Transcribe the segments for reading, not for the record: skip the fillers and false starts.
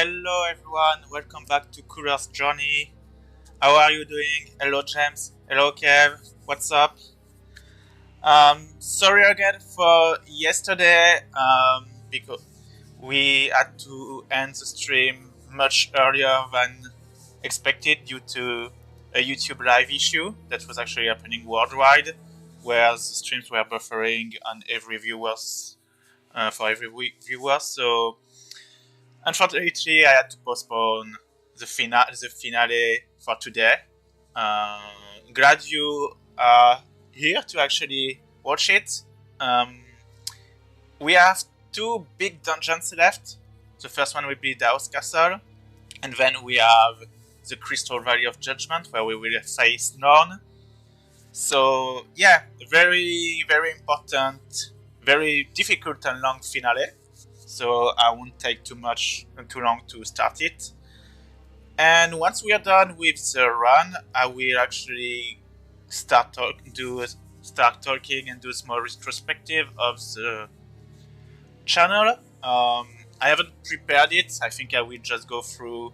Hello everyone, welcome back to Couleur's journey. How are you doing? Hello James, hello Kev, what's up? Sorry again for yesterday, because we had to end the stream much earlier than expected due to a YouTube live issue that was actually happening worldwide, where the streams were buffering on every viewers, for every viewer, so unfortunately, I had to postpone the finale for today. Glad you are here to actually watch it. We have two big dungeons left. The first one will be the House Castle, and then we have the Crystal Valley of Judgment, where we will face Norn. So yeah, very, very important, very difficult and long finale. So I won't take too long to start it. And once we are done with the run, I will actually start talking and do a small retrospective of the channel. I haven't prepared it. I think I will just go through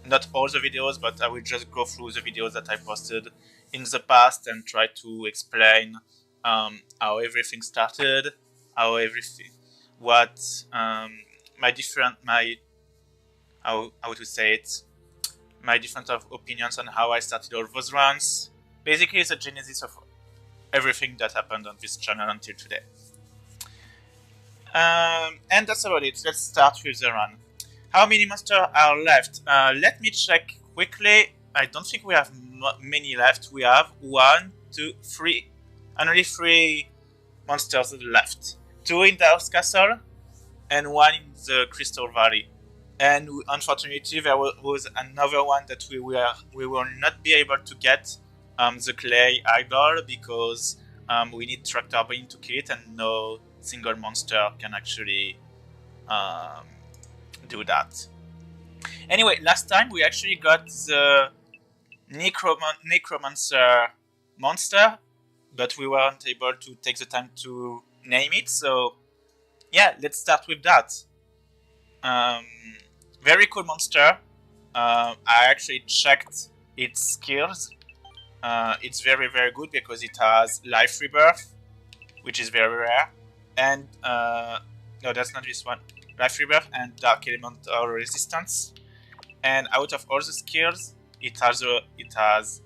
not all the videos, but I will just go through the videos that I posted in the past and try to explain how everything started, how everything, what my different opinions on how I started all those runs. Basically, it's a genesis of everything that happened on this channel until today. And that's about it. Let's start with the run. How many monsters are left? Let me check quickly. I don't think we have many left. We have 1, 2, 3, and only 3 monsters left. 2 in the House Castle, and 1 in the Crystal Valley. And unfortunately, there was another one that we will not be able to get, the Clay Idol, because we need Tractor Beam to kill it, and no single monster can actually do that. Anyway, last time we actually got the Necromancer monster, but we weren't able to take the time to name it, so yeah, let's start with that. Very cool monster. I actually checked its skills. It's very, very good because it has Life Rebirth, which is very rare, and no, that's not this one. Life Rebirth and Dark Elemental Resistance. And out of all the skills, it has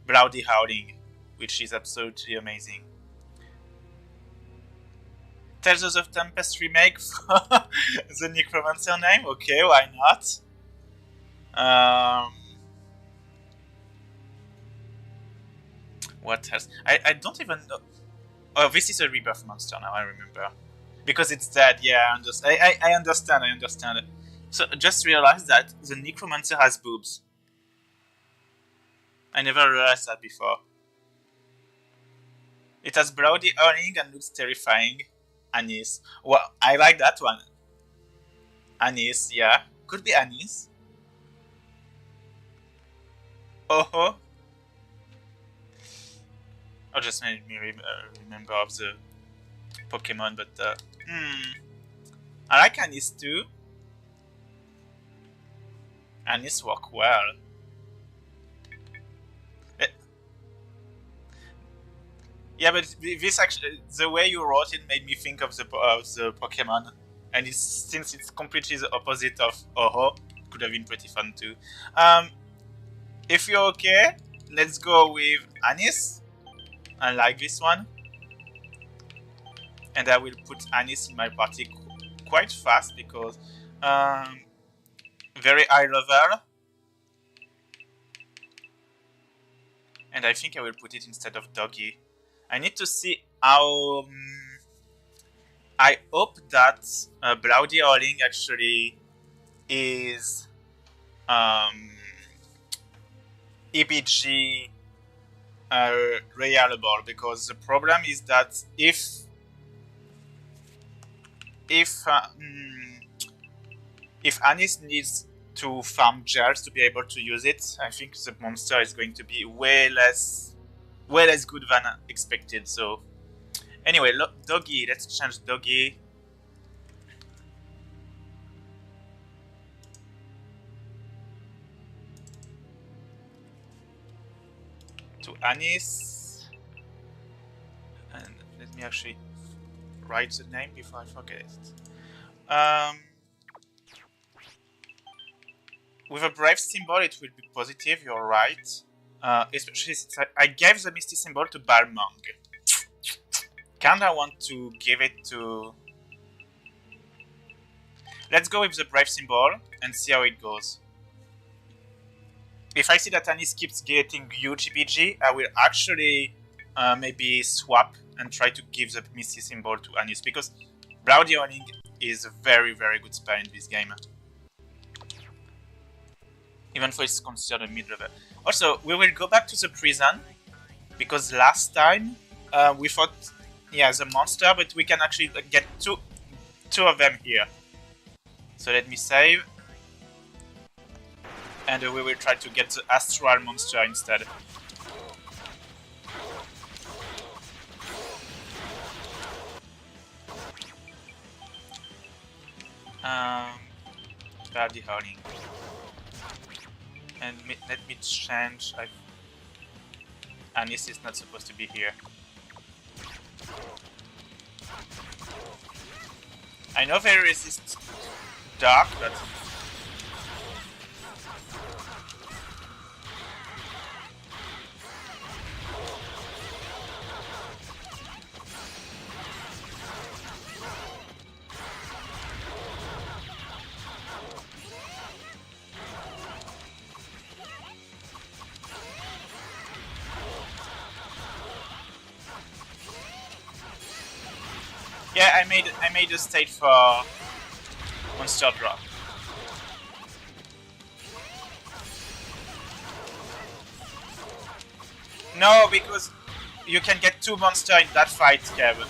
Bloody Howling, which is absolutely amazing. Tales of Tempest remake for the Necromancer name? Okay, why not? What else? I don't even know. Oh, this is a rebirth monster now, I remember. Because it's dead, yeah, I understand. So just realized that the Necromancer has boobs. I never realized that before. It has bloody howling and looks terrifying. Anise. Well, I like that one. Anise, yeah. Could be Anise. Oh. Oh, just made me remember of the Pokemon, but I like Anise too. Anise work well. Yeah, but this actually, the way you wrote it made me think of the Pokemon, and since it's completely the opposite of Oho, it could have been pretty fun too. If you're okay, let's go with Anise. I like this one, and I will put Anise in my party quite fast because very high level, and I think I will put it instead of Doggy. I need to see how. I hope that Bloody Howling actually is EBG reliable, because the problem is that if Anise needs to farm gels to be able to use it, I think the monster is going to be way less good than expected. So anyway, Doggy, let's change Doggy. to Anis. And let me actually write the name before I forget it. With a brave symbol, it will be positive, you're right. Especially since I gave the Misty symbol to Balmung. Kinda want to give it to... Let's go with the brave symbol and see how it goes. If I see that Anis keeps getting huge EPG, I will actually maybe swap and try to give the Misty symbol to Anis, because Bloody Owling is a very, very good spell in this game. Even though it's considered a mid-level. Also, we will go back to the prison, because last time we fought, yeah, the monster, but we can actually get two of them here. So let me save. And we will try to get the astral monster instead. Bloody Howling. And let me change. Anis is not supposed to be here. I know they resist dark, but... Yeah, I made a state for monster drop. No, because you can get two monsters in that fight, Kevin.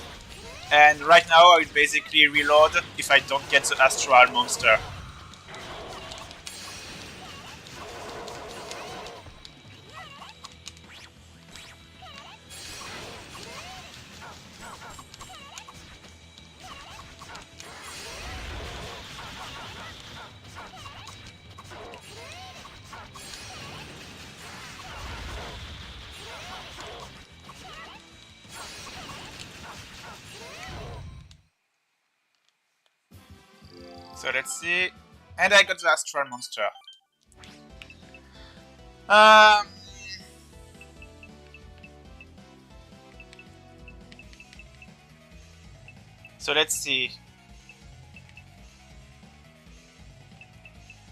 And right now I will basically reload if I don't get the astral monster. So let's see. And I got the astral monster. So let's see.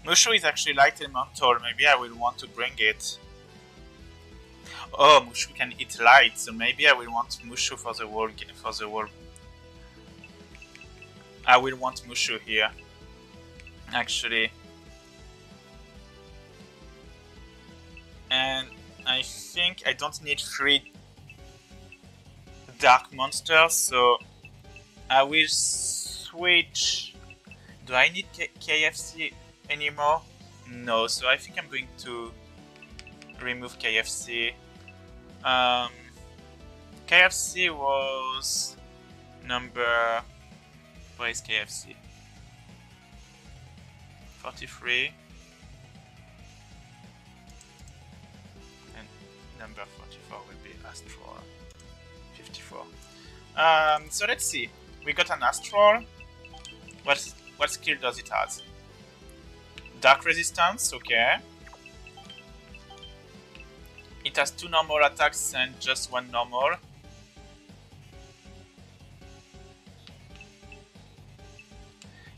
Mushu is actually light elemental. Maybe I will want to bring it. Oh, Mushu can eat light, so maybe I will want Mushu for the wall. I will want Mushu here. Actually. And I think I don't need 3 dark monsters, so I will switch. Do I need KFC anymore? No, so I think I'm going to remove KFC. KFC was number... Where is KFC? 43. And number 44 will be Astral. 54. So let's see. We got an Astral. What skill does it have? Dark resistance, okay. It has 2 normal attacks and just 1 normal.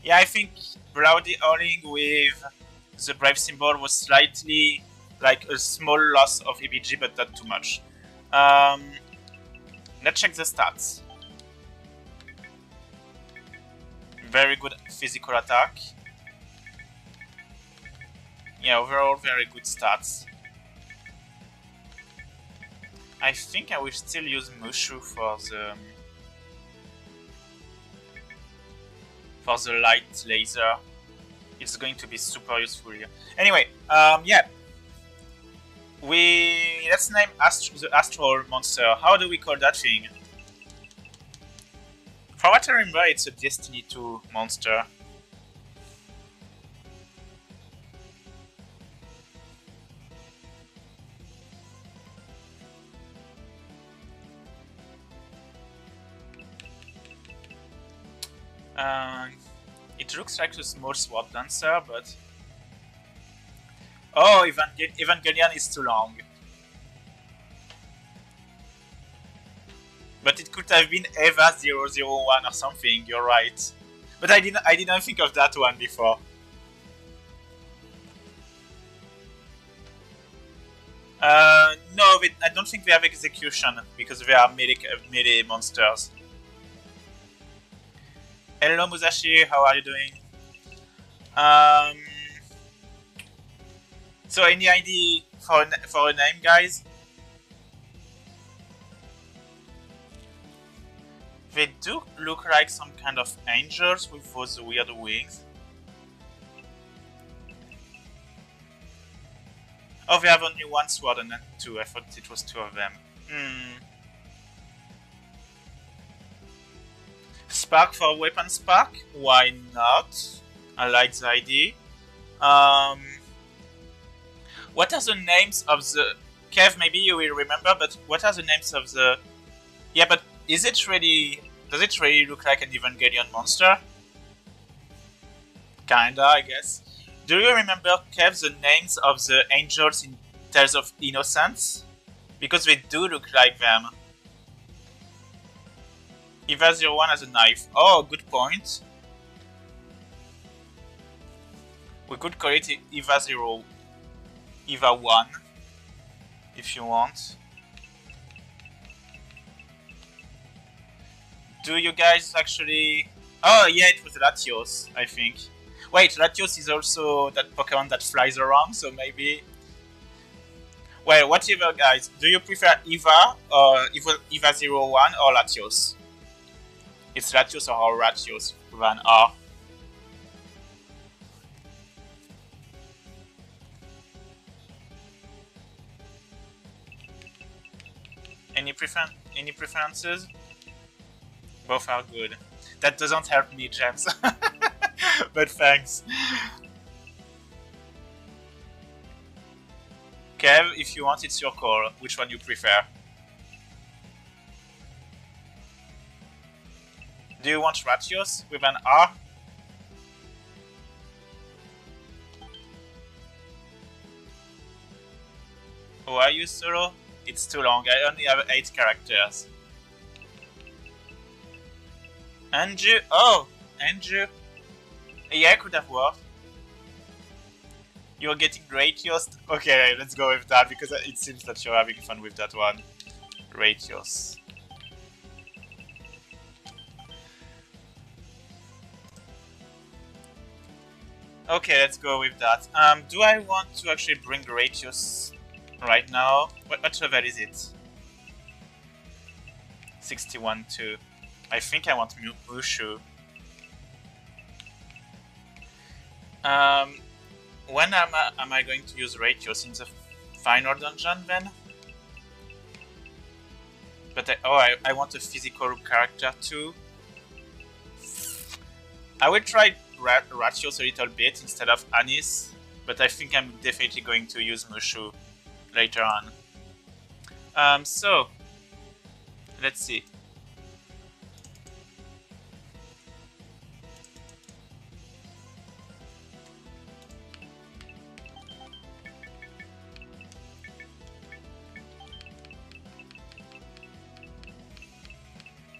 Yeah, I think Bloody Howling with the Brave symbol was slightly like a small loss of EBG, but not too much. Let's check the stats. Very good physical attack. Yeah, overall very good stats. I think I will still use Mushu for the light laser. It's going to be super useful here. Anyway, yeah. Let's name the Astral monster. How do we call that thing? For what I remember, it's a Destiny 2 monster. It looks like a small sword dancer, but... Oh, Evangelion is too long. But it could have been Eva 001 or something, you're right. But I didn't think of that one before. No, I don't think they have execution, because they are melee monsters. Hello Musashi, how are you doing? So any idea for a name, guys? They do look like some kind of angels with those weird wings. Oh, they have only one sword and not two. I thought it was two of them. Spark for weapon spark? Why not? I like the idea. What are the names of the... Kev, maybe you will remember, but what are the names of the... Yeah, but is it really... Does it really look like an Evangelion monster? Kinda, I guess. Do you remember, Kev, the names of the angels in Tales of Innocence? Because they do look like them. Eva 01 has a knife. Oh, good point. We could call it Eva 0... Eva 1, if you want. Do you guys actually... Oh yeah, it was Latios, I think. Wait, Latios is also that Pokemon that flies around, so maybe... Well, whatever, guys. Do you prefer Eva or Eva 01 or Latios? It's Latios or Ratios with an R. Any preferences? Both are good. That doesn't help me, James. But thanks. Kev, if you want, it's your call. Which one you prefer? Do you want Ratios with an R? Oh, are you solo? It's too long. I only have 8 characters. Andrew? Oh, Andrew. Yeah, could have worked. You're getting Ratios? Okay, let's go with that, because it seems that you're having fun with that one. Ratios. Okay, let's go with that. Do I want to actually bring Ratios right now? What level is it? 61 too. I think I want Mushu. When am I going to use Ratios? In the final dungeon then? But I want a physical character too. I will try Ratios a little bit instead of Anis, but I think I'm definitely going to use Mushu later on. So, let's see.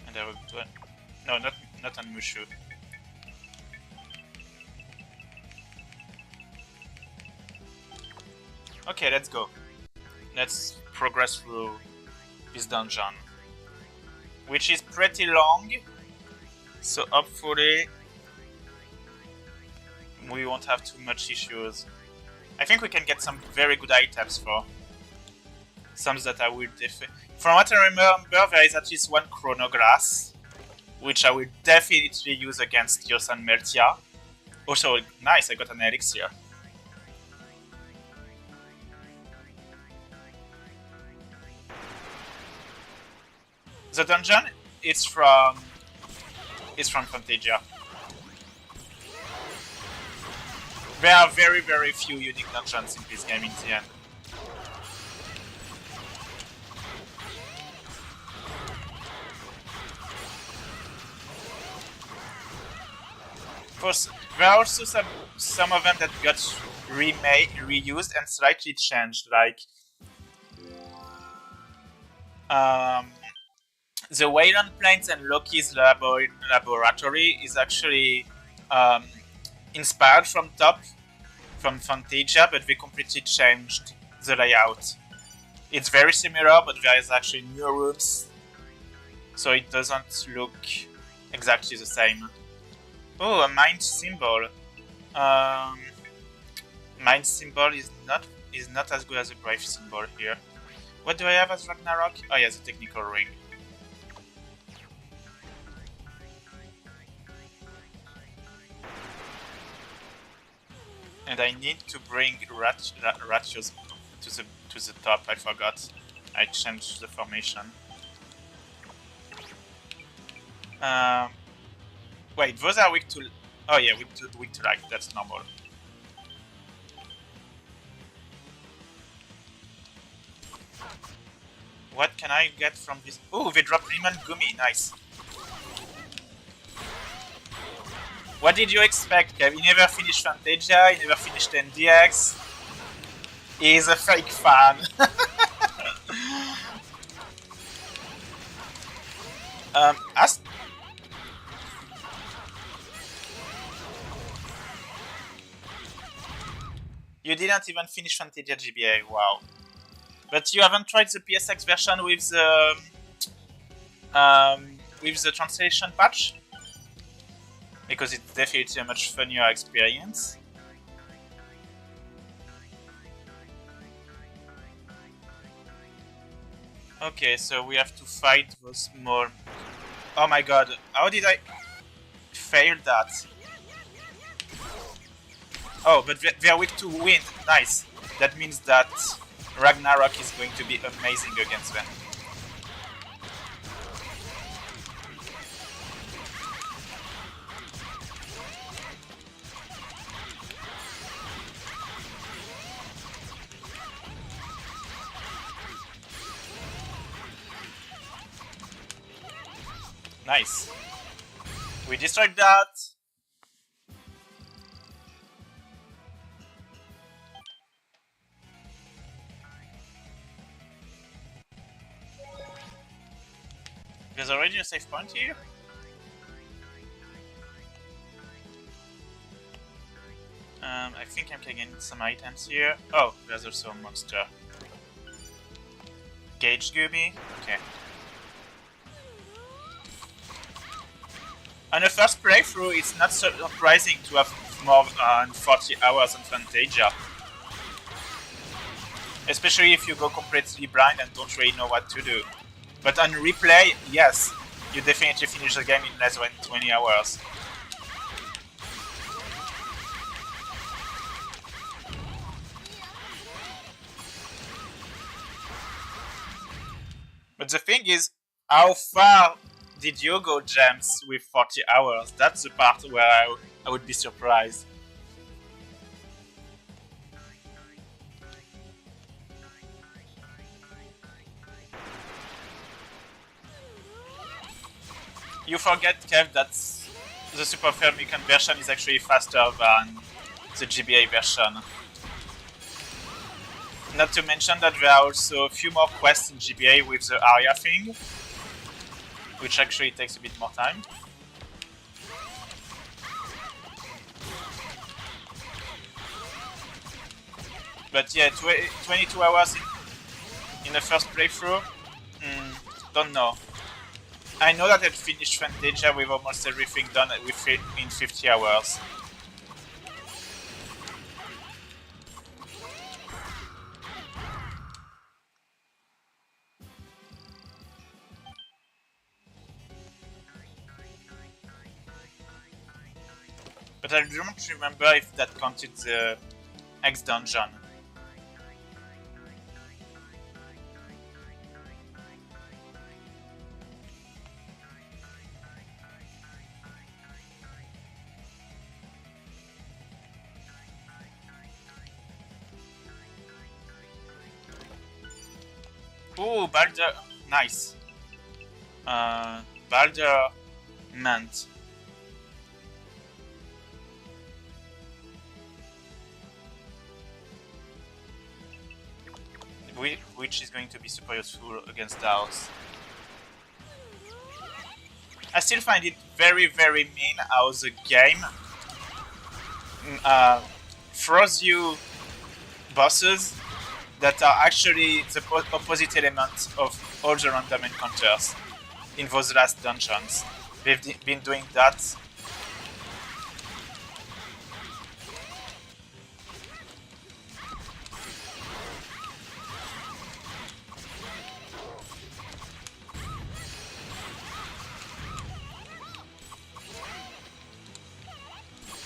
And I will do it. No, not on Mushu. Okay, let's go. Let's progress through this dungeon, which is pretty long, so hopefully we won't have too much issues. I think we can get some very good items for some that I will From what I remember, there is at least one Chronoglass, which I will definitely use against Yos and Meltia. Also, nice, I got an elixir. The dungeon is from Phantasia. There are very, very few unique dungeons in this game in the end. There are also some of them that got reused and slightly changed, like the Wayland Plains and Loki's laboratory is actually um, inspired from Phantasia, but they completely changed the layout. It's very similar, but there is actually new rooms, so it doesn't look exactly the same. Oh, a mind symbol. Um, mind symbol is not as good as a brave symbol here. What do I have as Ragnarok? Oh yeah, the technical ring. And I need to bring Ratios to the top. I forgot. I changed the formation. Wait, those are weak to. Oh yeah, weak to light. That's normal. What can I get from this? Oh, they dropped Lemon Gummy. Nice. What did you expect, Kev? He never finished Phantasia, he never finished NDX. He's a fake fan. As you didn't even finish Phantasia GBA, wow. But you haven't tried the PSX version with the translation patch? Because it's definitely a much funnier experience. Okay, so we have to fight those small... Oh my god, how did I fail that? Oh, but they're weak to wind, nice. That means that Ragnarok is going to be amazing against them. Nice. We destroyed that. There's already a save point here. I think I can get some items here. Oh, there's also a monster. Gauge Gooby. Okay. On the first playthrough, it's not so surprising to have more than 40 hours on Phantasia. Especially if you go completely blind and don't really know what to do. But on replay, yes, you definitely finish the game in less than 20 hours. But the thing is, how far did you go, James, with 40 hours? That's the part where I would be surprised. You forget, Kev, that the Super Famicom version is actually faster than the GBA version. Not to mention that there are also a few more quests in GBA with the Arya thing, which actually takes a bit more time. But yeah, 22 hours in the first playthrough? Don't know. I know that I finished Phantasia with almost everything done in 50 hours. But I don't remember if that counted the X dungeon. Ooh, Balder, nice. Balder Mant. which is going to be super useful against DAOs. I still find it very, very mean how the game throws you bosses that are actually the opposite element of all the random encounters in those last dungeons. They've been doing that.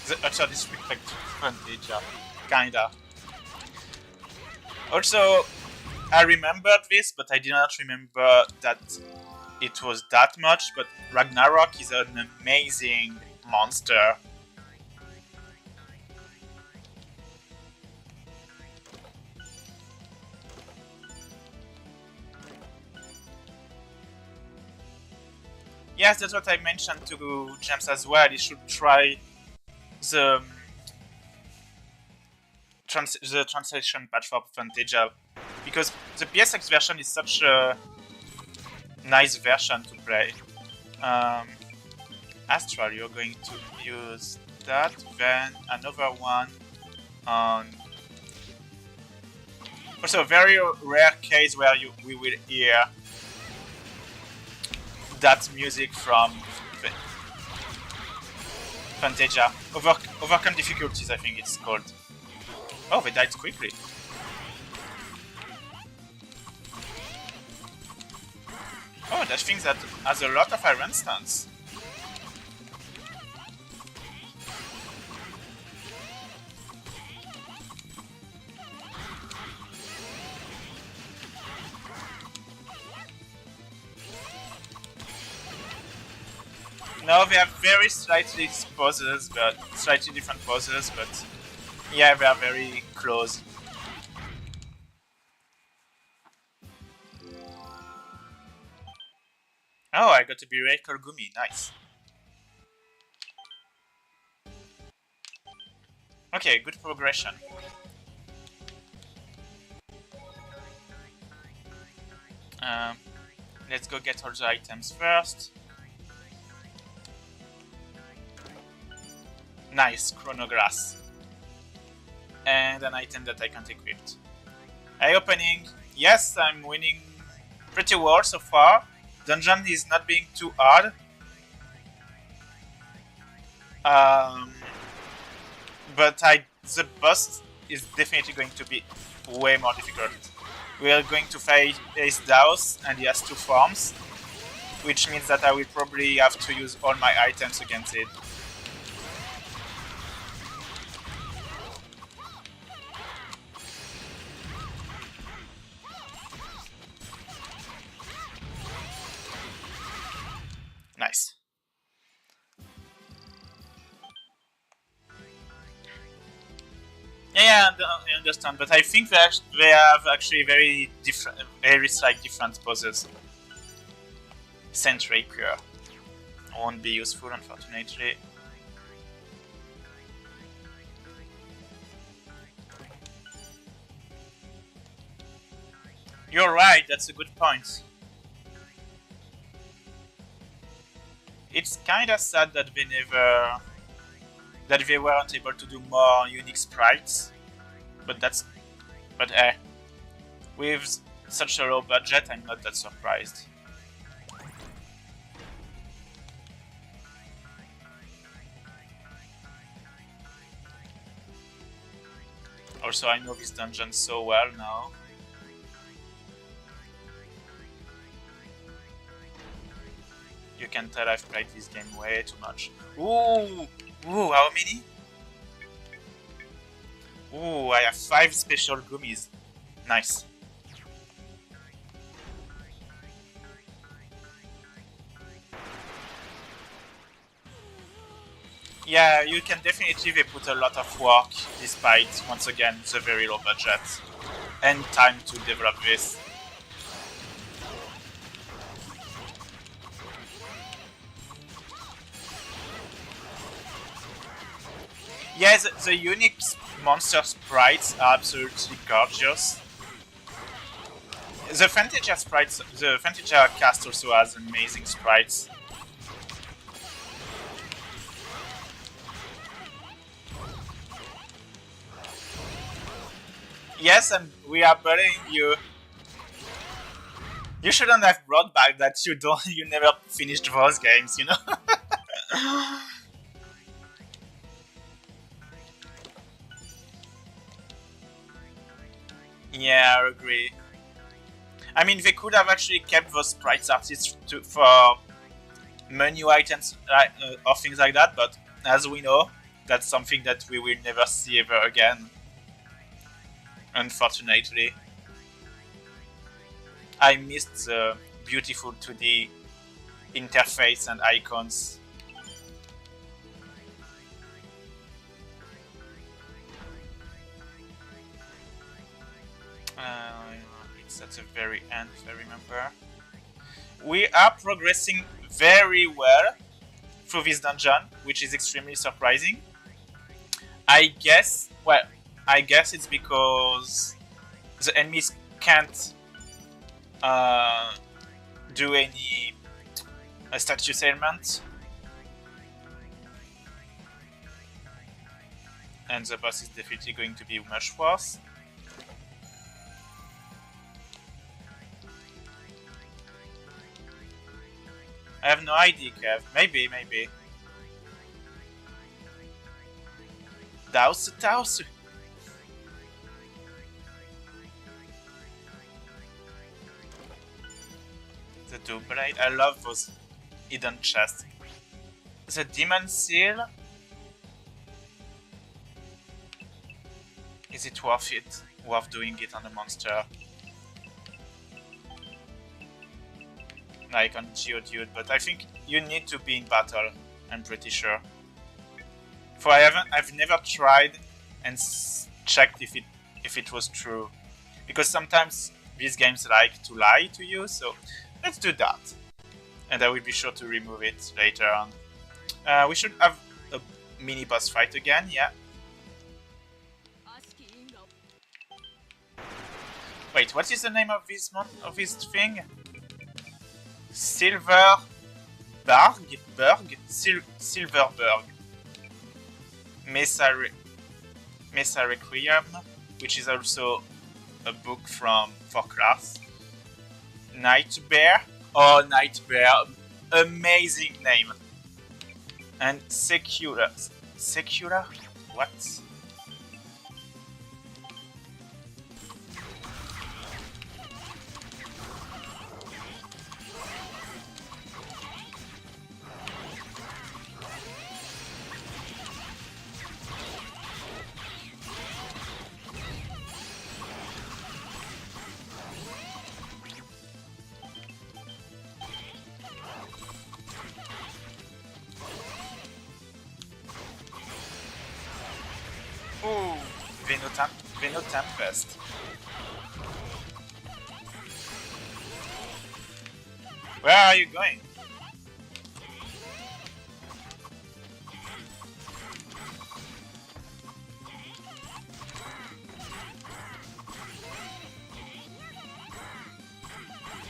The utter disrespect to Phantasia, kinda. Also, I remembered this, but I did not remember that it was that much, but Ragnarok is an amazing monster. Yes, that's what I mentioned to James as well. He should try the translation patch for Phantasia, because the PSX version is such a nice version to play. Astral, you're going to use that, then another one on... Also, a very rare case where we will hear that music from Phantasia. Overcome difficulties, I think it's called. Oh, they died quickly. Oh, that thing that has a lot of iron stance. No, they have very slightly poses, but slightly different poses, but yeah, they are very close. Oh, I got a Miracle Gumi, nice. Okay, good progression. Let's go get all the items first. Nice, Chronograss. And an item that I can't equip. Eye opening. Yes, I'm winning pretty well so far. Dungeon is not being too hard. But the boss is definitely going to be way more difficult. We are going to face DAOs, and he has 2 forms, which means that I will probably have to use all my items against it. Nice. Yeah, I understand, but I think they have actually very slight different poses. Saint Rapier won't be useful, unfortunately. You're right, that's a good point. It's kinda sad that they weren't able to do more unique sprites, but with such a low budget, I'm not that surprised. Also, I know this dungeon so well now. You can tell I've played this game way too much. Ooh! Ooh, how many? Ooh, I have 5 special gummies. Nice. Yeah, you can definitely put a lot of work despite, once again, the very low budget and time to develop this. Yeah, the unique monster sprites are absolutely gorgeous. The Phantasia sprites, the Phantasia cast also has amazing sprites. Yes, and we are bullying you. You shouldn't have brought back that you never finished those games, you know? Yeah, I agree. I mean, they could have actually kept those sprites artists for menu items or things like that, but as we know, that's something that we will never see ever again. Unfortunately. I missed the beautiful 2D interface and icons. It's at the very end, if I remember. We are progressing very well through this dungeon, which is extremely surprising. I guess it's because the enemies can't do any status ailment, and the boss is definitely going to be much worse. I have no idea, Kev. Maybe. Taos. The Doublade. I love those hidden chests. The Demon Seal. Is it worth it? Worth doing it on a monster? Like on Geodude, but I think you need to be in battle, I'm pretty sure. For I've never tried and checked if it was true. Because sometimes these games like to lie to you, so let's do that. And I will be sure to remove it later on. We should have a mini boss fight again, yeah. Wait, what is the name of this thing? Silverberg? Mesa Requiem, which is also a book for class. Night Bear? Oh, Night Bear. Amazing name. And Secura? What? Ooh, Veno Tempest. Where are you going?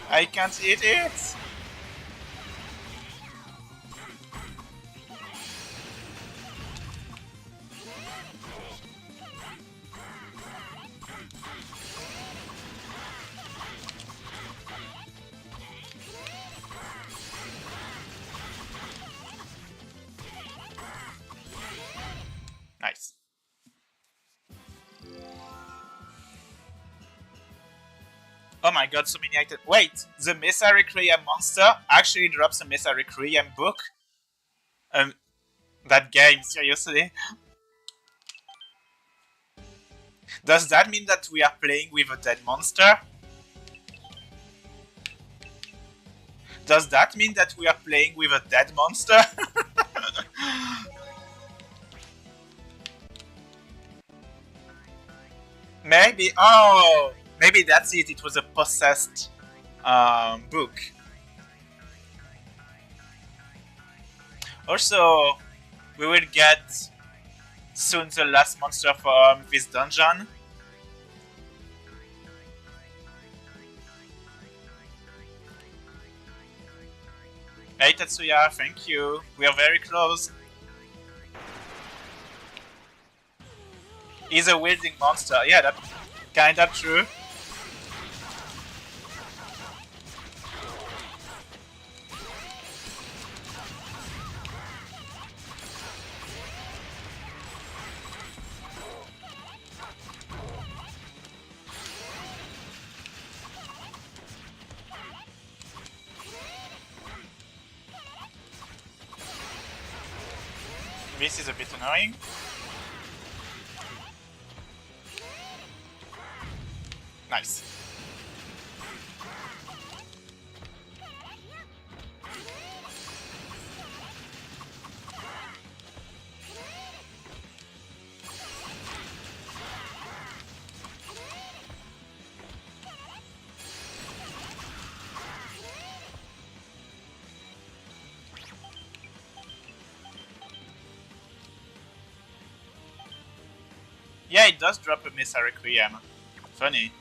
I can't eat it! Nice. Oh my god, so many items. Wait, the Mesa Requiem monster actually drops a Mesa Requiem book? That game, seriously? Does that mean that we are playing with a dead monster? Does that mean that we are playing with a dead monster? Maybe, oh, maybe that's it. It was a possessed book. Also, we will get soon the last monster from this dungeon. Hey Tetsuya, thank you. We are very close. He's a wielding monster. Yeah, that's kinda true. This is a bit annoying. Nice. Yeah, it does drop a miss Requiem. Funny.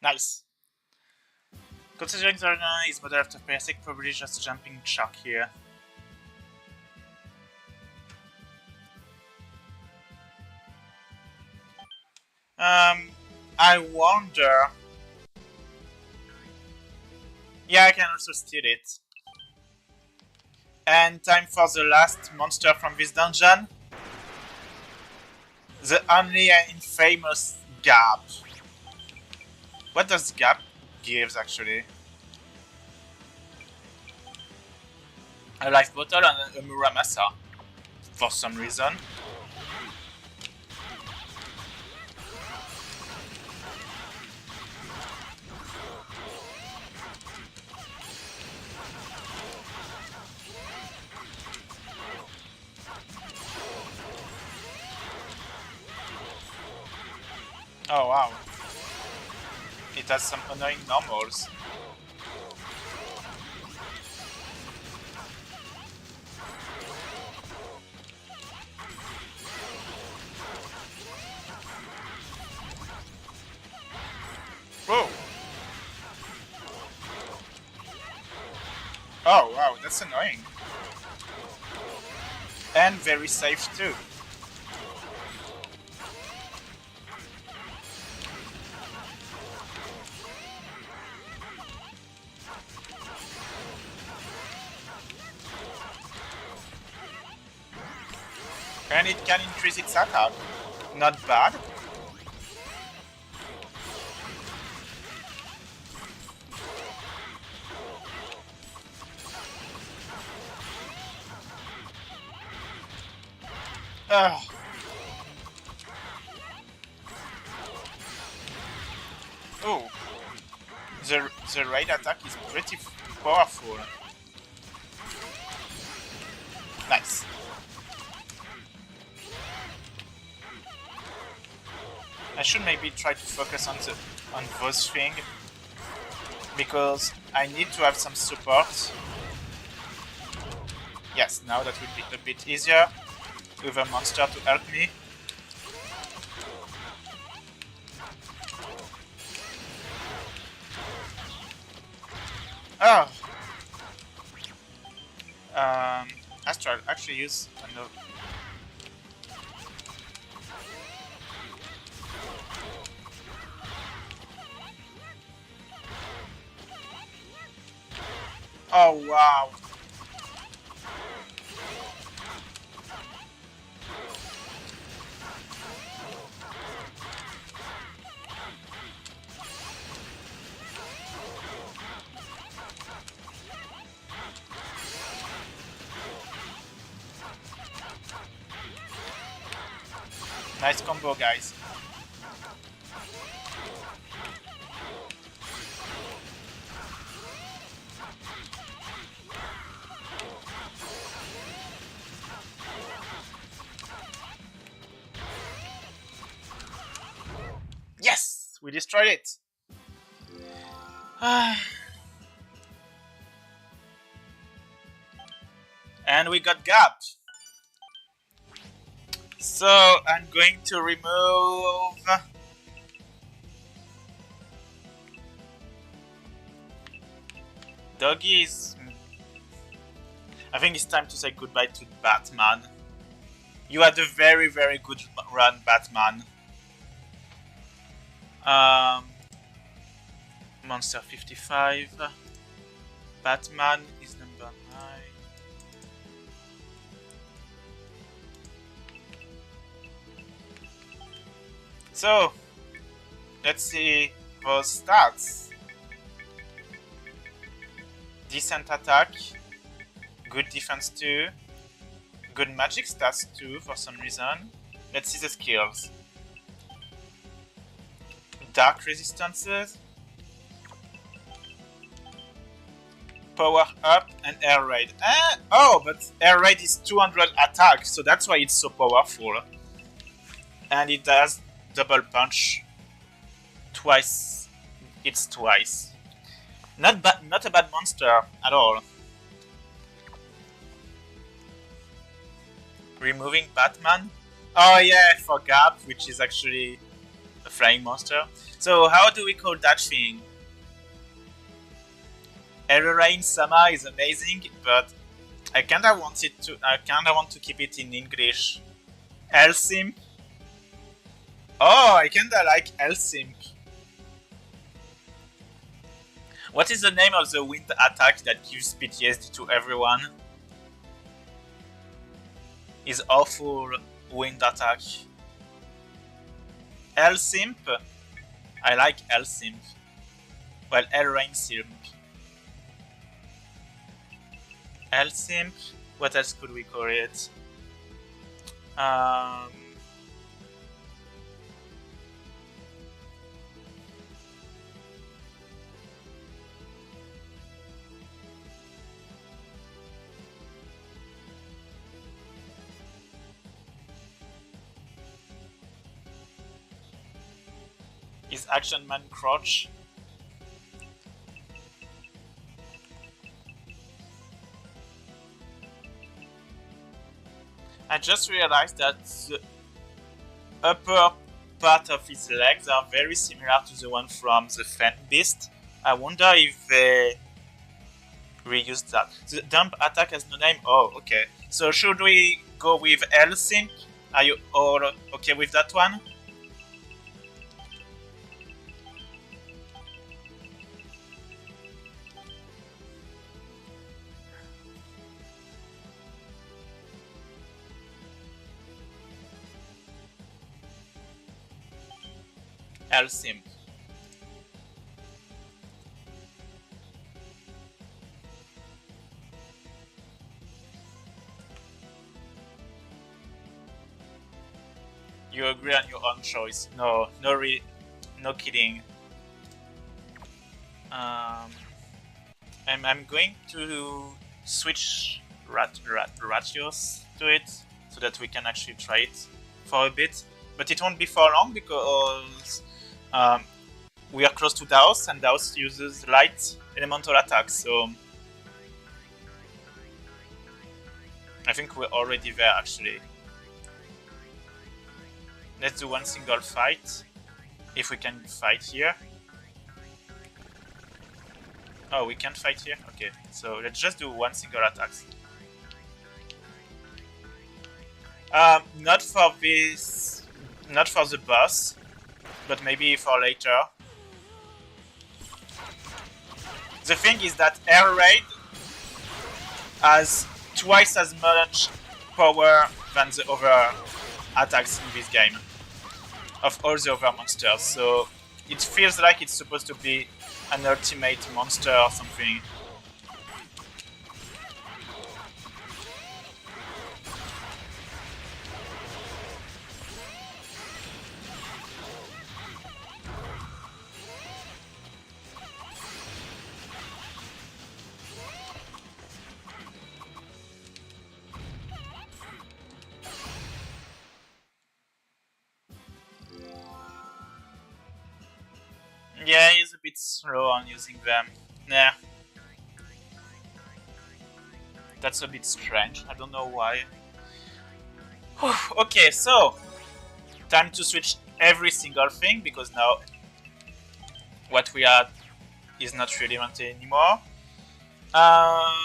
Nice. Considering the arena is better after basic, probably just jumping shock here. I wonder. Yeah, I can also steal it. And time for the last monster from this dungeon. The only infamous gap. What does gap gives actually? A life bottle and a Muramasa. For some reason. Oh wow. It has some annoying normals. Whoa! Oh wow, that's annoying. And very safe too. And it can increase its attack. Not bad. Ugh. Oh. The raid attack is pretty powerful. Nice. I should maybe try to focus on those things because I need to have some support. Yes, now that will be a bit easier with a monster to help me. Oh! Astral actually use another. Oh wow! Nice combo, guys. Yes! We destroyed it! And we got Gap. So I'm going to remove Doggy is... I think it's time to say goodbye to Batman. You had a very, very good run, Batman. Monster 55. Batman is number 9. So, let's see those stats. Decent attack, good defense too, good magic stats too for some reason. Let's see the skills. Dark resistances, power up, and air raid. Oh, but air raid is 200 attack, so that's why it's so powerful. And it does double punch twice. It's twice. Not a bad monster at all. Removing Batman. Oh yeah, for Gap, which is actually a flying monster. So how do we call that thing? Errain Sama is amazing, but I kinda want to keep it in English. Elsimp. Oh, I kinda like Elsimp. What is the name of the wind attack that gives PTSD to everyone? Is awful wind attack. Elsimp? I like Elsimp. Well, Elrain Simp. Elsimp? What else could we call it? Is Action Man Crouch? I just realized that the upper part of his legs are very similar to the one from the Fen Beast. I wonder if they reused that. The dump attack has no name? Oh, okay. So should we go with Elsimp? Are you all okay with that one? Elsimp. You agree on your own choice. No kidding. I'm going to switch ratios to it so that we can actually try it for a bit. But it won't be for long because we are close to Daos, and Daos uses light elemental attacks, so I think we're already there actually. Let's do one single fight, if we can fight here. Oh, we can't fight here? Okay, so let's just do one single attack. Not for this, not for the boss, but maybe for later. The thing is that Air Raid has twice as much power than the other attacks in this game, of all the other monsters, so it feels like it's supposed to be an ultimate monster or something. Yeah, he's a bit slow on using them. Nah. That's a bit strange, I don't know why. Okay, so time to switch every single thing, because now what we had is not relevant anymore. I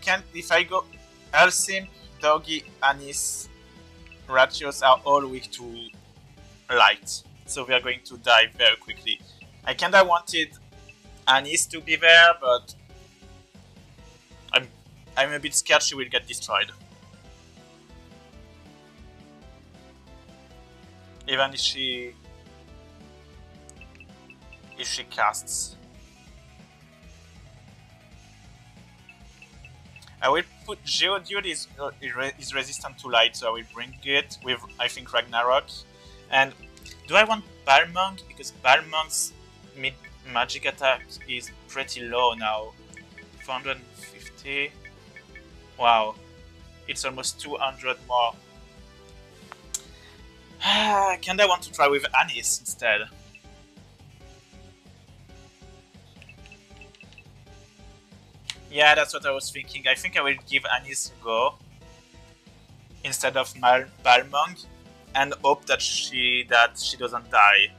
can't. If I go Elsim, Doggy, Anis, ratios are all weak to light, so we are going to die very quickly. I kinda wanted Anis to be there, but I'm a bit scared she will get destroyed. Even if she casts. I will put Geodude is resistant to light, so I will bring it with, I think, Ragnarok. And do I want Balmung? Because Balmung's magic attack is pretty low now. 450. Wow. It's almost 200 more. Kinda want to try with Anis instead. Yeah, that's what I was thinking. I think I will give Anis a go instead of Balmung and hope that she doesn't die.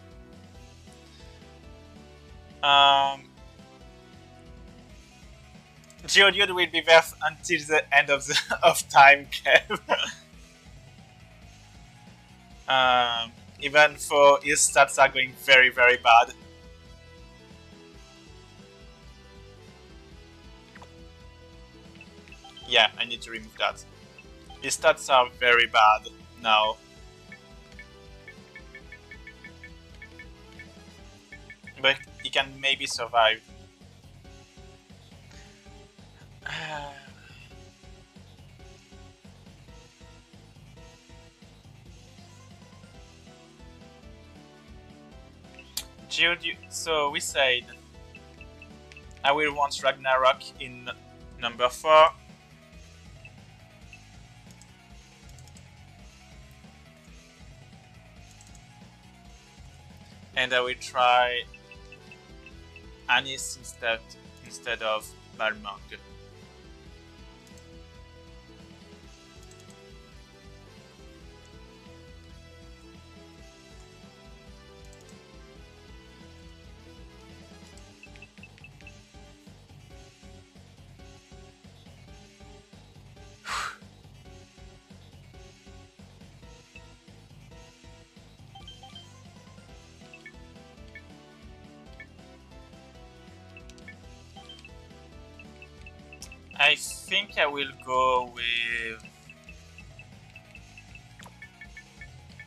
Geodude will be there until the end of time, Kev. Even for his stats are going very, very bad. Yeah, I need to remove that. His stats are very bad now. But he can maybe survive. Geodude, so we said I will want Ragnarok in number 4. And I will try Anis instead of Balmung. I think I will go with...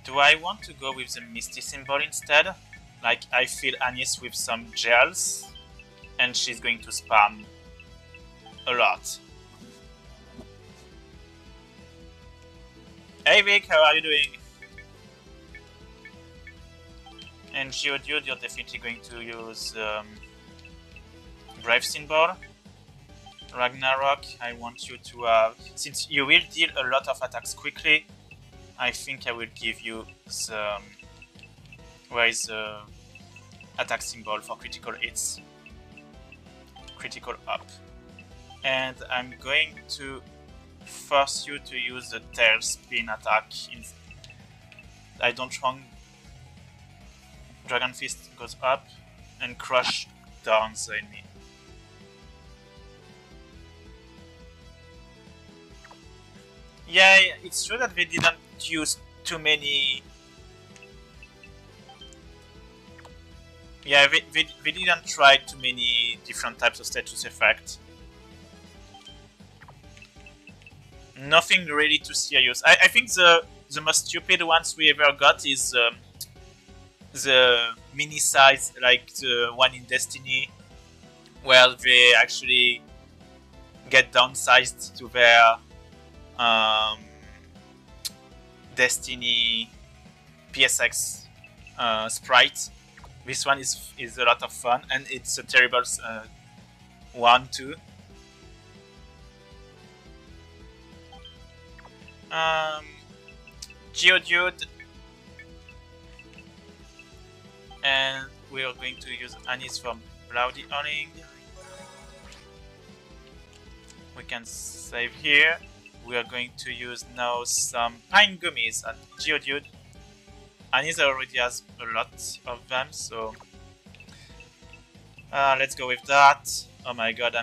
Do I want to go with the Misty symbol instead? Like, I fill Anis with some gels, and she's going to spam a lot. Hey Vic, how are you doing? And Geodude, you're definitely going to use Brave symbol. Ragnarok, I want you to have... Since you will deal a lot of attacks quickly, I think I will give you the... Where is the attack symbol for critical hits? Critical up. And I'm going to force you to use the tail spin attack. I don't want... Dragon Fist goes up and crush down the enemy. Yeah, it's true that they didn't use too many... Yeah, they didn't try too many different types of status effect. Nothing really too serious. I think the most stupid ones we ever got is the mini size, like the one in Destiny, where they actually get downsized to their Destiny PSX sprite. This one is a lot of fun, and it's a terrible one too. Geodude, and we are going to use Anis from Bloody Owning. We can save here. We are going to use now some pine gummies on Geodude. Anisa already has a lot of them, so let's go with that. Oh my god,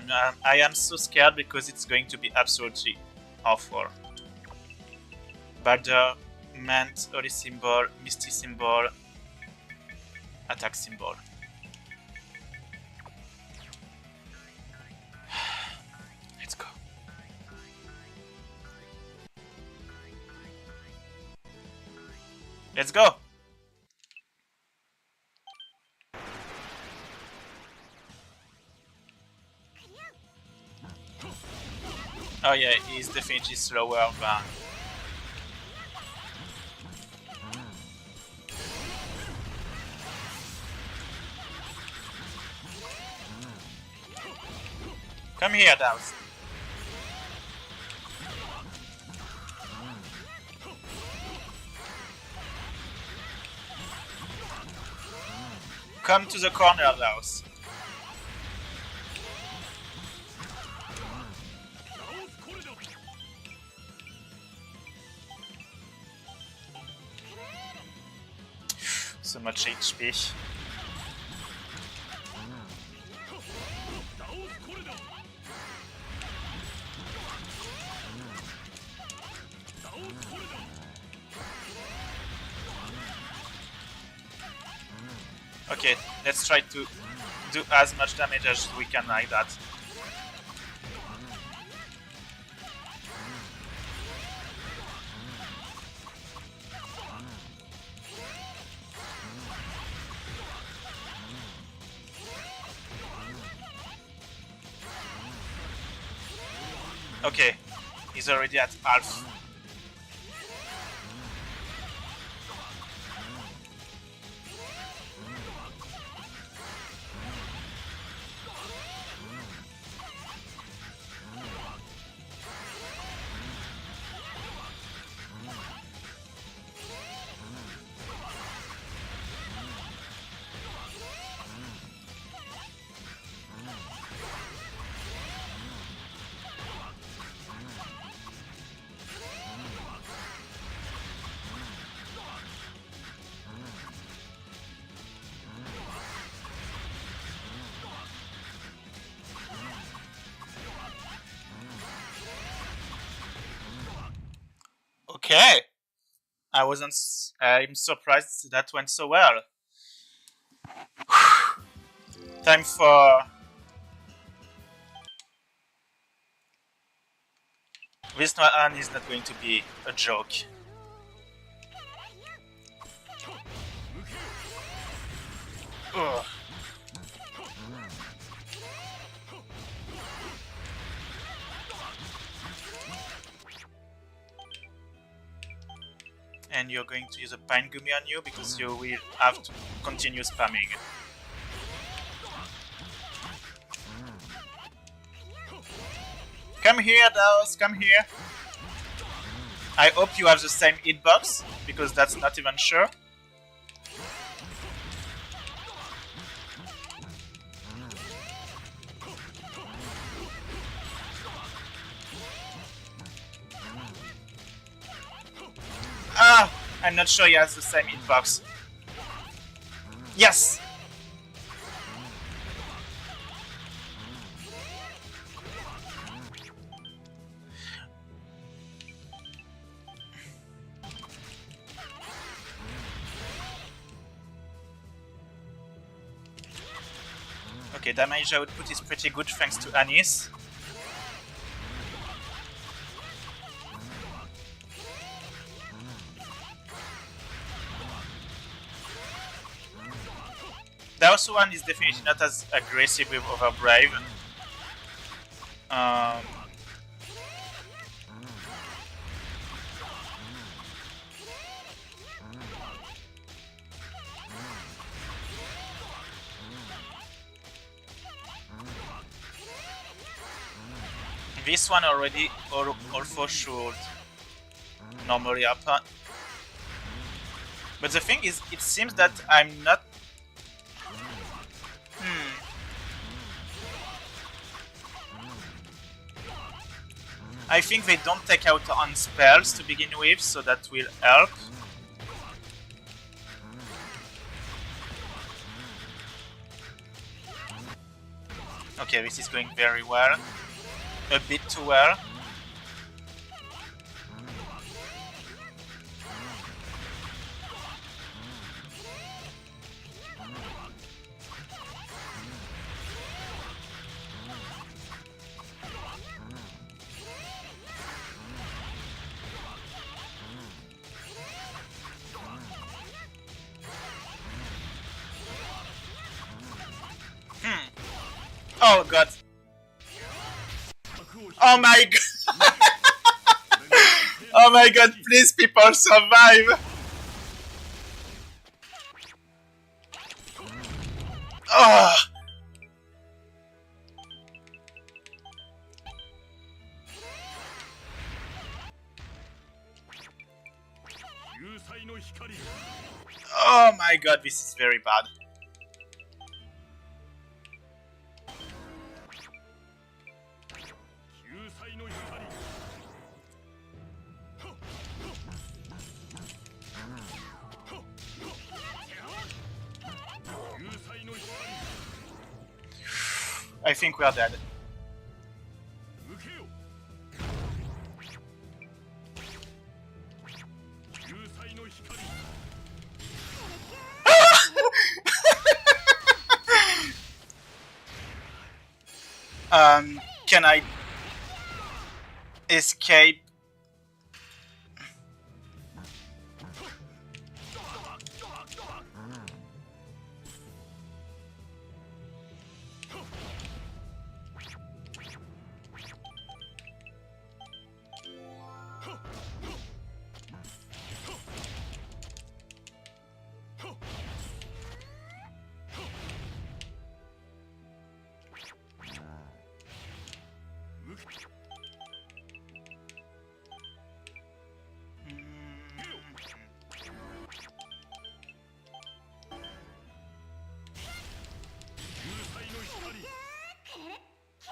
I am so scared because it's going to be absolutely awful. Balder, Mant, Early Symbol, Misty Symbol, Attack Symbol. Let's go. Let's go! Oh yeah, he's definitely slower than... Come here, Daus. Come to the corner, Daus. So much HP. Okay, let's try to do as much damage as we can like that. Okay, he's already at half. Okay, I'm surprised that went so well. Time for... This one is not going to be a joke. Ugh. And you're going to use a Pine Gummy on you because you will have to continue spamming. Come here, Daos, come here. I hope you have the same hitbox, because that's not even sure. Ah! I'm not sure he has the same hitbox. Yes! Okay, damage output is pretty good thanks to Anis. The also one is definitely not as aggressive with Overbrave. This one already also should normally happen. But the thing is, it seems that I'm not... I think they don't take out on spells to begin with, so that will help. Okay, this is going very well. A bit too well. Oh god. Oh my god. Oh my god, please people survive. Oh. Oh my god, this is very bad. I think we are dead. Can I escape?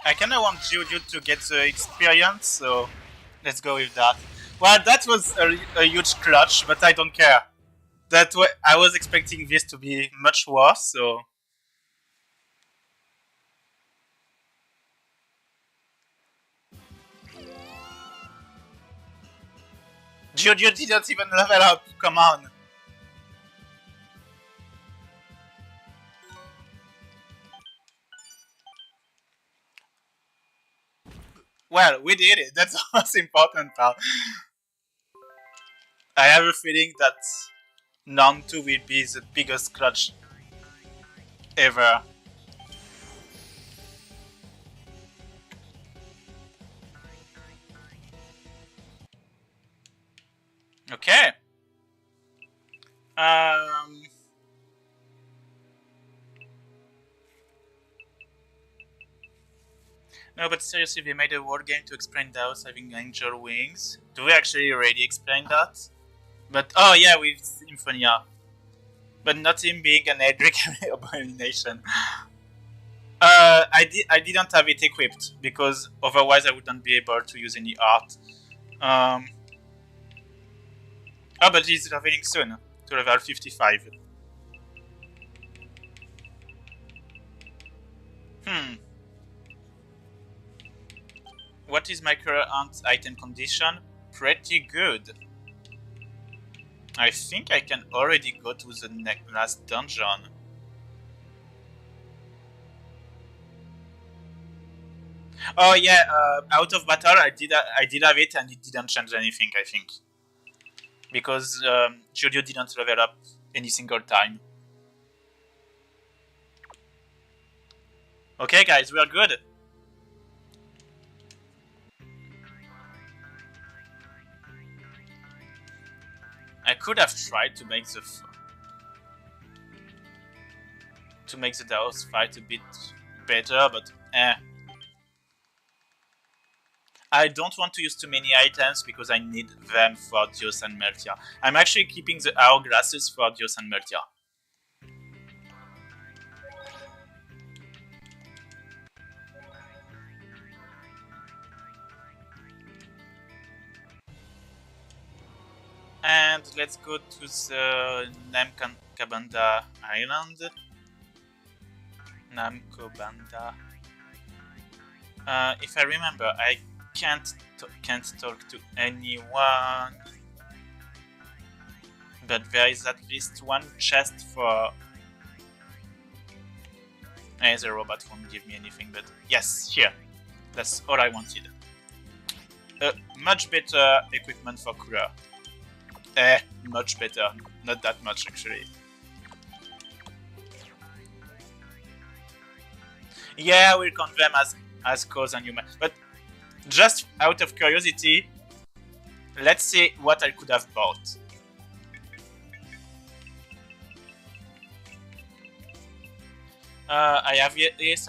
I kinda want Juju to get the experience, so let's go with that. Well, that was a huge clutch, but I don't care. I was expecting this to be much worse, so... Juju didn't even level up, come on! Well, we did it, that's the most important part. I have a feeling that Norn 2 will be the biggest clutch ever. Okay. No, but seriously, they made a word game to explain Daos having angel wings. Do we actually already explain that? But, oh yeah, with Symphonia. But not him being an Eldritch abomination. I didn't have it equipped, because otherwise I wouldn't be able to use any art. Oh, but he's leveling soon, to level 55. What is my current item condition? Pretty good. I think I can already go to the last dungeon. Oh yeah, out of battle I did have it and it didn't change anything, I think. Because Julio didn't level up any single time. Okay guys, we are good. I could have tried to make the Daos fight a bit better, but I don't want to use too many items because I need them for Dios and Meltia. I'm actually keeping the hourglasses for Dios and Meltia. And let's go to the Namkabanda Island. Namkobanda. If I remember, I can't talk to anyone. But there is at least one chest for... the robot won't give me anything, but yes, here. That's all I wanted. Much better equipment for Couleur. Much better. Not that much, actually. Yeah, we'll count them as cause and human. But just out of curiosity, let's see what I could have bought. I have this,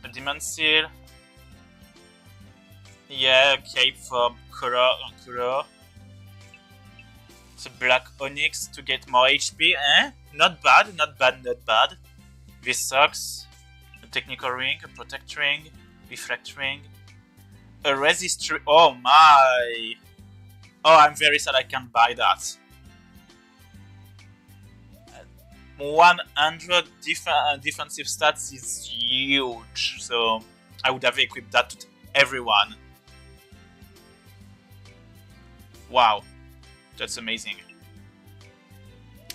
a demon seal. Yeah, a cape from Couleur. It's a black onyx to get more HP, Not bad, not bad, not bad. This socks, a technical ring, a protect ring, reflect ring, a resist ring. Oh my! Oh, I'm very sad I can't buy that. 100 defensive stats is huge, so I would have equipped that to everyone. Wow, that's amazing.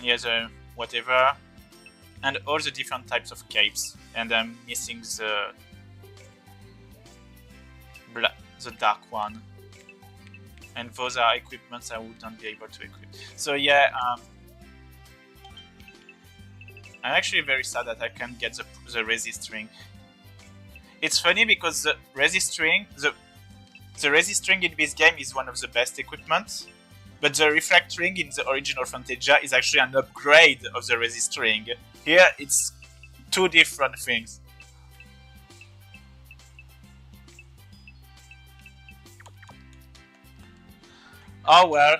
Here's a whatever, and all the different types of capes, and I'm missing the dark one. And those are equipments I wouldn't be able to equip. So yeah, I'm actually very sad that I can't get the resist ring. It's funny because the resist ring, the resist ring in this game is one of the best equipment, but the reflect ring in the original Phantasia is actually an upgrade of the resist ring. Here it's two different things. Oh well,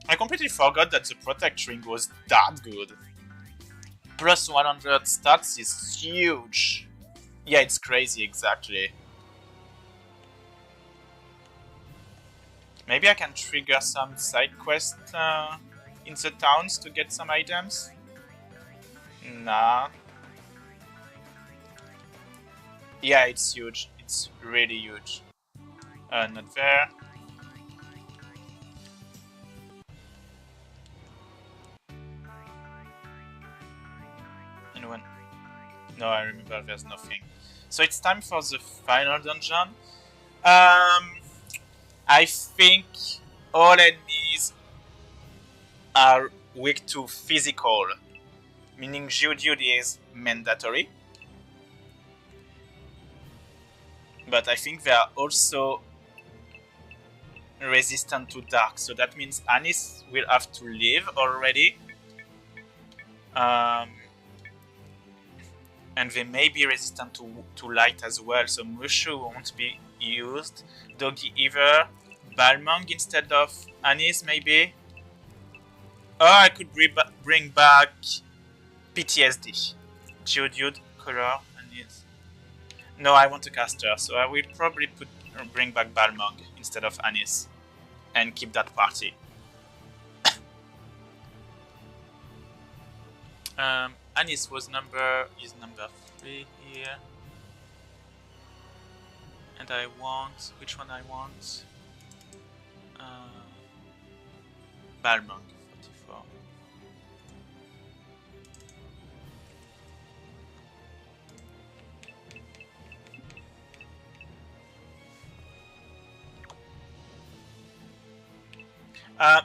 I completely forgot that the protect ring was that good. Plus 100 stats is huge. Yeah, it's crazy, exactly. Maybe I can trigger some side quest in the towns to get some items? Nah. Yeah, it's huge. It's really huge. Not there. Anyone? No, I remember there's nothing. So it's time for the final dungeon. I think all enemies are weak to physical, meaning Geodude is mandatory. But I think they are also resistant to dark, so that means Anis will have to live already. And they may be resistant to light as well, so Mushu won't be used. Doggy either. Balmung instead of Anis, maybe. Or I could bring back PTSD. Geodude, Couleur, Anis. No, I want a caster, so I will probably bring back Balmung instead of Anis. And keep that party. Anis is number 3 here. And I want... which one I want? Balmung, 44.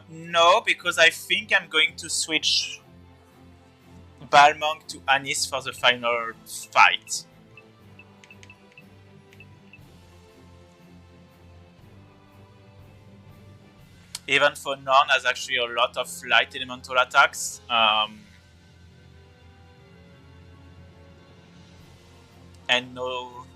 No, because I think I'm going to switch Balmung to Anis for the final fight. Even for Norn has actually a lot of light elemental attacks. And no...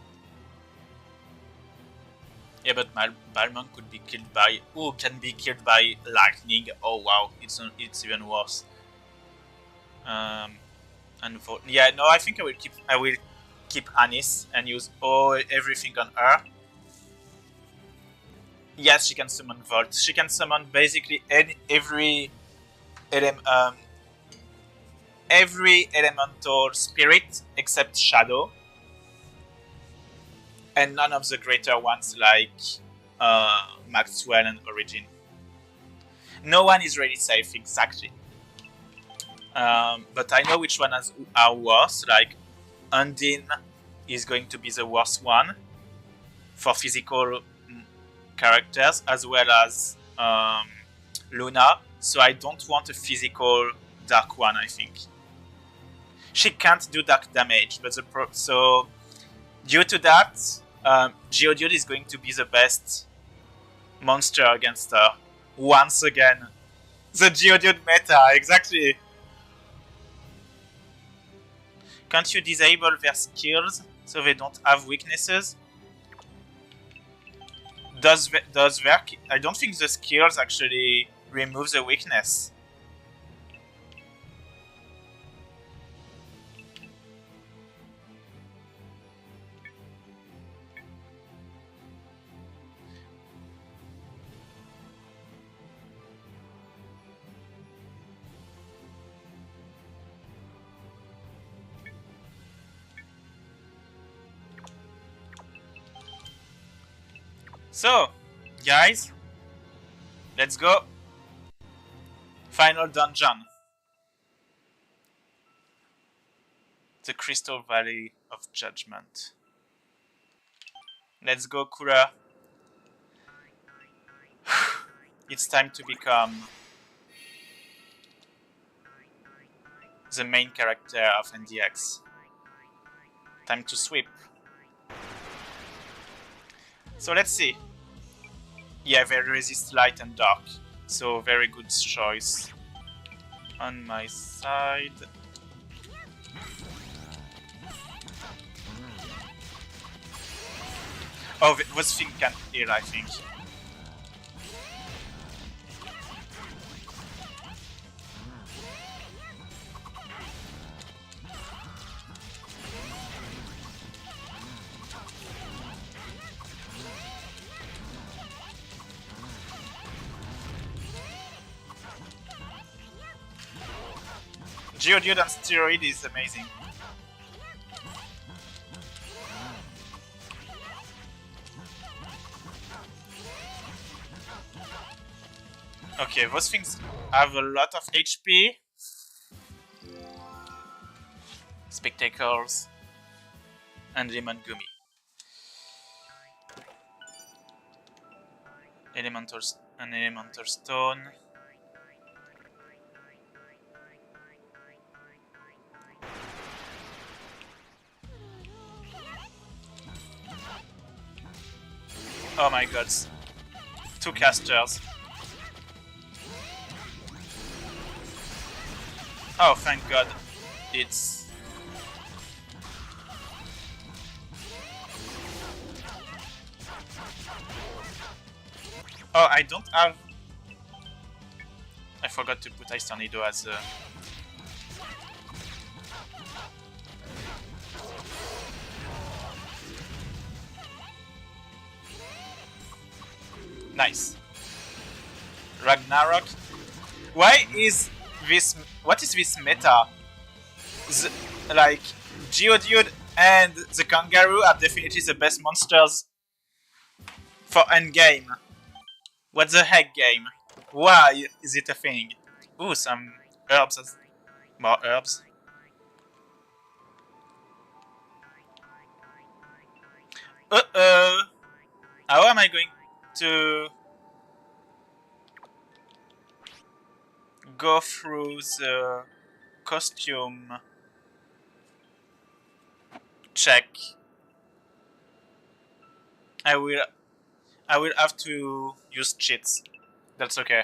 Yeah, but Balmung could be killed by... Oh, can be killed by lightning. Oh wow, it's even worse. And for... Yeah, no, I think I will keep Anis and use everything on her. Yes, she can summon Volt. She can summon basically every elemental spirit except Shadow, and none of the greater ones like Maxwell and Origin. No one is really safe, exactly. But I know which one are worse. Like Undine is going to be the worst one for physical characters, as well as Luna. So I don't want a physical dark one. I think she can't do dark damage, but so due to that, Geodude is going to be the best monster against her once again. The Geodude meta, exactly. Can't you disable their skills so they don't have weaknesses? Does their... I don't think the skills actually remove the weakness. So, guys, let's go. Final dungeon. The Crystal Valley of Judgment. Let's go, Couleur. It's time to become the main character of NDX. Time to sweep. So let's see. Yeah, they resist light and dark. So very good choice. On my side. Oh, this thing can heal, I think. Geodude on steroid is amazing. Okay, those things have a lot of HP. Spectacles. And Lemon Gummy. An Elemental Stone. Oh my god. 2 casters. Oh, thank god. It's... Oh, I don't have... I forgot to put Ice Tornado as a... Nice. Ragnarok. Why is this... What is this meta? Like, Geodude and the Kangaroo are definitely the best monsters for endgame. What the heck, game? Why is it a thing? Ooh, some herbs. More herbs. Uh-oh. How am I going to go through the costume check? I will have to use cheats. That's okay.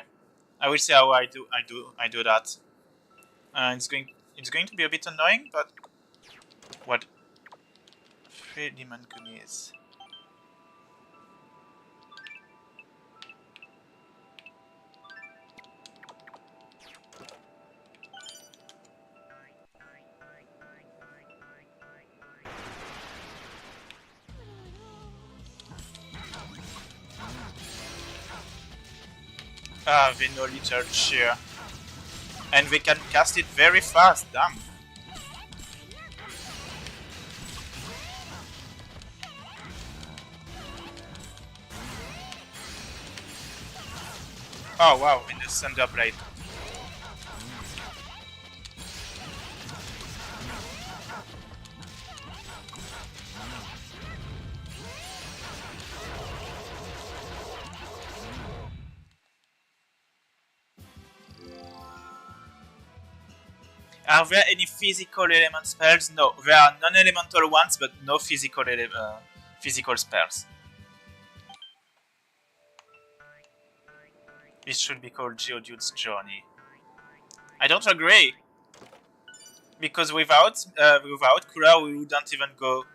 I will see how I do that. It's going to be a bit annoying, but what? 3 Lemon Gummies. Ah, they know literature. And they can cast it very fast, damn. Oh wow, in the Thunderblade. Are there any physical element spells? No, there are non-elemental ones, but no physical spells. This should be called Geodude's Journey. I don't agree, because without Couleur, we wouldn't even go.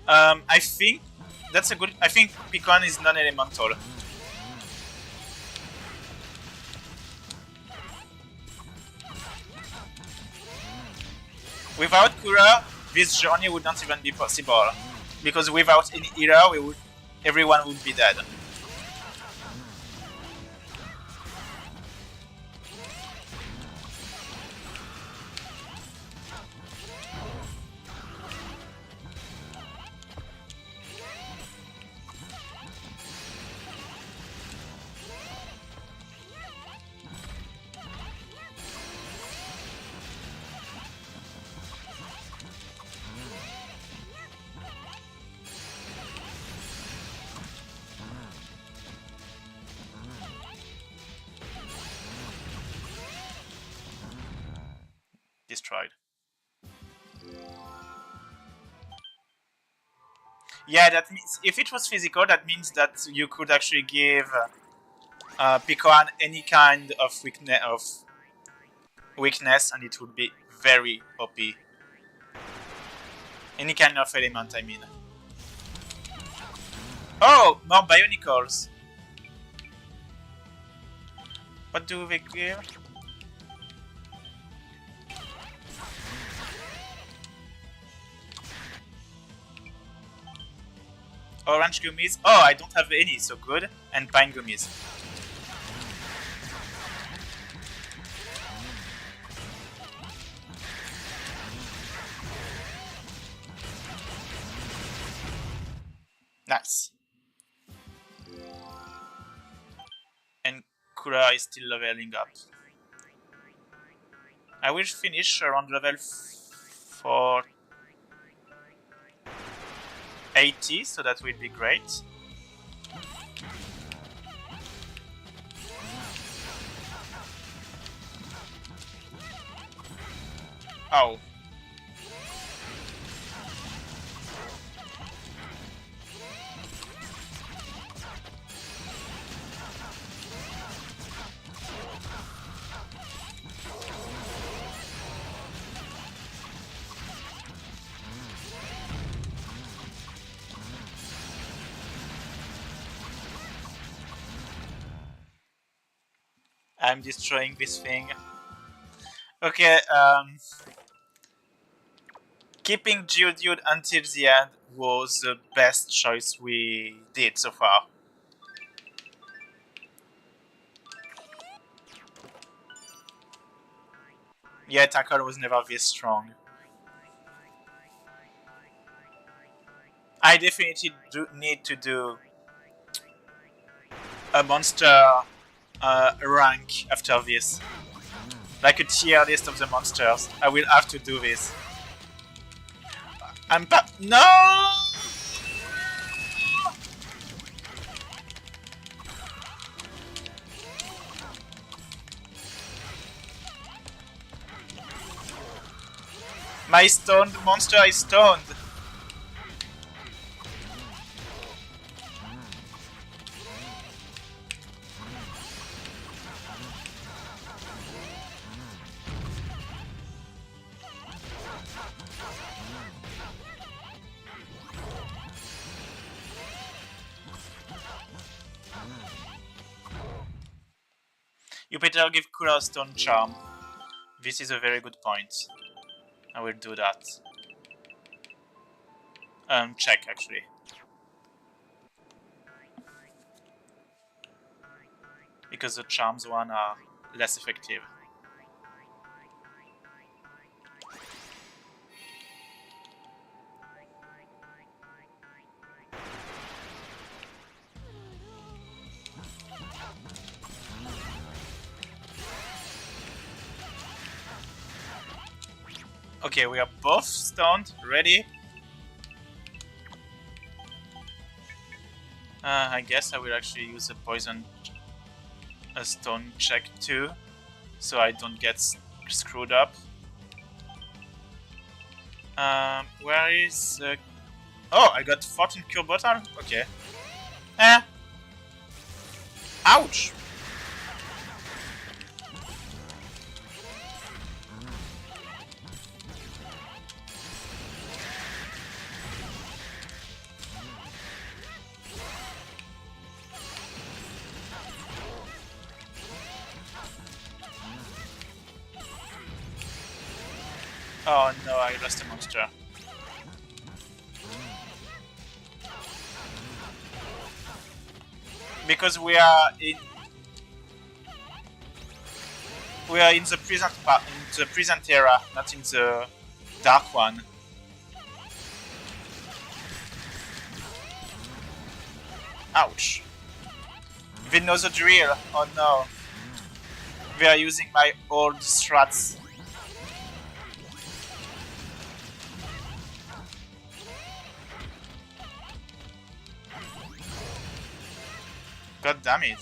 I think that's a good. I think Picon is non-elemental. Without Couleur, this journey would not even be possible, because without any healer, everyone would be dead. Destroyed. Yeah, that means if it was physical, that means that you could actually give Picon any kind of weakness, and it would be very OP. Any kind of element, I mean. Oh, more Bionicles. What do they give? Orange gummies. Oh, I don't have any, so good. And pine gummies. Nice. And Couleur is still leveling up. I will finish around level 480, so that will be great. Oh. I'm destroying this thing. Okay, keeping Geodude until the end was the best choice we did so far. Yeah, Tackle was never this strong. I definitely need to do a monster rank after this. Like a tier list of the monsters. I will have to do this. No! My stoned monster is stoned. You better give Couleur Stone Charm. This is a very good point. I will do that. Check, actually. because the charms one are less effective. Okay, we are both stunned. Ready? I guess I will actually use a stone check too, so I don't get screwed up. Where is... Oh, I got 14 cure bottle? Okay. Ouch! Oh no, I lost a monster. Because we are in the present era, not in the dark one. Ouch. They know the drill. Oh no. They are using my old strats. God damn it.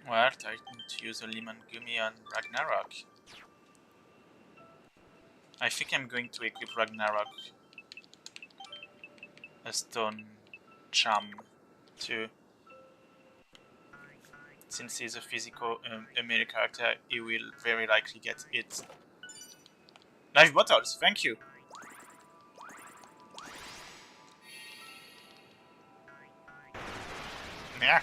Well, I need to use a lemon gummy on Ragnarok. I think I'm going to equip Ragnarok a stone charm too. Since he's a physical melee character, he will very likely get it. Life bottles, thank you. Yeah.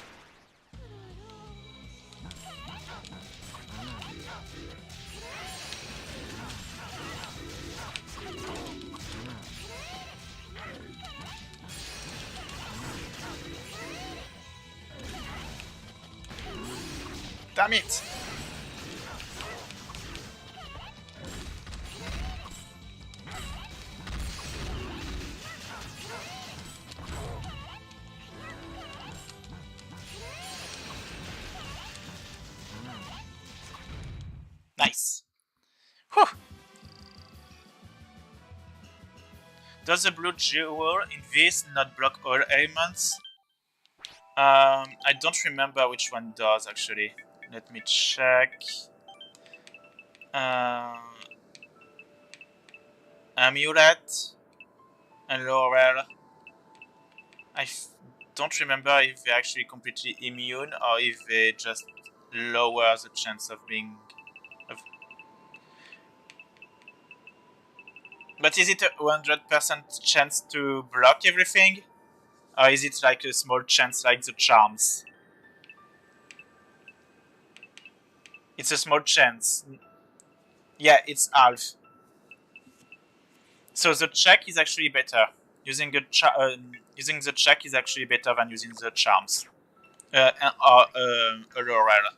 Damn it! Nice. Whew. Does the blue jewel in this not block all elements? I don't remember which one does actually. Let me check. Amulet and Laurel. I don't remember if they're actually completely immune or if they just lower the chance of being... But is it a 100% chance to block everything? Or is it like a small chance like the charms? It's a small chance. Yeah, it's half. So the check is actually better. Using the check is actually better than using the charms. Or a Laurel.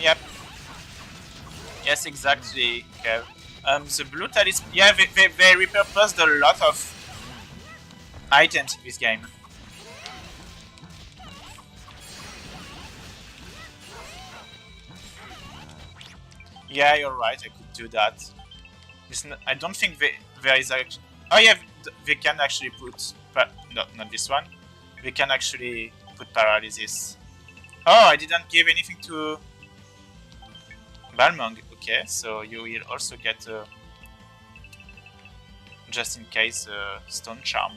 Yep. Yes, exactly, Kev. The blue talisman... Yeah, they repurposed a lot of items in this game. Yeah, you're right, I could do that. I don't think there is actually... Oh yeah, they can actually put... No, not this one. They can actually put paralysis. Oh, I didn't give anything to... Balmung. Okay, so you will also get just in case stone charm.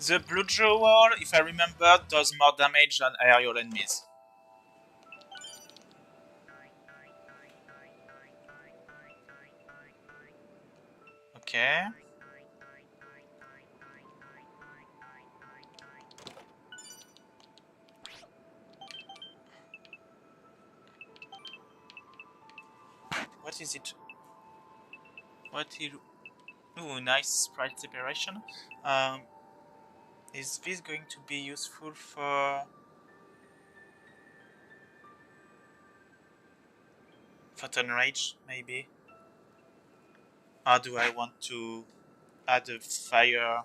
The blue jewel, if I remember, does more damage than aerial enemies. Okay. What is it? What is... Ooh, nice sprite separation. Is this going to be useful for Photon Rage, maybe? Or do I want to add a fire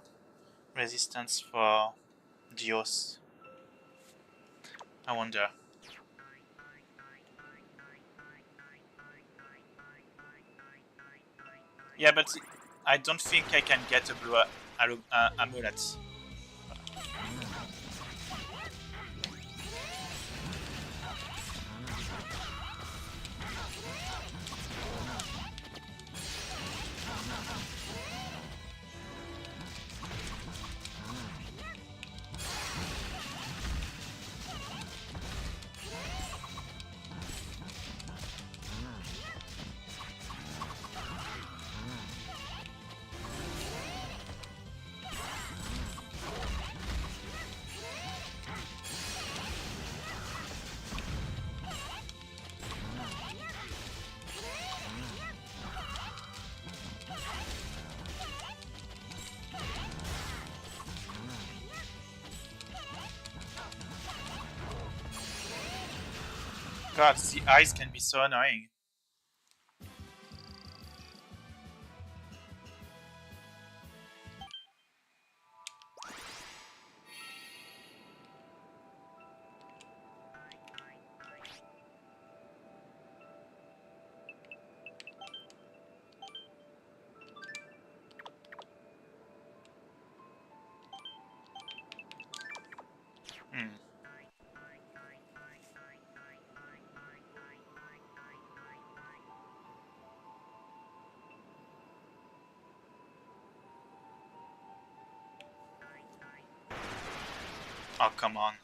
resistance for Dios? I wonder. Yeah, but I don't think I can get a blue amulet. God, the eyes can be so annoying. Hmm. Oh, come on.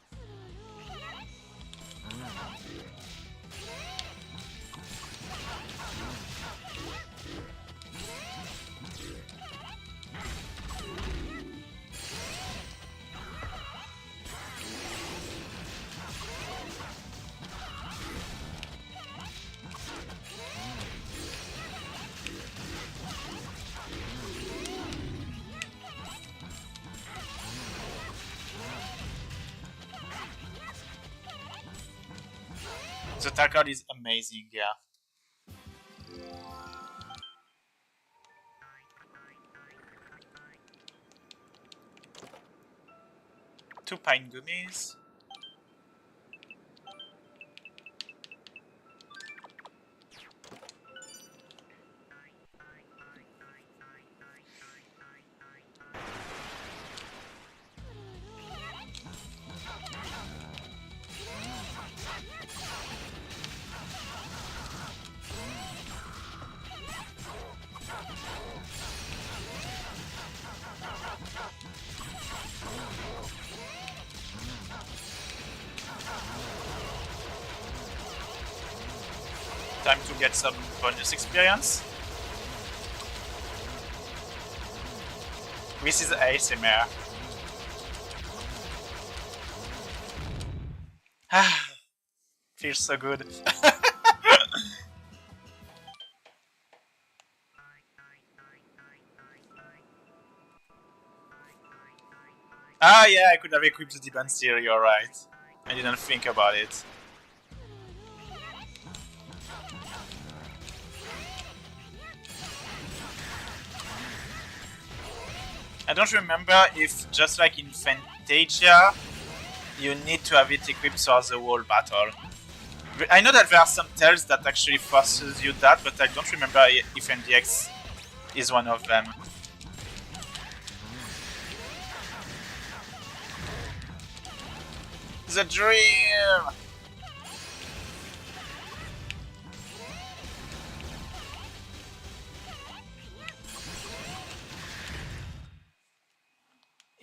The tackle is amazing, yeah. Two pine gummies. Time to get some bonus experience. This is ASMR. Feels so good. Ah, yeah, I could have equipped the Demon Steel, you're right. I didn't think about it. I don't remember if, just like in Phantasia, you need to have it equipped for the whole battle. I know that there are some tells that actually forces you that, but I don't remember if NDX is one of them. The dream!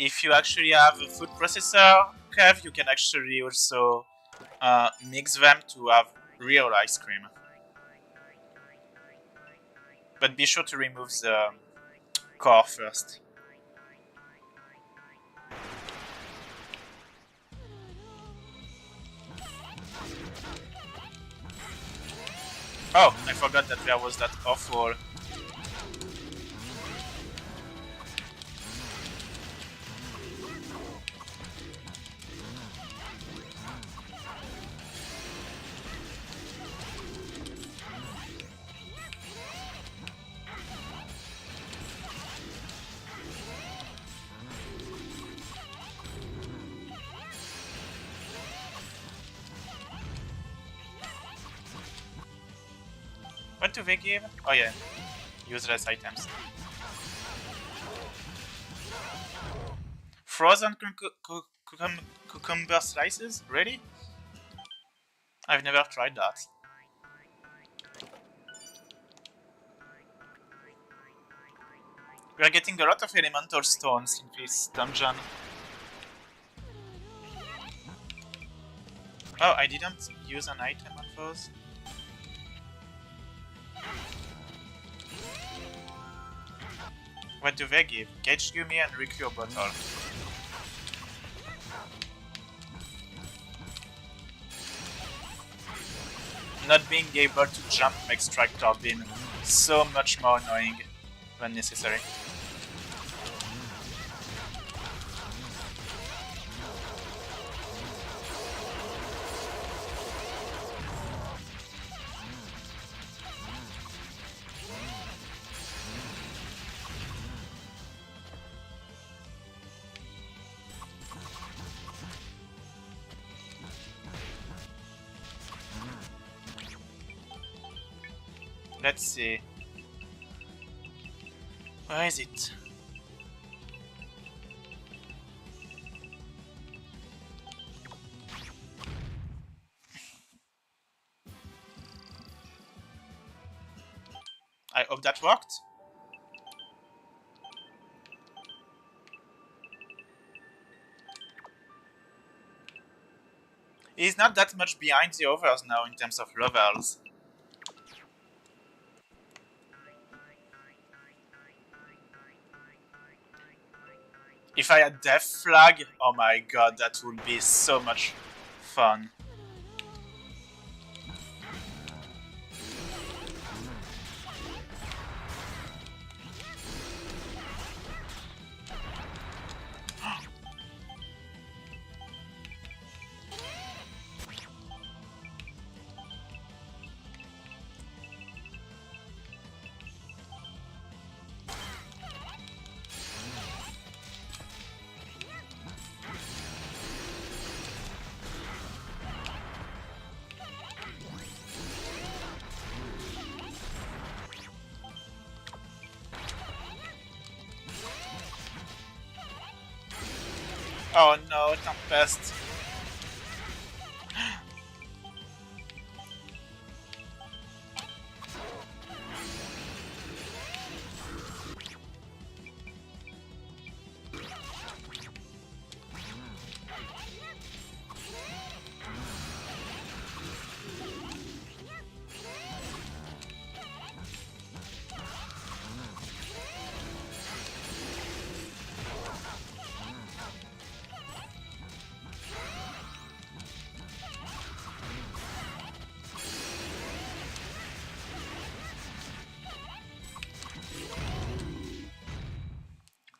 if you actually have a food processor, Kev, you can actually also mix them to have real ice cream. But be sure to remove the core first. Oh, I forgot that there was that awful... What do they give? Oh yeah, useless items. Frozen cucumber slices? Really? I've never tried that. We are getting a lot of elemental stones in this dungeon. Oh, I didn't use an item on those. What do they give? Gauge Yumi and Recure Bottle. Not being able to jump makes Tractor Beam so much more annoying than necessary. Let's see. Where is it? I hope that worked. He's not that much behind the others now in terms of levels. If I had Death Flag, oh my god, that would be so much fun. Oh no, Tempest.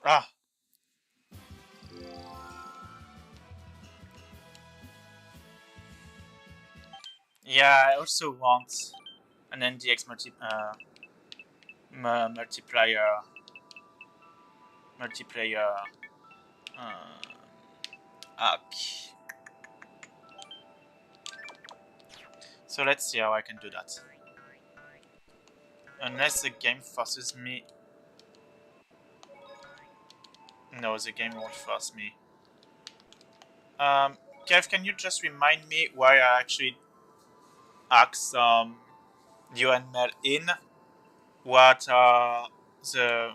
Ah. Yeah, I also want an NDX multiplayer. Arc. So let's see how I can do that. Unless the game forces me. No, the game won't force me. Kev, can you just remind me why I actually asked you and Mel in? What are the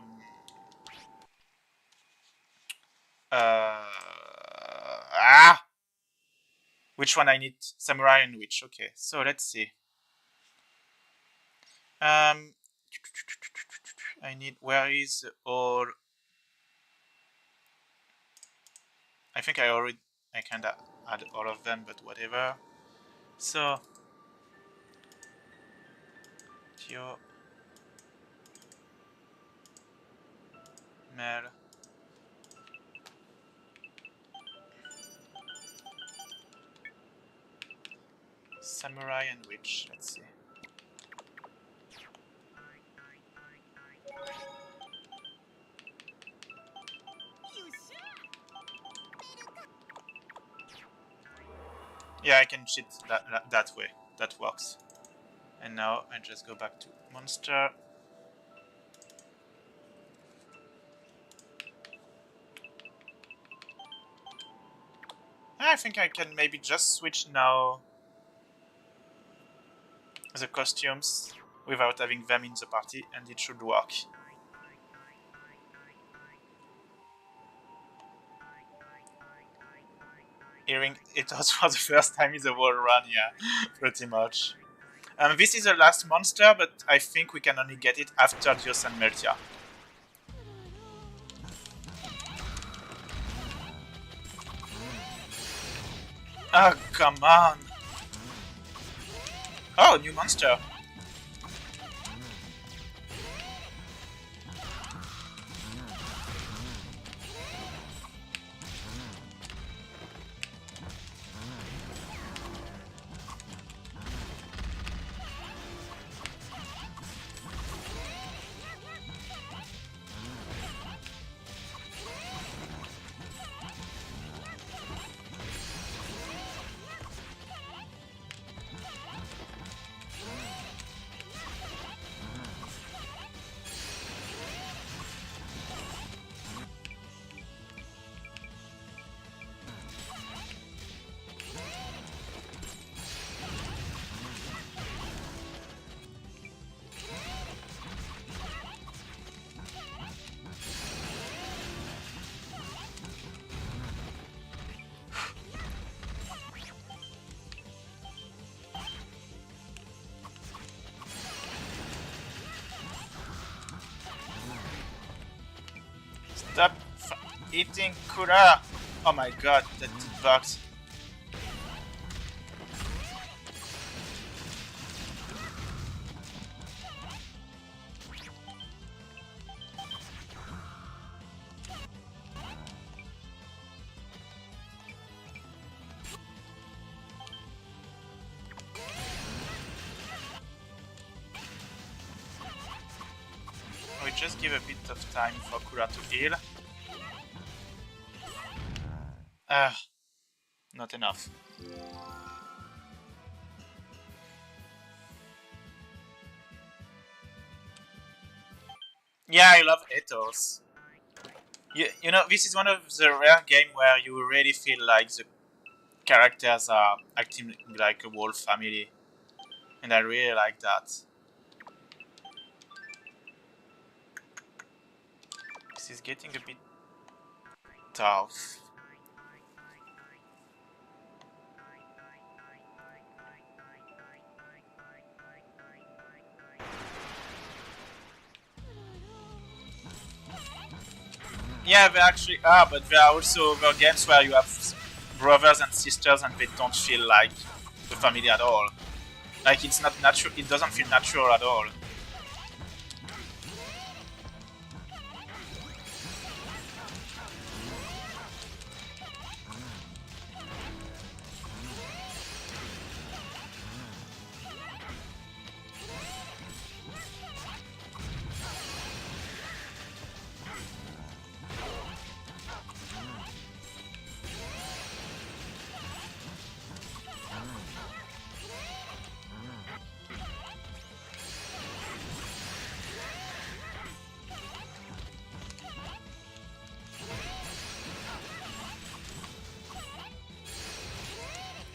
Which one I need? Samurai and witch. Okay, so let's see. I need. Where is all? I think I kinda add all of them, but whatever. So, Tio, Mel, Samurai and witch. Let's see. Yeah, I can cheat that way. That works. And now I just go back to monster. I think I can maybe just switch now the costumes without having them in the party, and it should work. Hearing it was for the first time in the whole run, yeah, pretty much. This is the last monster, but I think we can only get it after Dios and Meltia. Oh, come on! Oh, new monster! Stop eating Couleur! Oh my god, that did bugs. We just give a bit of time for Couleur to heal. Not enough. Yeah, I love ethos. You know, this is one of the rare games where you really feel like the characters are acting like a whole family. And I really like that. This is getting a bit tough. Yeah, they actually are, but there are also other games where you have brothers and sisters and they don't feel like the family at all. Like, it's not natural, it doesn't feel natural at all.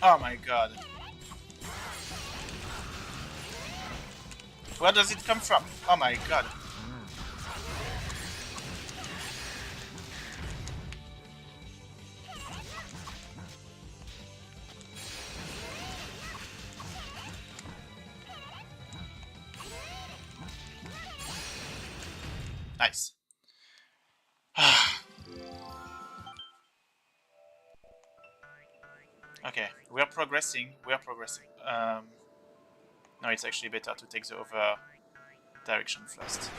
Oh my god. Where does it come from? Oh my god. Nice. Okay, we are progressing. We are progressing. No, it's actually better to take the other direction first.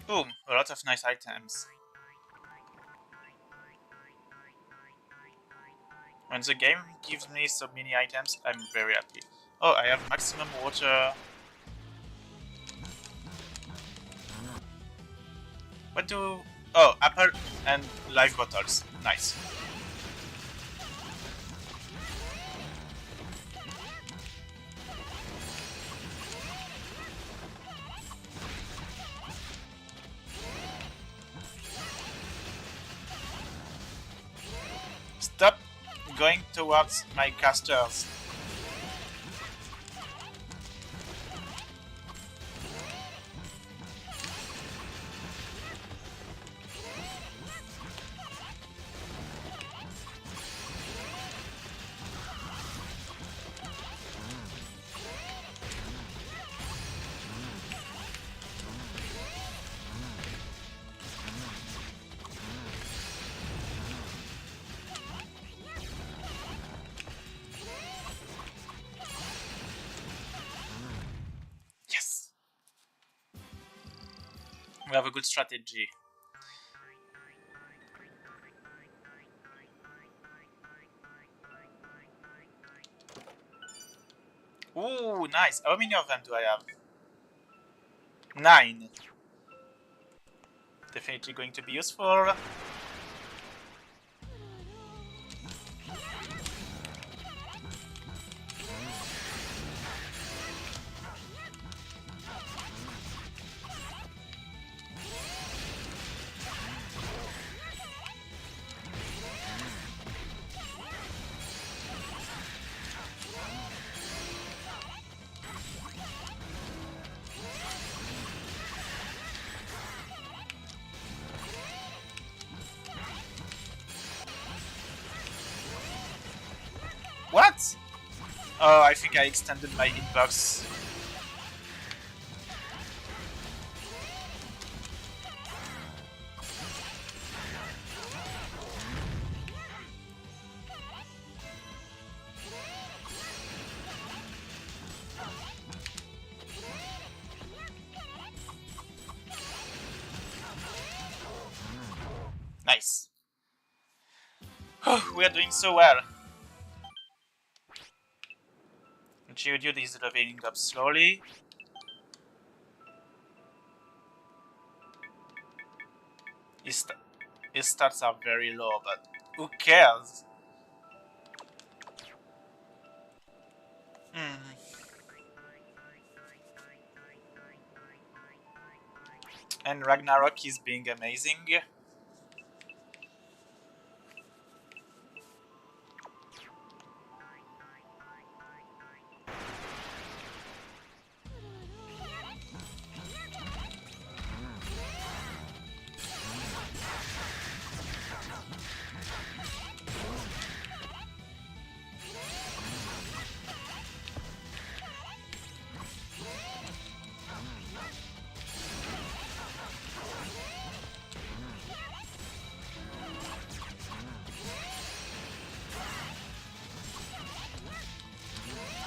Boom! A lot of nice items. When the game gives me so many items, I'm very happy. Oh, I have maximum water. What do... Oh, apple and life bottles. Nice. Stop going towards my casters. Yes! We have a good strategy. Ooh, nice. How many of them do I have? 9. Definitely going to be useful. What? Oh, I think I extended my hitbox. Nice. Oh, we are doing so well. Geodude is leveling up slowly. His stats are very low, but who cares? And Ragnarok is being amazing.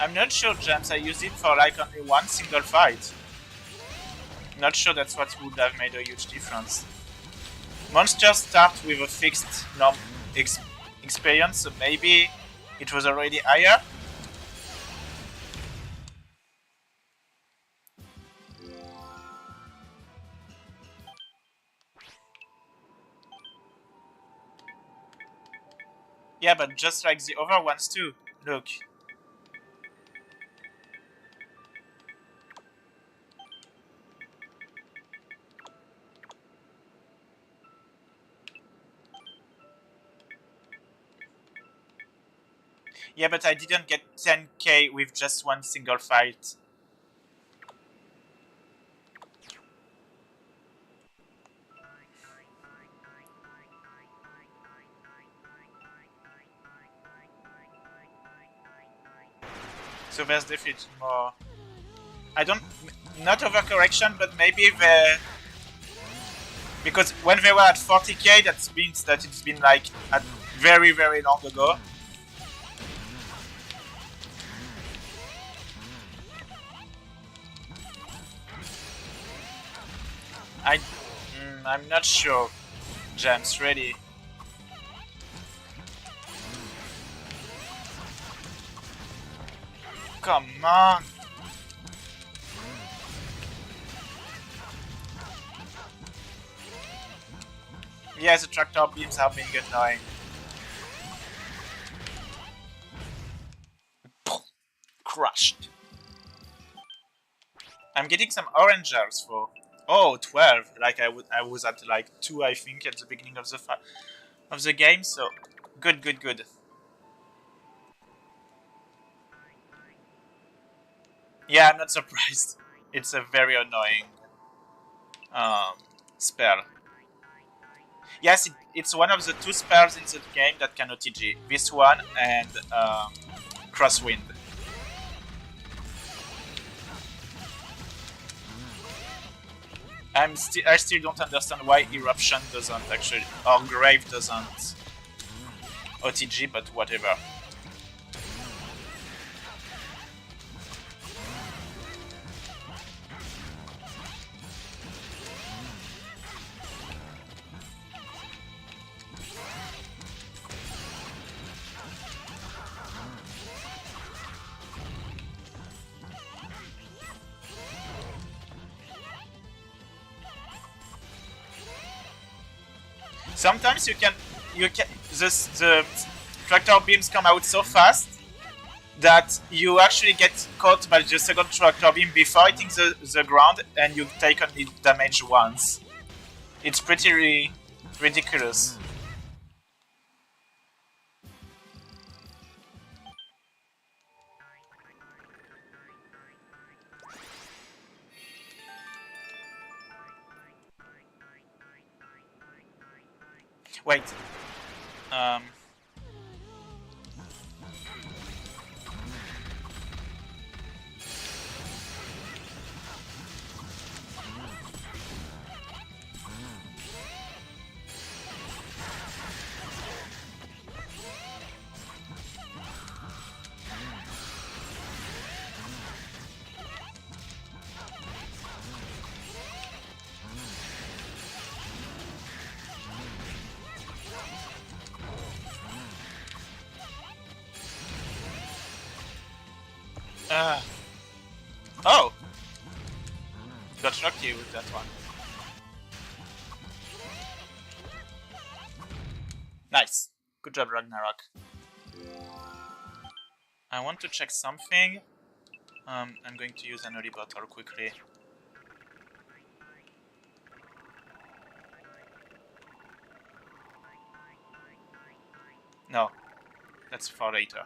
I'm not sure, James. I used it for like only one single fight. Not sure that's what would have made a huge difference. Monsters start with a fixed experience, so maybe it was already higher. Yeah, but just like the other ones too. Look. Yeah, but I didn't get 10k with just one single fight. So there's definitely more. I don't. Not overcorrection, but maybe the. Because when they were at 40k, that means that it's been like at very, very long ago. I'm not sure. James, ready? Come on! Yeah, the tractor beams are being annoying. Crushed. I'm getting some orangers for. Oh, 12. Like I was at like 2, I think, at the beginning of the game. So good, good, good. Yeah, I'm not surprised. It's a very annoying um, spell. Yes, it's one of the 2 spells in the game that can OTG. This one and Crosswind. I still don't understand why Eruption doesn't actually, or Grave doesn't OTG, but whatever. Sometimes the tractor beams come out so fast that you actually get caught by the second tractor beam before hitting the ground, and you take only damage once. It's pretty ridiculous. Wait. Um. Oh! Got lucky with that one. Nice. Good job, Ragnarok. I want to check something. I'm going to use an early bottle quickly. No. That's for later.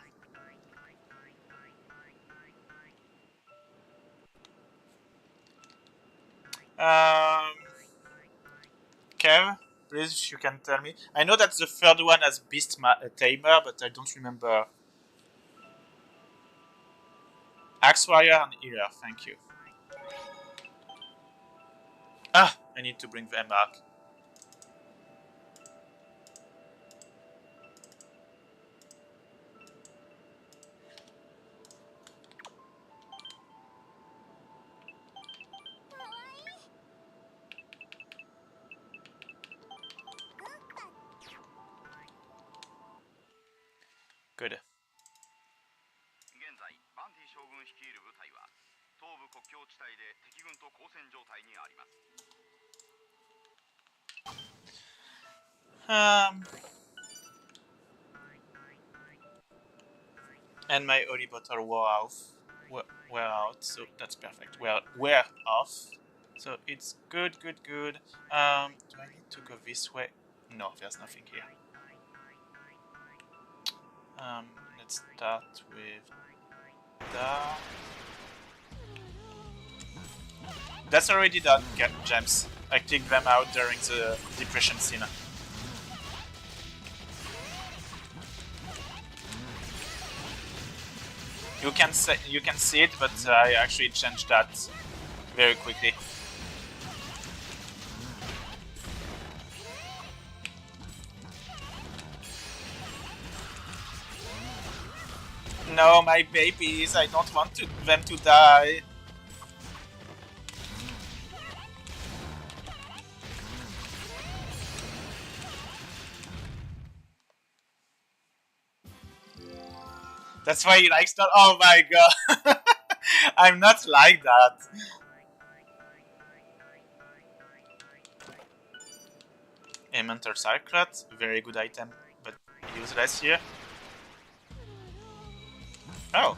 Kev, please, you can tell me. I know that the third one has Beast Tamer, but I don't remember. Axe Warrior and Healer, thank you. Ah, I need to bring them back. Good. Um, And my holy bottle wore out, so that's perfect. Wear off. So it's good. Do I need to go this way? No, there's nothing here. Let's start with that. That's already done, gems. I clicked them out during the depression scene. You can see it, but I actually changed that very quickly. No, my babies! I don't want them to die. That's why he likes that. Oh my god! I'm not like that. Elemental Circlet, very good item, but useless here. Oh.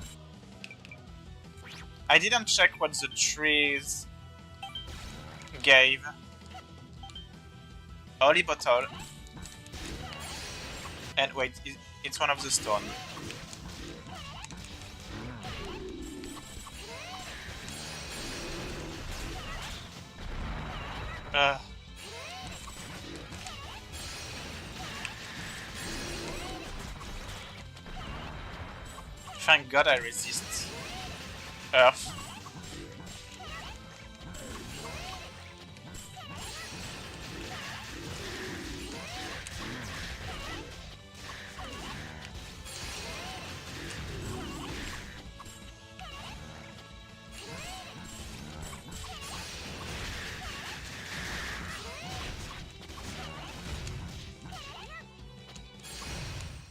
I didn't check what the trees gave. Holy bottle. And wait, it's one of the stone. Thank God I resist Earth.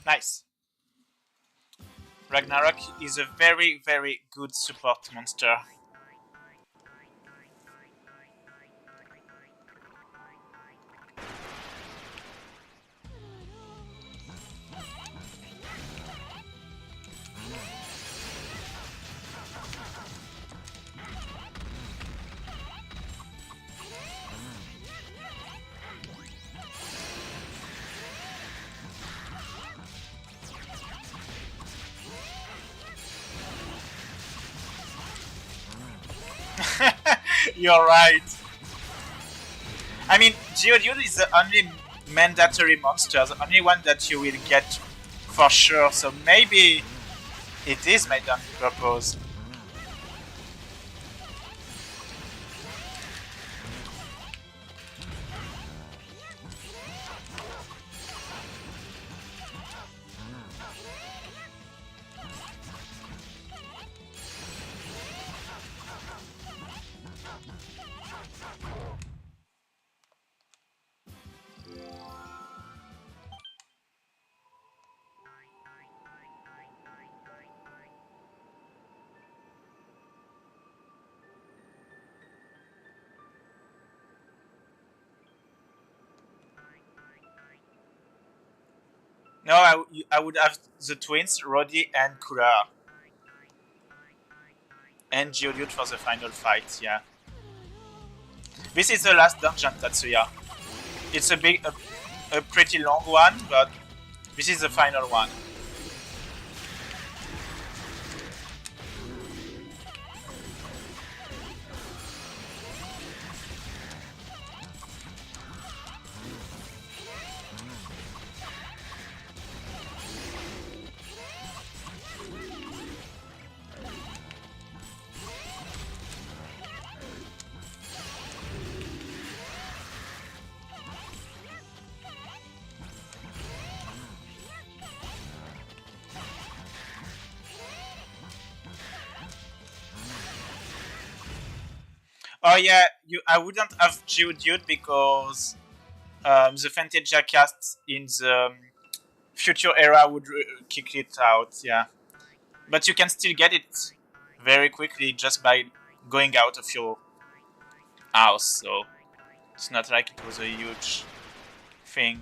Nice. Ragnarok is a very, very good support monster. You're right. I mean, Geodude is the only mandatory monster, the only one that you will get for sure, so maybe it is made on purpose. No, I would have the twins, Roddy and Couleur. And Geodude for the final fight, yeah. This is the last dungeon, Tatsuya. It's a pretty long one, but this is the final one. Oh yeah, I wouldn't have Geodude because the Phantasia cast in the future era would kick it out, yeah. But you can still get it very quickly just by going out of your house, so it's not like it was a huge thing.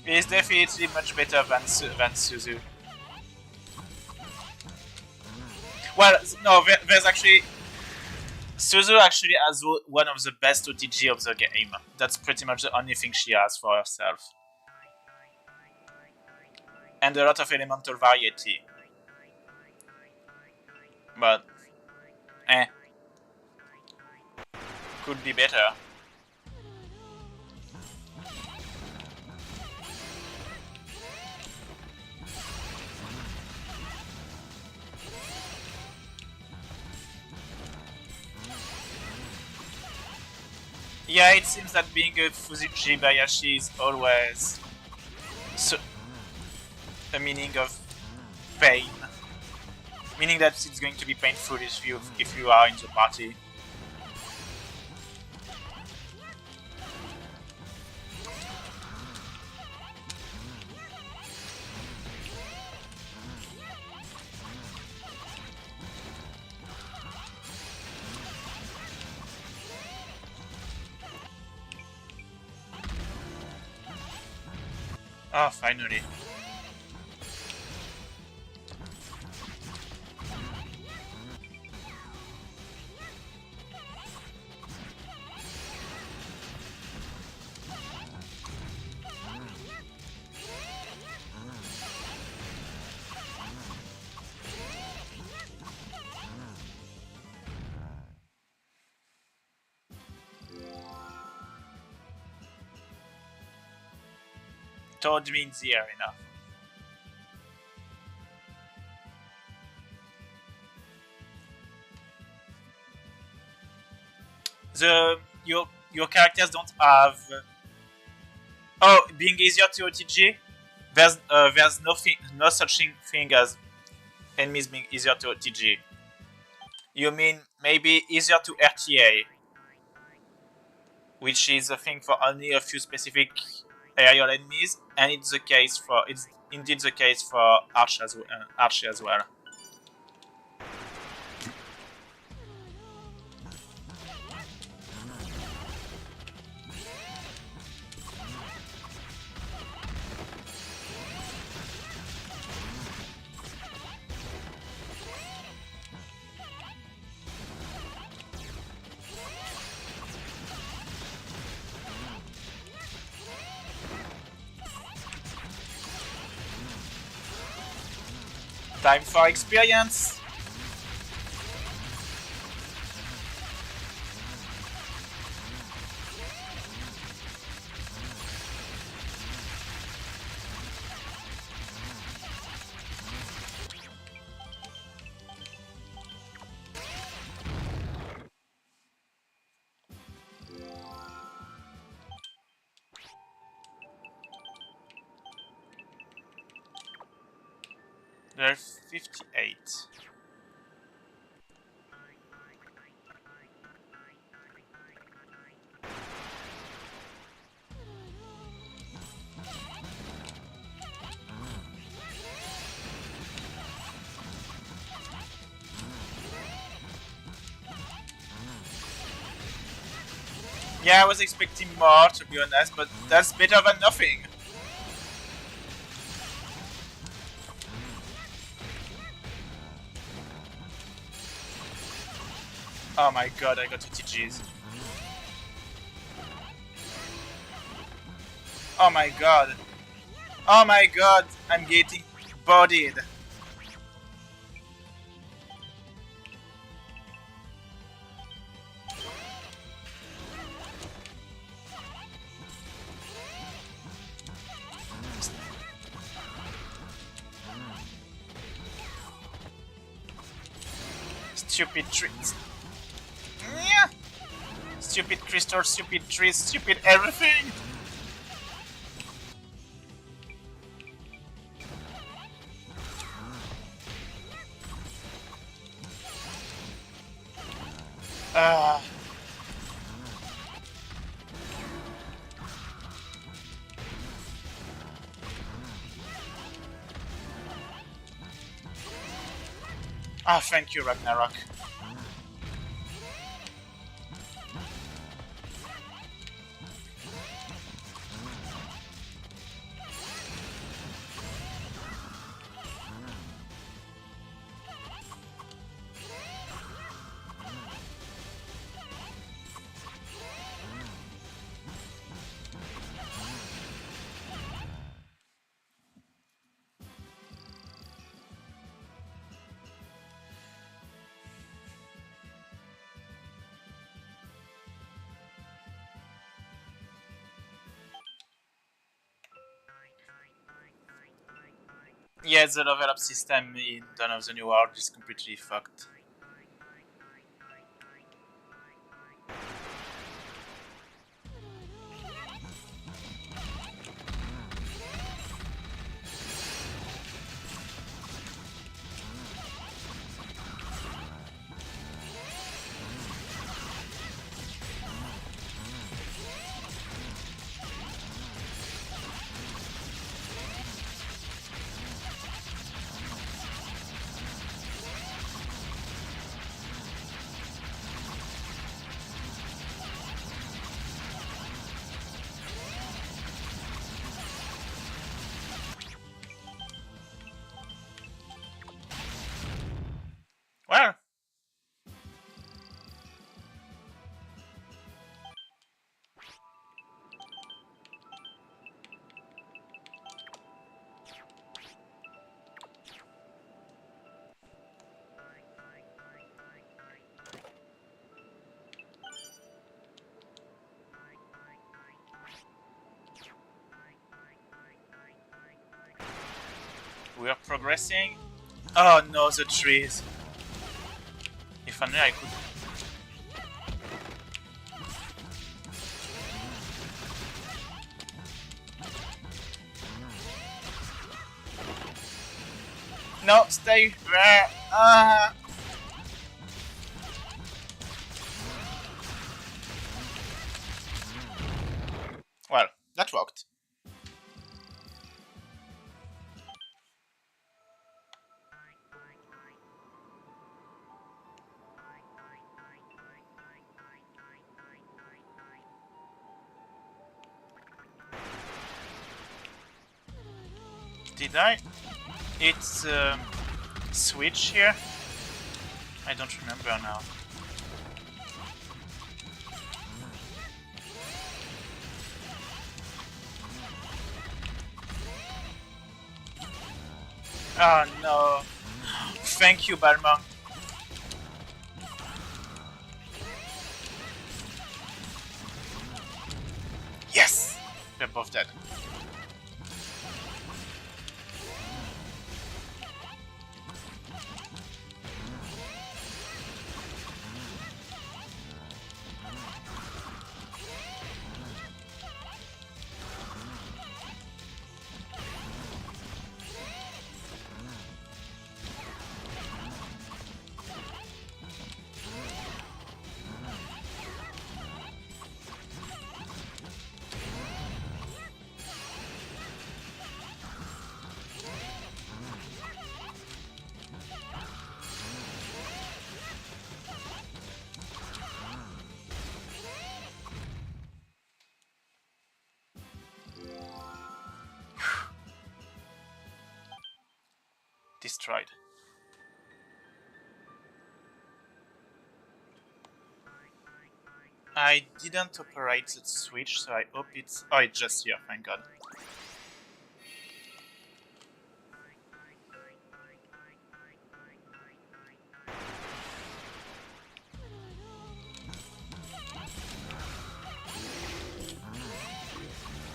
He's definitely much better than Suzu. Well, no, there's actually... Suzu actually has one of the best OTG of the game. That's pretty much the only thing she has for herself. And a lot of elemental variety. But... could be better. Yeah, it seems that being a Fujibayashi is always a meaning of pain. Meaning that it's going to be painful if you are in the party. Oh, finally. Toad means the arena. Your characters don't have... Oh, being easier to OTG? There's no such thing as enemies being easier to OTG. You mean maybe easier to RTA, which is a thing for only a few specific aerial enemies, and it's indeed the case for Archie as well. Time for experience! There are 58. Yeah, I was expecting more, to be honest, but that's better than nothing. Oh my god, I got TTGs. Oh my god. Oh my god, I'm getting bodied. Stupid trees. Yeah. Stupid crystal, stupid trees, stupid everything. Ah, thank you, Ragnarok. Yeah, the level up system in Dawn of the New World is completely fucked. Well, we are progressing. Oh no, the trees. If only I could. No, stay there. Well, that worked. Did I? It's switch here? I don't remember now. Oh no. Thank you, Balmont. Yes! We're both dead. Destroyed. I didn't operate the switch, so I hope it's... Oh, it's just here, thank god.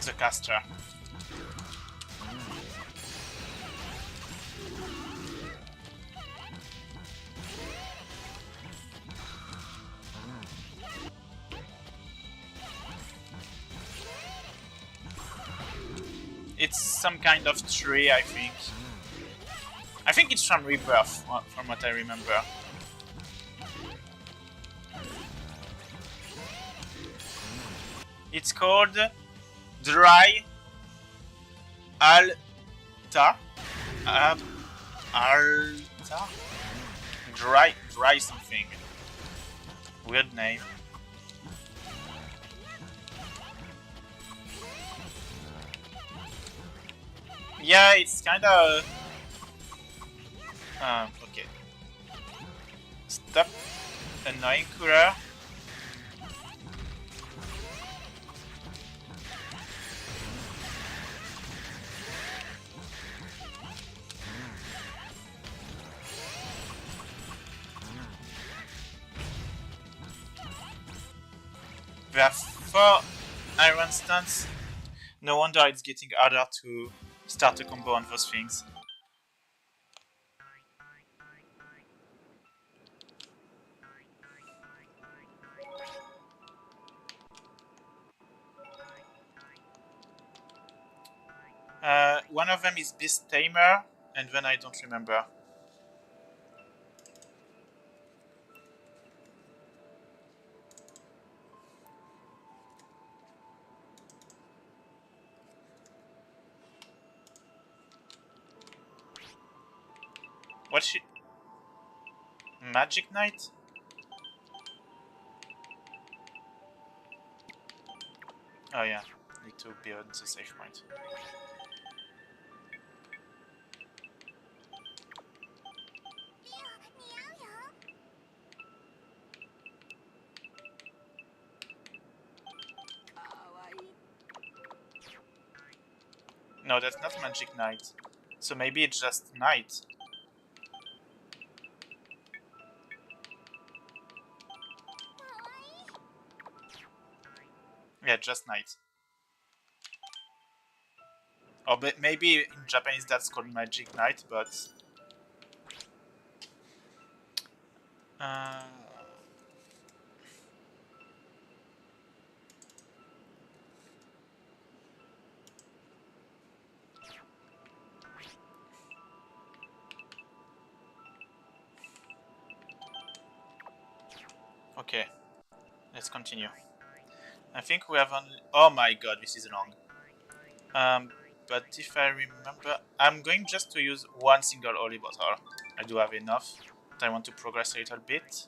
The caster. It's some kind of tree, I think. I think it's from Rebirth, from what I remember. It's called Dry Alta. Alta? Dry something. Weird name. Yeah, it's kinda... okay. Stop annoying Couleur. We have 4 iron stance. No wonder it's getting harder to start a combo on those things. one of them is Beast Tamer, and then I don't remember. What's she? Magic Knight? Oh yeah, need to be on the safe point. No, that's not Magic Knight. So maybe it's just Knight. Yeah, just Knight. Or maybe in Japanese that's called Magic Knight, but... Okay, let's continue. I think we have only... Oh my god, this is long. But if I remember... I'm going just to use one single holy bottle. I do have enough, but I want to progress a little bit.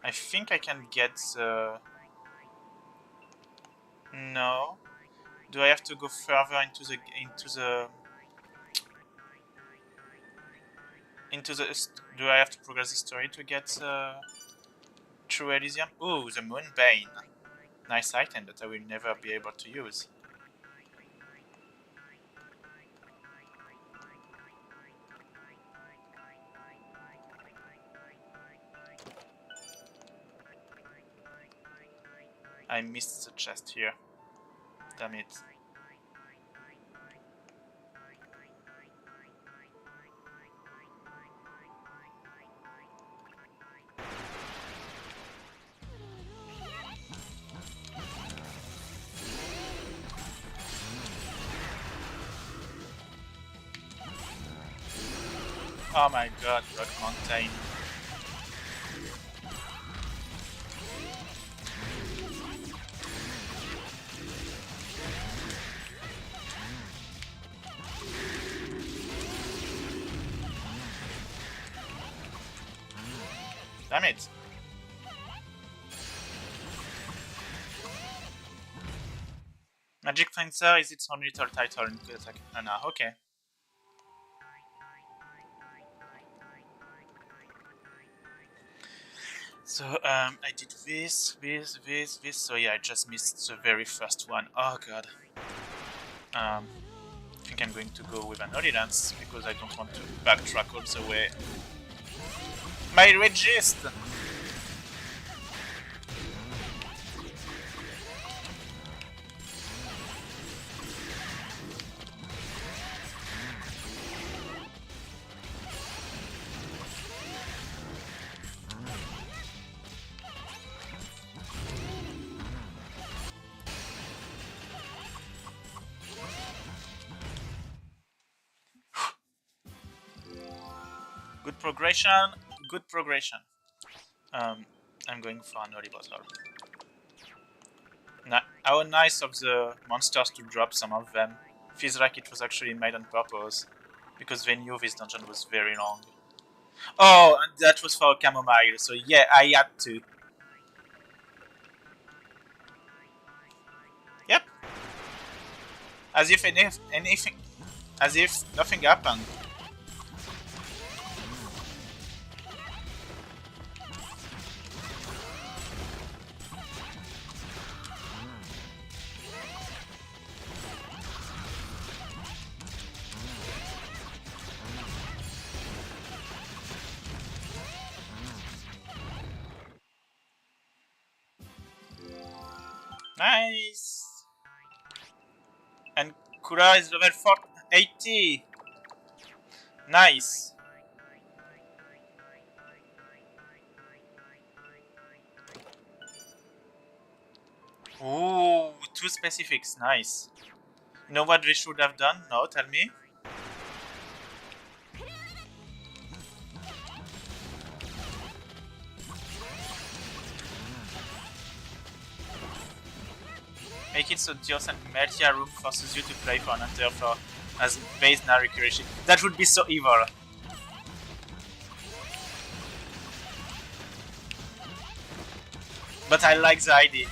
I think I can get the... No. Do I have to go further into the... Do I have to progress the story to get True Elysium? Ooh, the Moonbane. Nice item that I will never be able to use. I missed the chest here. Damn it. Oh my god, Rock Mountain. Damn it. Magic Fencer is its own little title in Good Attack. Oh no, okay. So, I did this, so yeah, I just missed the very first one. Oh god. I think I'm going to go with an Holy Lance, because I don't want to backtrack all the way. My Regist! Good progression, good progression. I'm going for an Holy Bottle. How nice of the monsters to drop some of them. Feels like it was actually made on purpose, because they knew this dungeon was very long. Oh, and that was for Chamomile, so yeah, I had to. Yep. As if anything, as if nothing happened. Nice! And Couleur is level 80! Nice! Ooh, two specifics, nice. You know what they should have done? No, tell me. Make it so Dios and Meltia room forces you to play for an entire floor as base Narikiri. That would be so evil. But I like the idea.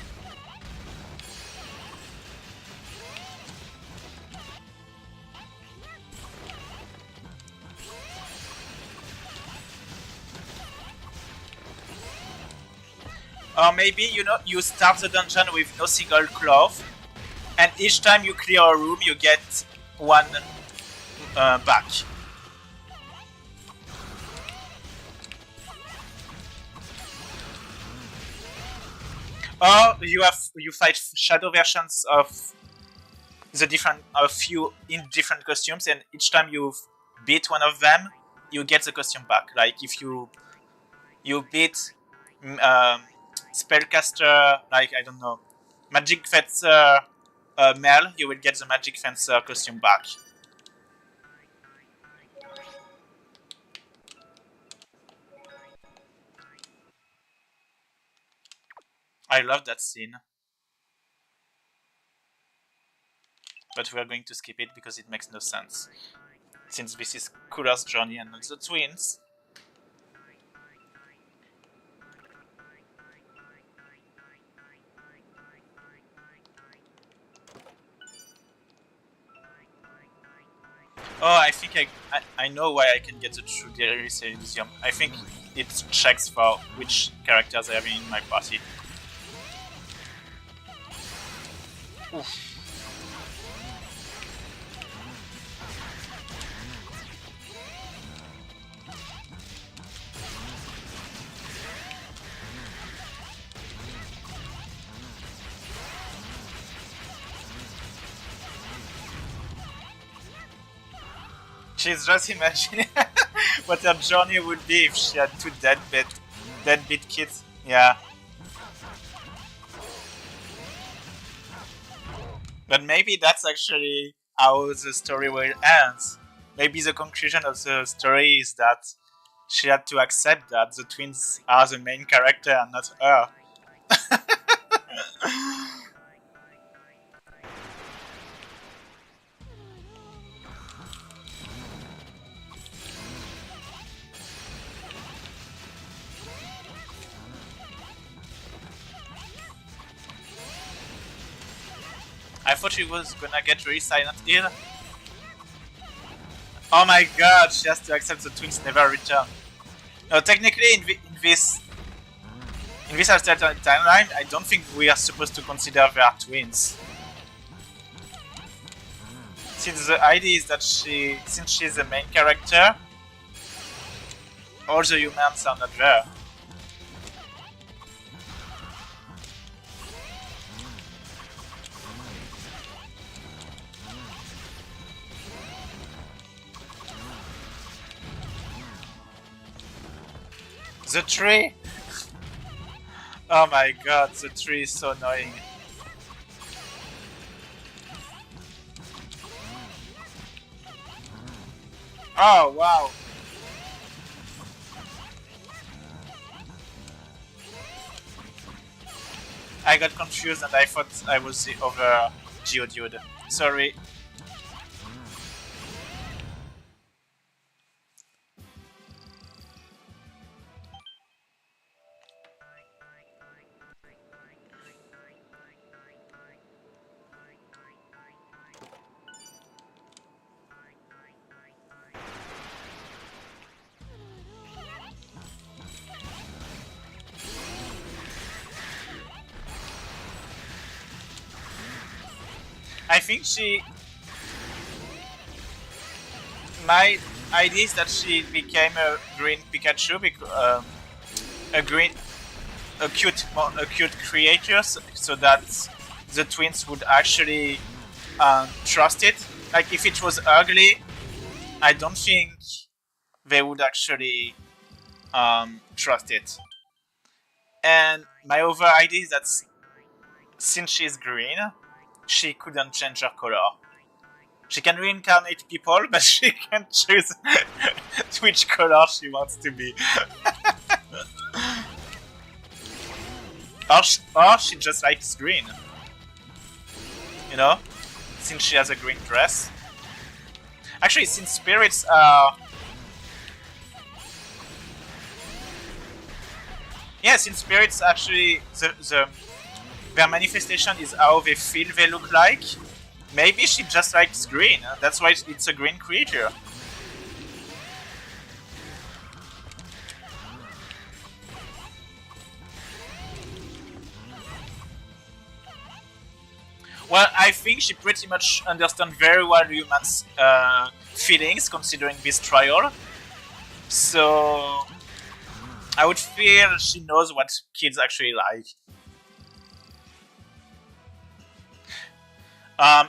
Or maybe, you know, you start the dungeon with no single cloth, and each time you clear a room, you get one back. Or you fight shadow versions of you in different costumes, and each time you beat one of them, you get the costume back. Like if you beat spellcaster, like I don't know, magic fencer Mel, you will get the magic fencer costume back. I love that scene. But we are going to skip it because it makes no sense. Since this is Couleur's journey and not the twins. Oh, I think I know why I can get the true Delirious Elysium. I think it checks for which characters I have in my party. Oof. She's just imagining what her journey would be if she had two deadbeat kids. Yeah. But maybe that's actually how the story will end. Maybe the conclusion of the story is that she had to accept that the twins are the main character and not her. I thought she was gonna get really silent here. Oh my god, she has to accept the twins never return. No, technically in this alternate timeline, I don't think we are supposed to consider they are twins. Since the idea is that since she's the main character, all the humans are not there. The tree! Oh my god, the tree is so annoying. Oh wow! I got confused and I thought I was the other Geodude. Sorry. I think my idea is that she became a green Pikachu because a cute creature, so that the twins would actually trust it. Like if it was ugly, I don't think they would actually trust it. And my other idea is that since she's green, she couldn't change her color. She can reincarnate people, but she can't choose which color she wants to be. or she just likes green. you know, since she has a green dress. Actually, since spirits are... Yeah, since spirits actually, their manifestation is how they feel they look like, maybe she just likes green, that's why it's a green creature. Well, I think she pretty much understands very well humans' feelings, considering this trial. So I would feel she knows what kids actually like.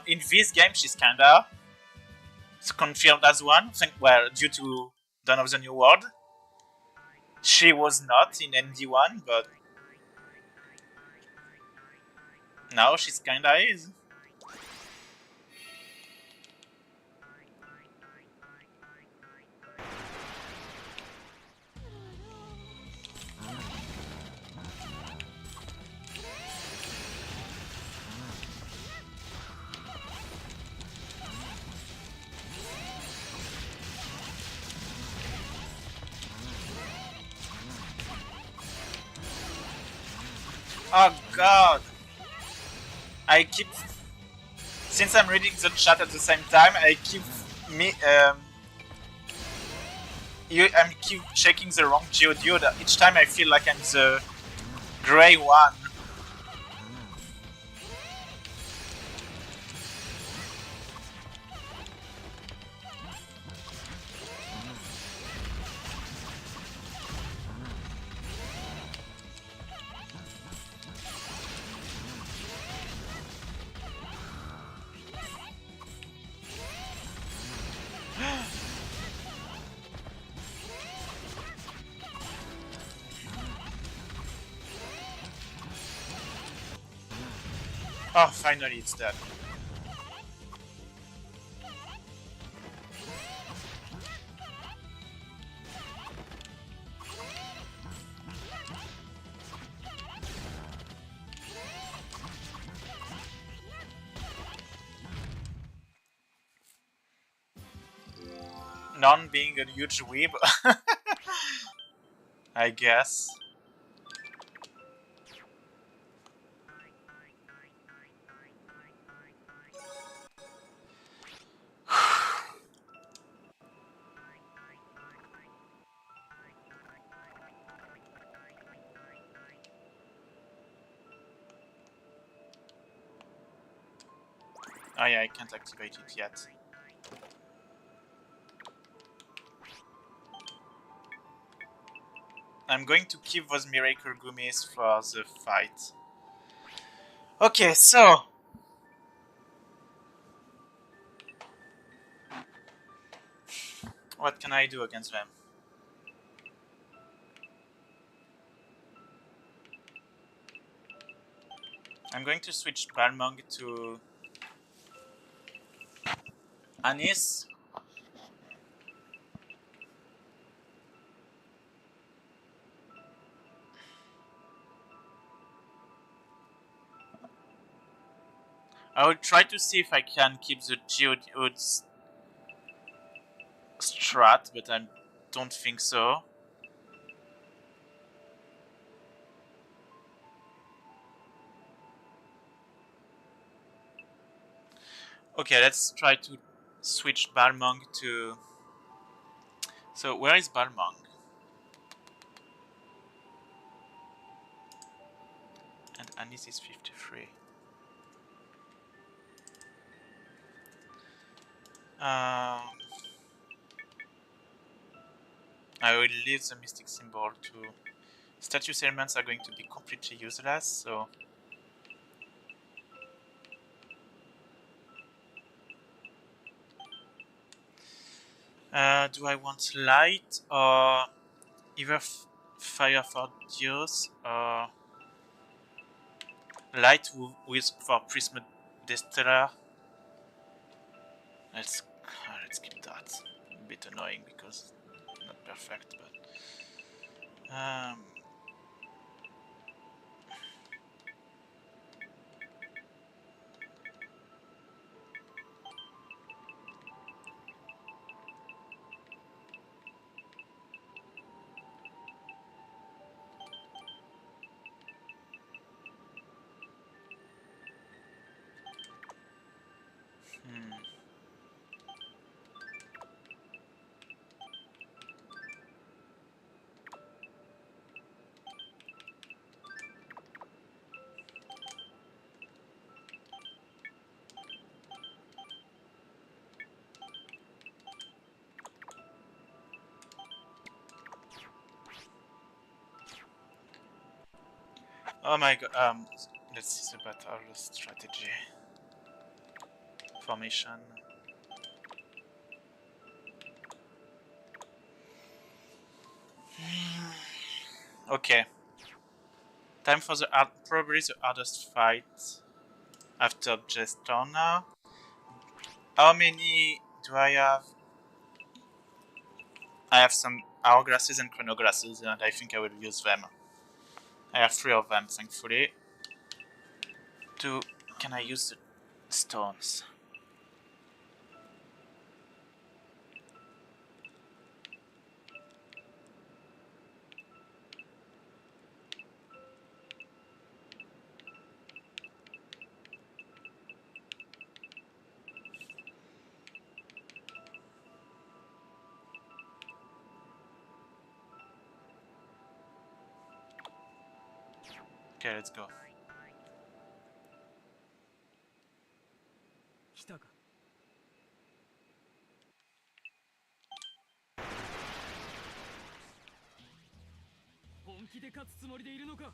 In this game, she's kinda confirmed as one. Well, due to Dawn of the New World, she was not in ND1, but now she's kinda is. Oh god! I keep... Since I'm reading the chat at the same time, I keep I'm keep checking the wrong Geodude. Each time I feel like I'm the grey one. Oh, finally it's dead. Norn being a huge weeb, I guess. Oh yeah, I can't activate it yet. I'm going to keep those Miracle Gummies for the fight. Okay, so... what can I do against them? I'm going to switch Balmung to... Anis. I will try to see if I can keep the Geodude's strat, but I don't think so. Okay, let's try to switch Balmung to... So, where is Balmung? And Anis is 53. I will leave the Mystic Symbol to... Status elements are going to be completely useless, so... do I want light or either fire for Dios or light with for Prism Distiller? Let's keep that. A bit annoying because not perfect, but Oh my god. Let's see the battle strategy. Formation. Okay. Time for the probably the hardest fight after Jester now. How many do I have? I have some hourglasses and chronoglasses, and I think I will use them. I have 3 of them, thankfully. Can I use the stones? Okay, let's go. 来たか。本気で勝つつもりでいるのか。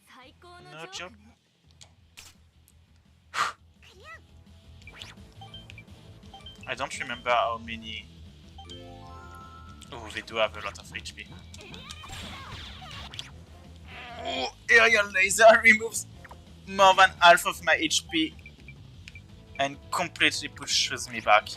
最高の No joke. I don't remember how many. Oh, they do have a lot of HP. Oh, aerial laser removes more than half of my HP and completely pushes me back.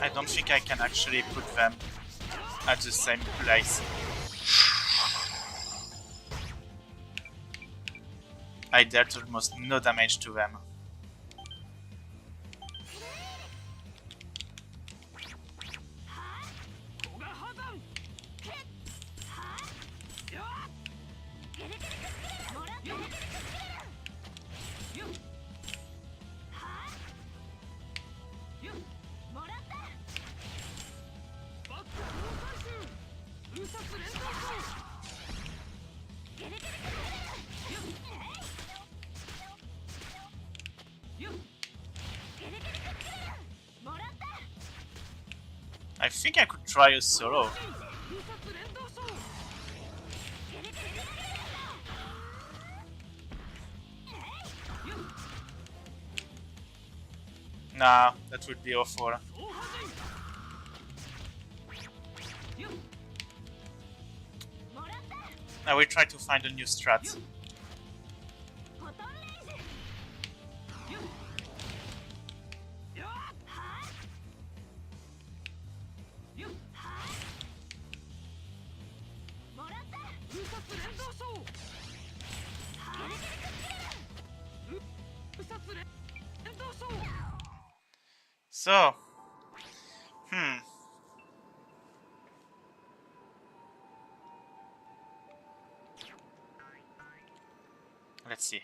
I don't think I can actually put them at the same place. I dealt almost no damage to them. I think I could try a solo. Nah, that would be awful. I will try to find a new strat. So, let's see.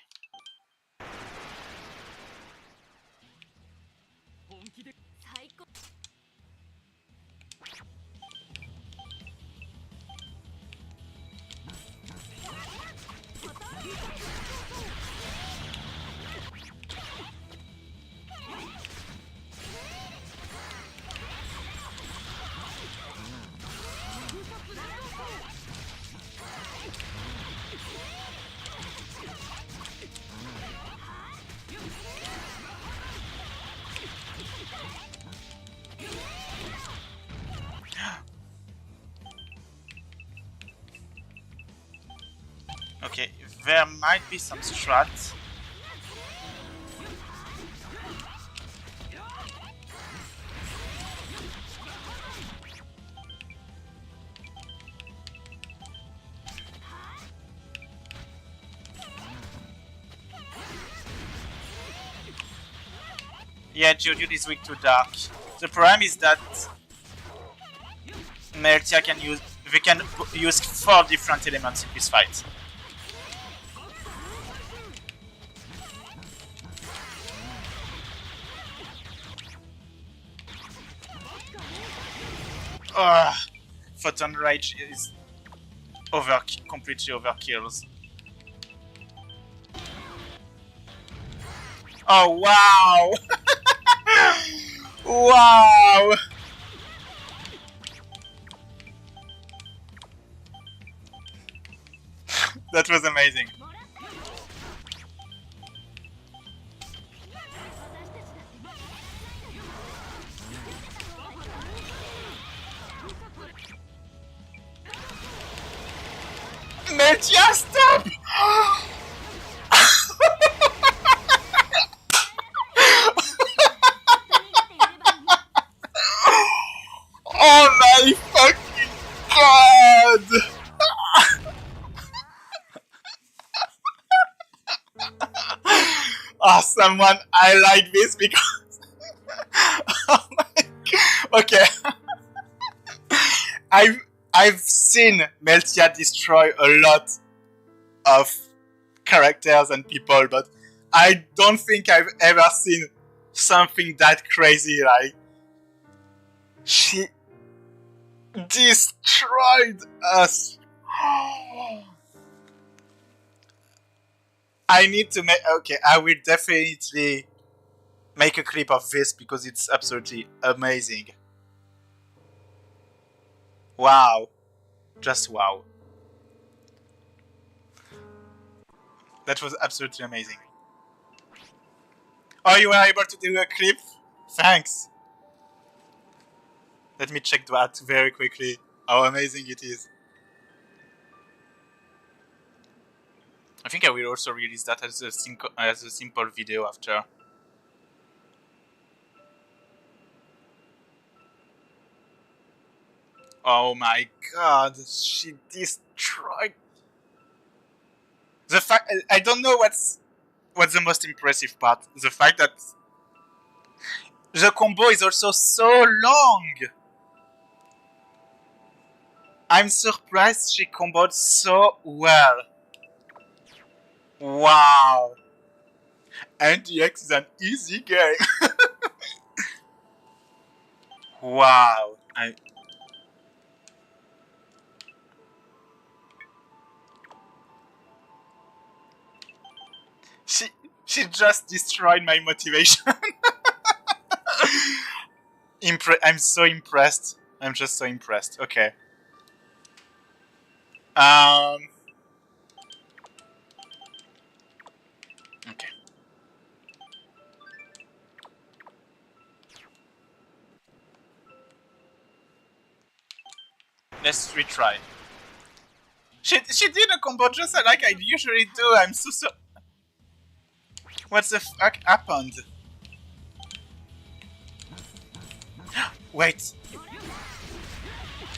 Okay, there might be some strat. Yeah, Geodude is weak to dark. The problem is that Meltia can use. They can use 4 different elements in this fight. Photon Rage is completely overkills. Oh wow! Wow! That was amazing. Meltia, stop! Oh my fucking god! Oh, someone highlight this because. Oh my god. Okay. I've seen Meltia destroy a lot of characters and people, but I don't think I've ever seen something that crazy. Like, she destroyed us. I need to make. Okay, I will definitely make a clip of this because it's absolutely amazing. Wow. Just wow. That was absolutely amazing. Oh, you were able to do a clip? Thanks. Let me check that very quickly. How amazing it is. I think I will also release that as a simple video after. Oh my god, she destroyed. The fact I don't know what's the most impressive part. The fact that the combo is also so long. I'm surprised she comboed so well. Wow. NDX is an easy game. Wow. She just destroyed my motivation. I'm so impressed. I'm just so impressed. Okay. Okay. Let's retry. She did a combo just like I usually do. I'm so. What the fuck happened? Wait.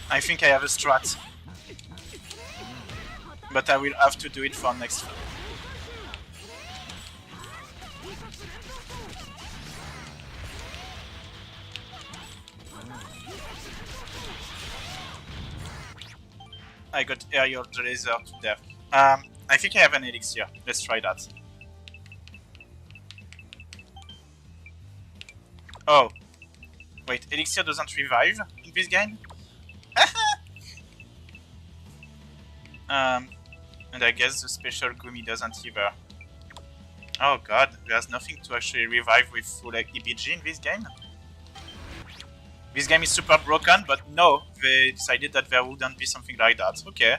I think I have a strat. But I will have to do it for next. I got aerial laser to death. I think I have an elixir. Let's try that. Oh. Wait, elixir doesn't revive in this game? And I guess the special Gumi doesn't either. Oh god, there's nothing to actually revive with full EBG in this game? This game is super broken, but no, they decided that there wouldn't be something like that. Okay.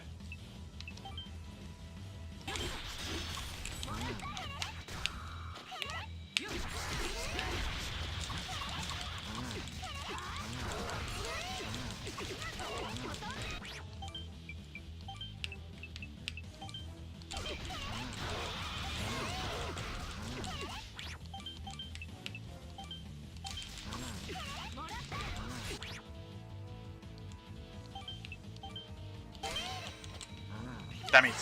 Damn it.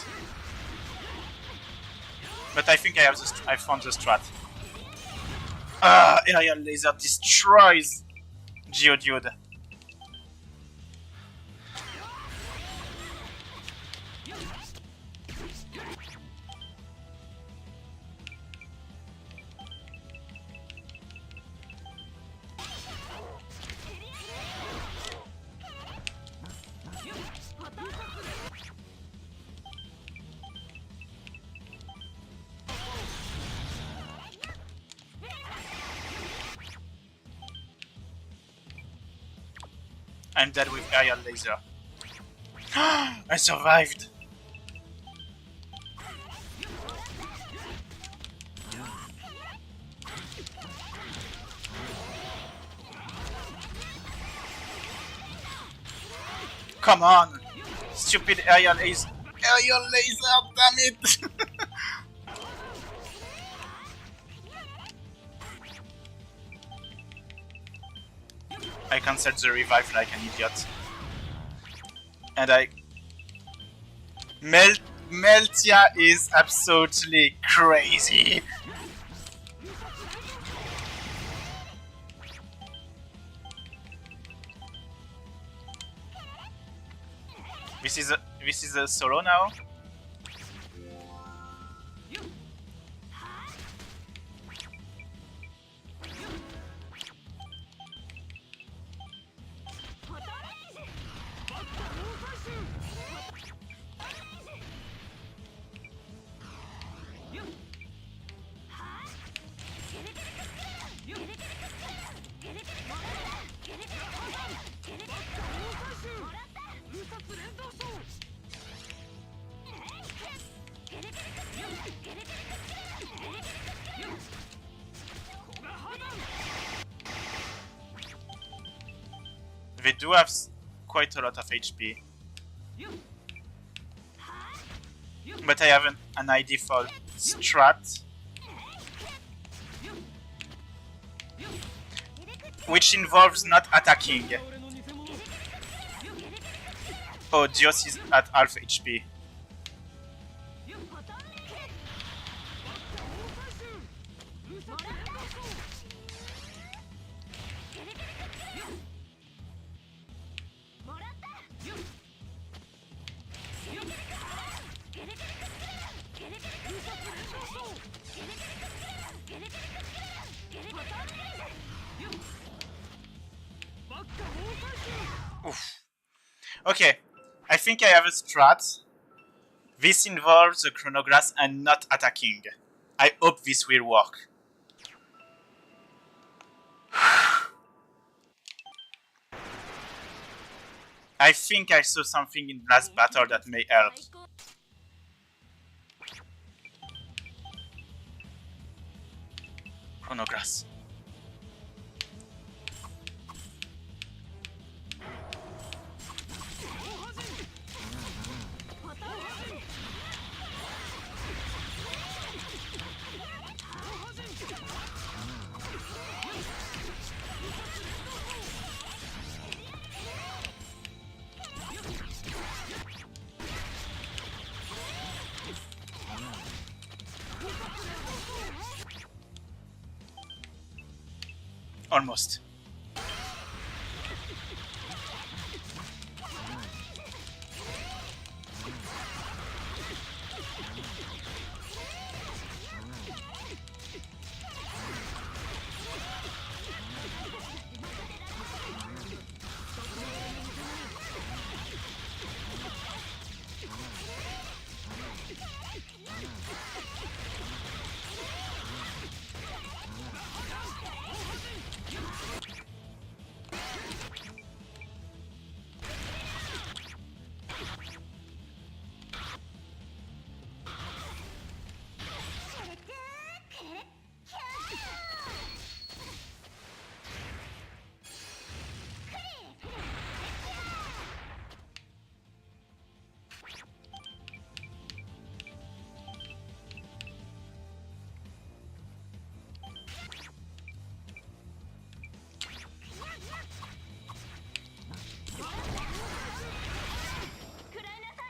But I think I found the strat. Aerial laser destroys Geodude. I'm dead with aerial laser. I survived! Come on! Stupid aerial laser! Aerial laser, damn it! I cancelled the revive like an idiot. And Meltia is absolutely crazy! This is a solo now? They do have quite a lot of HP. But I have an ID for strat, which involves not attacking. Oh, Dios is at half HP. Oof. Okay, I think I have a strat. This involves the chronoglass and not attacking. I hope this will work. I think I saw something in last battle that may help. Chronoglass. Almost.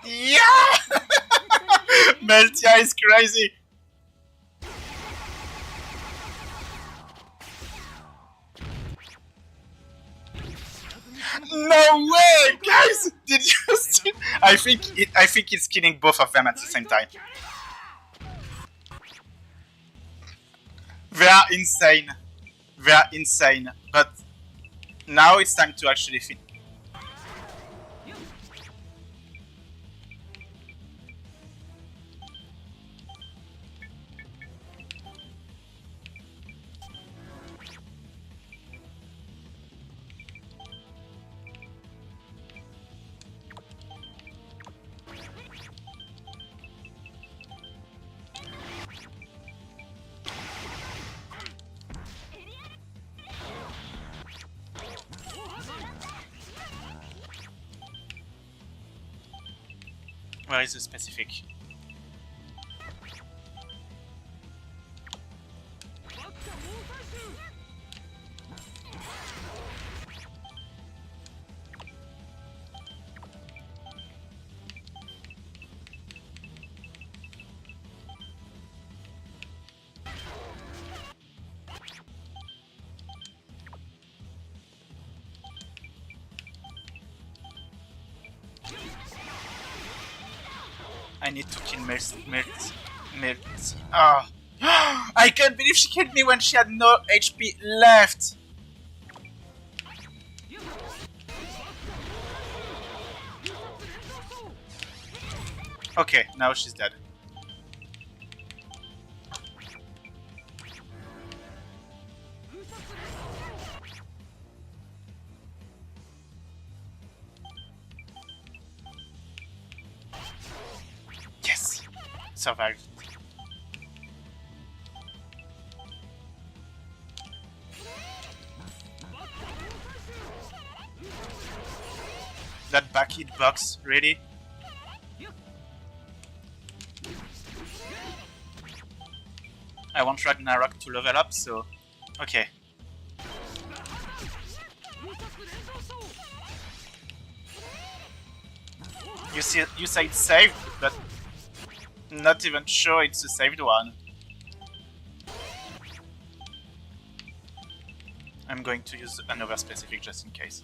Yeah! Meltia is crazy! No way! Guys! Did you see? I think it's killing both of them at the same time. They are insane. They are insane. But now it's time to actually finish. Where is the specific? I need to kill Melt. Ah. I can't believe she killed me when she had no HP left! Okay, now she's dead. Yes! Survived. That back hitbox, really? I want Ragnarok to level up, so... Okay. You say it's saved, but not even sure it's a saved one. I'm going to use another specific just in case.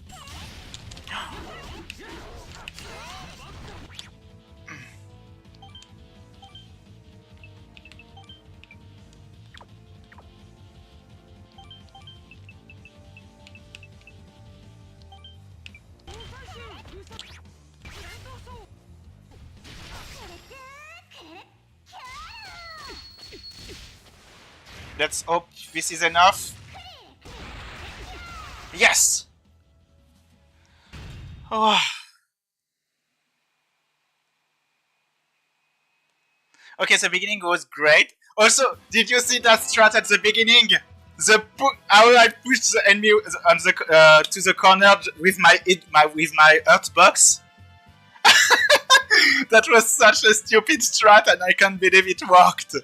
Let's hope this is enough. Yes! Oh. Okay, the beginning was great. Also, did you see that strat at the beginning? How I pushed the enemy on the to the corner with my earth box. That was such a stupid strat, and I can't believe it worked.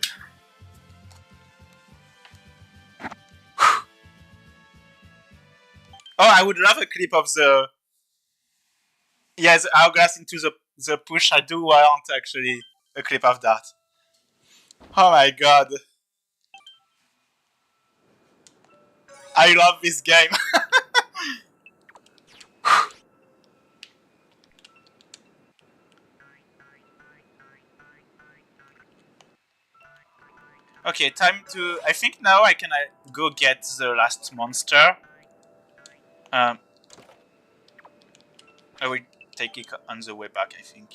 Oh, I would love a clip of the... Yeah, the hourglass into the push. I do want, actually, a clip of that. Oh my god. I love this game. Okay, time to... I think now I can go get the last monster. I will take it on the way back, I think.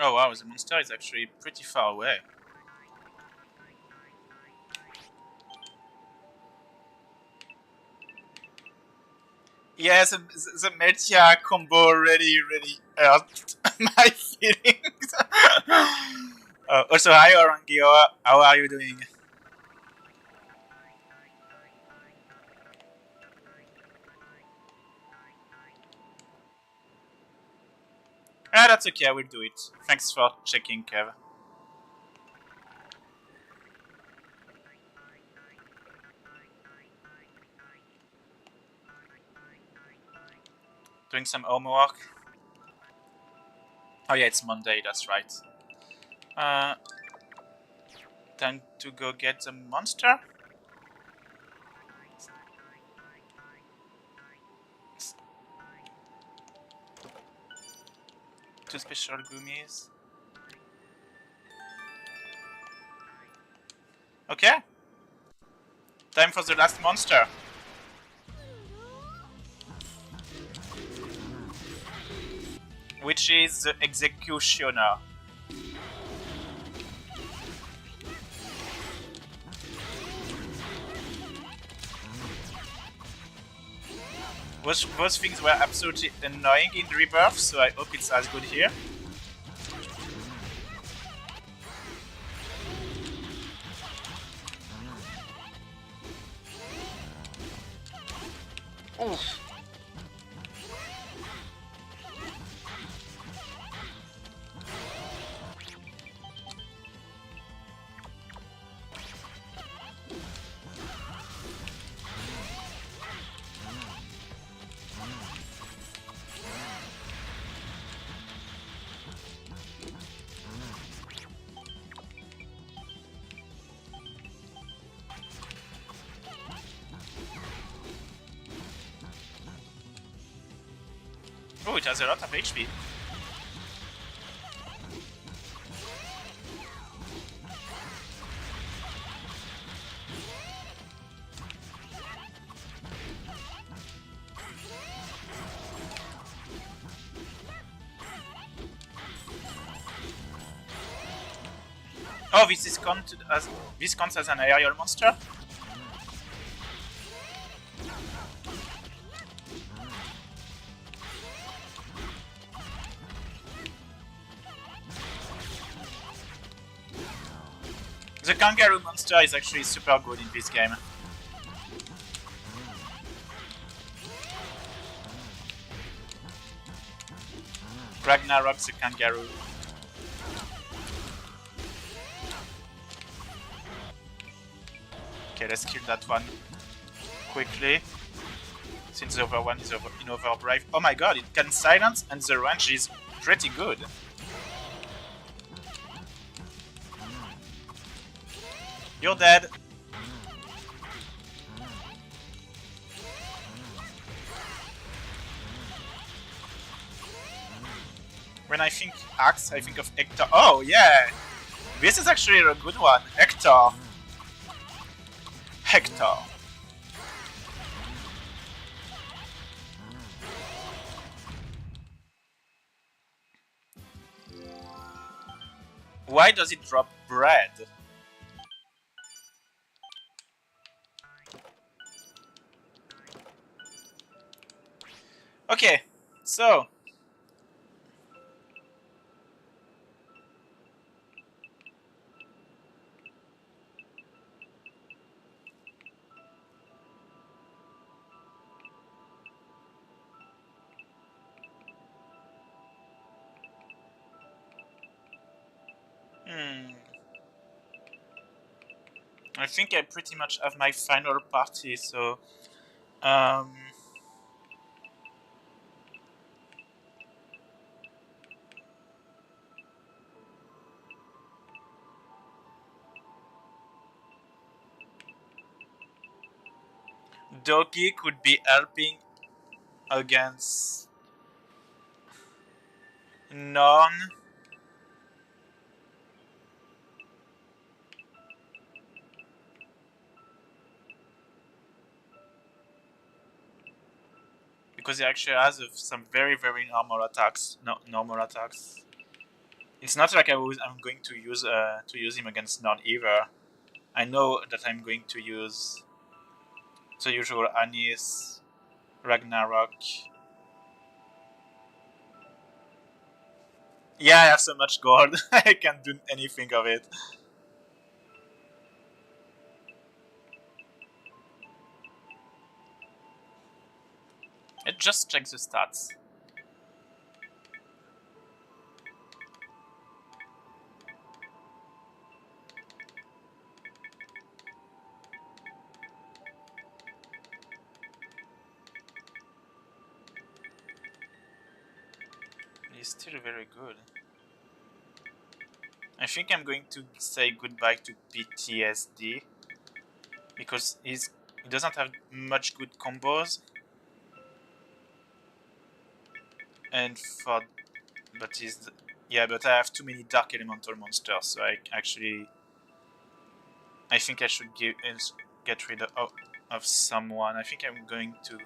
Oh wow, the monster is actually pretty far away. Yeah, the Meltia combo really hurt my feelings. Also, hi Orangio, how are you doing? Ah, that's okay, I will do it. Thanks for checking, Kev. Doing some homework. Oh yeah, it's Monday, that's right. Time to go get the monster? Two special gummies. Okay. Time for the last monster. Which is the Executioner. Those things were absolutely annoying in Rebirth, so I hope it's as good here. Oof. Oh, it has a lot of HP. Oh, this counts as an aerial monster? The kangaroo monster is actually super good in this game. Ragnarok the kangaroo. Okay, let's kill that one quickly. Since the other one is in overdrive. Oh my god, it can silence and the range is pretty good. You're dead. When I think Axe, I think of Hector. Oh yeah! This is actually a good one. Hector. Hector. Why does it drop bread? Okay, so I think I pretty much have my final party, so Doki could be helping against Norn. Because he actually has some very normal attacks. No, normal attacks. It's not like I'm going to use him against Norn either. I know that I'm going to use the usual Anis, Ragnarok. Yeah, I have so much gold. I can't do anything of it. Let's just check the stats. still very good. I think I'm going to say goodbye to PTSD because he doesn't have much good combos, and but I have too many dark elemental monsters, so I think I should get rid of someone. I think I'm going to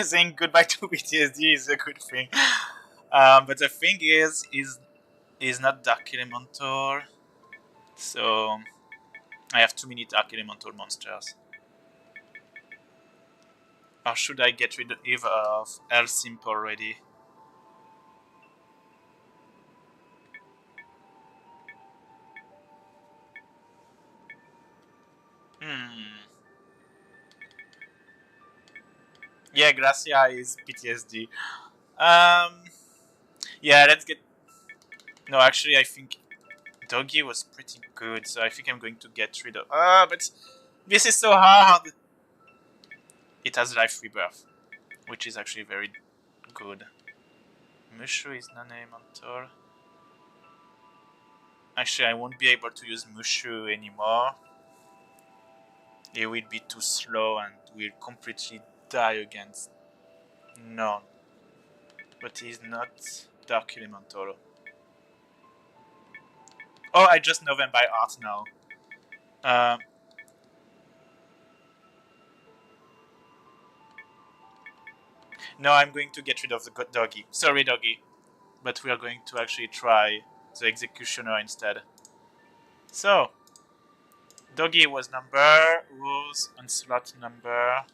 saying goodbye to PTSD is a good thing. But the thing is not Dark Elemental, so I have too many Dark Elemental monsters. Or should I get rid of El Simp already? Yeah, Gracia is PTSD. Yeah, let's get... No, actually, I think Doggy was pretty good, so I think I'm going to get rid of... but this is so hard! It has Life Rebirth, which is actually very good. Mushu is non-elemental. Actually, I won't be able to use Mushu anymore. He will be too slow and will completely die against Norn. But he's not Dark Elemental. Oh, I just know them by art now. No, I'm going to get rid of the Doggy. Sorry, Doggy. But we are going to actually try the Executioner instead. So, Doggy was number, Rose and slot number.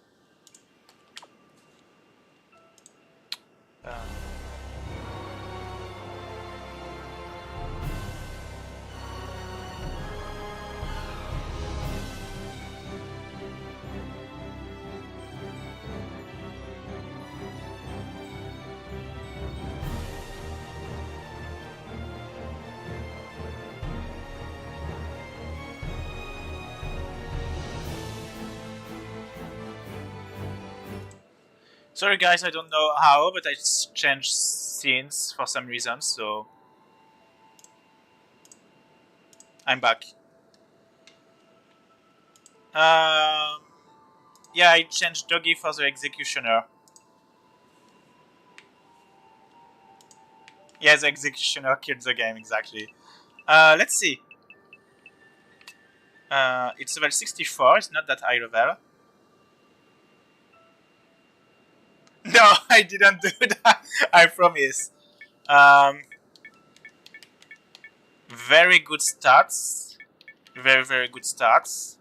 Sorry guys, I don't know how, but I changed scenes for some reason, so... I'm back. Yeah, I changed Doggy for the Executioner. Yeah, the Executioner killed the game, exactly. Let's see. It's level 64, it's not that high level. No, I didn't do that, I promise. Very good stats. Very, very good stats.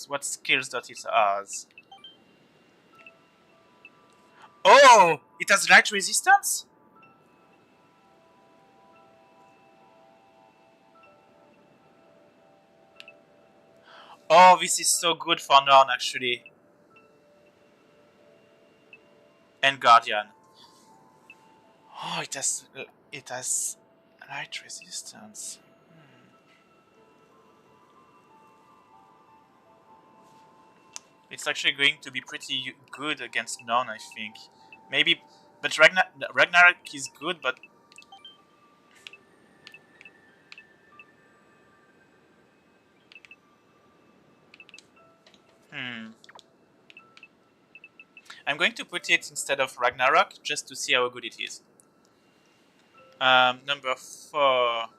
What skills does it has? Oh! It has light resistance? Oh, this is so good for Norn, actually. And Guardian. Oh, it has light resistance. It's actually going to be pretty good against Norn, I think. Maybe, but Ragnarok is good, but... I'm going to put it instead of Ragnarok, just to see how good it is. Number 4...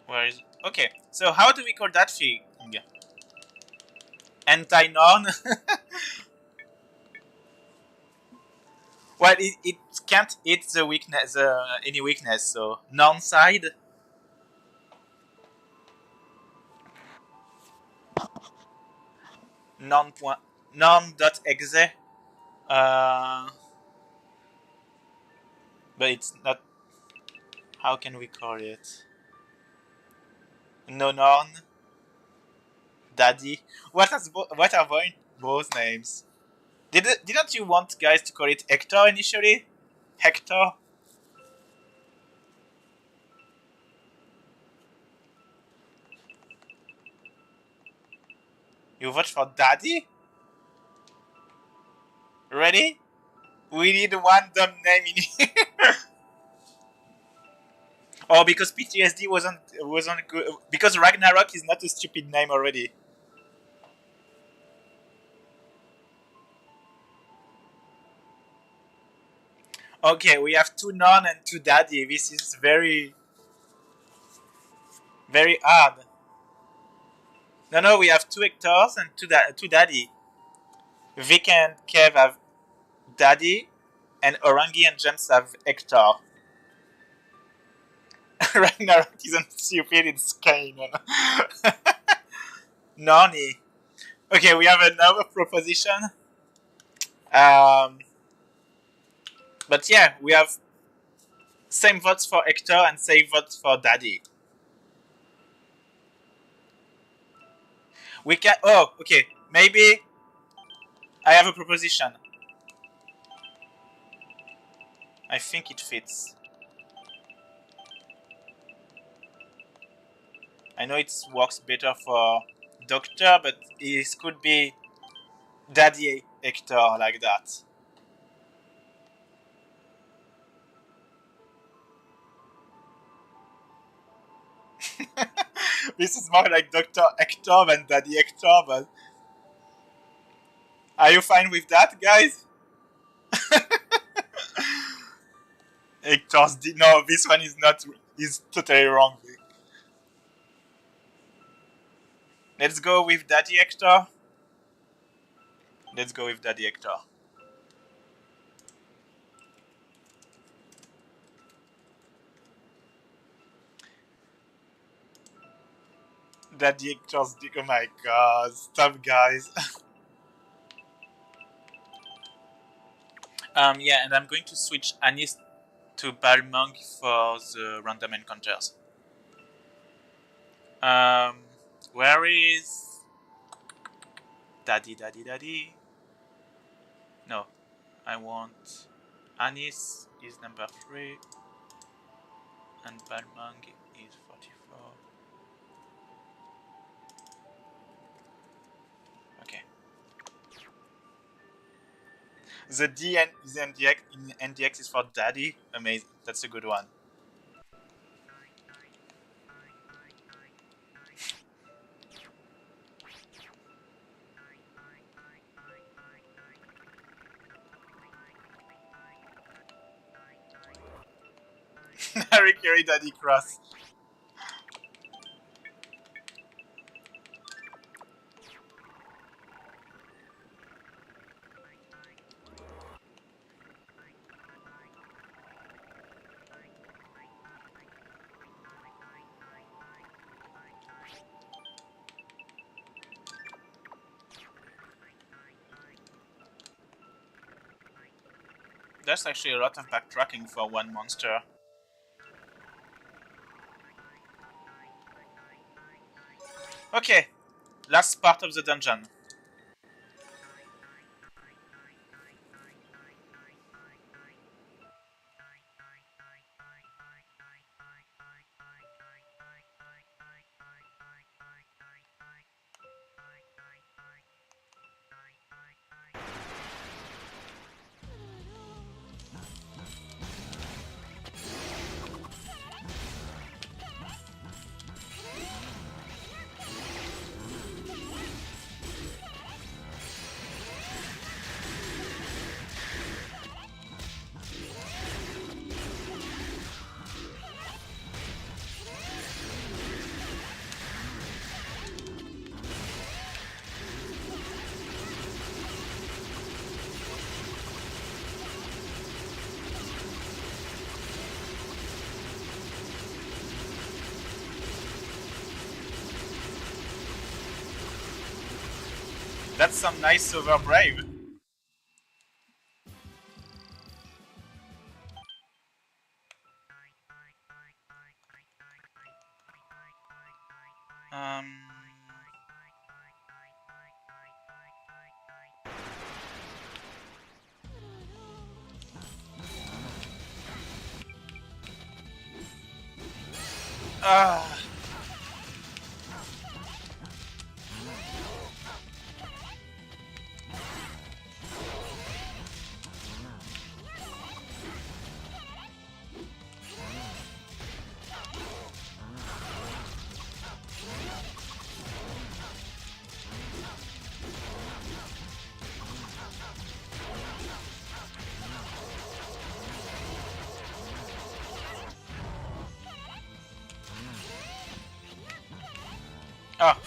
Where is... Okay, so how do we call that thing? Anti-Norn? Well, it can't hit the weakness, any weakness, so Norn side. Norn.exe. But it's not... How can we call it? No Norn? Daddy? What are both names? Didn't you want guys to call it Hector initially? Hector. You vote for Daddy? Ready? We need one dumb name in here. Oh, because PTSD wasn't good. Because Ragnarok is not a stupid name already. Okay, we have 2 Norn and 2 Daddy. This is very, very hard. No, we have 2 Hectors and 2 Daddy. Vic and Kev have Daddy, and Orangi and James have Hector. Ragnarok isn't stupid, it's Kanon. Nani. Okay, we have another proposition. But yeah, we have same votes for Hector and same votes for Daddy. We can. Oh, okay. Maybe I have a proposition. I think it fits. I know it works better for Doctor, but it could be Daddy Hector like that. This is more like Dr. Hector than Daddy Hector, but are you fine with that, guys? Hector's no, this one is not. Is totally wrong. Let's go with Daddy Hector. Let's go with Daddy Hector. Daddy Hector's dick. Oh my god! Stop, guys. Yeah, and I'm going to switch Anis to Balmung for the random encounters. Where is Daddy? No, I want Anis is number 3, and Balmung is 44. Okay. The D and the NDX is for Daddy. Amazing. That's a good one. Narikiri Daddy Cross. That's actually a lot of backtracking for one monster. Okay, last part of the dungeon. That's some nice Silver Brave. Um... Ah. Oh.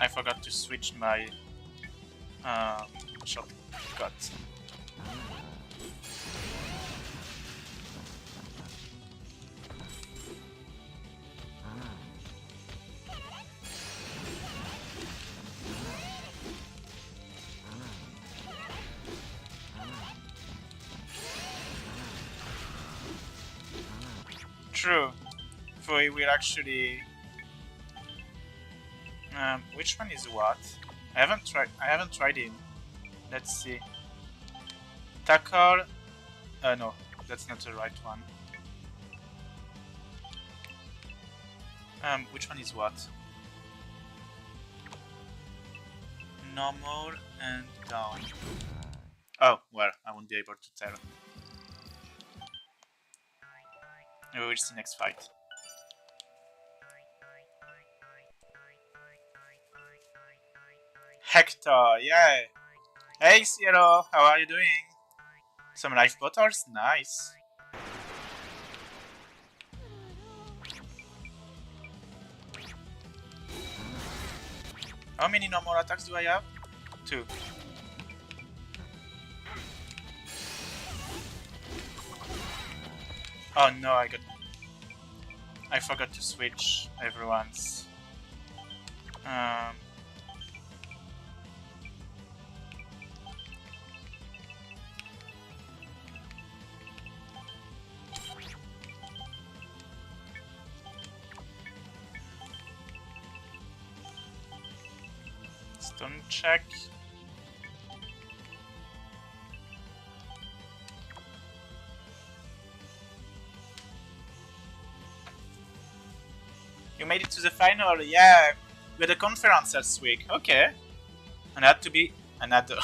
I forgot to switch my shortcut. True. So we will actually. Which one is what? I haven't tried it. Let's see. Tackle. No, that's not the right one. Which one is what? Normal and down. Oh, well, I won't be able to tell. We will see next fight. Hector, yeah! Hey, Cielo, how are you doing? Some life bottles? Nice. How many normal attacks do I have? 2. Oh no, I forgot to switch everyone's. Stone check. You made it to the final, yeah. We had a conference last week. Okay. And it had to be another.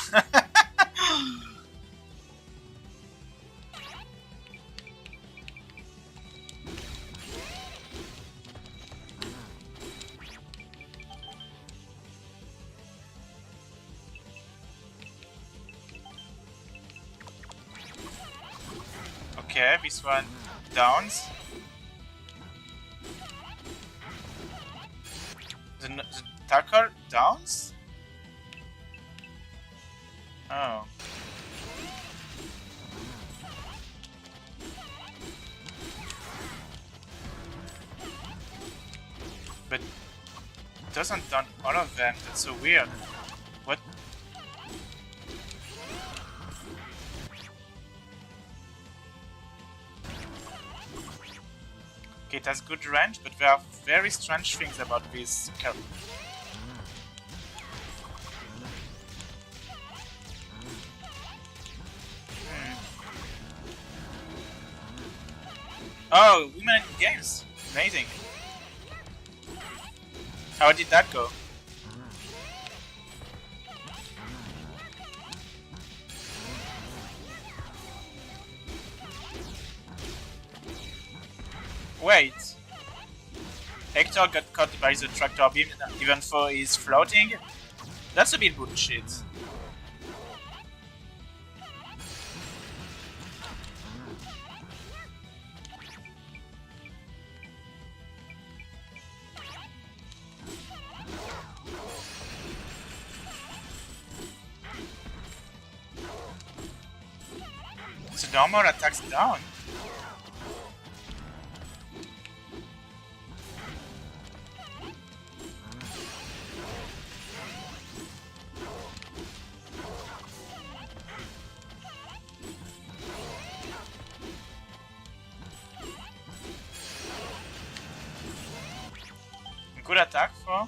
Okay, this one downs. The tackle downs? Oh. But it doesn't down all of them, that's so weird. What? Okay, it has good range, but there are very strange things about this character. Oh, women in games! Amazing. How did that go? Wait. Hector got caught by the tractor beam even though he's floating? That's a bit bullshit. So normal attacks down. Good Good attack for.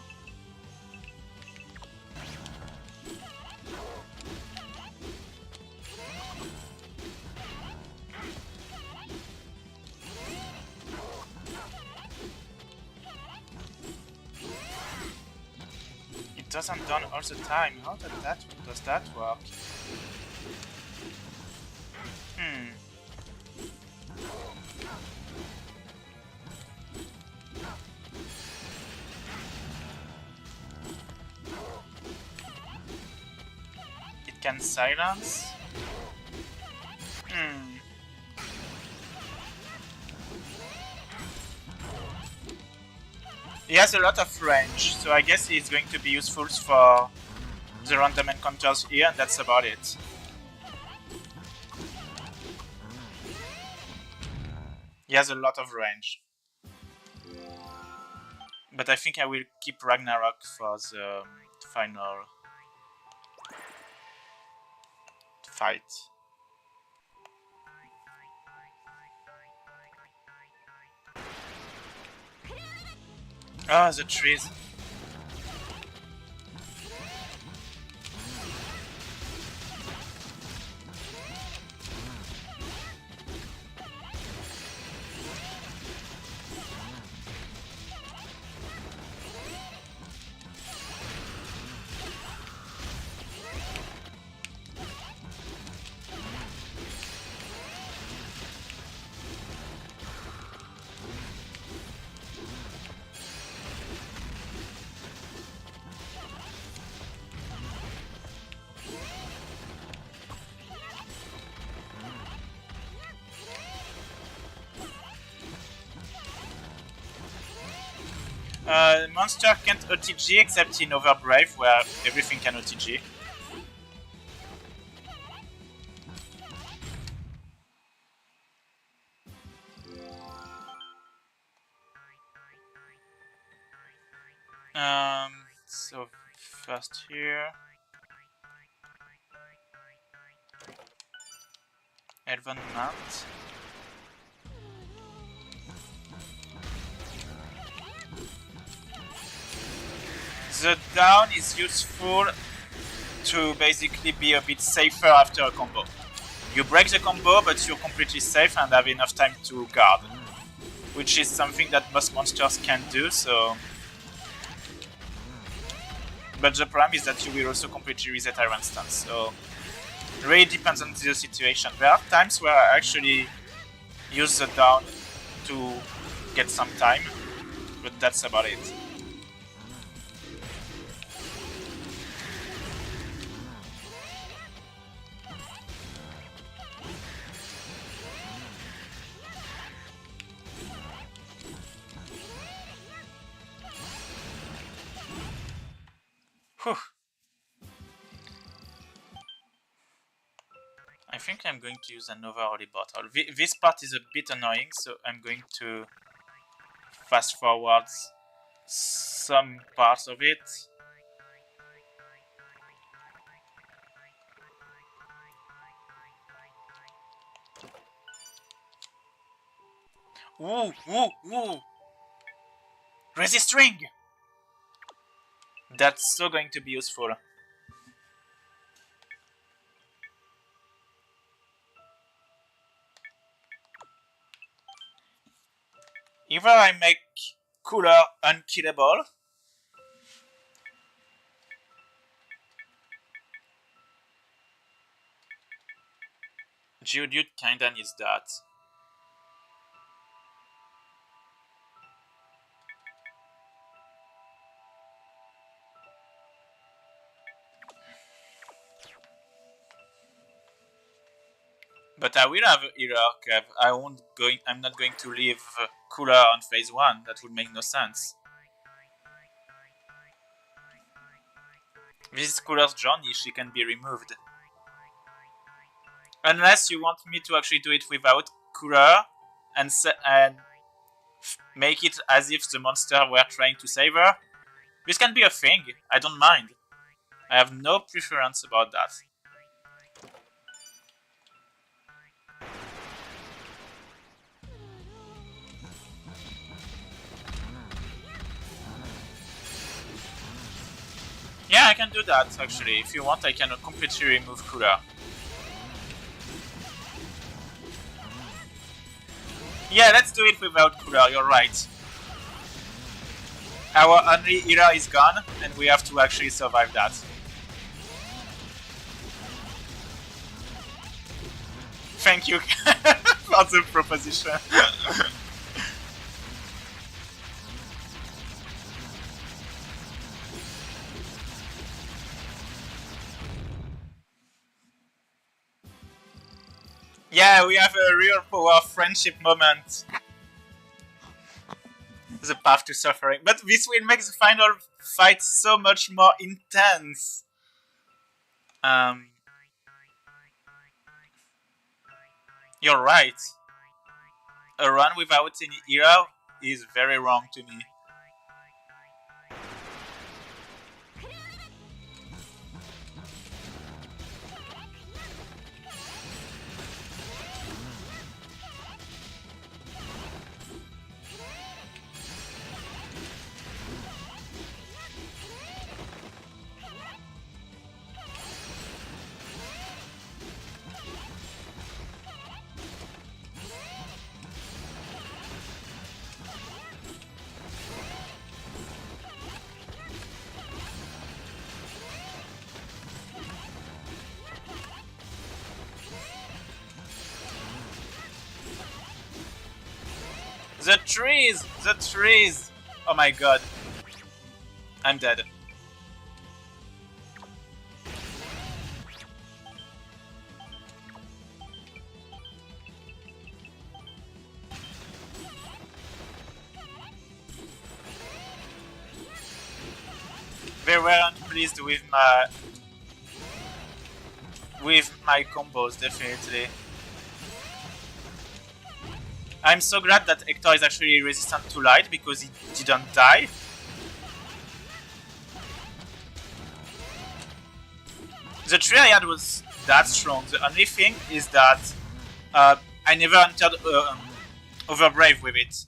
It doesn't done all the time. How does that work? It can silence. He has a lot of range, so I guess he's going to be useful for the random encounters here, and that's about it. He has a lot of range. But I think I will keep Ragnarok for the final fight. Ah, the trees. Monster can't OTG except in Overbrave, where everything can OTG. So first here. Elven Mount. The down is useful to basically be a bit safer after a combo. You break the combo, but you're completely safe and have enough time to guard, which is something that most monsters can do, so... But the problem is that you will also completely reset Iron Stance, so... It really depends on the situation. There are times where I actually use the down to get some time, but that's about it. Whew. I think I'm going to use another holy bottle. This part is a bit annoying, so I'm going to fast forward some parts of it. Ooh, ooh, ooh! Resist ring! That's so going to be useful. Either I make Couleur unkillable, Geodude kinda needs that. But I will have Healer Kev. I'm not going to leave Couleur on phase 1. That would make no sense. This is Couleur's journey. She can be removed. Unless you want me to actually do it without Couleur and make it as if the monster were trying to save her. This can be a thing. I don't mind. I have no preference about that. I can do that, actually. If you want, I can completely remove Couleur. Yeah, let's do it without Couleur, you're right. Our only era is gone, and we have to actually survive that. Thank you for the proposition. Yeah, we have a real power friendship moment. The path to suffering. But this will make the final fight so much more intense. You're right. A run without any hero is very wrong to me. The trees! The trees! Oh my god. I'm dead. They weren't pleased with my combos, definitely. I'm so glad that Hector is actually resistant to light because he didn't die. The triad was that strong. The only thing is that I never entered Overbrave with it.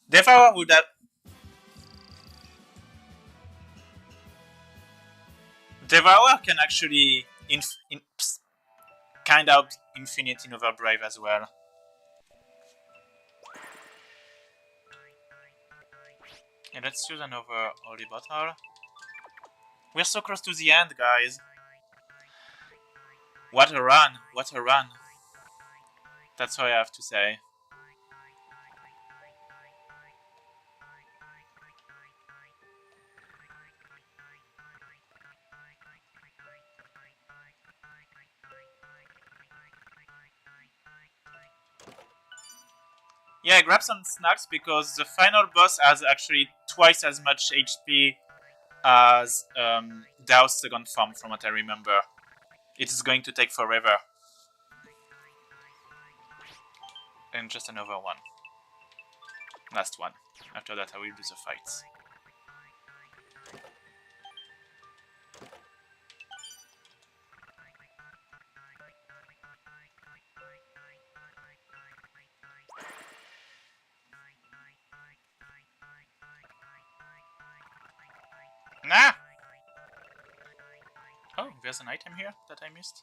Devourer would have... Devourer can actually kind of infinite in Overbrave as well. Yeah, let's use another holy bottle. We're so close to the end, guys. What a run! What a run! That's all I have to say. Yeah, grab some snacks because the final boss has actually twice as much HP as Dao's second form, from what I remember. It's going to take forever. And just another one. Last one. After that I will do the fights. Nah! Oh, there's an item here that I missed.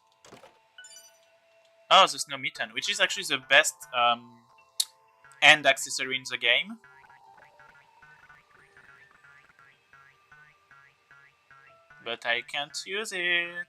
Oh, the Snow Mitten, which is actually the best end accessory in the game. But I can't use it.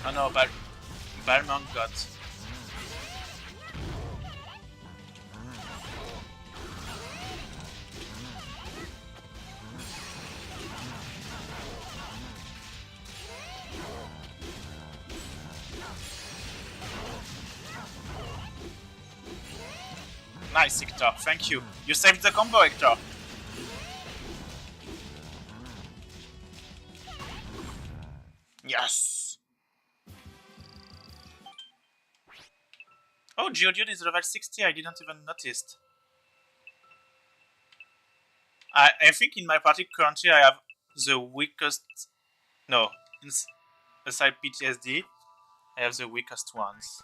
Oh no, Balmont got... Nice, Hector, thank you. You saved the combo, Hector. Yes! Oh, Geodude is level 60, I didn't even notice. I think in my party currently I have the weakest... No, aside PTSD, I have the weakest ones.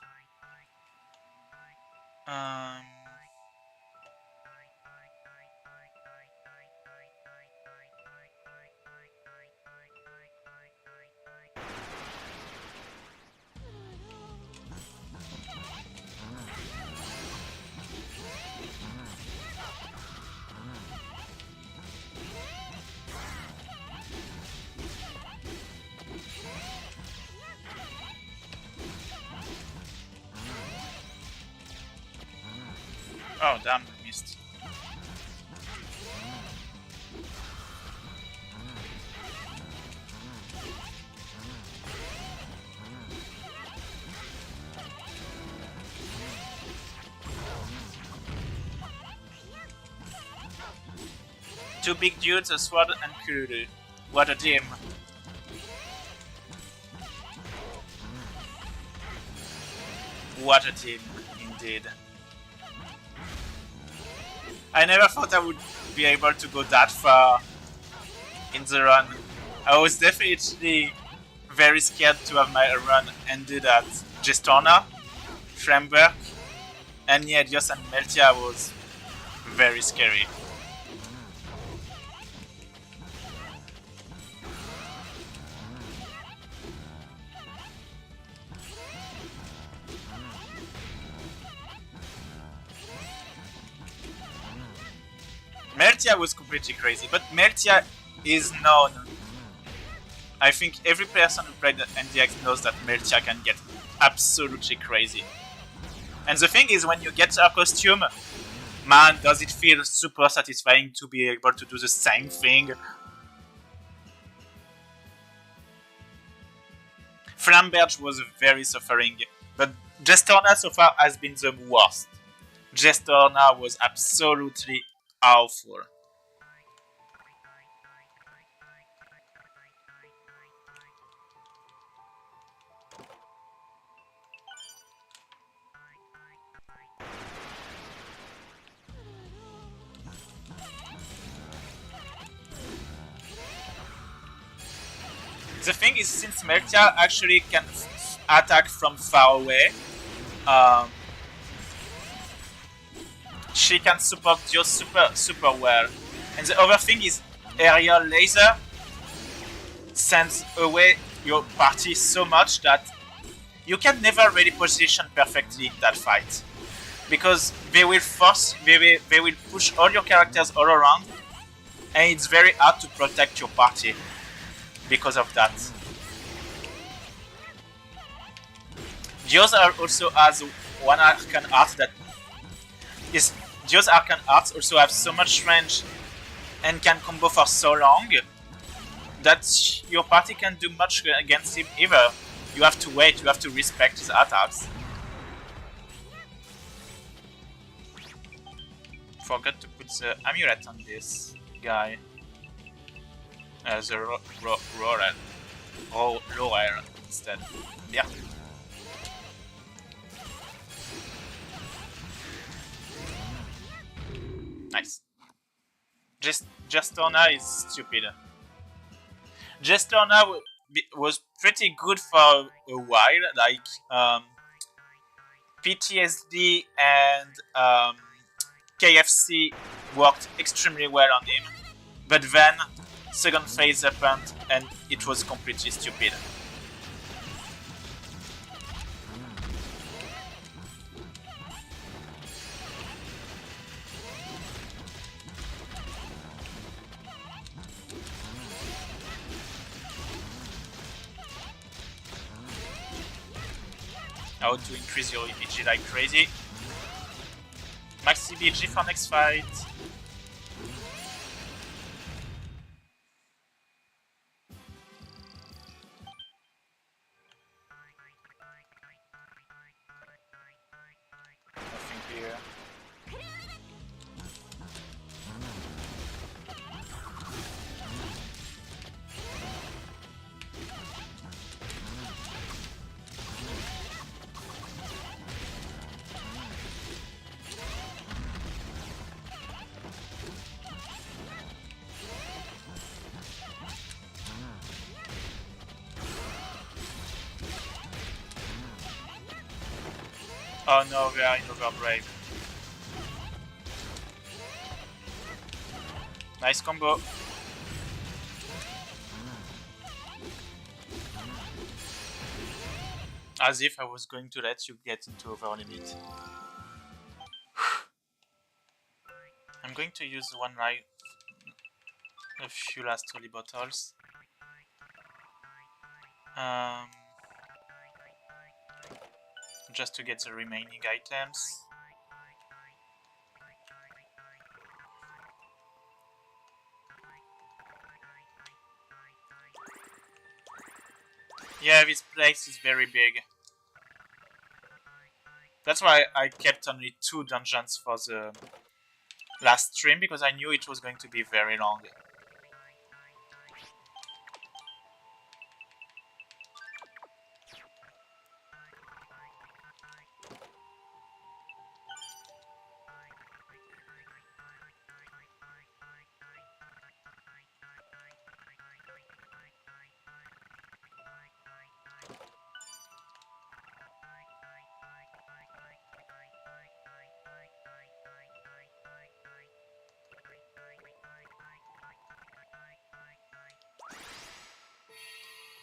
Oh, damn, I missed. Two big dudes, a sword, and Couleur. What a team. What a team, indeed. I never thought I would be able to go that far in the run. I was definitely very scared to have my run ended at Gestorna, Framberg, and Niedios and Meltia was very scary. Meltia was completely crazy, but Meltia is known. I think every person who played NDX knows that Meltia can get absolutely crazy. And the thing is, when you get her costume, man, does it feel super satisfying to be able to do the same thing. Flamberge was very suffering, but Gestorna so far has been the worst. Gestorna was absolutely awful. The thing is, since Meltia actually can attack from far away, she can support Dio super well. And the other thing is, aerial laser sends away your party so much that you can never really position perfectly in that fight, because they will push all your characters all around, and it's very hard to protect your party because of that. Dios also has one Arcane Art that is... Dios Arcane Arts also have so much range and can combo for so long that your party can do much against him either. You have to wait, you have to respect his attacks. Forgot to put the amulet on this guy. The Roller instead. Yeah. Nice. Gestorna is stupid. Gestorna was pretty good for a while, like PTSD and KFC worked extremely well on him, but then second phase happened and it was completely stupid. How to increase your EBG like crazy. Max EBG for next fight. Nothing here. Oh no, we are in Overbrave. Nice combo. As if I was going to let you get into over limit. I'm going to use a few last holy bottles. Just to get the remaining items. Yeah, this place is very big. That's why I kept only 2 dungeons for the last stream, because I knew it was going to be very long.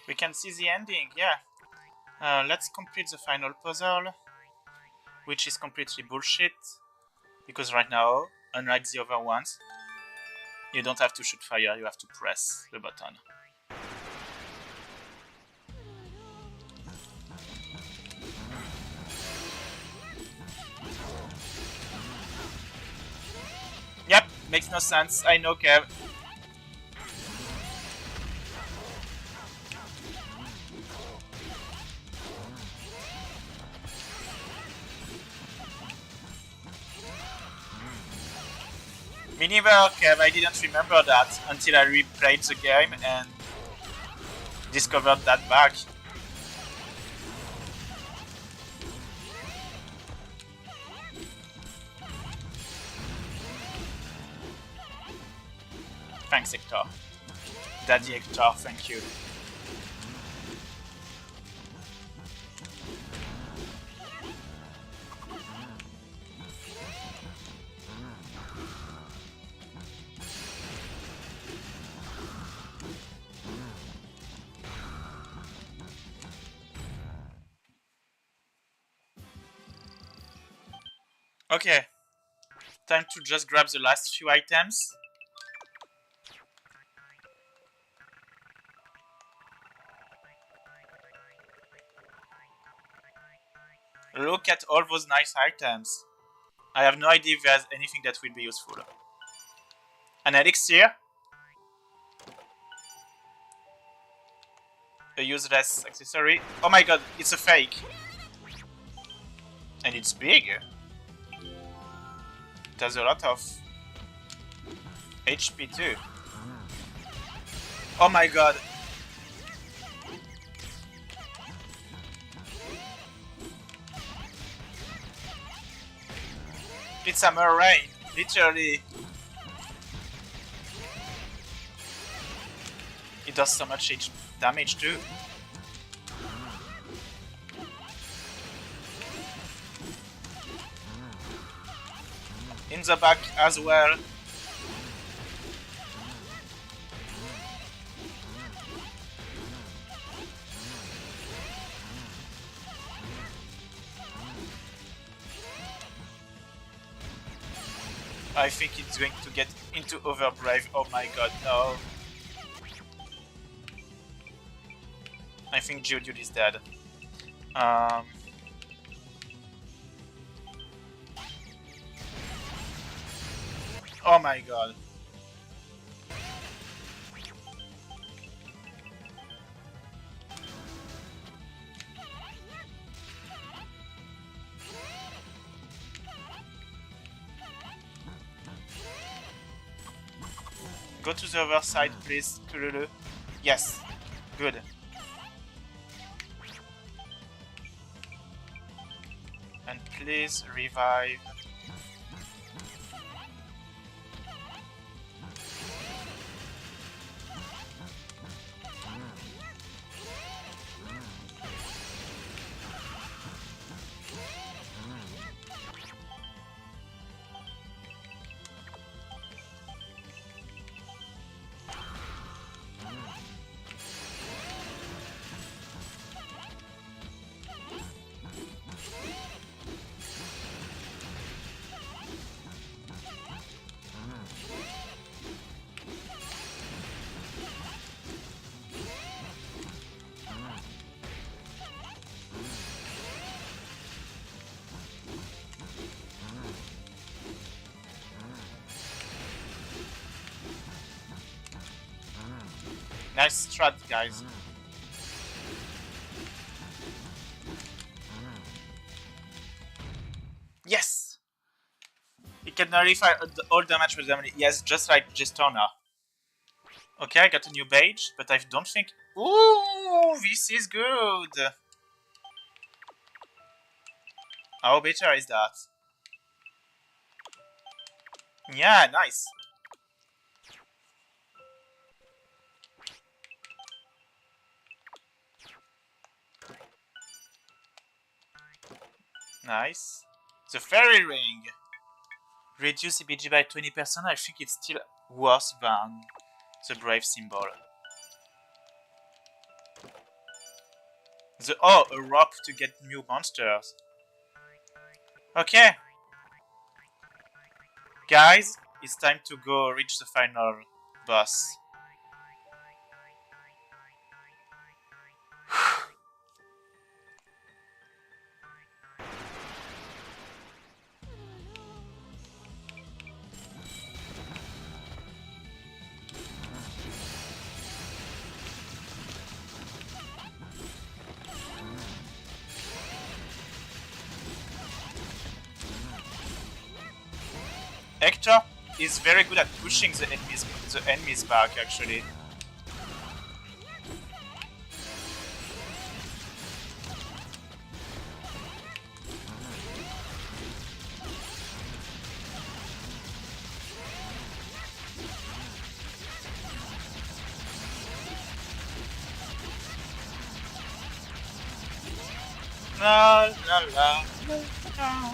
We can see the ending, yeah. Let's complete the final puzzle, which is completely bullshit, because right now, unlike the other ones, you don't have to shoot fire, you have to press the button. Yep, makes no sense, I know, Kev. Me neither, Kev, I didn't remember that until I replayed the game and discovered that bug. Thanks, Hector. Daddy Hector, thank you. Okay, time to just grab the last few items. Look at all those nice items. I have no idea if there's anything that will be useful. An elixir. A useless accessory. Oh my god, it's a fake. And it's big. It has a lot of HP too. Oh my god. It's a murrain, literally. It does so much damage too. In the back as well. I think it's going to get into Overbrave. Oh my god, no. I think Geodude is dead. Oh my god. Go to the other side, please, Couleur. Yes. Good. And please revive. Nice strat, guys. Yes! He can nullify all damage with them. Yes, just like Gestona. Okay, I got a new badge, but I don't think... Ooh, this is good! How better is that? Yeah, nice. Nice. The fairy ring. Reduce EBG by 20%. I think it's still worse than the brave symbol. A rock to get new monsters. Okay. Guys, it's time to go reach the final boss. Hector is very good at pushing the enemies back, actually. La la la la.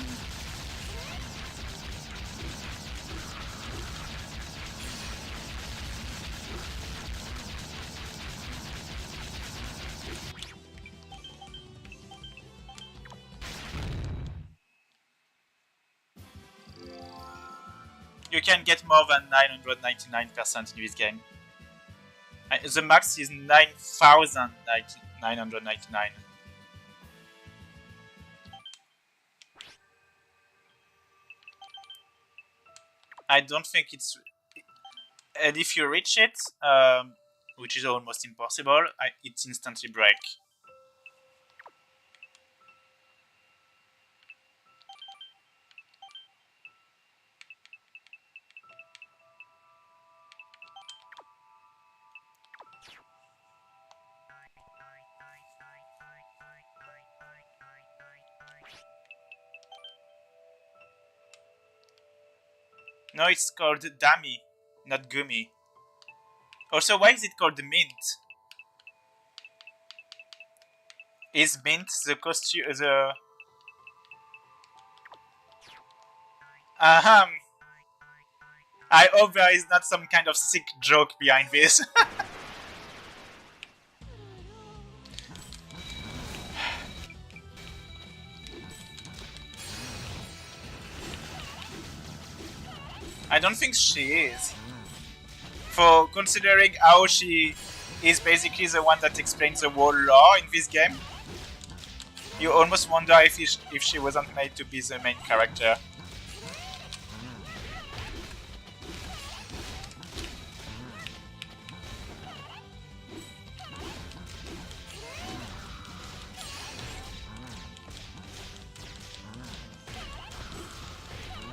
You can get more than 999% in this game. The max is 9,999. I don't think it's... And if you reach it, which is almost impossible, it's instantly break. No, it's called Dami, not Gumi. Also, why is it called Mint? Is Mint the costume, the... I hope there is not some kind of sick joke behind this. I don't think she is. For considering how she is basically the one that explains the whole lore in this game, you almost wonder if she wasn't made to be the main character.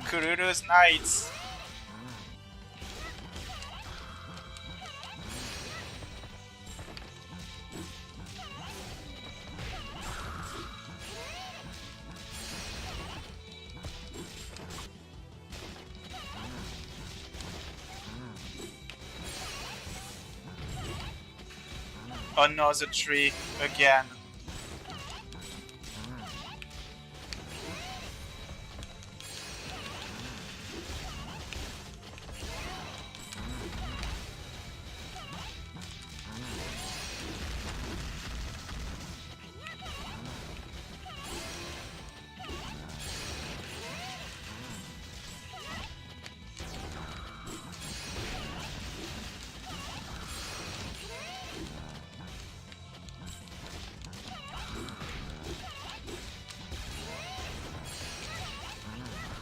Couleur's Knights. Oh no, the tree again.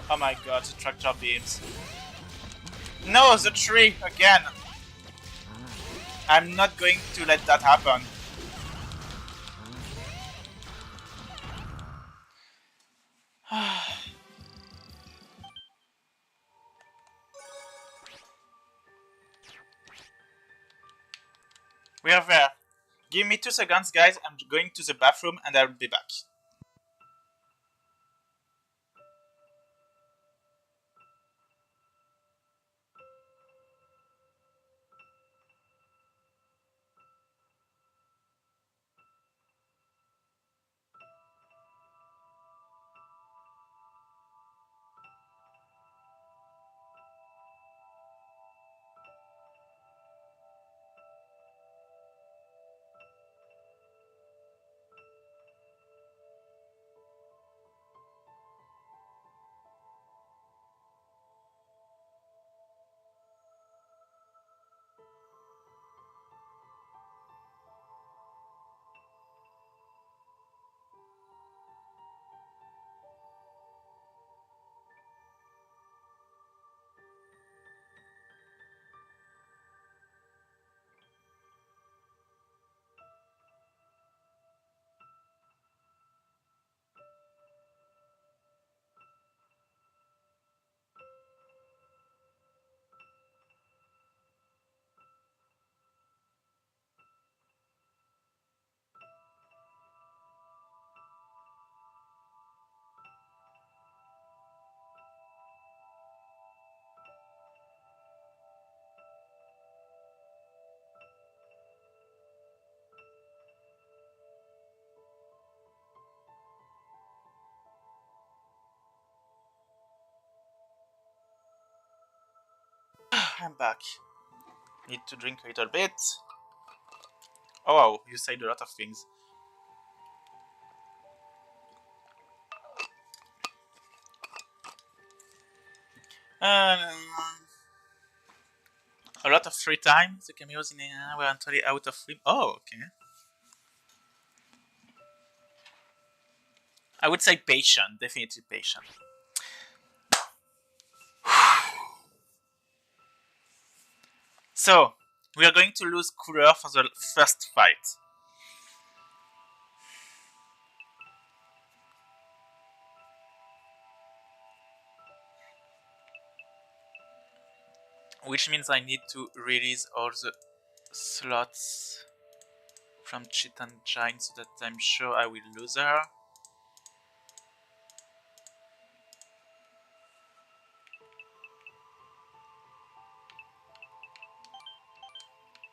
Oh my god, the tractor beams. No, the tree again! I'm not going to let that happen. We are there. Give me 2 seconds, guys. I'm going to the bathroom and I'll be back. I'm back. Need to drink a little bit. Oh wow, you said a lot of things. Um, a lot of free time. The cameos in were entirely out of frame. Oh, okay. I would say patient, definitely patient. So, we are going to lose Couleur for the first fight. Which means I need to release all the slots from Chitan Giant so that I'm sure I will lose her.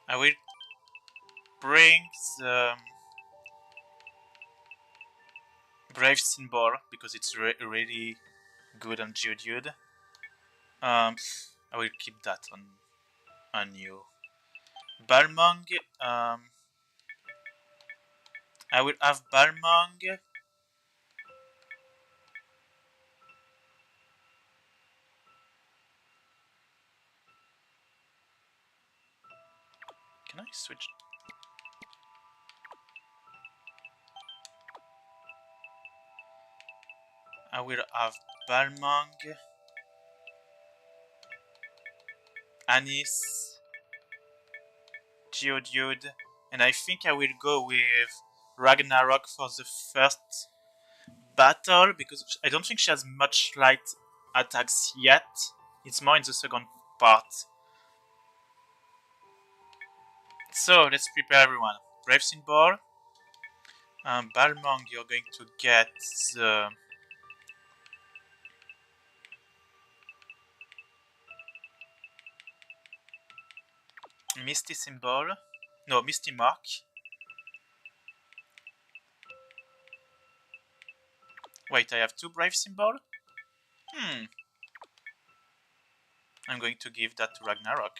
I will bring the Brave Symbol because it's really good on Geodude. I will keep that on you. Balmung. I will have Balmung. Can I switch? I will have Balmung, Anis, Geodude, and I think I will go with Ragnarok for the first battle because I don't think she has much light attacks yet. It's more in the second part. So let's prepare everyone. Brave Symbol. Balmung, you're going to get the Misty Symbol. No, Misty Mark. Wait, I have 2 Brave Symbol? I'm going to give that to Ragnarok.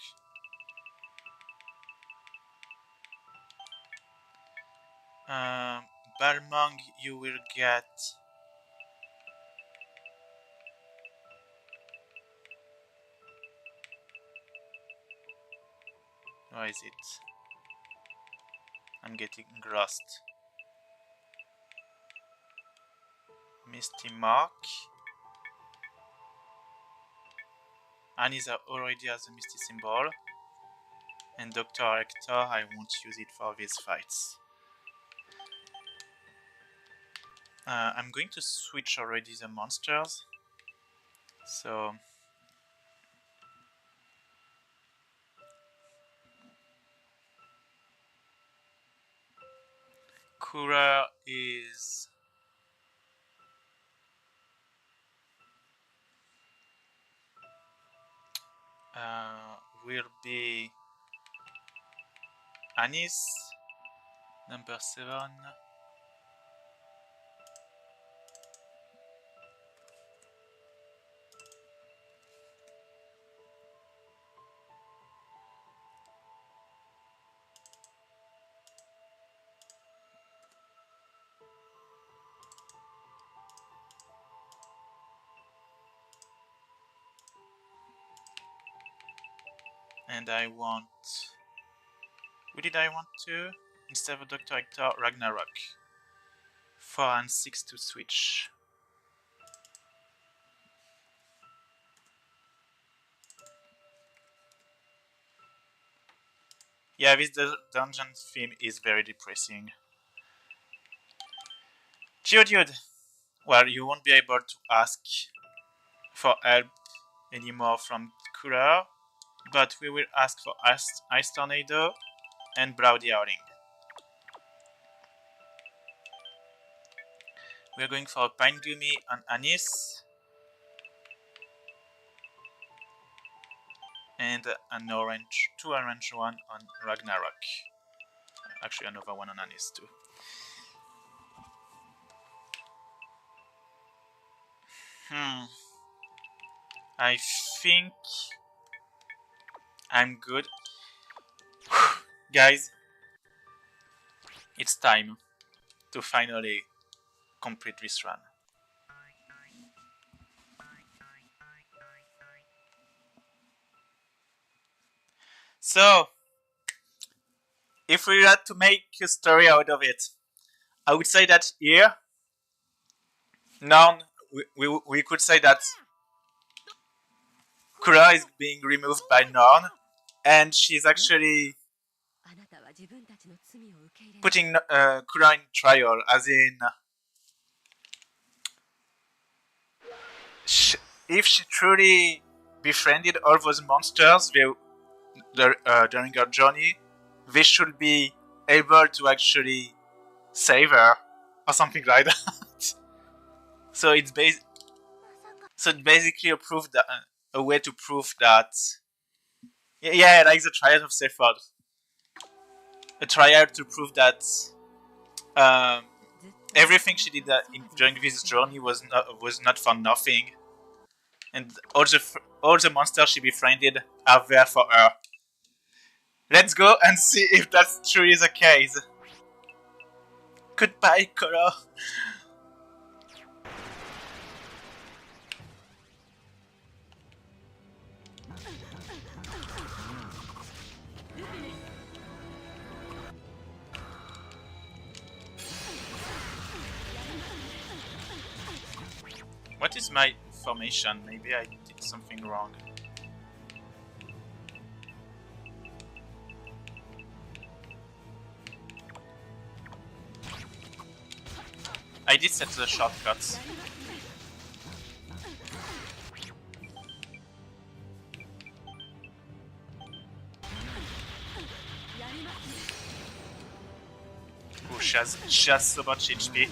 Balmung, you will get... Where is it? I'm getting lost. Misty Mark. Anisa already has a Misty Symbol. And Dr. Hector, I won't use it for these fights. I'm going to switch already the monsters. So Couleur is will be Anis, number 7. And I want... Who did I want to? Instead of Dr. Hector, Ragnarok. 4 and 6 to switch. Yeah, this dungeon theme is very depressing. Geodude! Well, you won't be able to ask for help anymore from Couleur, but we will ask for Ice Tornado and Bloody Howling. We're going for Pine Gummy on Anis, and an orange, 2 orange one on Ragnarok. Actually, another one on Anis too. I think I'm good. Guys, it's time to finally complete this run. So, if we had to make a story out of it, I would say that here, Norn, we could say that Couleur is being removed by Norn, and she's actually putting Couleur in trial, as in, if she truly befriended all those monsters during her journey, they should be able to actually save her, or something like that. So it's basically a proof that a way to prove that. Yeah, like the trial of Sephard. A trial to prove that everything she did during this journey was not for nothing, and all the monsters she befriended are there for her. Let's go and see if that's truly the case. Goodbye, Couleur. What is my formation? Maybe I did something wrong. I did set the shortcuts. Oh, she has so much HP.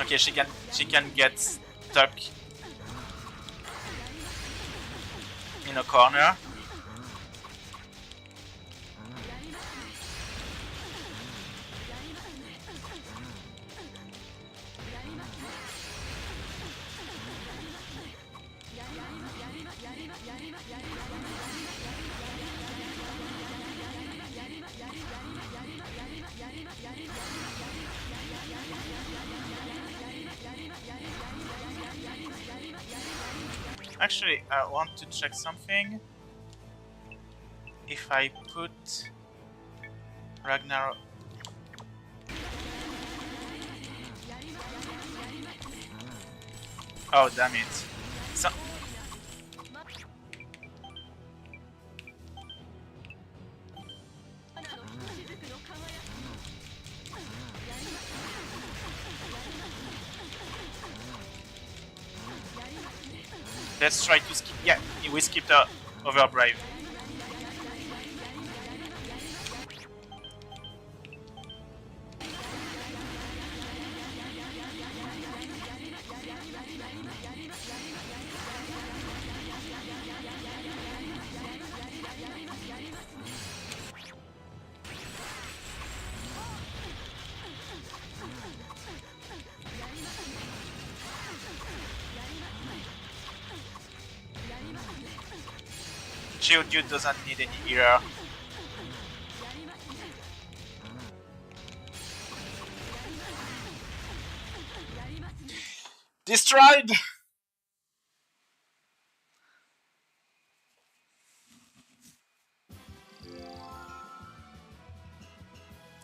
Okay, she can get stuck in a corner. Actually, I want to check something. If I put Ragnarok... Oh, damn it. Let's try to skip. Yeah, we skipped Overbrave. Geodude doesn't need any healer. Destroyed!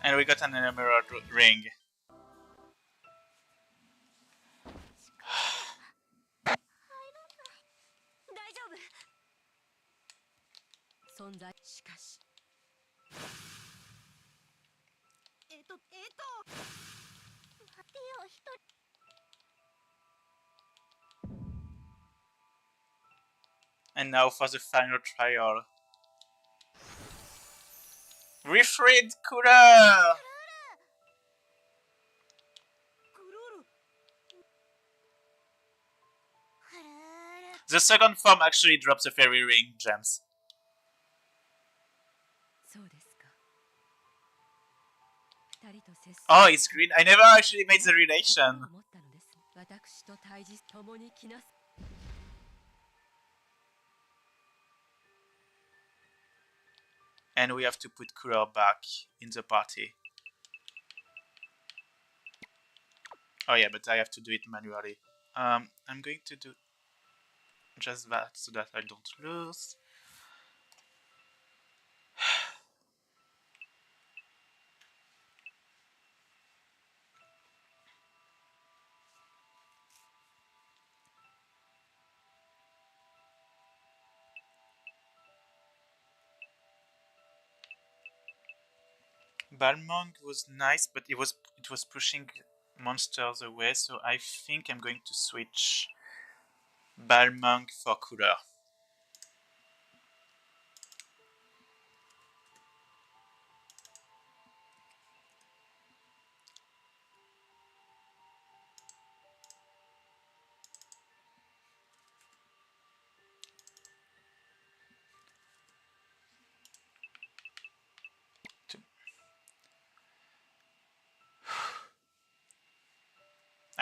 And we got an emerald ring. And now for the final trial. We freed Couleur! The second form actually drops a fairy ring, gems. Oh, it's green. I never actually made the relation. And we have to put Couleur back in the party. Oh yeah, but I have to do it manually. I'm going to do just that so that I don't lose. Balmung was nice, but it was pushing monsters away, so I think I'm going to switch Balmung for Couleur.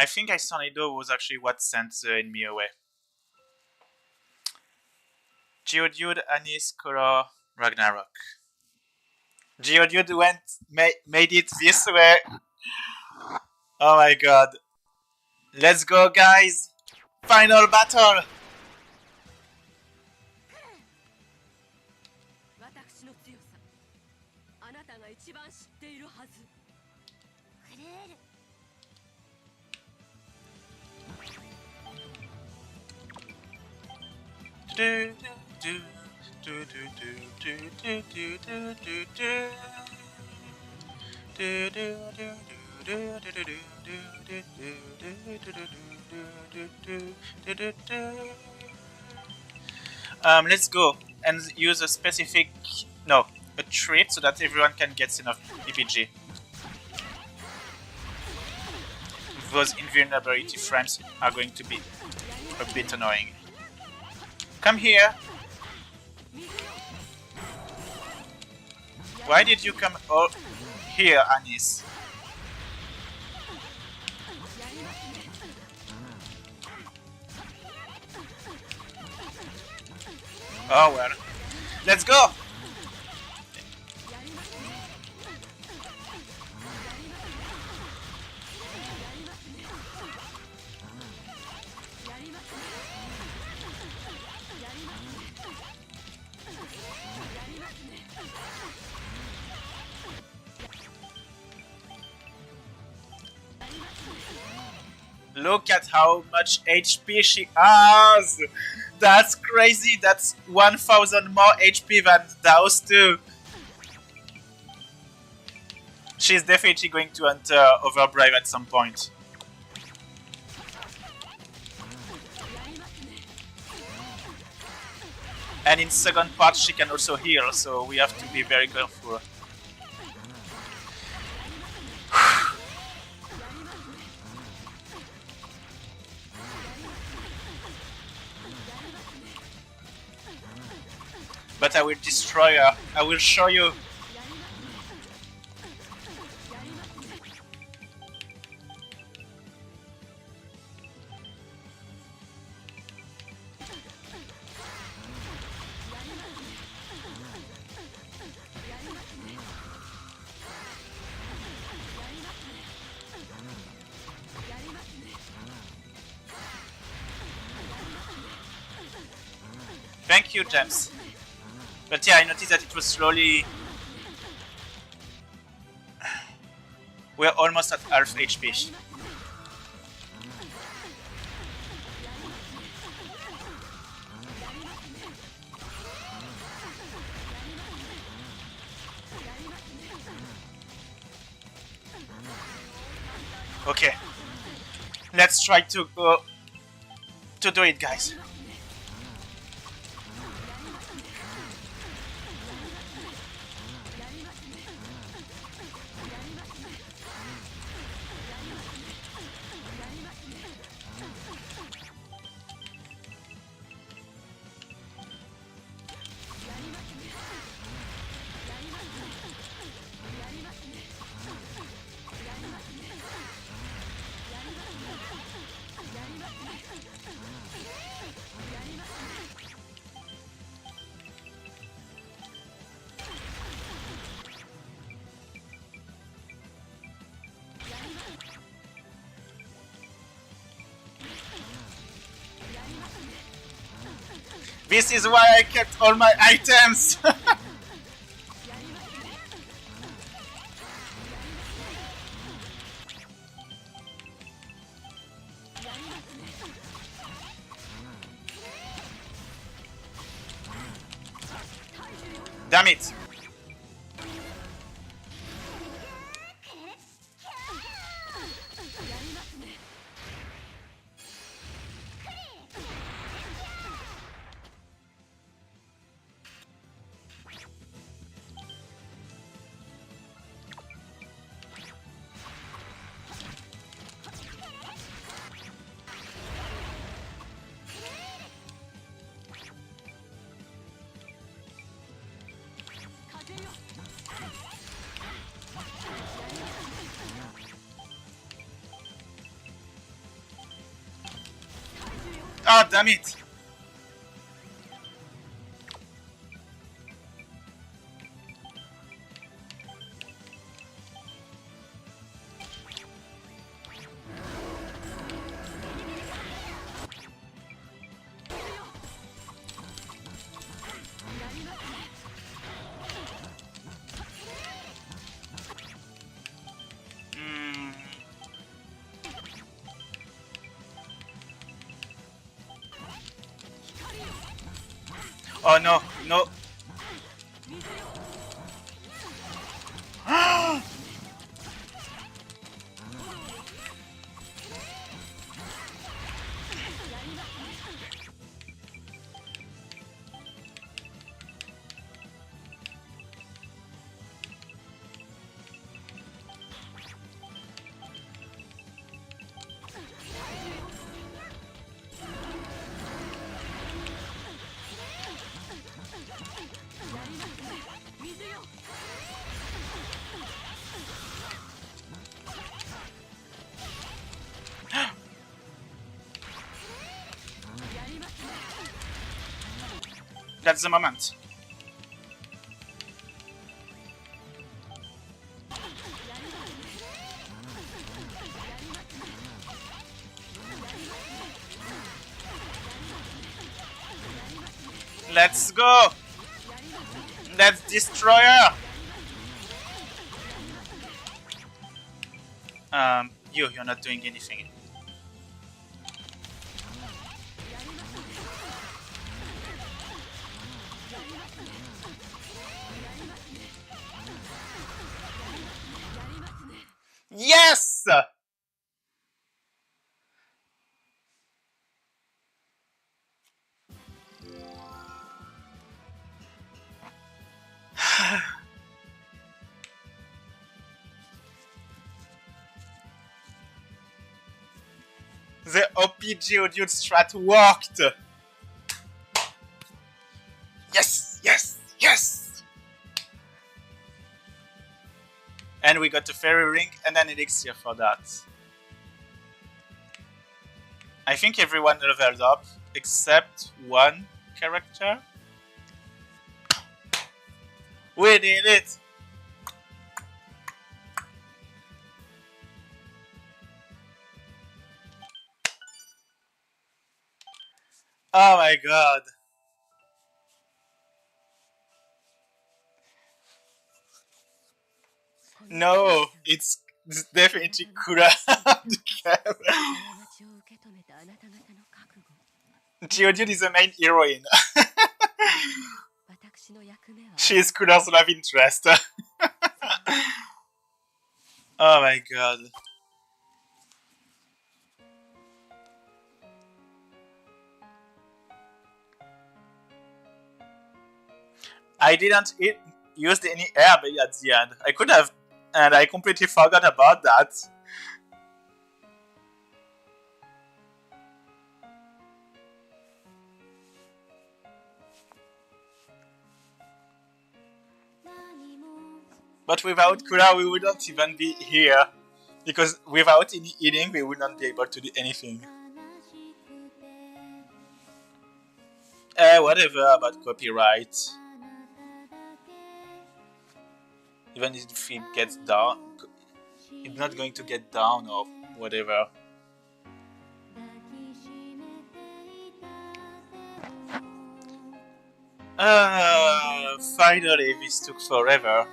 I think Isonido was actually what sent the enemy away. Geodude, Anis, Couleur, Ragnarok. Geodude made it this way. Oh my god. Let's go, guys! Final battle! Let's go and use a specific, no, a trait so that everyone can get enough PPG. Those invulnerability frames are going to be a bit annoying. Come here! Why did you come here, Anis? Oh well. Let's go! Look at how much HP she has! That's crazy! That's 1000 more HP than those two! She's definitely going to enter Overbrave at some point. And in second part, she can also heal, so we have to be very careful. But I will destroy her. I will show you. Thank you, James. But yeah, I noticed that it was slowly... We're almost at half HP. Okay. Let's try to go... to do it, guys. This is why I kept all my items! Damn it! Ah, damn it! Oh no, no. That's the moment. Let's go! Let's destroy her! You're not doing anything. Yes! The OP Geodude strat worked! Yes! Yes! Yes! And we got a Fairy Ring and an Elixir for that. I think everyone leveled up except one character. We did it! Oh my god. No, it's definitely Couleur. Geodude is the main heroine. She is Couleur's love interest. Oh my god. I didn't use any herb at the end. I could have, and I completely forgot about that. But without Couleur, we wouldn't even be here. Because without any eating, we would not be able to do anything. Whatever about copyright. Even if it gets down, it's not going to get down or whatever. Finally, this took forever.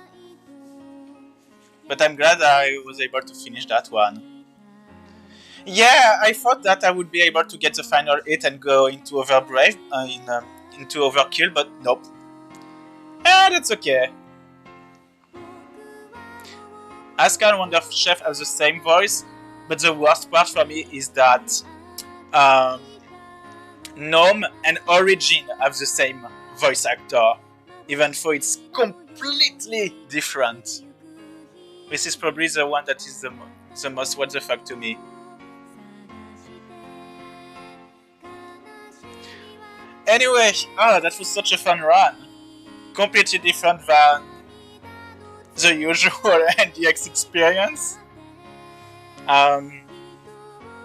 But I'm glad I was able to finish that one. Yeah, I thought that I would be able to get the final 8 and go into Overbrave, into Overkill, but nope. That's okay. Asuka and Wonder Chef have the same voice, but the worst part for me is that Gnome and Origin have the same voice actor, even though it's completely different. This is probably the one that is the most what the fuck to me. Anyway, that was such a fun run. Completely different than the usual NDX experience.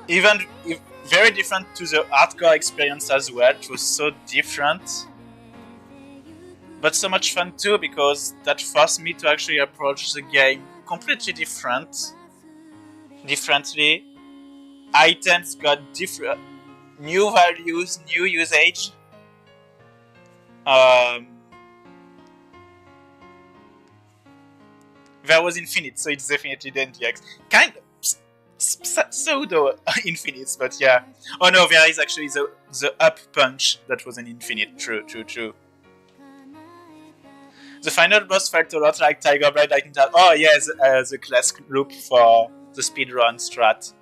Even very different to the hardcore experience as well. It was so different. But so much fun too, because that forced me to actually approach the game completely differently. Items got different, new values, new usage. There was infinite, so it's definitely the NDX. Kind of pseudo infinite, but yeah. Oh no, there is actually the up punch that was an infinite. True. The final boss felt a lot like Tiger Blade. Oh yeah, the class loop for the speedrun strat.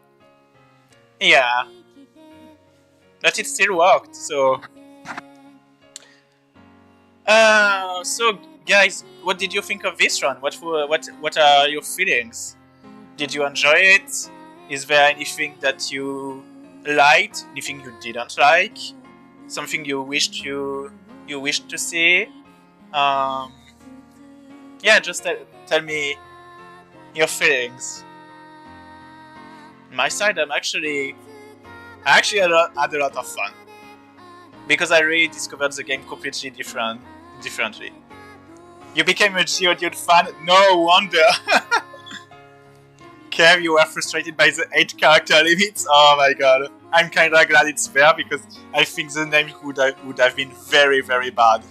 Yeah, but it still worked. So, guys, what did you think of this run? What are your feelings? Did you enjoy it? Is there anything that you liked? Anything you didn't like? Something you wished to see? Yeah, just tell me your feelings. On my side, I actually had a lot of fun because I really discovered the game completely differently. You became a Geodude fan? No wonder. Kev, you were frustrated by the 8 character limits? Oh my god. I'm kinda glad it's there because I think the name would have been very, very bad.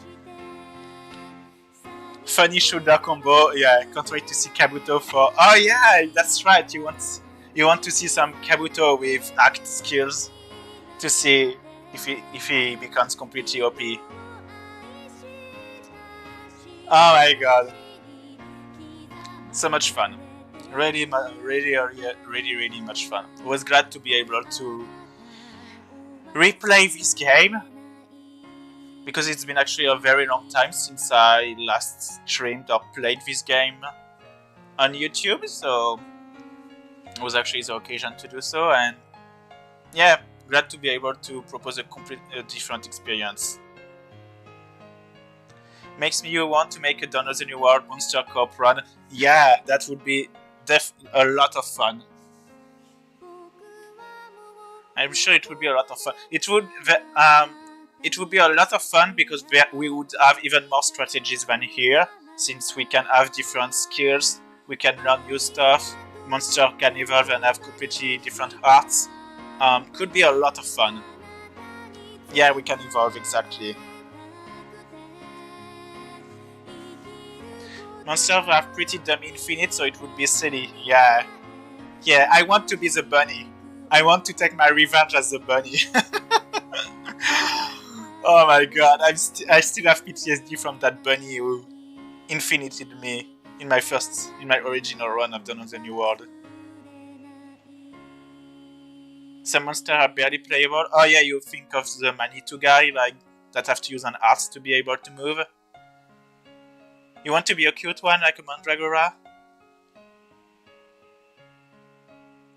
Funny shoulder combo, yeah, can't wait to see Kabuto for... Oh yeah, that's right, you want to see some Kabuto with act skills to see if he becomes completely OP. Oh my god. So much fun. Really much fun. I was glad to be able to replay this game because it's been actually a very long time since I last streamed or played this game on YouTube, so it was actually the occasion to do so, and Yeah, glad to be able to propose a different experience. Makes me want to make a Dawn of the New World monster co-op run. Yeah, that would be a lot of fun. I'm sure it would be a lot of fun. It would be a lot of fun because we would have even more strategies than here, since we can have different skills, we can learn new stuff, monster can evolve and have completely different arts. Could be a lot of fun. Yeah, we can evolve, exactly. Monsters have pretty dumb infinite, so it would be silly. Yeah. Yeah, I want to be the bunny. I want to take my revenge as the bunny. Oh my god, I still have PTSD from that bunny who infinited me in my original run of Dawn of the New World. Some monsters are barely playable. Oh yeah, you think of the Manitou guy, like, that have to use an arts to be able to move. You want to be a cute one, like a Mandragora?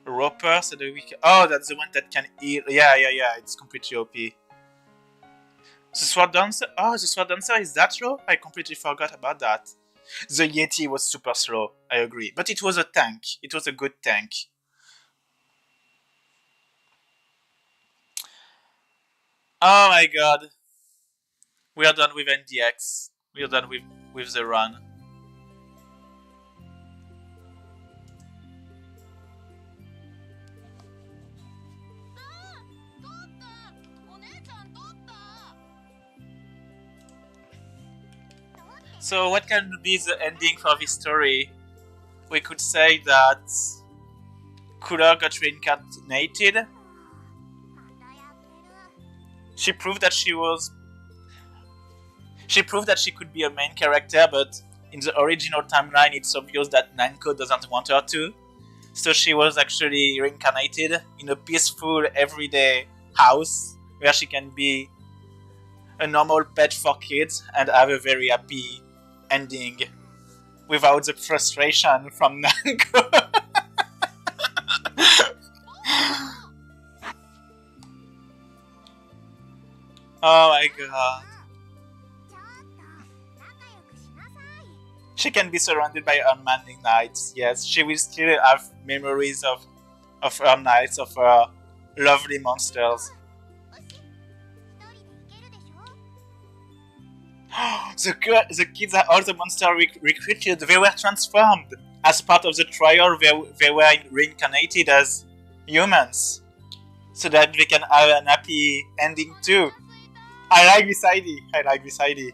Roper, so the weak. Oh, that's the one that can heal. Yeah, it's completely OP. The Sword Dancer? Oh, the Sword Dancer is that slow? I completely forgot about that. The Yeti was super slow, I agree. But it was a tank. It was a good tank. Oh my god. We are done with NDX. We are done with the run. So what can be the ending for this story? We could say that Couleur got reincarnated. She proved that she could be a main character, but in the original timeline it's obvious that Nanko doesn't want her to. So she was actually reincarnated in a peaceful, everyday house where she can be a normal pet for kids and have a very happy ending without the frustration from Nanko. Oh my god. She can be surrounded by unmanly knights, yes. She will still have memories of her knights, of her lovely monsters. The kids are all the monsters recruited. They were transformed. As part of the trial, they were reincarnated as humans. So that they can have an happy ending too. I like this idea.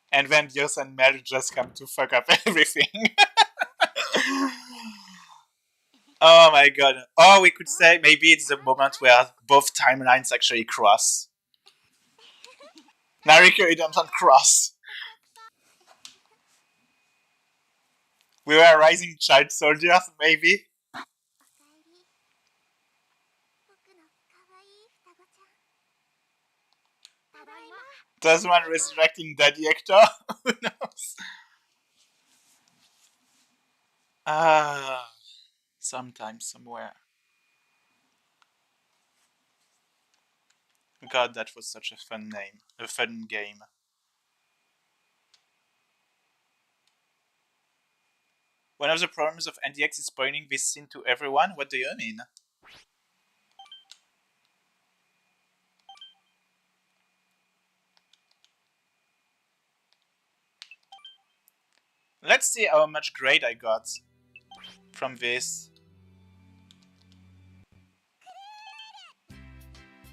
And then Dios and Mel just come to fuck up everything. Oh my god. Or we could say maybe it's the moment where both timelines actually cross. Narikiri doesn't cross. We were rising child soldiers, maybe? Does one resurrecting Daddy Hector? Who knows? Sometime, somewhere. God, that was such a fun name. A fun game. One of the problems of NDX is spoiling this scene to everyone? What do you mean? Let's see how much grade I got from this.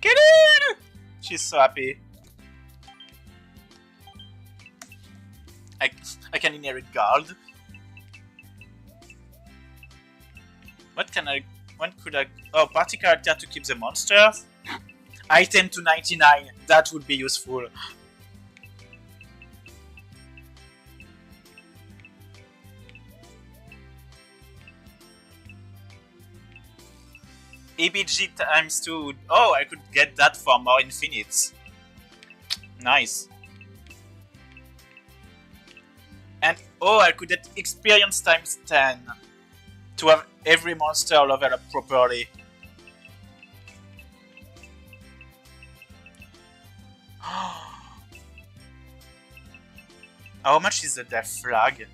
Couleur! She's so happy. I can inherit gold. What could I... Oh, party character to keep the monsters? Item to 99. That would be useful. EBG times 2. Oh, I could get that for more infinites. Nice. And oh, I could get experience times 10 to have every monster level up properly. How much is the death flag?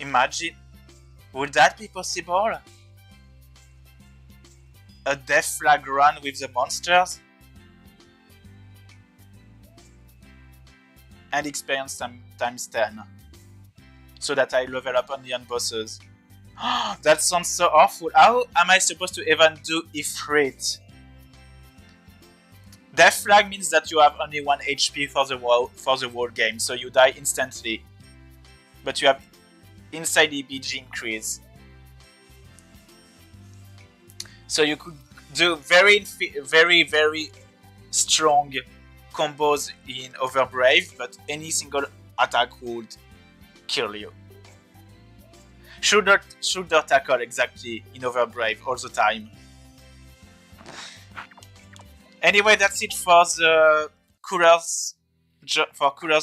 Imagine, would that be possible? A death flag run with the monsters? And experience times 10. So that I level up only on bosses. That sounds so awful. How am I supposed to even do Ifrit? Death flag means that you have only 1 HP for the whole game, so you die instantly. But you have inside EBG increase. So you could do very strong combos in Overbrave, but any single attack would kill you. Shoulder tackle exactly in Overbrave all the time. Anyway, that's it for the Couleurs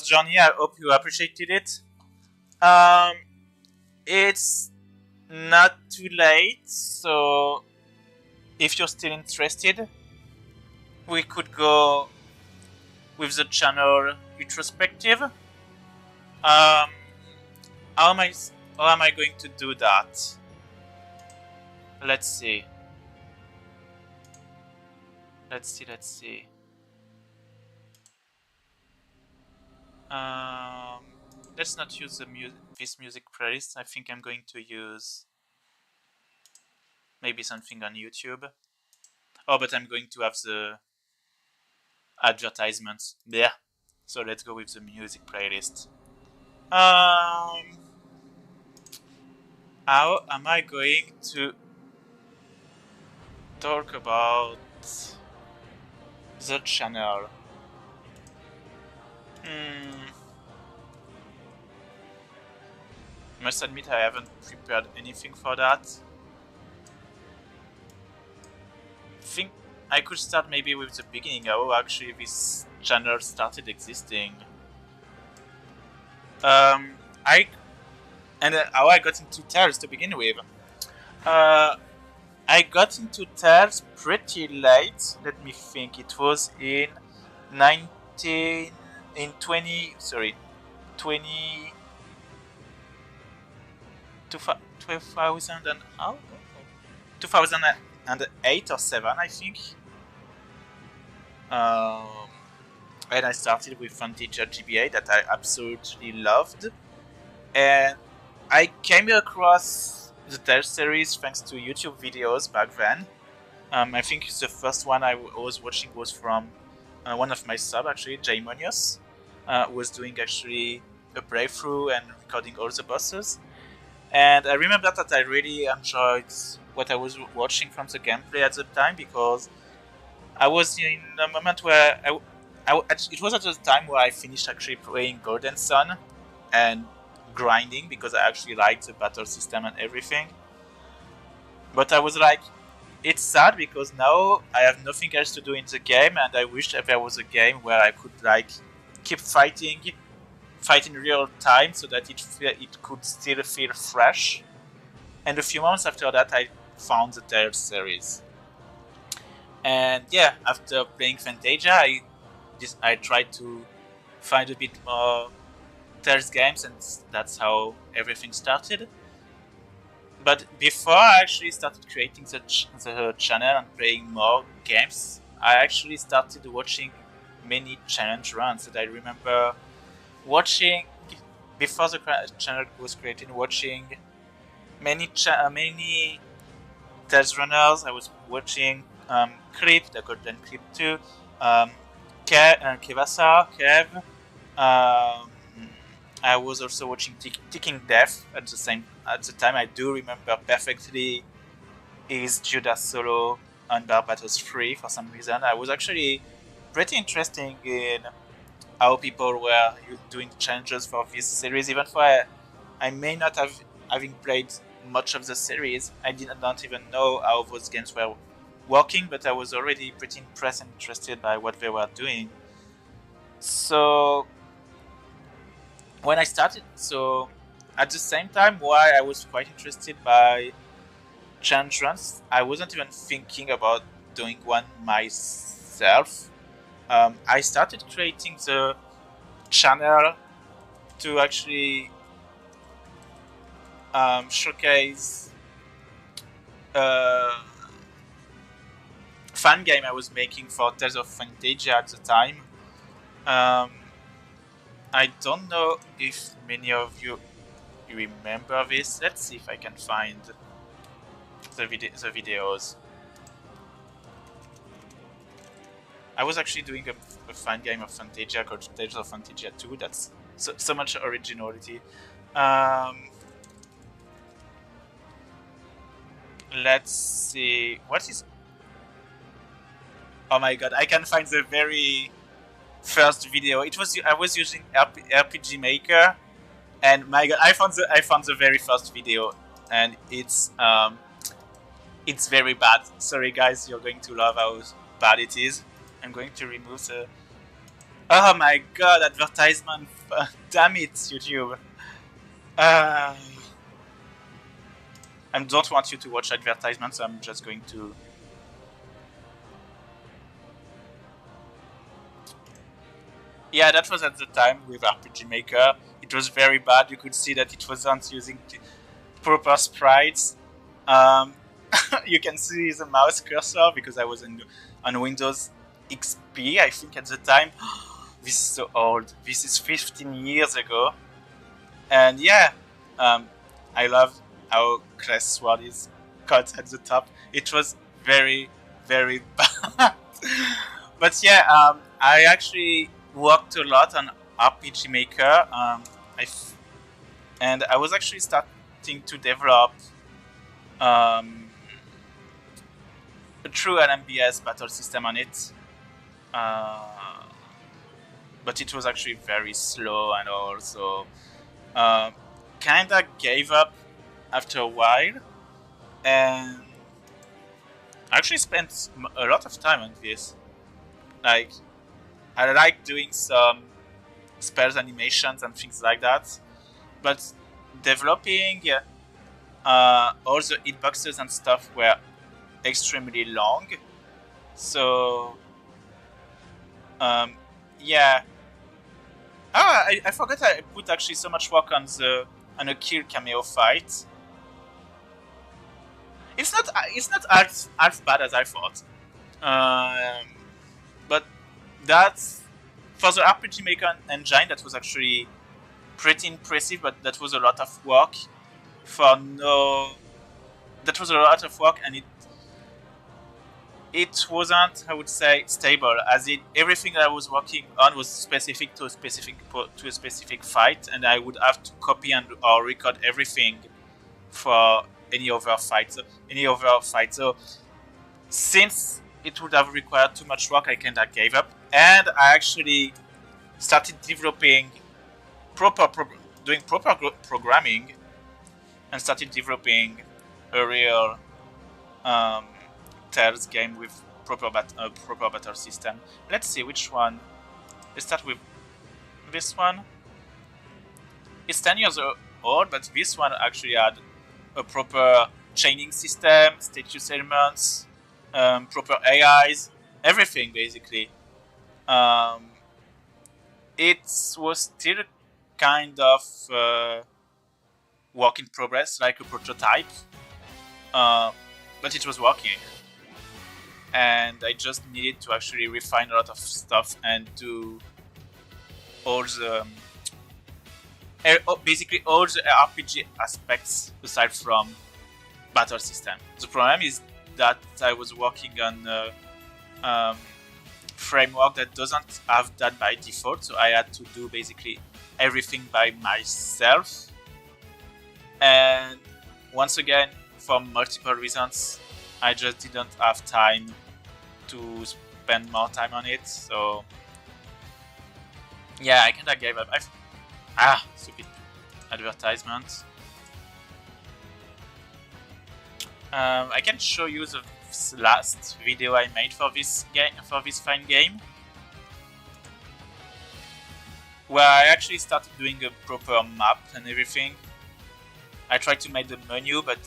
journey. I hope you appreciated it. It's not too late, so if you're still interested, we could go with the channel retrospective. How am I going to do that? Let's see. Let's see. Let's not use this music playlist. I think I'm going to use maybe something on YouTube. Oh, but I'm going to have the advertisements. Yeah. So let's go with the music playlist. How am I going to talk about the channel? Must admit I haven't prepared anything for that. Think I could start maybe with the beginning, how actually this channel started existing. How I got into Tales to begin with. I got into Tales pretty late. Let me think. It was in 2008 or 7, I think. And I started with Phantasia GBA that I absolutely loved. And I came across the Tales series thanks to YouTube videos back then. I think the first one I was watching was from one of my subs, actually, Jaimonius, was doing actually a playthrough and recording all the bosses. And I remember that I really enjoyed what I was watching from the gameplay at the time, because I was in a moment where it was at the time where I finished actually playing Golden Sun and grinding, because I actually liked the battle system and everything. But I was like, it's sad because now I have nothing else to do in the game, and I wish that there was a game where I could like keep fight in real time, so that it could still feel fresh. And a few months after that, I found the Tales series. And yeah, after playing Phantasia, I tried to find a bit more Tales games, and that's how everything started. But before I actually started creating the channel and playing more games, I actually started watching many challenge runs that I remember watching before the channel was created. Watching many Tales runners. I was watching Clip, the Golden Clip 2, Kevasa, Kev. I was also watching Ticking Death at the time. I do remember perfectly is Judas Solo on Barbatos 3 for some reason. I was actually pretty interested in how people were doing challenges for this series, even though I may not have having played much of the series. I did not even know how those games were working, but I was already pretty impressed and interested by what they were doing. So when I started, so at the same time, why I was quite interested by challenge runs, I wasn't even thinking about doing one myself. I started creating the channel to actually showcase a fan game I was making for Tales of Phantasia at the time. I don't know if many of you remember this. Let's see if I can find the videos. I was actually doing a fan game of Phantasia called Tales of Phantasia 2. That's so much originality. Let's see. What is... Oh my god, I can find the very first video. It was... I was using RPG Maker, and my god, I found the very first video, and it's very bad. Sorry guys, you're going to love how bad it is. I'm going to remove the... Oh my god, advertisement! Damn it, YouTube. I don't want you to watch advertisements, so I'm just going to... Yeah, that was at the time with RPG Maker. It was very bad. You could see that it wasn't using proper sprites. You can see the mouse cursor because I was on Windows XP, I think, at the time. This is so old. This is 15 years ago. And yeah, I love how Class Sword is cut at the top. It was very, very bad. But yeah, I actually worked a lot on RPG Maker. And I was actually starting to develop a true LMBS battle system on it. But it was actually very slow, and also kinda gave up after a while, and I actually spent a lot of time on this. Like, I like doing some spells animations and things like that, but developing all the hitboxes and stuff were extremely long. So yeah. Ah, I forgot I put actually so much work on a kill cameo fight. It's not as bad as I thought. But that's for the RPG Maker engine. That was actually pretty impressive, but that was a lot of work for no. That was a lot of work, and it wasn't, I would say, stable, as everything that I was working on was specific to a specific fight, and I would have to copy or record everything for any other fight. So since it would have required too much work, I kinda gave up, and I actually started developing doing proper programming, and started developing a real Tales game with proper battle system. Let's see which one. Let's start with this one. It's 10 years old, but this one actually had a proper chaining system, status elements, proper AIs, everything basically. It was still kind of work in progress, like a prototype, but it was working. And I just needed to actually refine a lot of stuff and do all the basically all the RPG aspects aside from battle system. The problem is that I was working on a framework that doesn't have that by default, so I had to do basically everything by myself. And once again, for multiple reasons, I just didn't have time to spend more time on it, so yeah, I kinda gave up. Stupid advertisement. I can show you the last video I made for this game, for this fine game. where I actually started doing a proper map and everything. I tried to make the menu, but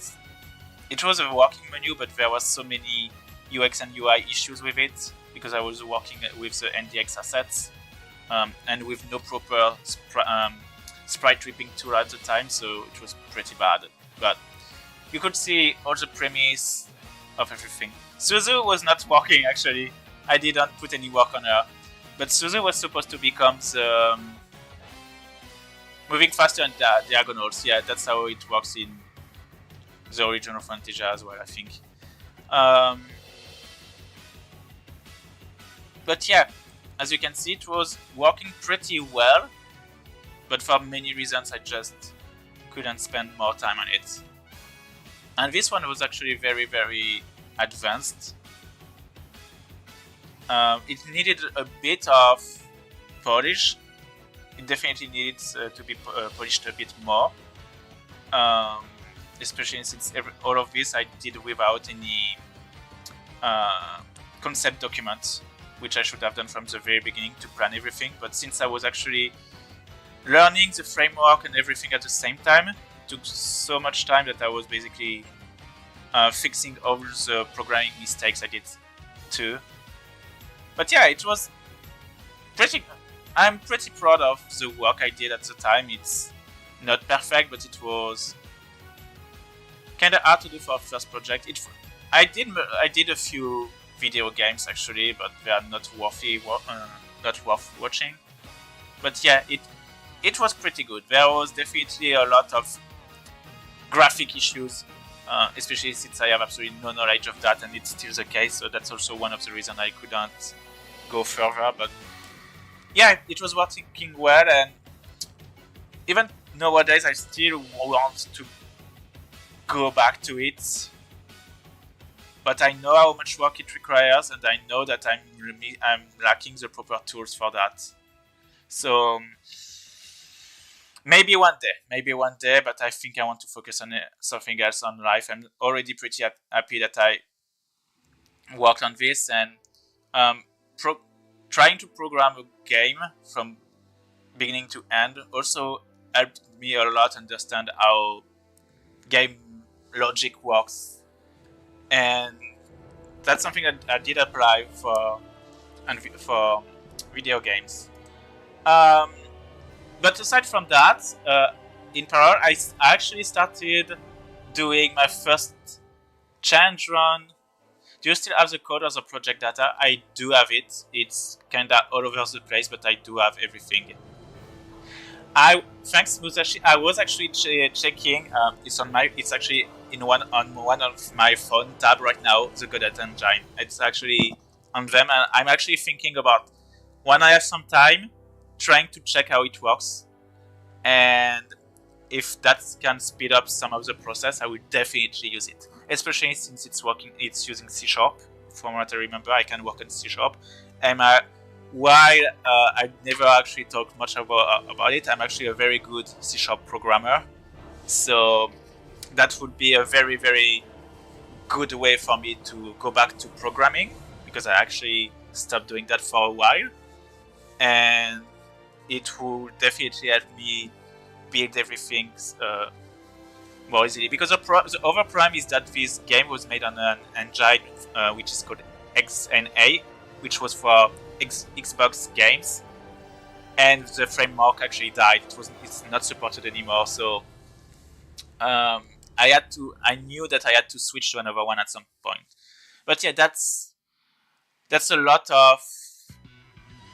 it was a working menu, but there was so many UX and UI issues with it because I was working with the NDX assets and with no proper sprite tripping tool at the time, so it was pretty bad. But you could see all the premise of everything. Suzu was not working actually. I didn't put any work on her, but Suzu was supposed to become the moving faster in diagonals. Yeah, that's how it works in the original Phantasia as well, I think. But yeah, as you can see, it was working pretty well, but for many reasons I just couldn't spend more time on it. And this one was actually very, very advanced. It needed a bit of polish. It definitely needs to be polished a bit more. Especially since all of this I did without any concept documents, which I should have done from the very beginning to plan everything. But since I was actually learning the framework and everything at the same time, it took so much time that I was basically fixing all the programming mistakes I did too. But yeah, it was I'm pretty proud of the work I did at the time. It's not perfect, but it was kind of hard to do for a first project. I did a few video games actually, but they are not worth watching. But yeah, it was pretty good. There was definitely a lot of graphic issues, especially since I have absolutely no knowledge of that, and it's still the case. So that's also one of the reasons I couldn't go further. But yeah, it was working well, and even nowadays I still want to go back to it. But I know how much work it requires, and I know that I'm lacking the proper tools for that. So maybe one day, but I think I want to focus on something else on life. I'm already pretty happy that I worked on this, and trying to program a game from beginning to end also helped me a lot understand how game logic works, and that's something that I did apply for video games. But aside from that, in parallel, I actually started doing my first challenge run. Do you still have the code or the project data? I do have it. It's kinda all over the place, but I do have everything. Thanks Musashi, I was actually checking. It's actually on one of my phone tab right now. The Godot engine. It's actually on them, and I'm actually thinking about when I have some time, trying to check how it works, and if that can speed up some of the process, I will definitely use it. Especially since it's using C#. From what I remember, I can work on C#. And while I never actually talked much about it, I'm actually a very good C# programmer. So that would be a very, very good way for me to go back to programming, because I actually stopped doing that for a while. And it will definitely help me build everything more easily. Because the other problem is that this game was made on an engine which is called XNA, which was for Xbox games, and the framework actually died. It's not supported anymore. So I knew that I had to switch to another one at some point. But yeah, that's a lot of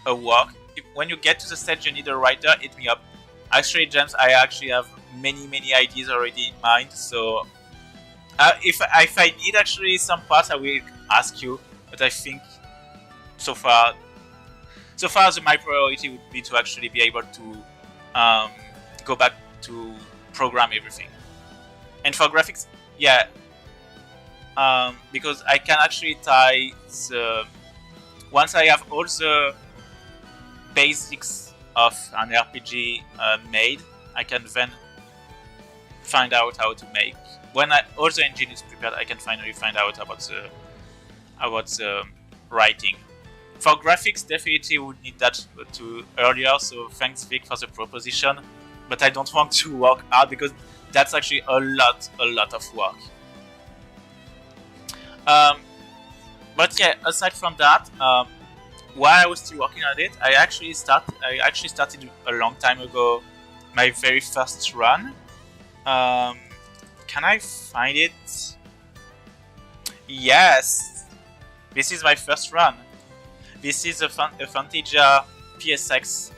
work. When you get to the stage you need a writer, hit me up. Actually, James, I actually have many ideas already in mind. So if I need actually some parts, I will ask you. But I think so far, my priority would be to actually be able to go back to program everything. And for graphics, yeah, because I can actually tie once I have all the basics of an RPG made, I can then find out how to make. When all the engine is prepared, I can finally find out about the writing. For graphics, definitely would need that to earlier, so thanks Vic for the proposition. But I don't want to work hard because that's actually a lot of work. But yeah, aside from that, while I was still working on it, I actually started a long time ago my very first run. Can I find it? Yes, this is my first run. This is a Phantasia PSX.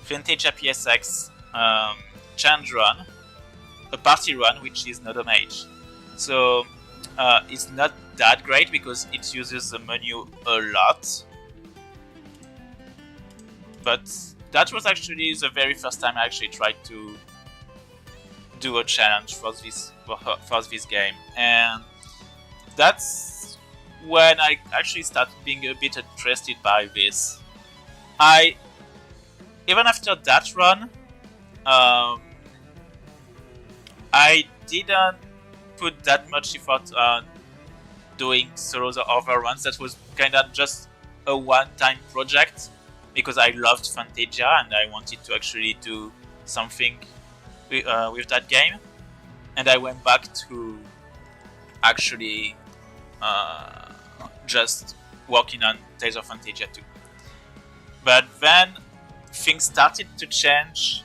Phantasia PSX challenge run, a party run, which is not a mage. So it's not that great because it uses the menu a lot. But that was actually the very first time I actually tried to do a challenge for this game, and that's when I actually started being a bit interested by this. Even after that run, I didn't put that much effort on doing solo the other runs. That was kind of just a one-time project because I loved Phantasia and I wanted to actually do something with that game. And I went back to actually just working on Tales of Phantasia 2. But then things started to change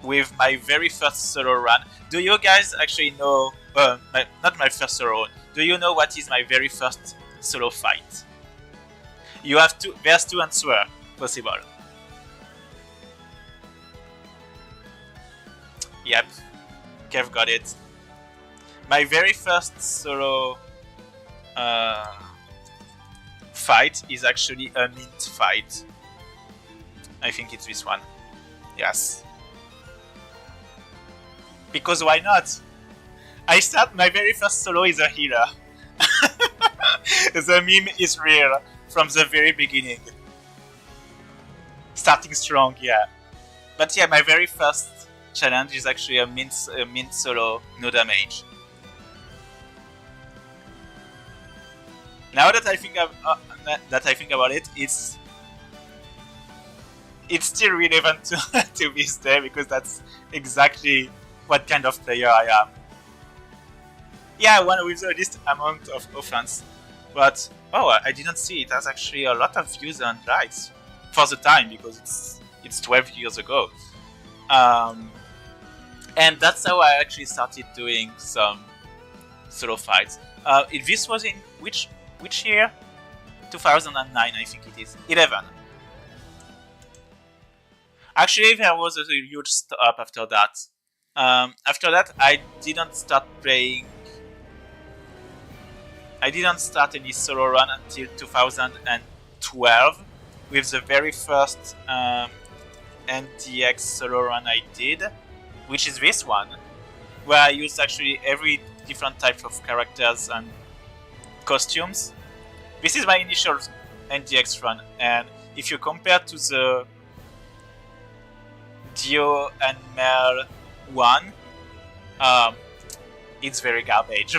with my very first solo run. Do you guys actually know? Not my first solo run. Do you know what is my very first solo fight? You have to. There's two answers possible. Yep, Kev got it. My very first solo fight is actually a mint fight. I think it's this one. Yes. Because why not? My very first solo is a healer. The meme is real from the very beginning. Starting strong, yeah. But yeah, my very first challenge is actually a mint solo, no damage. Now that I think about it, it's still relevant to this day because that's exactly what kind of player I am. Yeah, one with the least amount of offense. But oh, I didn't see it has actually a lot of views and likes for the time because it's 12 years ago. And that's how I actually started doing some solo fights. This was in which year? 2009, I think it is. 11. Actually, there was a huge stop after that. After that, I didn't start any solo run until 2012 with the very first NDX solo run I did, which is this one, where I used actually every different type of characters and costumes. This is my initial NDX run, and if you compare to the Dio and Mel one, it's very garbage.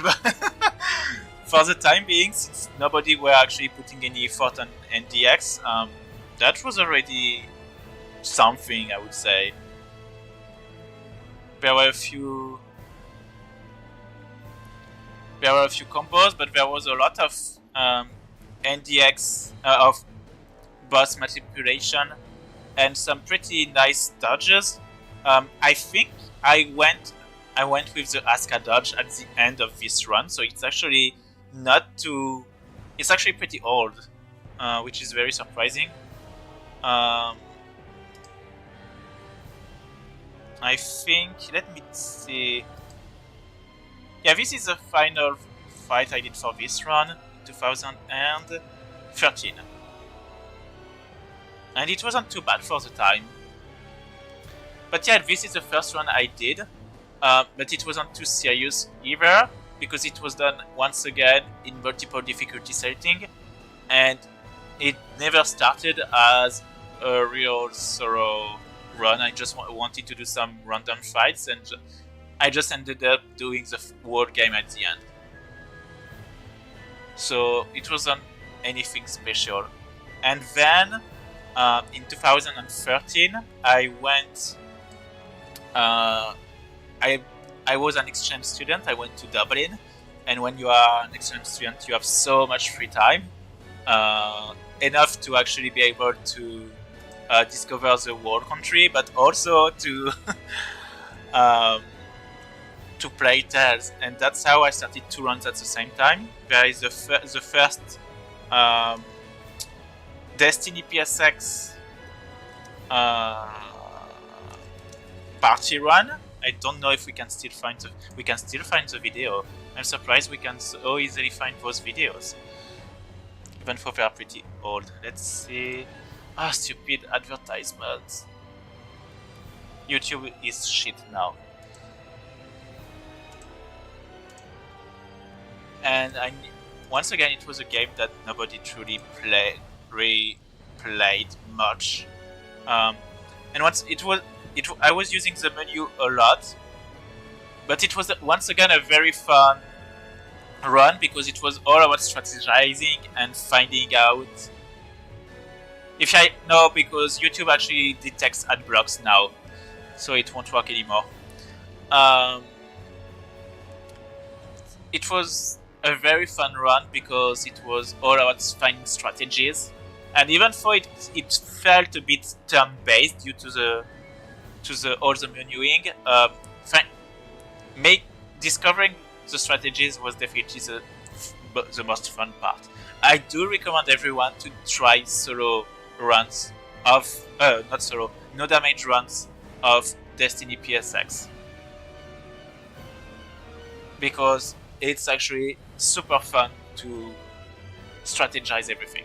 For the time being, since nobody were actually putting any effort on NDX, that was already something, I would say. There were a few combos, but there was a lot of NDX of boss manipulation and some pretty nice dodges. I think I went with the Asuka dodge at the end of this run, so it's actually not too. It's actually pretty old, which is very surprising. I think. Let me see. Yeah, this is the final fight I did for this run, 2013. And it wasn't too bad for the time. But yeah, this is the first one I did. But it wasn't too serious either, because it was done once again in multiple difficulty setting, and it never started as a real solo run. I just wanted to do some random fights, and I just ended up doing the world game at the end. So it wasn't anything special. And then in 2013, I went. I was an exchange student. I went to Dublin, and when you are an exchange student, you have so much free time, enough to actually be able to discover the whole country, but also to to play Tales, and that's how I started 2 runs at the same time. There is the first Destiny PSX party run. I don't know if we can still find the video. I'm surprised we can so easily find those videos, even though they are pretty old. Let's see. Ah, stupid advertisements. YouTube is shit now. And once again, it was a game that nobody truly played much. And once I was using the menu a lot, but it was once again a very fun run because it was all about strategizing and finding out. If I know, because YouTube actually detects ad blocks now, so it won't work anymore. It was a very fun run because it was all about finding strategies, and even though it felt a bit turn-based due to all the menuing, discovering the strategies was definitely the most fun part. I do recommend everyone to try solo runs of no damage runs of Destiny PSX, because it's actually super fun to strategize everything.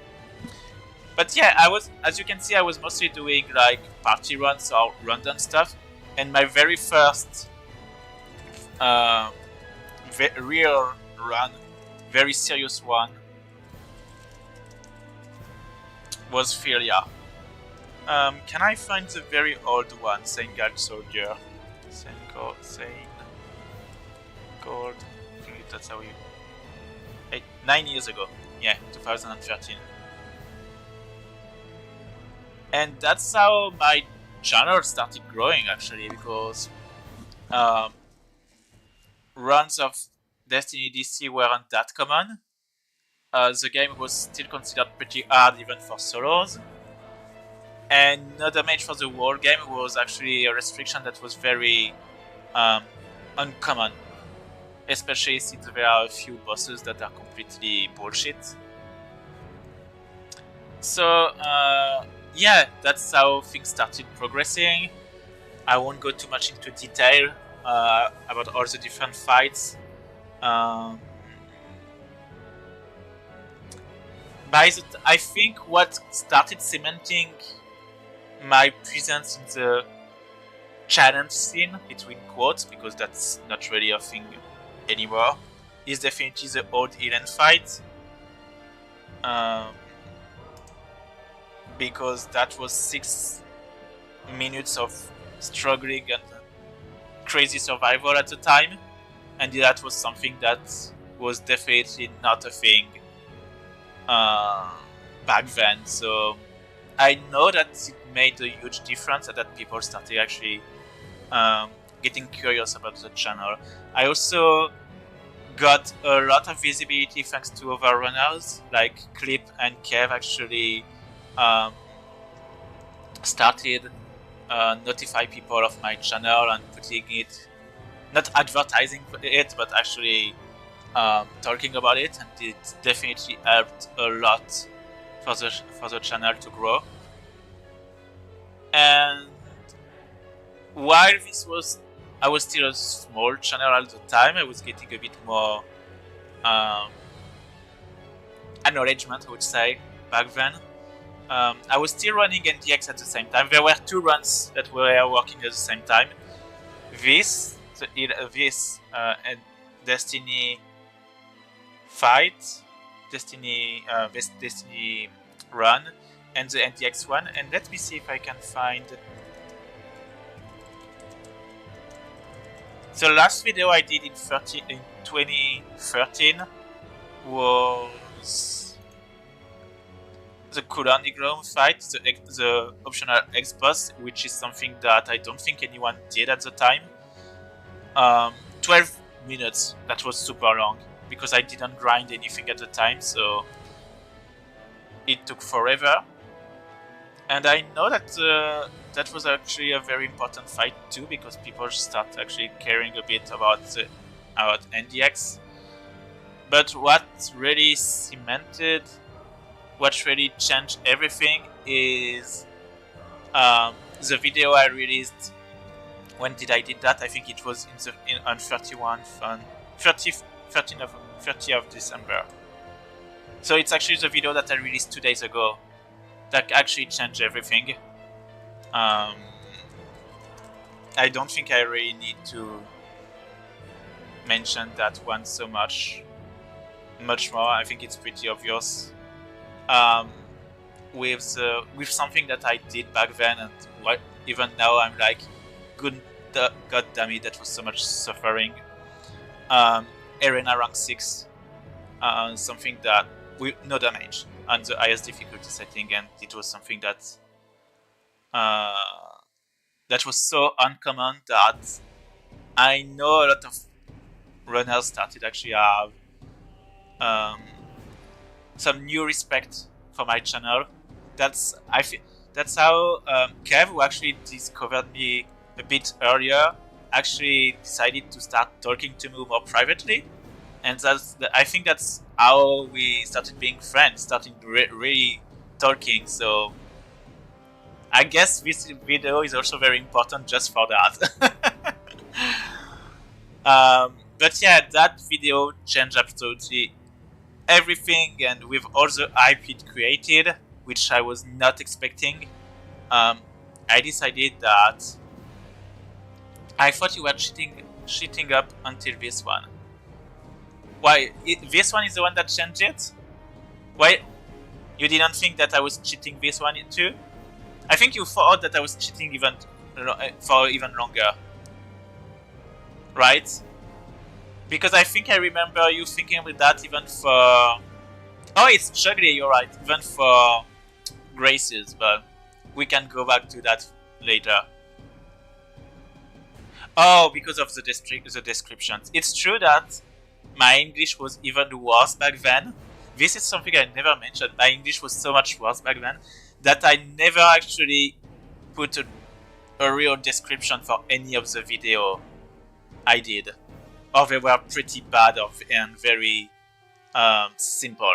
But yeah, as you can see, I was mostly doing like party runs or random stuff, and my very first real run, very serious one, was Filia. Can I find the very old one, Sengal Soldier? Saint Gold. I think that's how you. 9 years ago. Yeah, 2013. And that's how my channel started growing, actually, because runs of Destiny DC weren't that common. The game was still considered pretty hard even for solos. And no damage for the whole game was actually a restriction that was very uncommon. Especially since there are a few bosses that are completely bullshit. So, yeah, that's how things started progressing. I won't go too much into detail about all the different fights. I think what started cementing my presence in the challenge scene, between quotes, because that's not really a thing anymore, is definitely the old Elen fight. Because that was 6 minutes of struggling and crazy survival at the time, and that was something that was definitely not a thing back then. So I know that it made a huge difference and that people started actually getting curious about the channel. I also got a lot of visibility thanks to other runners, like Clip and Kev actually started notify people of my channel and putting it, not advertising it, but actually talking about it, and it definitely helped a lot for the channel to grow. And while I was still a small channel at the time, I was getting a bit more acknowledgement, I would say, back then. I was still running NDX at the same time. There were 2 runs that were working at the same time. And Destiny fight, Destiny run, and the NDX one. And let me see if I can find. The last video I did in 2013 was the Couleur fight, the optional X boss, which is something that I don't think anyone did at the time. 12 minutes, that was super long, because I didn't grind anything at the time, so it took forever. And I know that that was actually a very important fight too, because people start actually caring a bit about NDX. But what really cemented, what really changed everything is the video I released. When did I did that? I think it was on 30 of December. So it's actually the video that I released 2 days ago that actually changed everything. I don't think I really need to mention that one so much more. I think it's pretty obvious. With something that I did back then, and even now I'm like, god damn it, that was so much suffering. Arena rank 6, something that with no damage on the highest difficulty setting, and it was something that that was so uncommon that I know a lot of runners started actually have some new respect for my channel. That's how Kev, who actually discovered me a bit earlier, actually decided to start talking to me more privately, and I think that's how we started being friends, starting really talking. So I guess this video is also very important just for that. But yeah, that video changed absolutely everything, and with all the hype it created, which I was not expecting, I decided that I thought you were cheating up until this one. Why? This one is the one that changed it? Why? You didn't think that I was cheating this one too? I think you thought that I was cheating for even longer. Right? Because I think I remember you thinking with that even for... Oh, it's juggly, you're right. Even for Graces, but we can go back to that later. Oh, because of the descriptions. It's true that my English was even worse back then. This is something I never mentioned. My English was so much worse back then that I never actually put a real description for any of the video I did. Or they were pretty bad and very simple.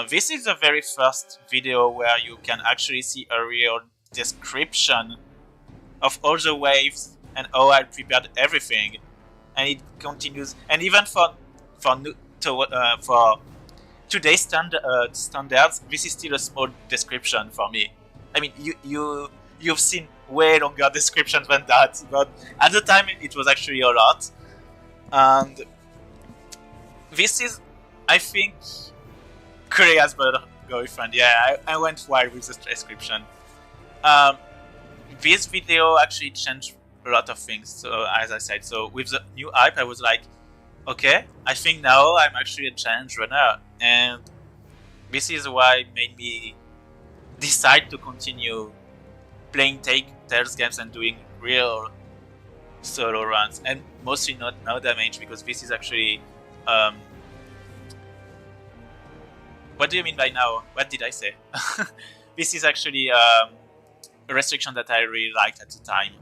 This is the very first video where you can actually see a real description of all the waves and how I prepared everything, and it continues. And even for today's standards, this is still a small description for me. I mean, you've seen way longer descriptions than that, but at the time it was actually a lot. And this is, I think, Korea's girlfriend. Yeah, I went wild with the description. This video actually changed a lot of things. So as I said, so with the new hype, I was like, okay, I think now I'm actually a challenge runner, and this is why made me decide to continue playing Tales games and doing real solo runs, and mostly not no damage, because this is actually what do you mean by now? What did I say? This is actually a restriction that I really liked at the time.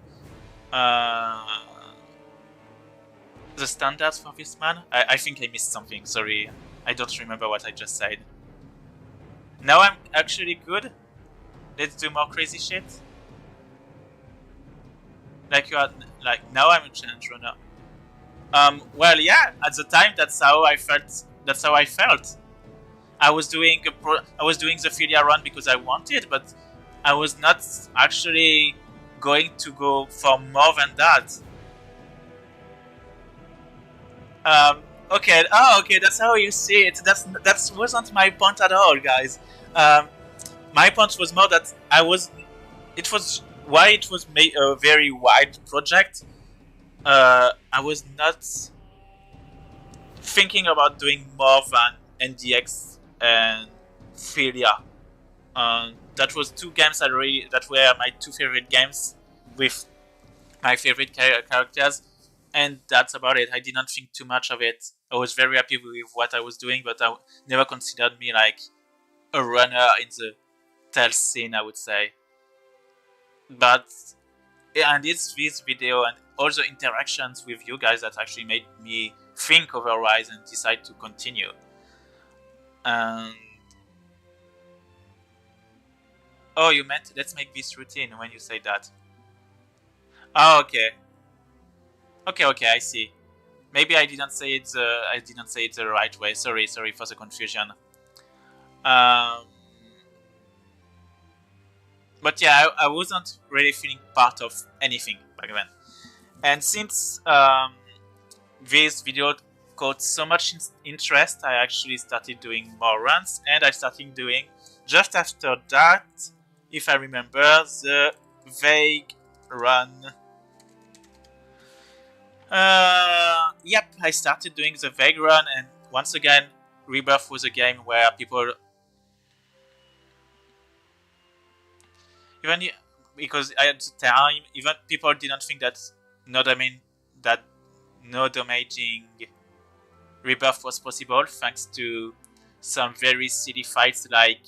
The standards for this man? I think I missed something, sorry. I don't remember what I just said. Now I'm actually good? Let's do more crazy shit? Like now I'm a challenge runner. Well, yeah, at the time that's how I felt. I was doing the Philia run because I wanted, but I was not actually going to go for more than that. Okay. Oh, okay. That's how you see it. That wasn't my point at all, guys. My point was more that it was why it was a very wide project. I was not thinking about doing more than NDX and Philia. That was two games that were my two favorite games with my favorite characters, and that's about it. I did not think too much of it. I was very happy with what I was doing, but I never considered me like a runner in the tell scene, I would say. But and it's this video and all the interactions with you guys that actually made me think otherwise and decide to continue. And oh, you meant let's make this routine when you say that. Oh, okay. Okay, I see. Maybe I didn't say it. I didn't say it the right way. Sorry for the confusion. But yeah, I wasn't really feeling part of anything back then. And since this video caught so much interest, I actually started doing more runs, and I started doing just after that, if I remember, the vague run. Yep, I started doing the vague run, and once again, Rebirth was a game where people, even because at the time, even people didn't think that no damaging Rebirth was possible, thanks to some very silly fights like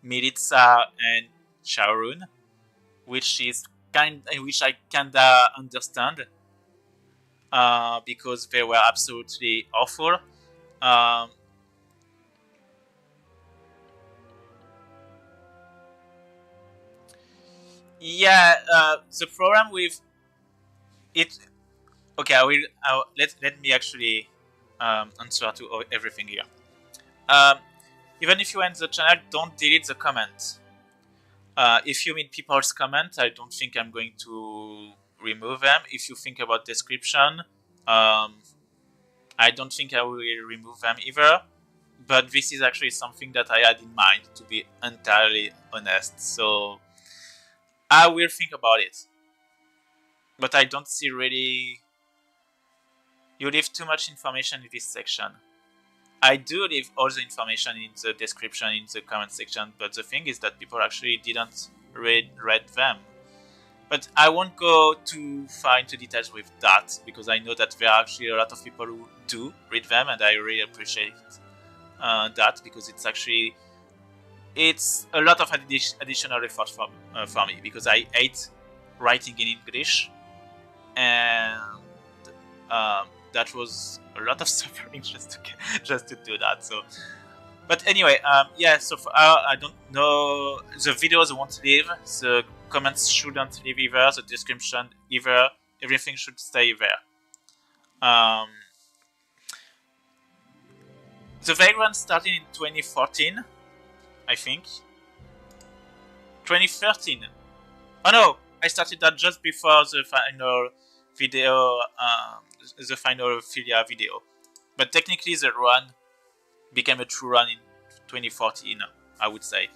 Milica and Shaorun, which I kinda understand. Because they were absolutely awful. Yeah, the problem with it. Okay, let me actually answer to everything here. Even if you end the channel, don't delete the comment. If you mean people's comments, I don't think I'm going to remove them. If you think about description, I don't think I will remove them either. But this is actually something that I had in mind, to be entirely honest. So I will think about it. But I don't see really. You leave too much information in this section. I do leave all the information in the description, in the comment section, but the thing is that people actually didn't read them. But I won't go too far into details with that, because I know that there are actually a lot of people who do read them, and I really appreciate that, because it's a lot of additional effort for me, because I hate writing in English, and that was a lot of suffering just to do that. So, but anyway, yeah. So I don't know. The videos won't leave. The comments shouldn't leave either. The description either. Everything should stay there. The Vagrant started in 2014, I think. 2013. Oh no, I started that just before the final video, the final Filia video. But technically the run became a true run in 2014, I would say.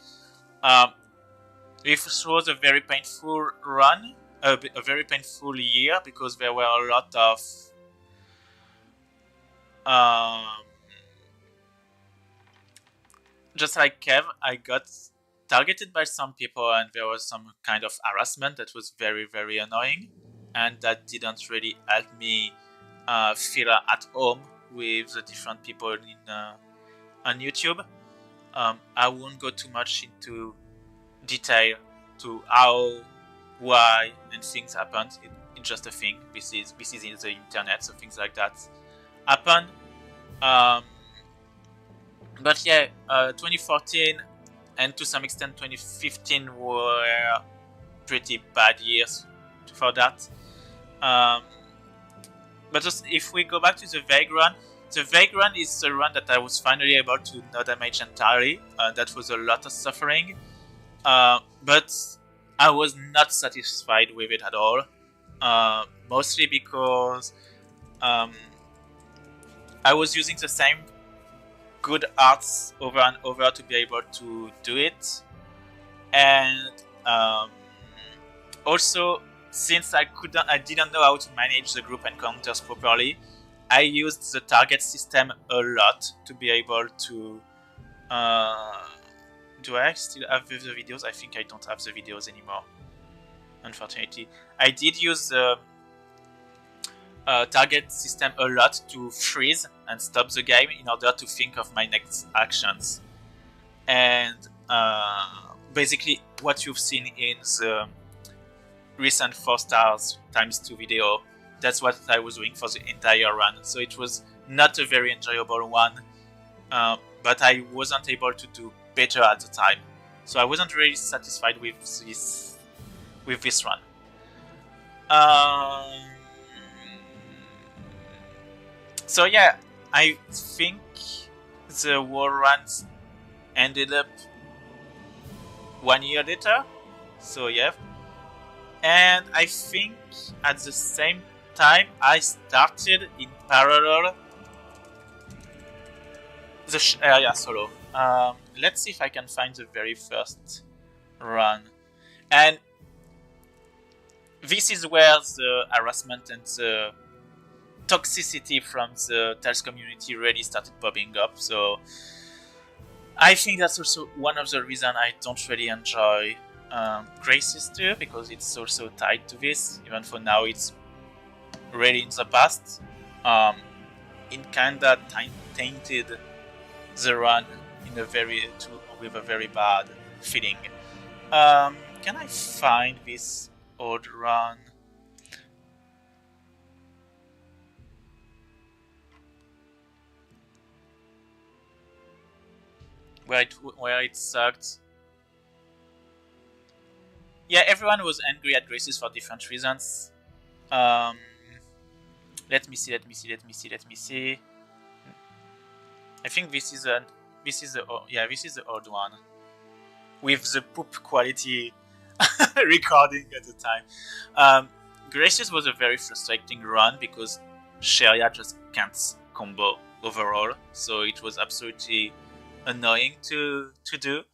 It was a very painful run, a very painful year, because there were a lot of just like Kev, I got targeted by some people, and there was some kind of harassment that was very, very annoying, and that didn't really help me feel at home with the different people on YouTube. I won't go too much into detail to how, why, and things happened. It's just a thing. This is in the internet, so things like that happen. But yeah, 2014 and to some extent 2015 were pretty bad years for that. But just if we go back to the Vague Run, the Vague Run is the run that I was finally able to not damage entirely. That was a lot of suffering, but I was not satisfied with it at all. Mostly because I was using the same good arts over and over to be able to do it, and also since I didn't know how to manage the group encounters properly, I used the target system a lot to be able to do I still have the videos? I think I don't have the videos anymore, unfortunately. I did use the target system a lot to freeze and stop the game in order to think of my next actions. And basically what you've seen in the recent 4 stars times 2 video, that's what I was doing for the entire run. So it was not a very enjoyable one, but I wasn't able to do better at the time. So I wasn't really satisfied with this run. So yeah, I think the wall runs ended up 1 year later. So yeah, and I think at the same time I started in parallel the area solo. Let's see if I can find the very first run, and this is where the harassment and the toxicity from the Tales community really started popping up. So I think that's also one of the reasons I don't really enjoy Graces 2, because it's also tied to this. Even for now, it's really in the past. It kinda tainted the run in a with a very bad feeling. Can I find this old run? Where it sucked. Yeah, everyone was angry at Graces for different reasons. Let me see. I think this is the old one with the poop quality recording at the time. Graces was a very frustrating run because Sheria just can't combo overall, so it was absolutely annoying to do.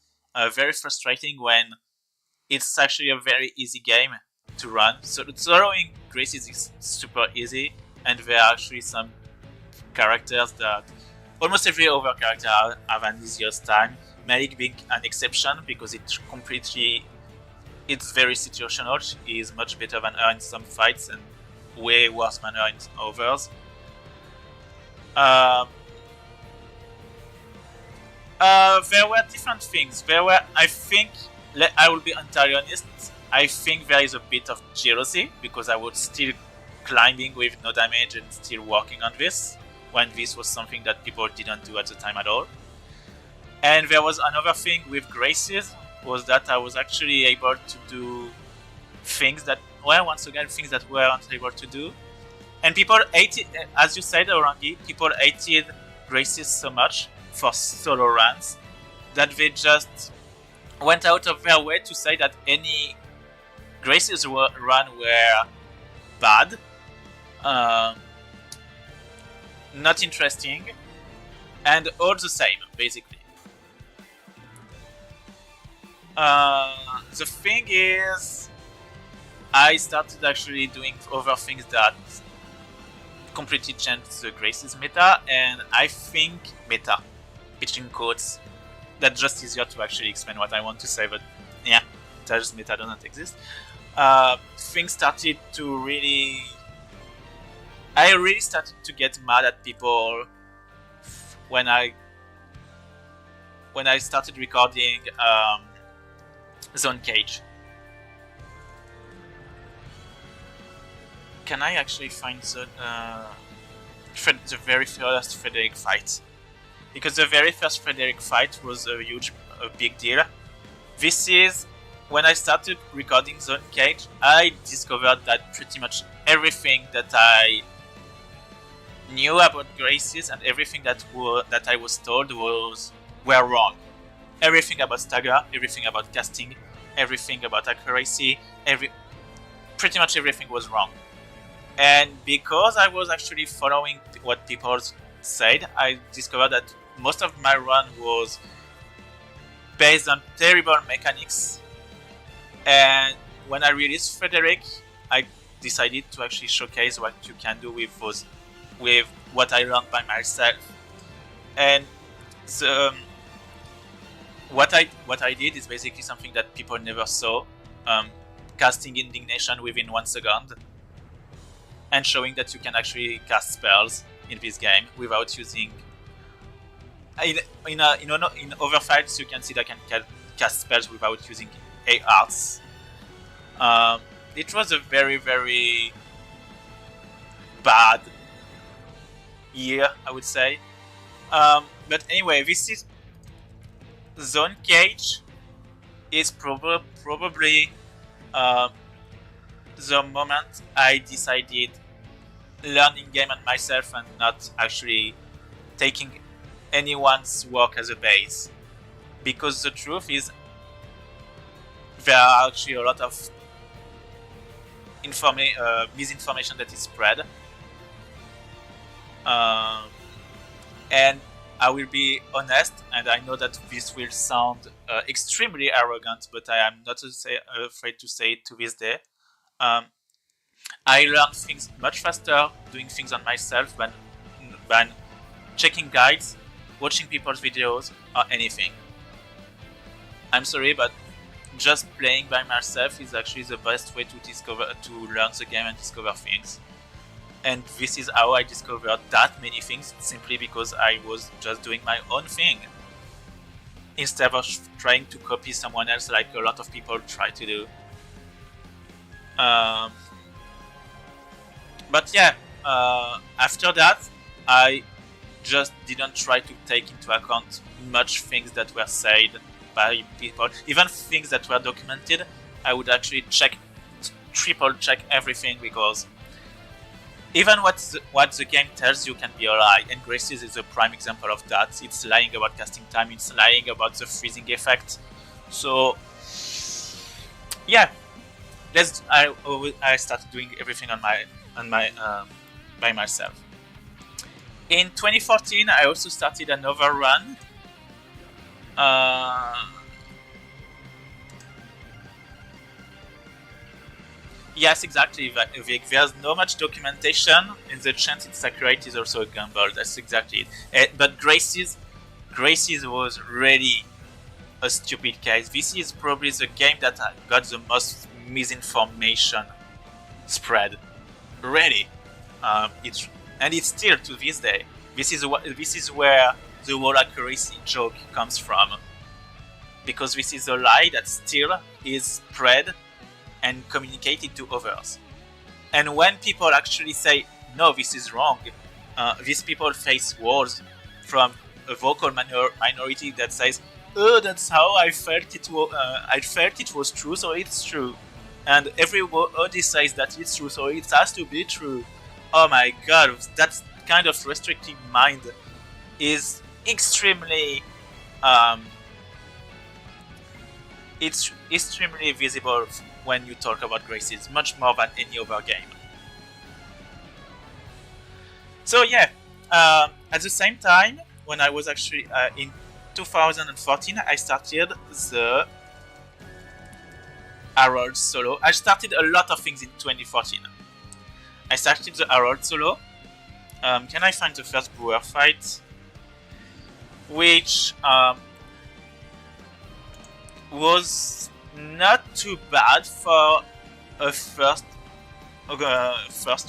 Very frustrating when it's actually a very easy game to run. So soloing Graces is super easy, and there are actually some characters that almost every other character have an easier time. Malik being an exception because it's very situational. He is much better than her in some fights and way worse than her in others. There were different things. I will be entirely honest, I think there is a bit of jealousy because I was still climbing with no damage and still working on this, when this was something that people didn't do at the time at all. And there was another thing with Graces, was that I was actually able to do things that weren't able to do. And people hated, as you said, Orangi, people hated Graces so much for solo runs that they just went out of their way to say that any Graces run were bad, not interesting, and all the same, basically. The thing is, I started actually doing other things that completely changed the Graces meta, and I think meta, pitching quotes, that's just easier to actually explain what I want to say, but yeah, just meta doesn't exist. Things started to I really started to get mad at people when I started recording Zone Cage. Can I actually find the very first Frederick fight? Because the very first Frederick fight was a big deal. This is when I started recording Zone Cage. I discovered that pretty much everything that I knew about Graces and everything that I was told were wrong. Everything about stagger, everything about casting, everything about accuracy, pretty much everything was wrong. And because I was actually following what people said, I discovered that most of my run was based on terrible mechanics. And when I released Frederick, I decided to actually showcase what you can do with what I learned by myself. And what I did is basically something that people never saw, casting indignation within 1 second, and showing that you can actually cast spells in this game without using. In other fights, you can see that I can cast spells without using arts. It was a very, very bad year, I would say. But anyway, this is Zone Cage is probably the moment I decided learning game on myself and not actually taking anyone's work as a base. Because the truth is, there are actually a lot of misinformation that is spread. And I will be honest, and I know that this will sound extremely arrogant, but I am not afraid to say it to this day. I learn things much faster doing things on myself than checking guides, watching people's videos, or anything. I'm sorry, but just playing by myself is actually the best way to learn the game and discover things. And this is how I discovered that many things, simply because I was just doing my own thing, instead of trying to copy someone else like a lot of people try to do. But yeah, after that, I just didn't try to take into account much things that were said by people, even things that were documented. I would actually triple check everything, because even what the game tells you can be a lie, and Graces is a prime example of that. It's lying about casting time, it's lying about the freezing effect. So yeah, I started doing everything by myself. In 2014, I also started another run. Yes, exactly. There's no much documentation, and the chance it's accurate is also a gamble. That's exactly it. But Graces was really a stupid case. This is probably the game that got the most misinformation spread. Really, it's still to this day. This is where the whole accuracy joke comes from, because this is a lie that still is spread and communicated to others. And when people actually say, no, this is wrong, these people face walls from a vocal minority that says, oh, that's how I felt it was true, so it's true. And everybody says that it's true, so it has to be true. Oh my god, that kind of restrictive mind is extremely it's extremely visible when you talk about Graces, much more than any other game. So yeah, at the same time, when I was actually in 2014, I started the Harold solo. I started a lot of things in 2014. I started the Harold solo. Can I find the first brewer fight? Which was not too bad for a first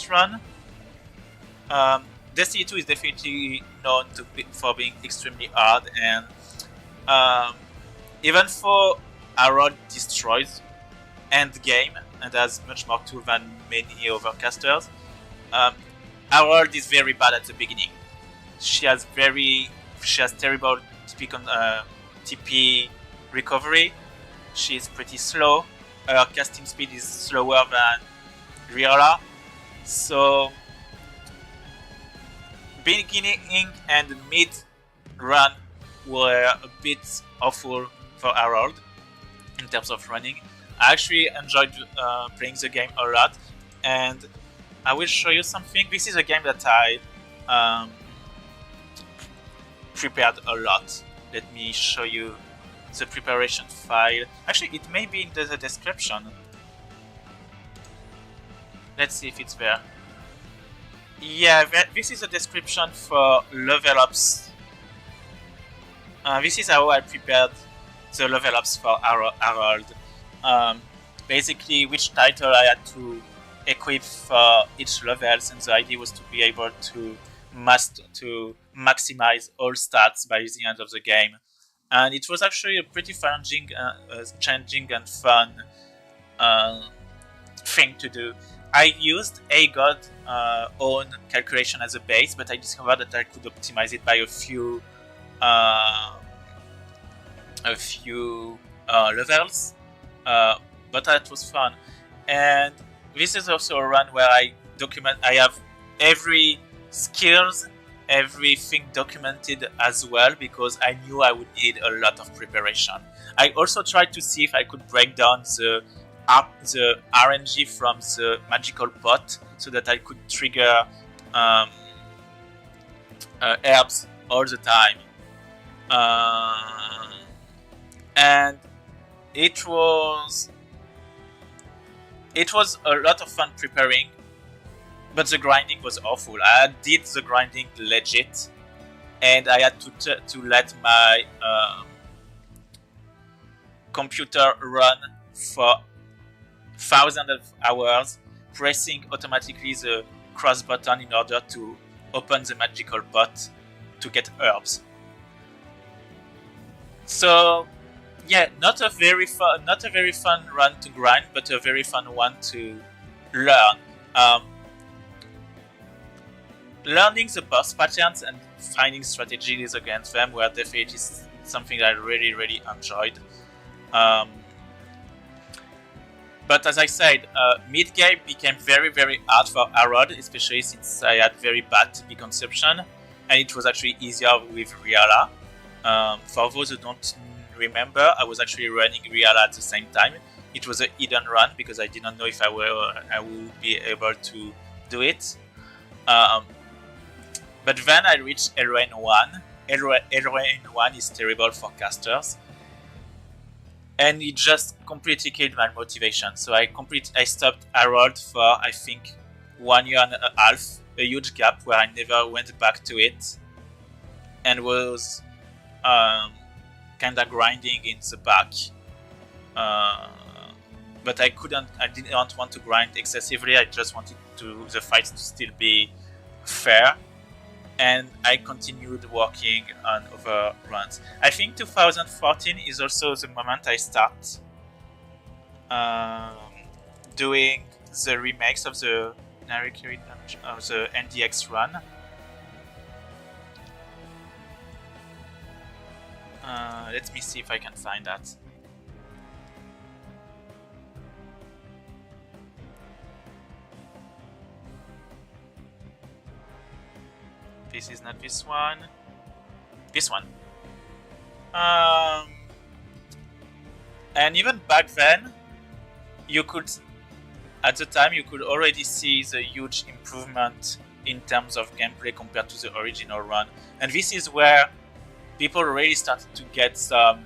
run. Destiny 2 is definitely known for being extremely hard, and even for Harold destroys end game and has much more tool than many other casters. Harold is very bad at the beginning. She has terrible TP recovery. She is pretty slow. Her casting speed is slower than Riola. So beginning and mid run were a bit awful for Harold in terms of running. I actually enjoyed playing the game a lot, and I will show you something. This is a game that I prepared a lot. Let me show you the preparation file. Actually, it may be in the description. Let's see if it's there. Yeah, this is a description for level ups. This is how I prepared the level ups for Harold. Basically, which title I had to equip for each levels, and the idea was to be able to maximize all stats by the end of the game. And it was actually a pretty challenging and fun thing to do. I used a god own calculation as a base, but I discovered that I could optimize it by a few levels. But that was fun. And this is also a run where I have every skills, everything documented as well, because I knew I would need a lot of preparation. I also tried to see if I could break down the RNG from the magical pot so that I could trigger herbs all the time. And it was a lot of fun preparing, but the grinding was awful. I did the grinding legit, and I had to let my computer run for thousands of hours, pressing automatically the cross button in order to open the magical pot to get herbs. So yeah, not a very fun run to grind, but a very fun one to learn. Learning the boss patterns and finding strategies against them were definitely something I really enjoyed. But as I said, mid-game became very hard for Harold, especially since I had very bad TP consumption, and it was actually easier with Riala. For those who don't remember, I was actually running Riala at the same time. It was a hidden run because I didn't know if I would be able to do it. But then I reached Elrain 1. Elrain 1 is terrible for casters. And it just completely killed my motivation. So I stopped Harold for, I think, 1 year and a half. A huge gap where I never went back to it. And was kinda grinding in the back. But I didn't want to grind excessively. I just wanted the fights to still be fair. And I continued working on other runs. I think 2014 is also the moment I start doing the remakes of the Narikiri of the NDX run. Let me see if I can find that. This is not this one. This one. And even back then, at the time, you could already see the huge improvement in terms of gameplay compared to the original run. And this is where people really started to get a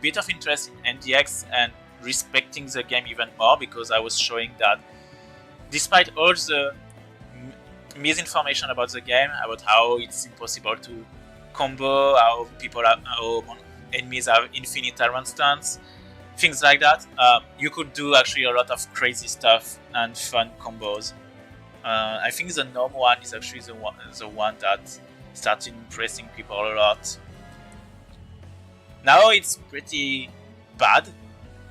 bit of interest in NDX and respecting the game even more, because I was showing that despite all the misinformation about the game, about how it's impossible to combo, how enemies have infinite Tyrant stance, things like that, you could do actually a lot of crazy stuff and fun combos. I think the Norn one is actually the one that started impressing people a lot. Now it's pretty bad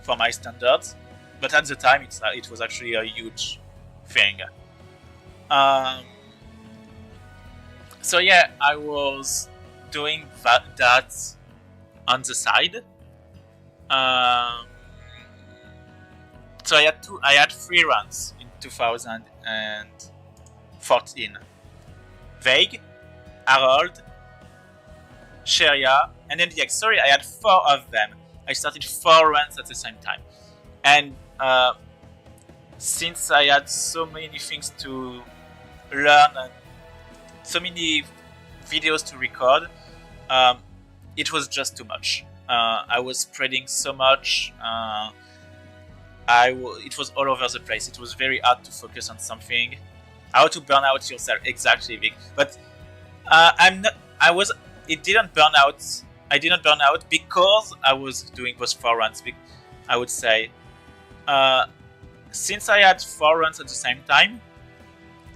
for my standards, but at the time it was actually a huge thing. So yeah, I was doing that on the side. So I had 3 runs in 2014. Vague, Harold, Sheria, and NDX. Sorry, I had 4 of them. I started 4 runs at the same time. And since I had so many things to learn and so many videos to record, it was just too much. I was spreading so much. It was all over the place. It was very hard to focus on something. How to burn out yourself, exactly, Vic. But it didn't burn out. I didn't burn out because I was doing those 4 runs. I would say, since I had 4 runs at the same time,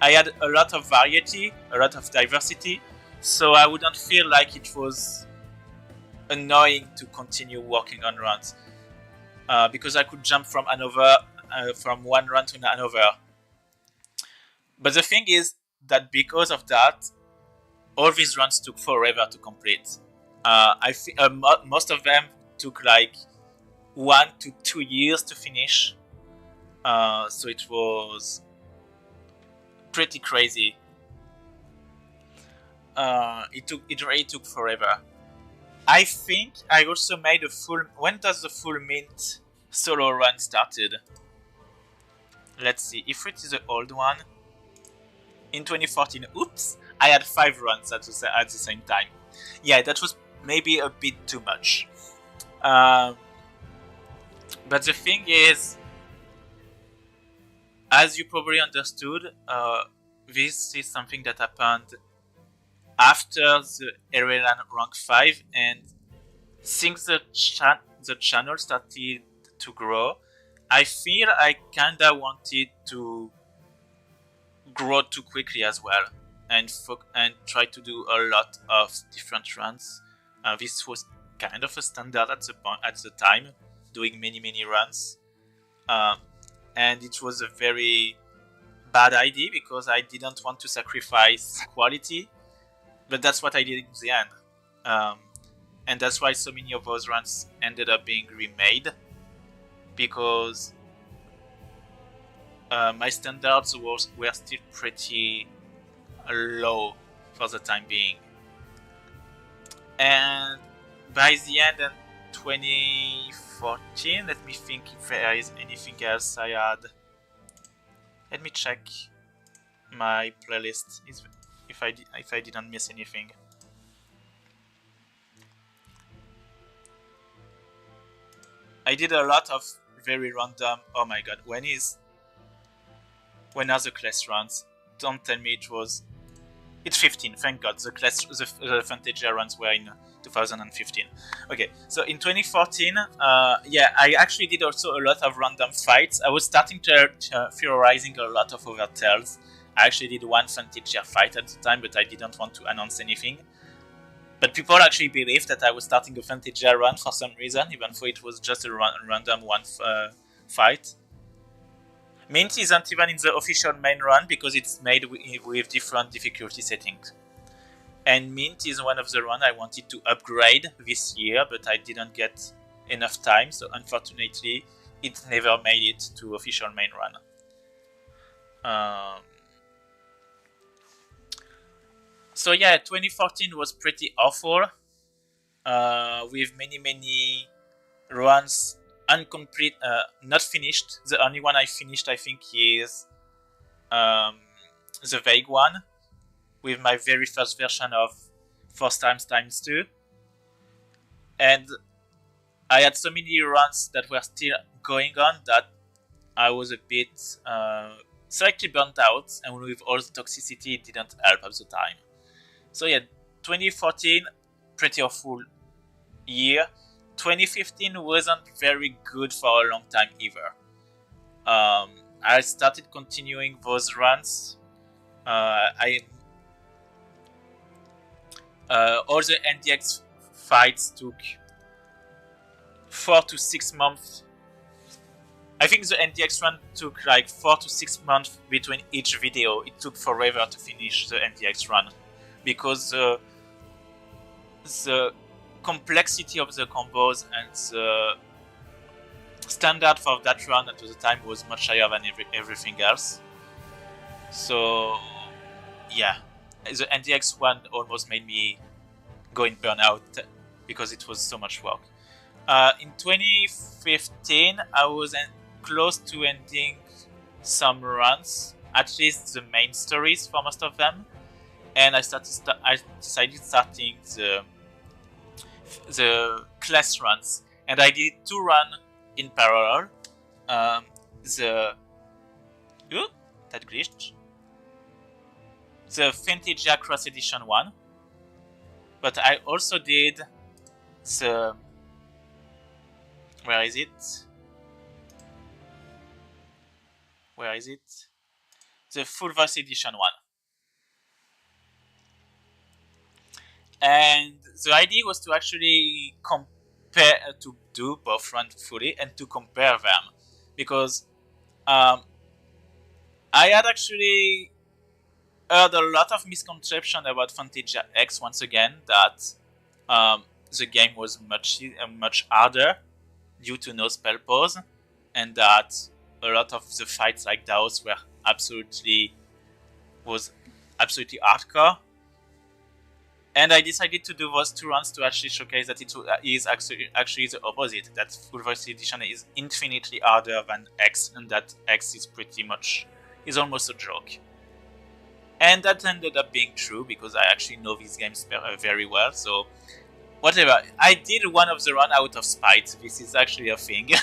I had a lot of variety, a lot of diversity, so I wouldn't feel like it was annoying to continue working on runs, because I could jump from from one run to another. But the thing is that because of that, all these runs took forever to complete. Most of them took like 1 to 2 years to finish. So it was pretty crazy. It really took forever. I think I also made a full. When does the full mint solo run started? Let's see if it is the old one. In 2014. Oops, I had 5 runs at the same time. Yeah, that was maybe a bit too much. But the thing is, as you probably understood, this is something that happened after the Ireland rank 5, and since the channel started to grow, I feel I kinda wanted to grow too quickly as well, and try to do a lot of different runs. This was kind of a standard at the time, doing many runs, and it was a very bad idea because I didn't want to sacrifice quality, but that's what I did in the end, and that's why so many of those runs ended up being remade, because my standards were still pretty low for the time being. And by the end in 2014, let me think if there is anything else I had. Let me check my playlist if I didn't miss anything. I did a lot of very random. Oh my god, when are the class runs? Don't tell me it was. It's 15, thank god. The Phantasia runs were in 2015. Okay, so in 2014, yeah, I actually did also a lot of random fights. I was starting to theorizing a lot of other tales. I actually did one Phantasia fight at the time, but I didn't want to announce anything. But people actually believed that I was starting a Phantasia run for some reason, even though it was just a random one fight. Mint isn't even in the official main run because it's made with different difficulty settings. And Mint is one of the runs I wanted to upgrade this year, but I didn't get enough time, so unfortunately it never made it to official main run. So yeah, 2014 was pretty awful, with many runs incomplete, not finished. The only one I finished, I think, is the vague one, with my very first version of Force times 2. And I had so many runs that were still going on that I was a bit slightly burnt out, and with all the toxicity, it didn't help at the time. So yeah, 2014, pretty awful year. 2015 wasn't very good for a long time either. I started continuing those runs. All the NDX fights took 4 to 6 months. I think the NDX run took like 4 to 6 months between each video. It took forever to finish the NDX run because the complexity of the combos and the standard for that run at the time was much higher than everything else. So yeah, the NDX one almost made me go in burnout because it was so much work. In 2015, I was close to ending some runs, at least the main stories for most of them, and I decided starting the class runs, and I did 2 runs in parallel. That glitched. The Phantasia Cross Edition one, but I also did So, where is it? Where is it? The full voice edition one. And the idea was to actually compare, to do both runs fully and to compare them, because I had actually heard a lot of misconception about Phantasia X once again, that the game was much harder due to no spell pause, and that a lot of the fights like those were absolutely hardcore. And I decided to do those 2 runs to actually showcase that it is actually the opposite. That full voice edition is infinitely harder than X, and that X is almost a joke. And that ended up being true, because I actually know these games very well. So whatever. I did one of the run out of spite. This is actually a thing.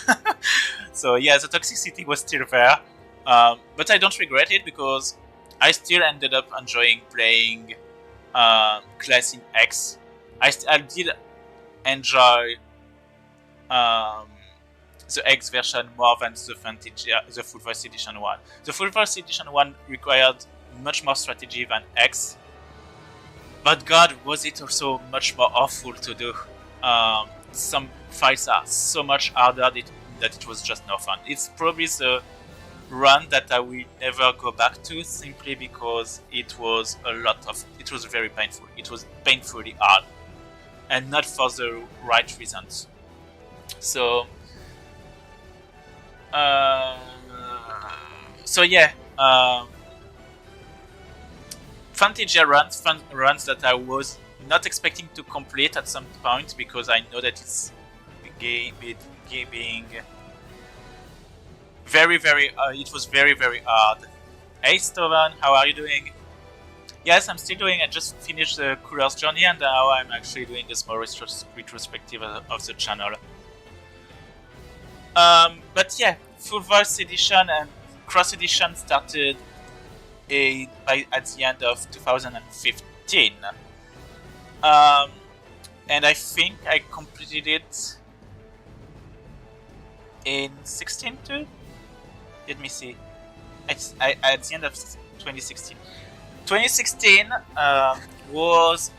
So yeah, the toxicity was still there, but I don't regret it, because I still ended up enjoying playing class in X. I did enjoy the X version more than the Phantasia, the full voice edition one. The full voice edition one required much more strategy than X, but God, was it also much more awful to do. Some fights are so much harder that it was just no fun. It's probably the run that I will never go back to, simply because it was very painful. It was painfully hard, and not for the right reasons. So, yeah, Phantasia runs that I was not expecting to complete at some point, because I know that it's being very, very. It was very, very hard. Hey, Stovan, how are you doing? Yes, I'm still doing. I just finished the Couleur's journey, and now I'm actually doing a small retrospective of the channel. But yeah, full voice edition and cross edition started at the end of 2015. And I think I completed it in 16 too. Let me see. At the end of 2016. 2016 was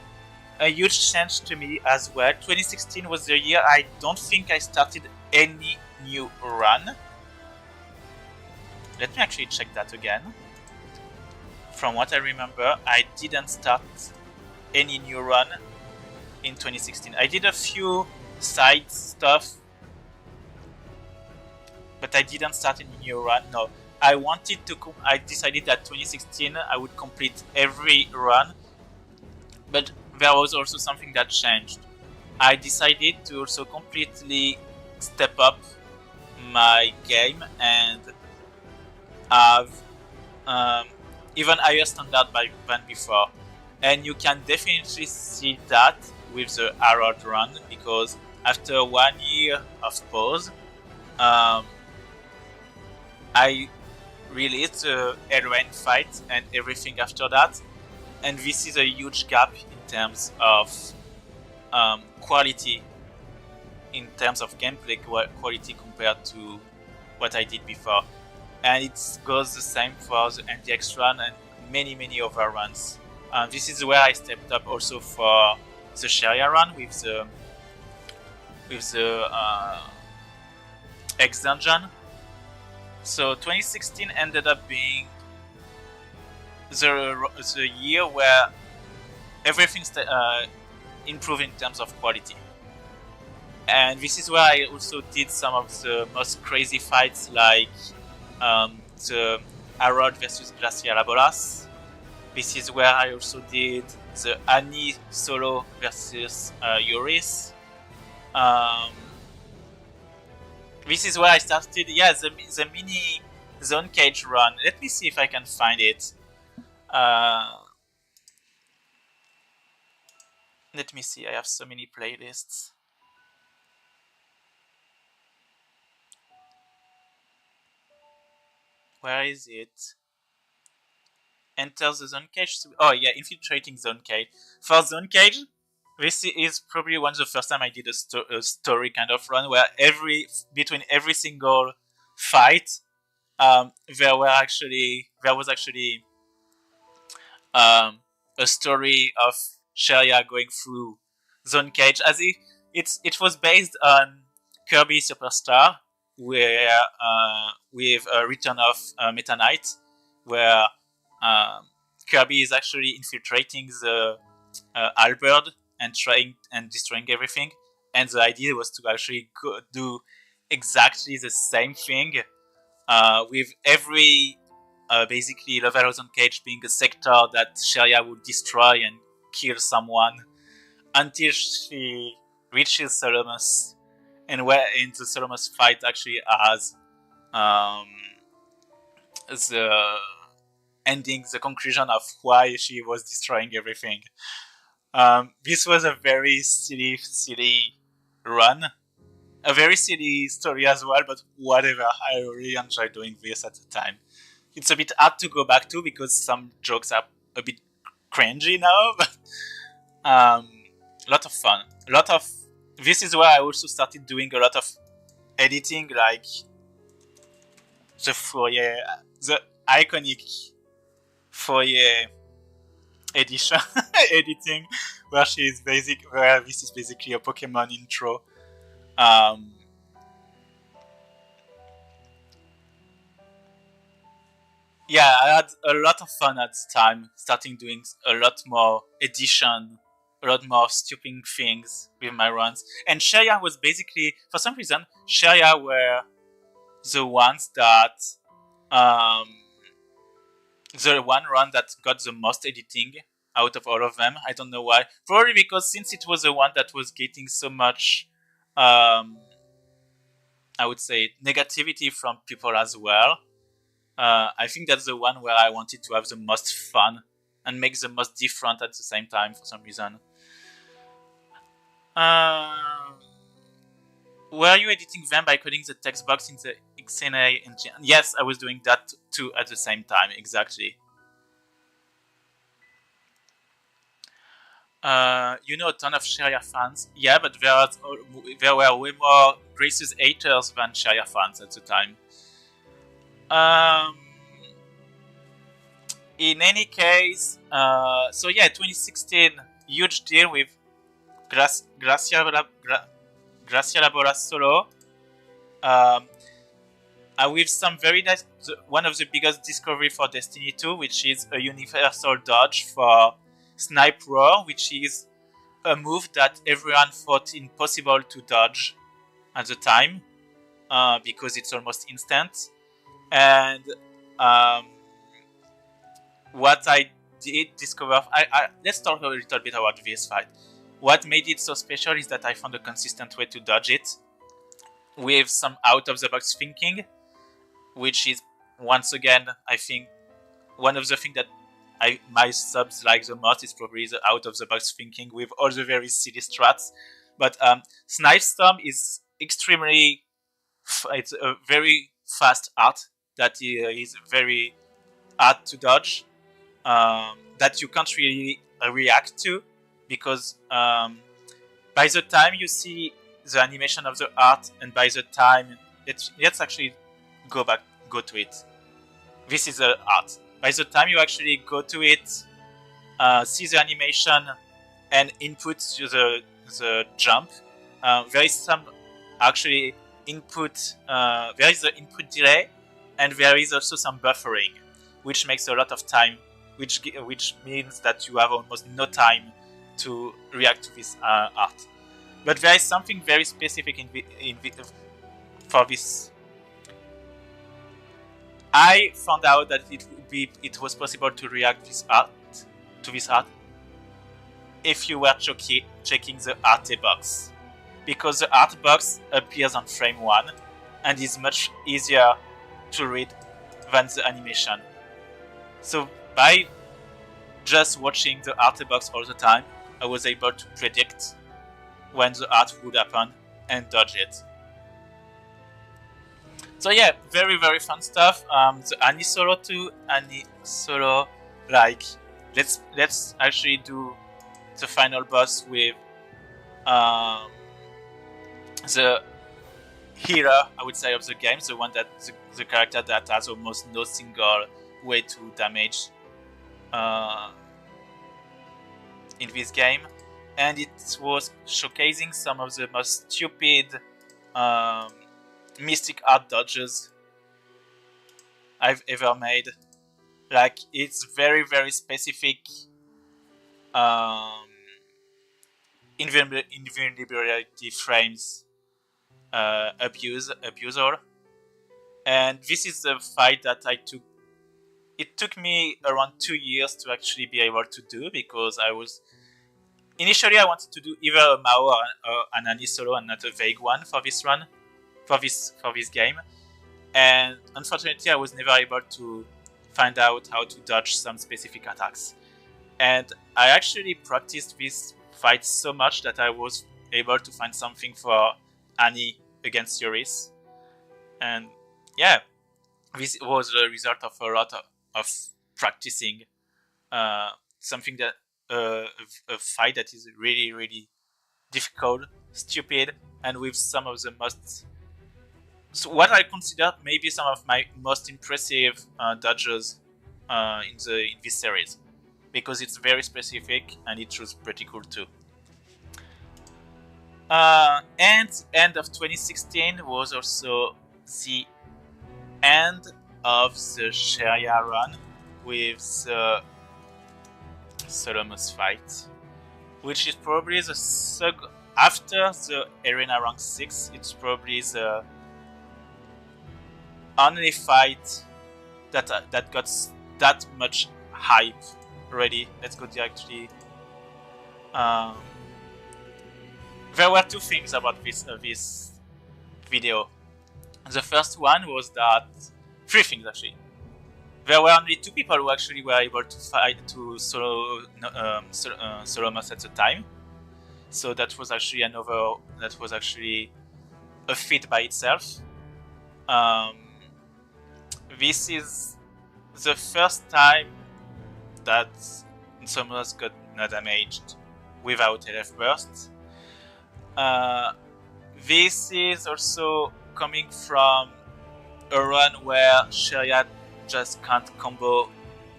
a huge change to me as well. 2016 was the year I don't think I started any new run. Let me actually check that again. From what I remember, I didn't start any new run in 2016. I did a few side stuff, but I didn't start any new run. No, I decided that 2016 I would complete every run, but there was also something that changed. I decided to also completely step up my game and have even higher standard than before. And you can definitely see that with the Harrod run, because after 1 year of pause, I released the Elrain fight and everything after that, and this is a huge gap in terms of quality, in terms of gameplay quality compared to what I did before. And it goes the same for the NDX run and many other runs. This is where I stepped up also for the Sharia run with the X dungeon. So 2016 ended up being the year where everything improved in terms of quality. And this is where I also did some of the most crazy fights, like the Harrod versus Glacial Abolas. This is where I also did the Annie solo versus Yuris. This is where I started, the mini Zone Cage run. Let me see if I can find it. Let me see, I have so many playlists. Where is it? Enter the Zone Cage. Oh yeah, infiltrating Zone Cage. For Zone Cage, This is probably one of the first time I did a story kind of run where between every single fight, there was actually a story of Sheria going through Zone Cage, as if it was based on Kirby Superstar, where with a Return of Meta Knight, where Kirby is actually infiltrating the Albert and trying and destroying everything. And the idea was to actually do exactly the same thing with every basically level on Cage being a sector that Sheria would destroy and kill someone until she reaches Solomus, and where in the Solomus fight actually has the ending, the conclusion of why she was destroying everything. This was a very silly run. A very silly story as well, but whatever. I really enjoyed doing this at the time. It's a bit hard to go back to because some jokes are a bit cringy now, but a lot of fun. This is where I also started doing a lot of editing, like the iconic Fourier edition editing, where this is basically a Pokemon intro. Yeah, I had a lot of fun at the time, starting doing a lot more edition, a lot more stupid things with my runs. And Sheria was basically, for some reason, Sheria were the ones that, the one run that got the most editing out of all of them. I don't know why. Probably because since it was the one that was getting so much, I would say, negativity from people as well. I think that's the one where I wanted to have the most fun and make the most different at the same time for some reason. Were you editing them by coding the text box in the XNA engine? Yes, I was doing that too at the same time, exactly. You know a ton of Sheria fans. Yeah, but there were way more Grace's haters than Sheria fans at the time. In any case, so yeah, 2016, huge deal with Gracia Labola solo. With some very nice, one of the biggest discovery for Destiny 2, which is a universal dodge for Snipe Roar, which is a move that everyone thought impossible to dodge at the time, because it's almost instant. And what I did discover, let's talk a little bit about this fight. What made it so special is that I found a consistent way to dodge it with some out-of-the-box thinking, which is, once again, I think, one of the things that my subs like the most is probably the out-of-the-box thinking with all the very silly strats. But Snipe Storm is extremely... it's a very fast art that is very hard to dodge, that you can't really react to, because by the time you see the animation of the art, and by the time let's actually go to it. This is the art. By the time you actually go to it, see the animation, and input to the jump, there is some actually input. There is the input delay, and there is also some buffering, which makes a lot of time, which means that you have almost no time to react to this art. But there is something very specific for this. I found out that it was possible to react to this art if you were checking the art box, because the art box appears on frame 1 and is much easier to read than the animation. So by just watching the art box all the time, I was able to predict when the art would happen and dodge it. So yeah, very very fun stuff. The Annie solo too. Annie solo, like let's actually do the final boss with um, the hero, I would say, of the game, the one that the character that has almost no single way to damage in this game, and it was showcasing some of the most stupid mystic art dodges I've ever made. Like, it's very, very specific um, invulnerability frames abuser, and this is the fight that I took. It took me around 2 years to actually be able to do, because I was initially I wanted to do either a Mao or an Annie solo and not a vague one for this run, for this game, and unfortunately I was never able to find out how to dodge some specific attacks. And I actually practiced this fight so much that I was able to find something for Annie against Yuris. And yeah, this was the result of a lot of practicing something that a fight that is really, really difficult, stupid, and with some of the most, so what I consider maybe some of my most impressive dodges in this series, because it's very specific and it was pretty cool too. And end of 2016 was also the end of the Sharia run with the Solomos fight, which is probably the after the Arena rank 6. It's probably the only fight that got that much hype already. Let's go directly. There were two things about this video. The first one was that, three things actually. There were only two people who actually were able to fight to solo Solomos at the time, so that was actually a feat by itself. This is the first time that Solomos got not damaged without LF burst. This is also coming from a run where Sharia just can't combo,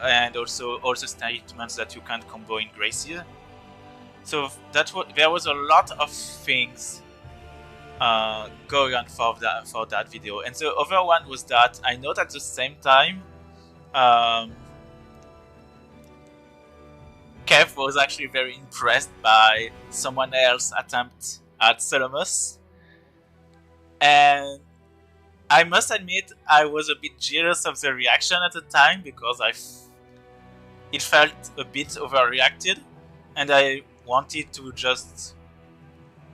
and also statements that you can't combo in Gracie. So there was a lot of things going on for that video. And the other one was that I know that at the same time Kev was actually very impressed by someone else's attempt at Solomos, and I must admit I was a bit jealous of the reaction at the time, because it felt a bit overreacted, and I wanted to just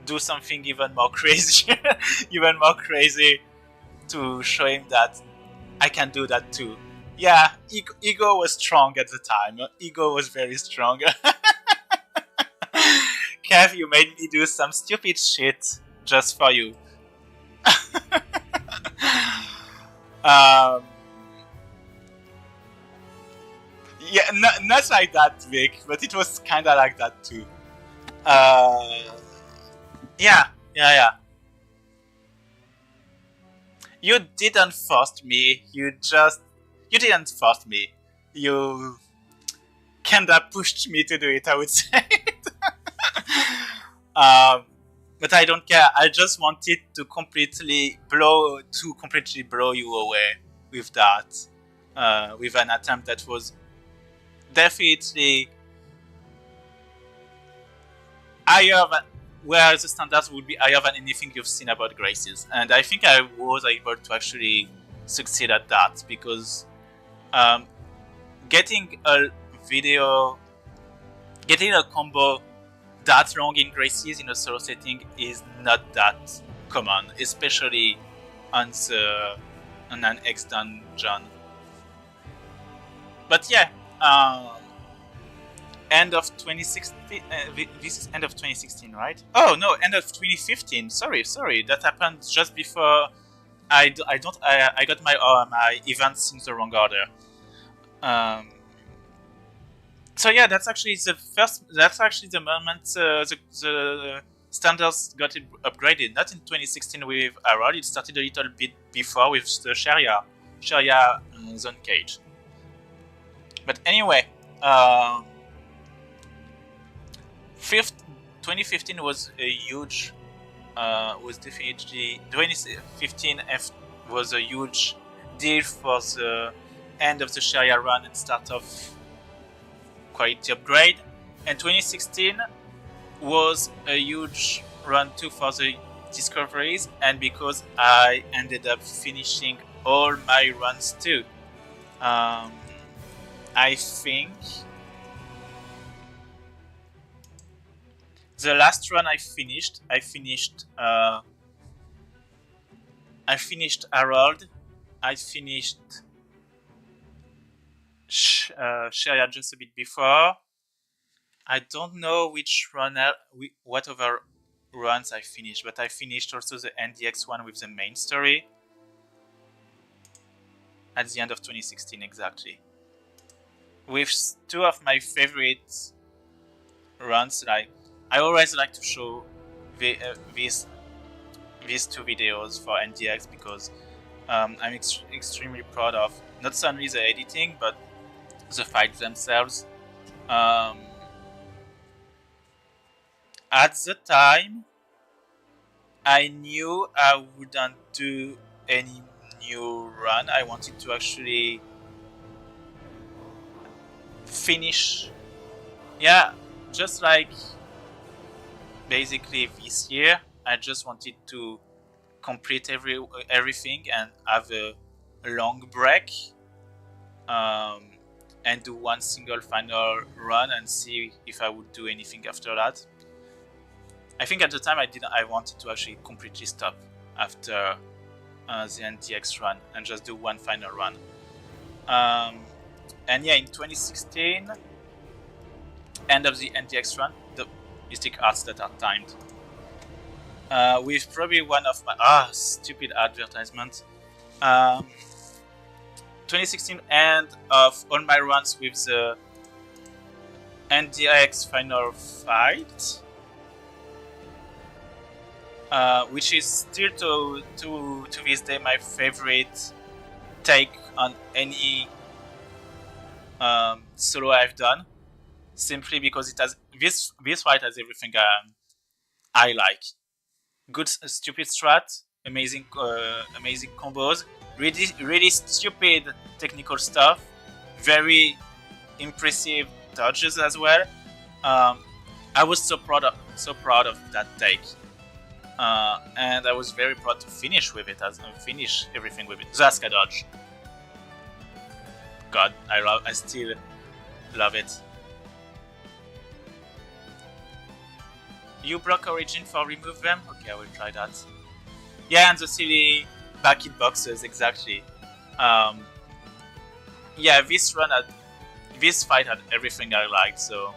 do something even more crazy, to show him that I can do that too. Yeah, ego was strong at the time. Ego was very strong. Kev, you made me do some stupid shit just for you. Yeah, not like that, Vic, but it was kind of like that too. Yeah. You didn't force me. You didn't force me. You kinda pushed me to do it, I would say. But I don't care. I just wanted to completely blow you away with that, with an attempt that was definitely higher than, where the standards would be higher than anything you've seen about Graces. And I think I was able to actually succeed at that, because getting a combo that long in Graces in a solo setting is not that common, especially on an X dungeon. But yeah, end of 2016. This is end of 2016, right? Oh no, end of 2015. Sorry, that happened just before I got my events in the wrong order. So yeah, that's actually the moment, the standards got upgraded. Not in 2016 with Harold, it started a little bit before with the Sharia zone cage. But anyway, 2015 was a huge, was definitely 2015 was a huge deal for the end of the Sharia run and start of quality upgrade. And 2016 was a huge run too for the discoveries, and because I ended up finishing all my runs too. I think the last run I finished Harold, I finished Sharia just a bit before. I don't know which run, what other runs I finished, but I finished also the NDX one with the main story at the end of 2016 exactly. With two of my favorite runs, like I always like to show these two videos for NDX because I'm extremely proud of not only the editing but the fights themselves. At the time, I knew I wouldn't do any new run. I wanted to actually finish, just like basically this year. I just wanted to complete everything and have a long break, and do one single final run and see if I would do anything after that. I think at the time I wanted to actually completely stop after the NDX run and just do one final run. And yeah, in 2016, end of the NDX run, the mystic arts that are timed. With probably one of my stupid advertisement. 2016 end of all my runs with the NDX final fight. Which is still to this day my favorite take on any solo I've done, simply because it has this fight has everything I like. Good stupid strat, amazing combos, really stupid technical stuff, very impressive dodges as well. I was so proud of that take. And I was very proud to finish everything with it. Zaska dodge. God, I still love it. You block origin for remove them? Okay, I will try that. Yeah, and the silly back hitboxes, exactly. Yeah, this fight had everything I liked, so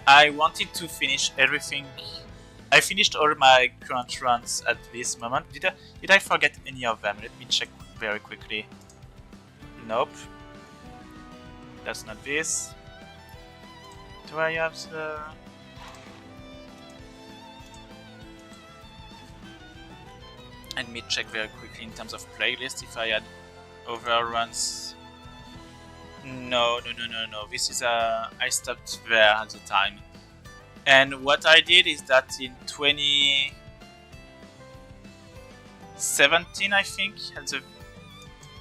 I wanted to finish everything. I finished all my current runs at this moment. Did I forget any of them? Let me check very quickly. Nope. That's not this. Do I have the... Let me check very quickly in terms of playlist if I had overruns. No. This is I stopped there at the time. And what I did is that in 2017, I think,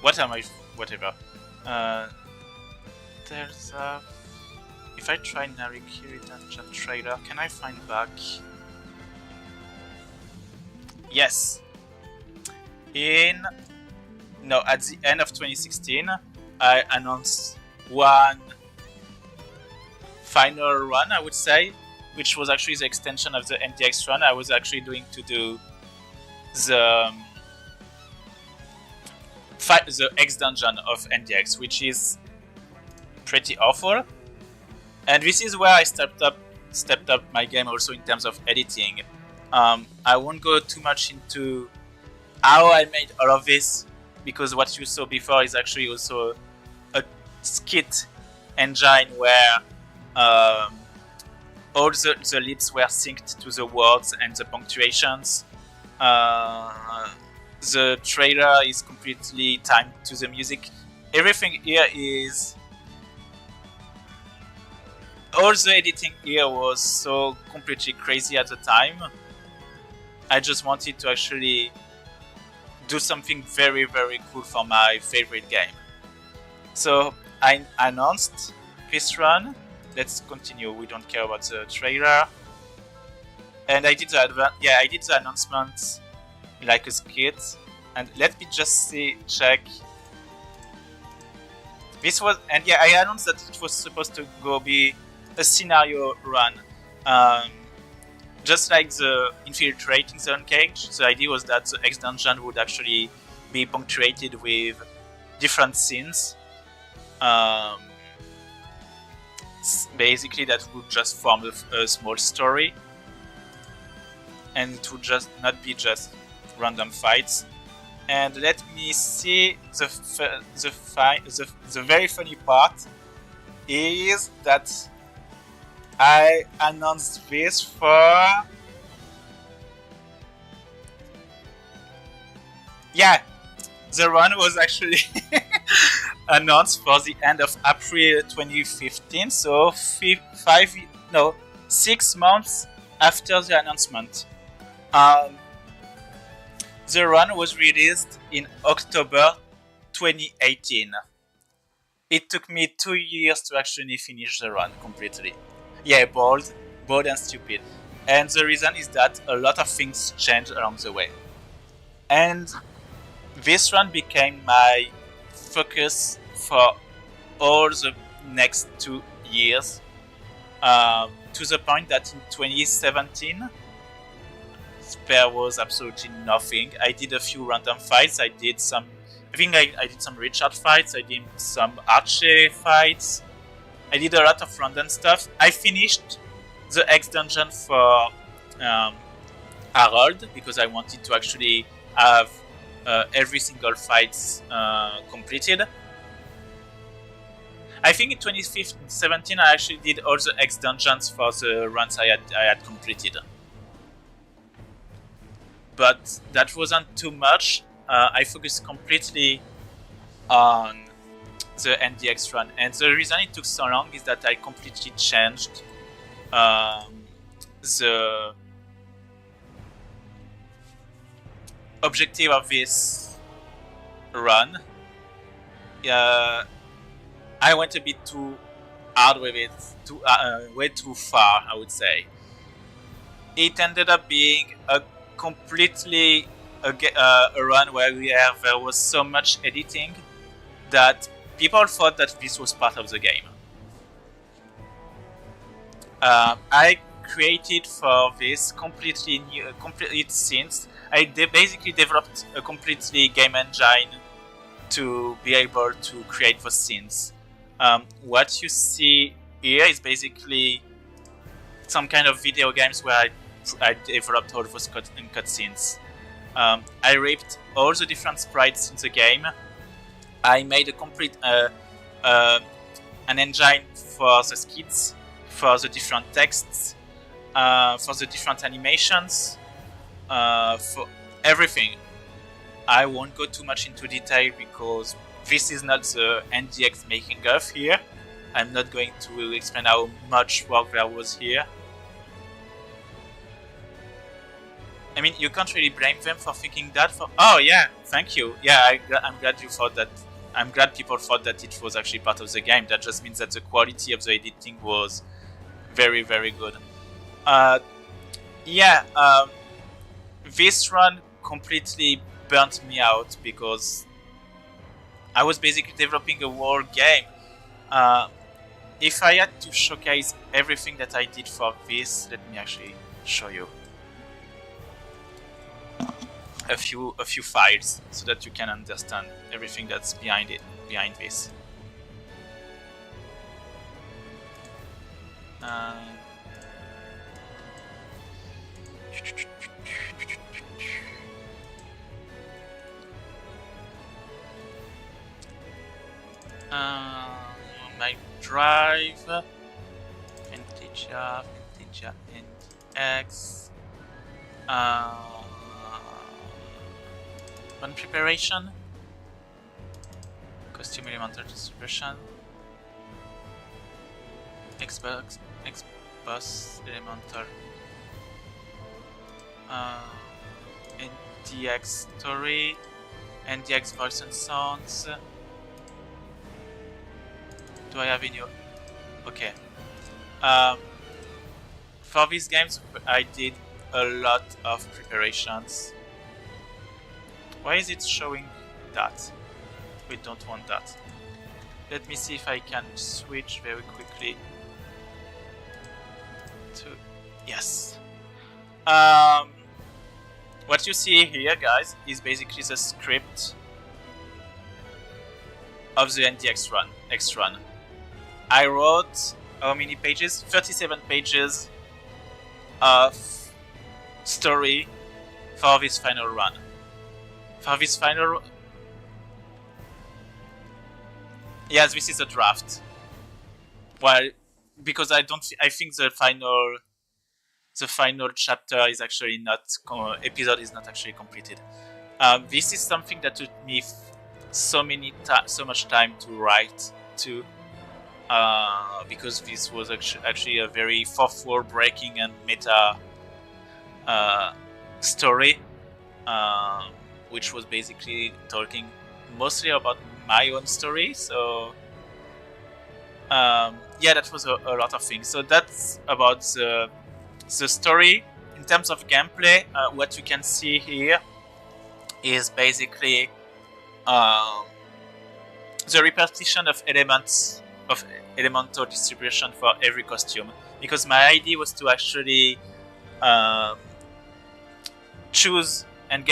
whatever. There's if I try Narikiri Dungeon Trailer, can I find back? Yes. At the end of 2016, I announced one final run, I would say, which was actually the extension of the NDX run. I was actually doing to do the X dungeon of NDX, which is pretty awful. And this is where I stepped up my game also in terms of editing. I won't go too much into how I made all of this, because what you saw before is actually also a skit engine where all the lips were synced to the words and the punctuations. The trailer is completely timed to the music. Everything here is... all the editing here was so completely crazy at the time. I just wanted to actually do something very, very cool for my favorite game. So I announced this run. Let's continue. We don't care about the trailer. And I did the announcement like a skit. And let me just check. This was, and yeah, I announced that it was supposed to be a scenario run. Just like the infiltrating the uncage, the idea was that the X dungeon would actually be punctuated with different scenes. Basically, that would just form a small story, and it would just not be just random fights. And let me see, the very funny part is that I announced this for... yeah, the run was actually announced for the end of April 2015, so 6 months after the announcement. The run was released in October 2018. It took me 2 years to actually finish the run completely. Yeah, bold and stupid. And the reason is that a lot of things changed along the way. And this run became my focus for all the next 2 years. To the point that in 2017, there was absolutely nothing. I did a few random fights. I did some Richard fights. I did some Archer fights. I did a lot of random stuff. I finished the X dungeon for Harold because I wanted to actually have every single fight completed. I think in 2017 I actually did all the X dungeons for the runs I had completed. But that wasn't too much. I focused completely on the NDX run, and the reason it took so long is that I completely changed the objective of this run. I went a bit too hard with it, way too far, I would say. It ended up being a completely a run where there was so much editing that people thought that this was part of the game. I created for this completely new, complete scenes. I basically developed a completely game engine to be able to create those scenes. What you see here is basically some kind of video games where I developed all those cutscenes. I ripped all the different sprites in the game. I made a complete an engine for the skits, for the different texts, for the different animations, for everything. I won't go too much into detail because this is not the NDX making of here. I'm not going to explain how much work there was here. I mean, you can't really blame them for thinking that. Oh yeah, thank you. Yeah, I'm glad you thought that. I'm glad people thought that it was actually part of the game. That just means that the quality of the editing was very, very good. This run completely burnt me out because I was basically developing a whole game. If I had to showcase everything that I did for this, let me actually show you a few files so that you can understand everything that's behind this. My drive, Phantasia. NDX. One preparation. Costume elemental distribution. Xbox elemental. NDX story. NDX voice and sounds. Do I have any? Okay. For these games, I did a lot of preparations. Why is it showing that? We don't want that. Let me see if I can switch very quickly to... Yes. What you see here, guys, is basically the script of the NDX run, X run. I wrote how many pages? 37 pages of story for this final run. For this final... Yes, this is a draft. Well, because I think the final chapter is actually not episode is not actually completed. This is something that took me so much time to write to, because this was actually a very fourth wall breaking and meta story, which was basically talking mostly about my own story. So yeah, that was a lot of things. So that's about the story. In terms of gameplay, what you can see here is basically the repetition of elements of elemental distribution for every costume, because my idea was to actually choose and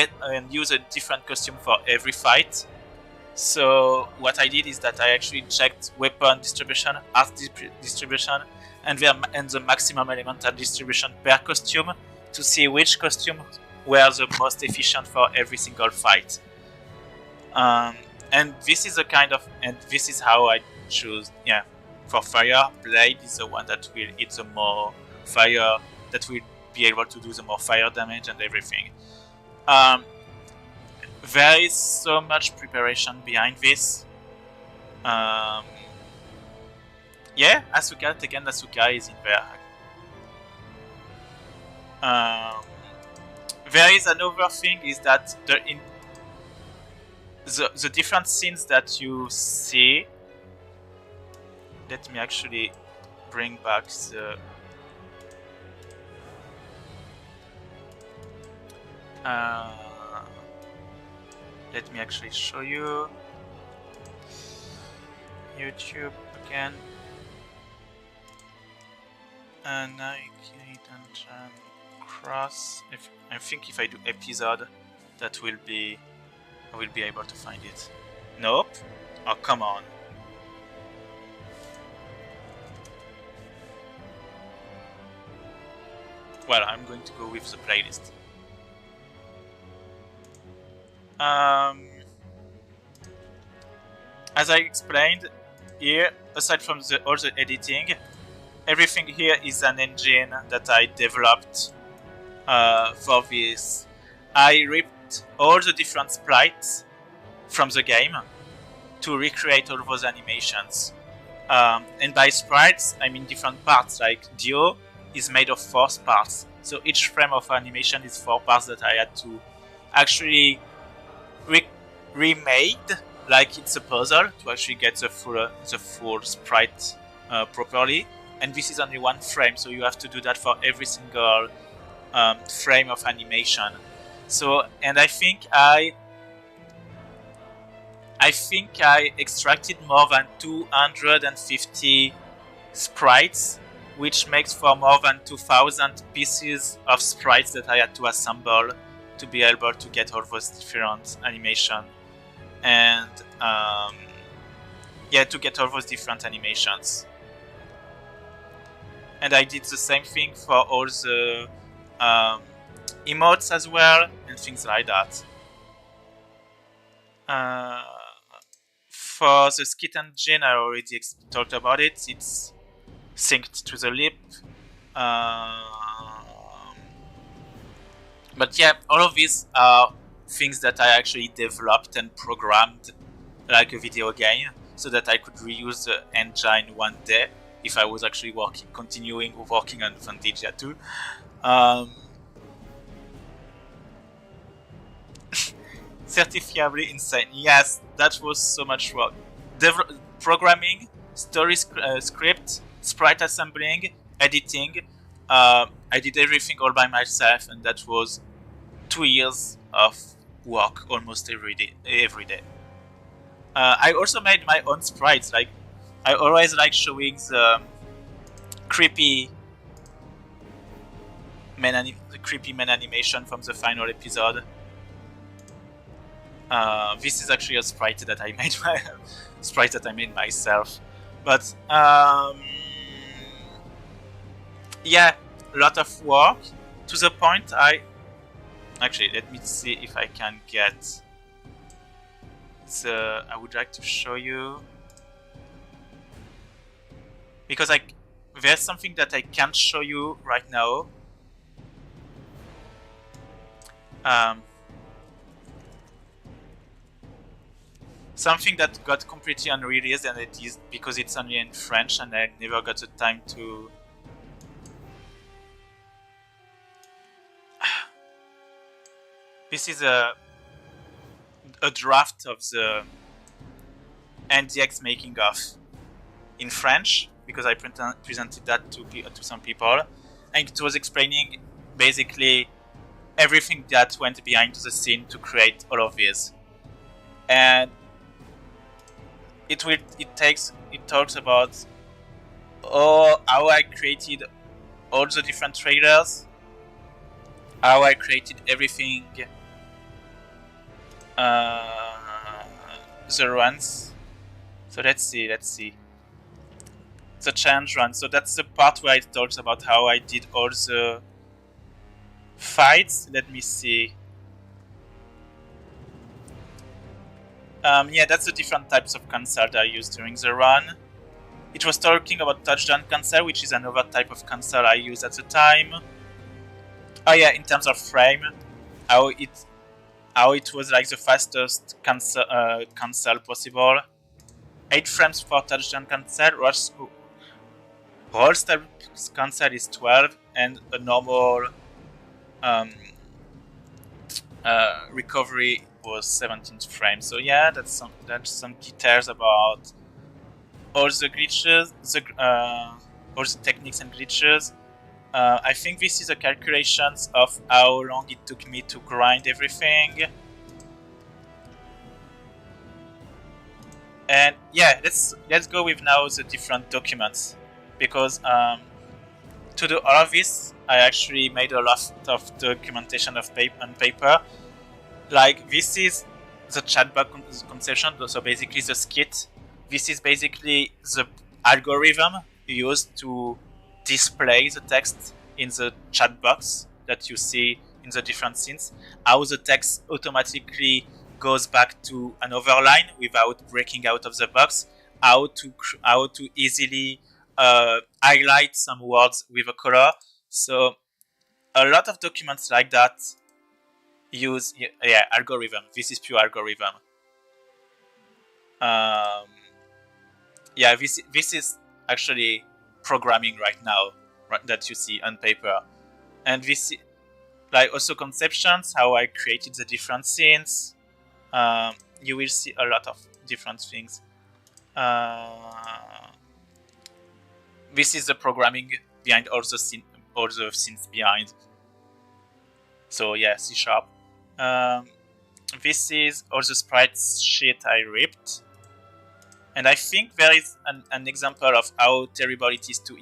use a different costume for every fight. So what I did is that I actually checked weapon distribution, art distribution, and the maximum elemental distribution per costume to see which costume were the most efficient for every single fight. And this is this is how I choose. Yeah, for fire, blade is the one that will hit the more fire, that will be able to do the more fire damage and everything. There is so much preparation behind this. Yeah, Asuka, Tekken Asuka is in there. There is another thing, is that the different scenes that you see. Let me actually bring back the... let me actually show you YouTube again. Narikiri Dungeon Cross. I think if I do episode, that will be... I will be able to find it. Nope. Oh, come on. Well, I'm going to go with the playlist. As I explained here, aside from all the editing, everything here is an engine that I developed for this. I ripped all the different sprites from the game to recreate all those animations. And by sprites, I mean different parts, like Dio is made of 4 parts. So each frame of animation is 4 parts that I had to actually remade, like it's a puzzle, to actually get the full sprite properly. And this is only 1 frame, so you have to do that for every single frame of animation. So, and I think I extracted more than 250 sprites, which makes for more than 2,000 pieces of sprites that I had to assemble to be able to get all those different animation, and yeah, to get all those different animations. And I did the same thing for all the emotes as well, and things like that. For the skit engine, I already talked about it. It's synced to the lip. But yeah, all of these are things that I actually developed and programmed like a video game, so that I could reuse the engine one day if I was actually continuing working on Phantasia 2. Certifiably insane. Yes, that was so much work. Programming, story script, sprite assembling, editing. I did everything all by myself, and that was 2 years of work almost every day. I also made my own sprites. Like, I always like showing the creepy main animation from the final episode. This is actually a sprite that I made myself. But yeah, a lot of work to the point actually, let me see if I can get I would like to show you, because there's something that I can't show you right now. Something that got completely unreleased, and it is because it's only in French, and I never got the time to. This is a draft of the NDX making of in French, because I presented that to some people, and it was explaining basically everything that went behind the scene to create all of this. And it talks about how I created all the different trailers, how I created everything, the runs. So let's see. The challenge run. So that's the part where it talks about how I did all the fights. Let me see. Yeah, that's the different types of cancel that I used during the run. It was talking about touchdown cancel, which is another type of cancel I used at the time. Oh yeah, in terms of frame, how it was like the fastest cancel possible. 8 frames for touchdown cancel. Roll style cancel is 12, and a normal recovery was 17 frames. So yeah, that's some details about all the glitches, all the techniques and glitches. I think this is a calculations of how long it took me to grind everything. And yeah, let's go with now the different documents, because to do all of this, I actually made a lot of documentation on paper. Like, this is the chatbot conception, so basically the skit. This is basically the algorithm used to display the text in the chat box that you see in the different scenes. How the text automatically goes back to another line without breaking out of the box. How to easily highlight some words with a color. So a lot of documents like that use algorithm. This is pure algorithm. Yeah, this is actually programming right now, right, that you see on paper, and this like also conceptions, how I created the different scenes. You will see a lot of different things. This is the programming behind all the scenes behind. So yeah, C#. This is all the sprites shit I ripped. And I think there is an example of how terrible it is to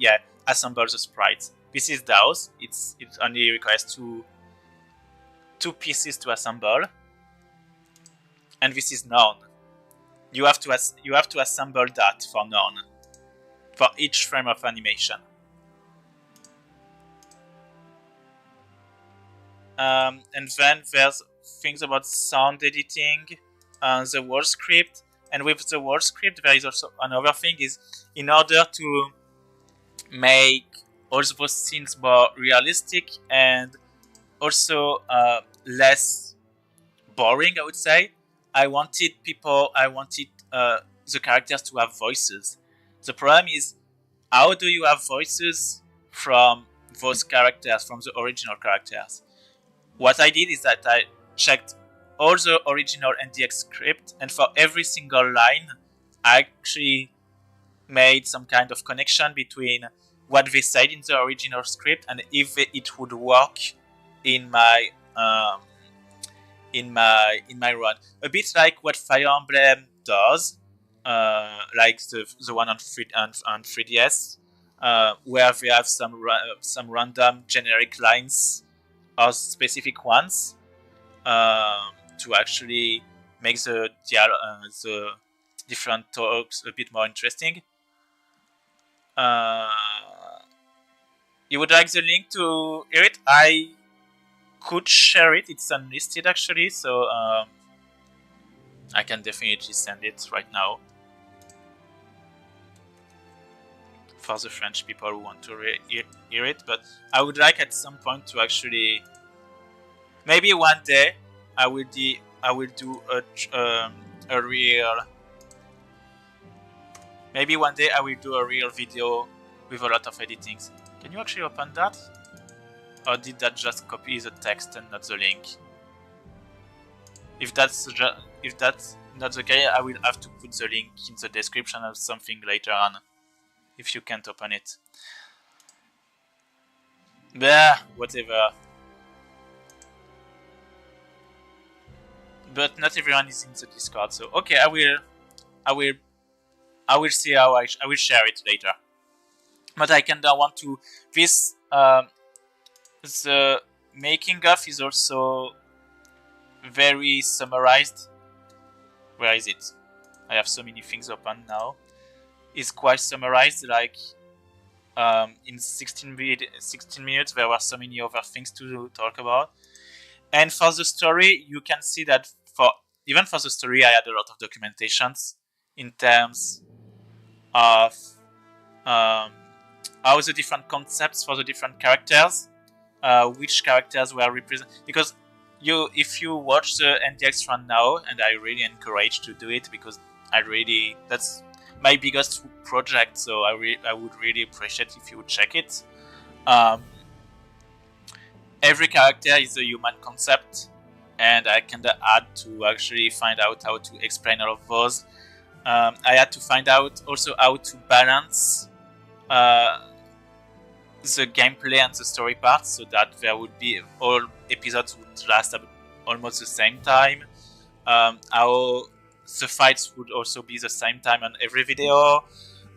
assemble the sprites. This is DAOs. It only requires two pieces to assemble. And this is Norn. You have to assemble that for Norn, for each frame of animation. And then there's things about sound editing, the word script. And with the word script, there is also another thing, is in order to make all those scenes more realistic and also less boring, I would say. I wanted the characters to have voices. The problem is, how do you have voices from those characters, from the original characters? What I did is that I checked all the original NDX script, and for every single line, I actually made some kind of connection between what they said in the original script and if it would work in my run. A bit like what Fire Emblem does, like the one on 3DS, where they have some random generic lines or specific ones to actually make the different talks a bit more interesting. You would like the link to hear it? I could share it. It's unlisted actually, so I can definitely send it right now for the French people who want to hear it. But I would like at some point to actually, maybe one day, I will do a real. Maybe one day I will do a real video with a lot of editings. Can you actually open that? Or did that just copy the text and not the link? If that's not the case, I will have to put the link in the description of something later on. If you can't open it. Bah, whatever. But not everyone is in the Discord, so okay, I will see how I will share it later. But I kinda want to this the making of is also very summarized. Where is it? I have so many things open now. It's quite summarized, like in 16 minutes there were so many other things to talk about. And for the story, you can see that even for the story, I had a lot of documentations in terms of how the different concepts for the different characters, which characters were represented. Because if you watch the NDX run now, and I really encourage to do it because that's my biggest project, so I would really appreciate if you would check it. Every character is a human concept, and I kinda had to actually find out how to explain all of those. I had to find out also how to balance the gameplay and the story part, so that there would be all episodes would last almost the same time. How the fights would also be the same time on every video.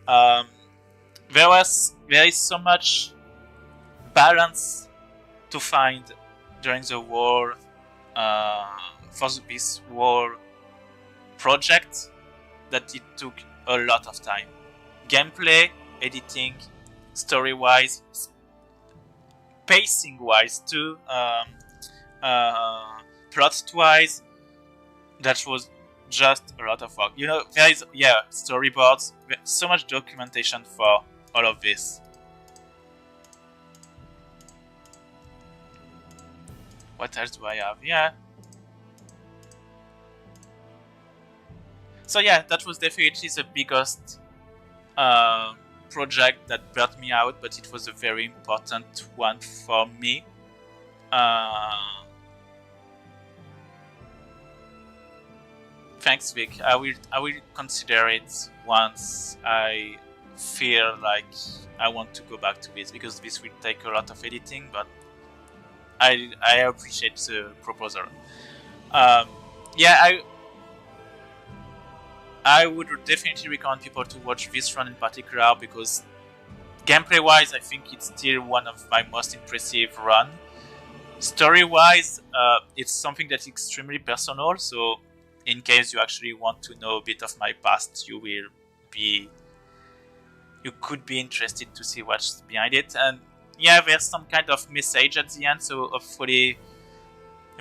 There is so much balance to find during the war for this war project that it took a lot of time. Gameplay, editing, story-wise, pacing-wise too, plot-wise, that was just a lot of work. You know, there is storyboards, so much documentation for all of this. What else do I have? Yeah. So yeah, that was definitely the biggest project that burnt me out, but it was a very important one for me. Thanks, Vic. I will consider it once I feel like I want to go back to this, because this will take a lot of editing, but I appreciate the proposal. Yeah, I would definitely recommend people to watch this run in particular, because gameplay-wise, I think it's still one of my most impressive run. Story-wise, it's something that's extremely personal, so in case you actually want to know a bit of my past, you could be interested to see what's behind it. And yeah, there's some kind of message at the end, so hopefully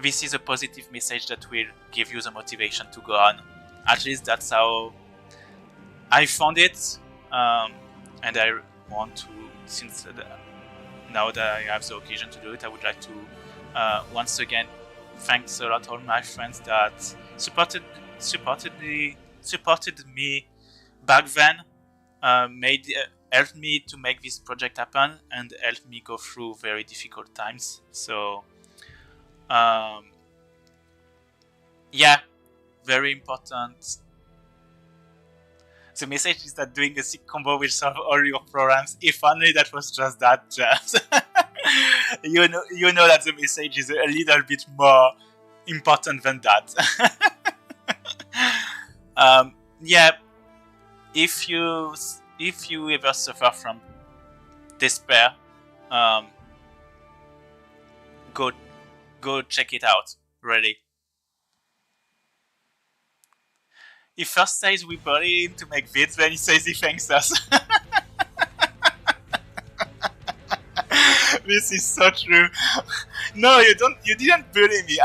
this is a positive message that will give you the motivation to go on. At least that's how I found it, and I want to, since now that I have the occasion to do it, I would like to once again, thanks a lot all my friends that supported me back then, helped me to make this project happen and helped me go through very difficult times. So yeah, very important. The message is that doing a sick combo will solve all your problems. If only that was just that, just. you know that the message is a little bit more important than that. Yeah, if you ever suffer from despair, go check it out. Really. He first says we bully him to make vids, then he says he thanks us. This is so true. No, you didn't bully me.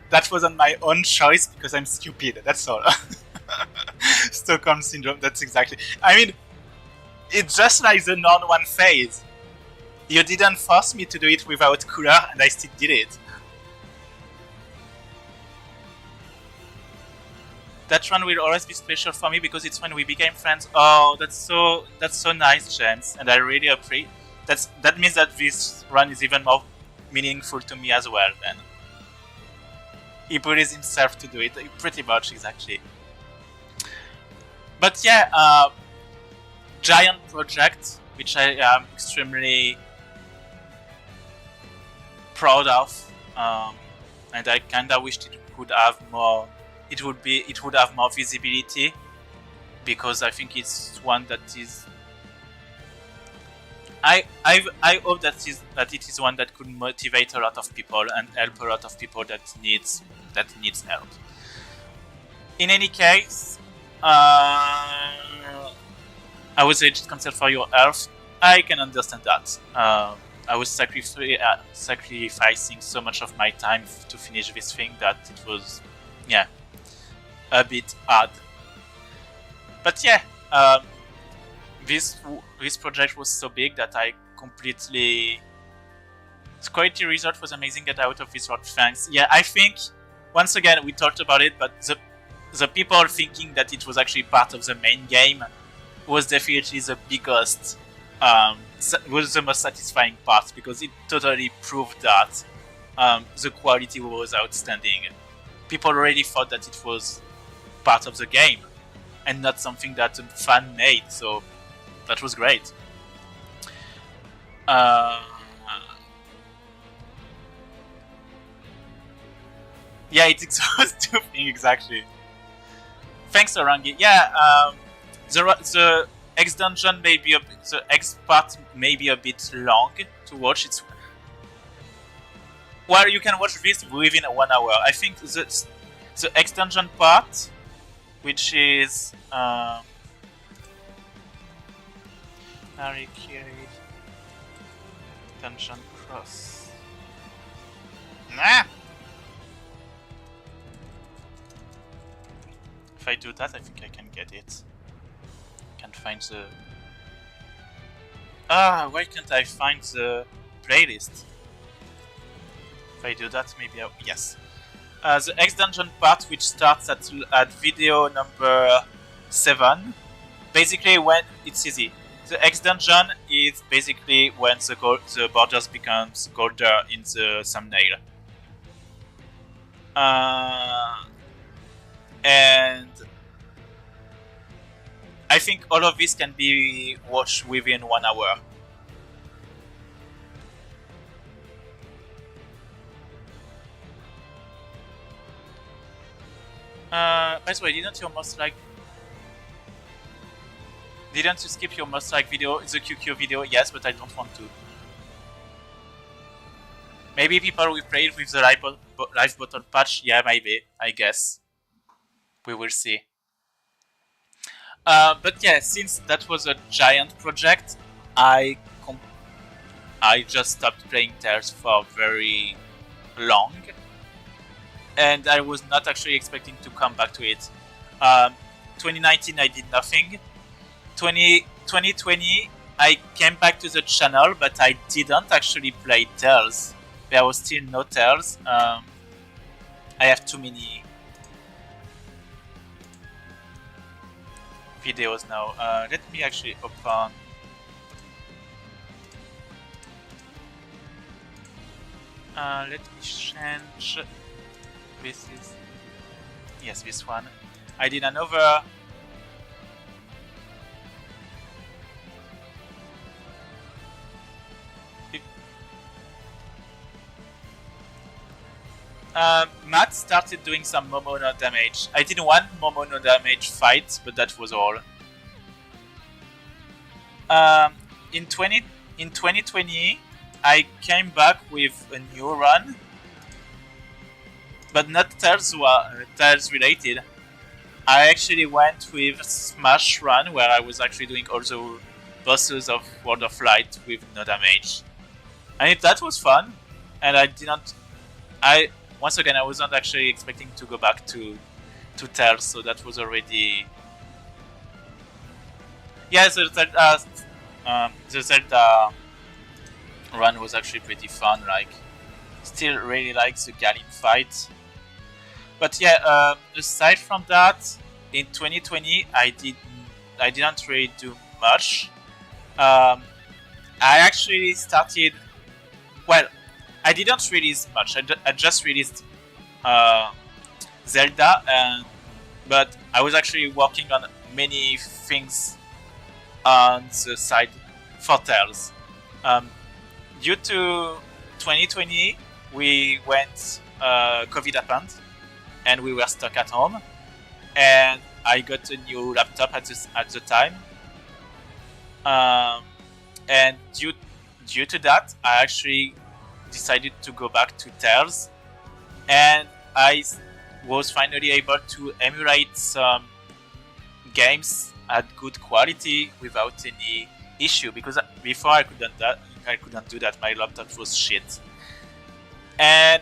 That was on my own choice because I'm stupid. That's all. Stockholm syndrome. That's exactly. I mean, it's just like the Norn 1 phase. You didn't force me to do it without Couleur, and I still did it. That run will always be special for me because it's when we became friends. Oh, that's so nice, James, and I really appreciate. That means that this run is even more meaningful to me as well. Then he bullies himself to do it, pretty much exactly. But yeah, giant project which I am extremely proud of, and I kinda wished it could have more. It would have more visibility, because I think it's one that is. I hope that it is one that could motivate a lot of people and help a lot of people that needs help. In any case, I would say just cancel for your health. I can understand that. I was sacrificing so much of my time to finish this thing that it was, yeah, a bit hard. But yeah, this project was so big that I completely. The quality result was amazing. Get out of this rock, thanks. Yeah, I think once again we talked about it, but the people thinking that it was actually part of the main game was definitely the biggest, was the most satisfying part, because it totally proved that the quality was outstanding. People already thought that it was part of the game and not something that a fan made, so that was great. Yeah, it's exhausting, exactly. Thanks, Orangi. Yeah, the X dungeon may be the X part may be a bit long to watch. It's well, you can watch this within 1 hour. I think the X dungeon part, which is Narikiri Dungeon Cross. Nah. If I do that, I think I can get it. Can't find the. Why can't I find the playlist? If I do that, maybe yes. The X dungeon part, which starts at video number 7. Basically, when it's easy. The X dungeon is basically when the borders becomes golder in the thumbnail. And I think all of this can be watched within 1 hour. By the way, didn't you skip your most like video, the QQ video? Yes, but I don't want to. Maybe people will play it with the live bottle patch. Yeah, maybe. I guess. We will see. But yeah, since that was a giant project, I just stopped playing Tales for very long, and I was not actually expecting to come back to it. 2019 I did nothing. 2020 I came back to the channel, but I didn't actually play Tales. there was still no Tails. I have too many videos now. Let me actually open. Let me change. This is, yes, this one. I did another. Matt started doing some Momono damage. I did one Momono damage fight, but that was all. In 2020, I came back with a new run, but not Tails related. I actually went with Smash Run, where I was actually doing all the bosses of World of Light with no damage, and that was fun. And once again, I wasn't actually expecting to go back to Tails, so that was already. Yeah, the Zelda run was actually pretty fun. Like, still really like the Galim fight. But yeah, aside from that, in 2020 I didn't really do much. I actually started. Well, I didn't release much. I just released Zelda, but I was actually working on many things on the side for Tails. Due to 2020, we went. COVID happened, and we were stuck at home. And I got a new laptop at the time. And due to that, I actually decided to go back to Tails, and I was finally able to emulate some games at good quality without any issue, because before I couldn't do that. My laptop was shit. And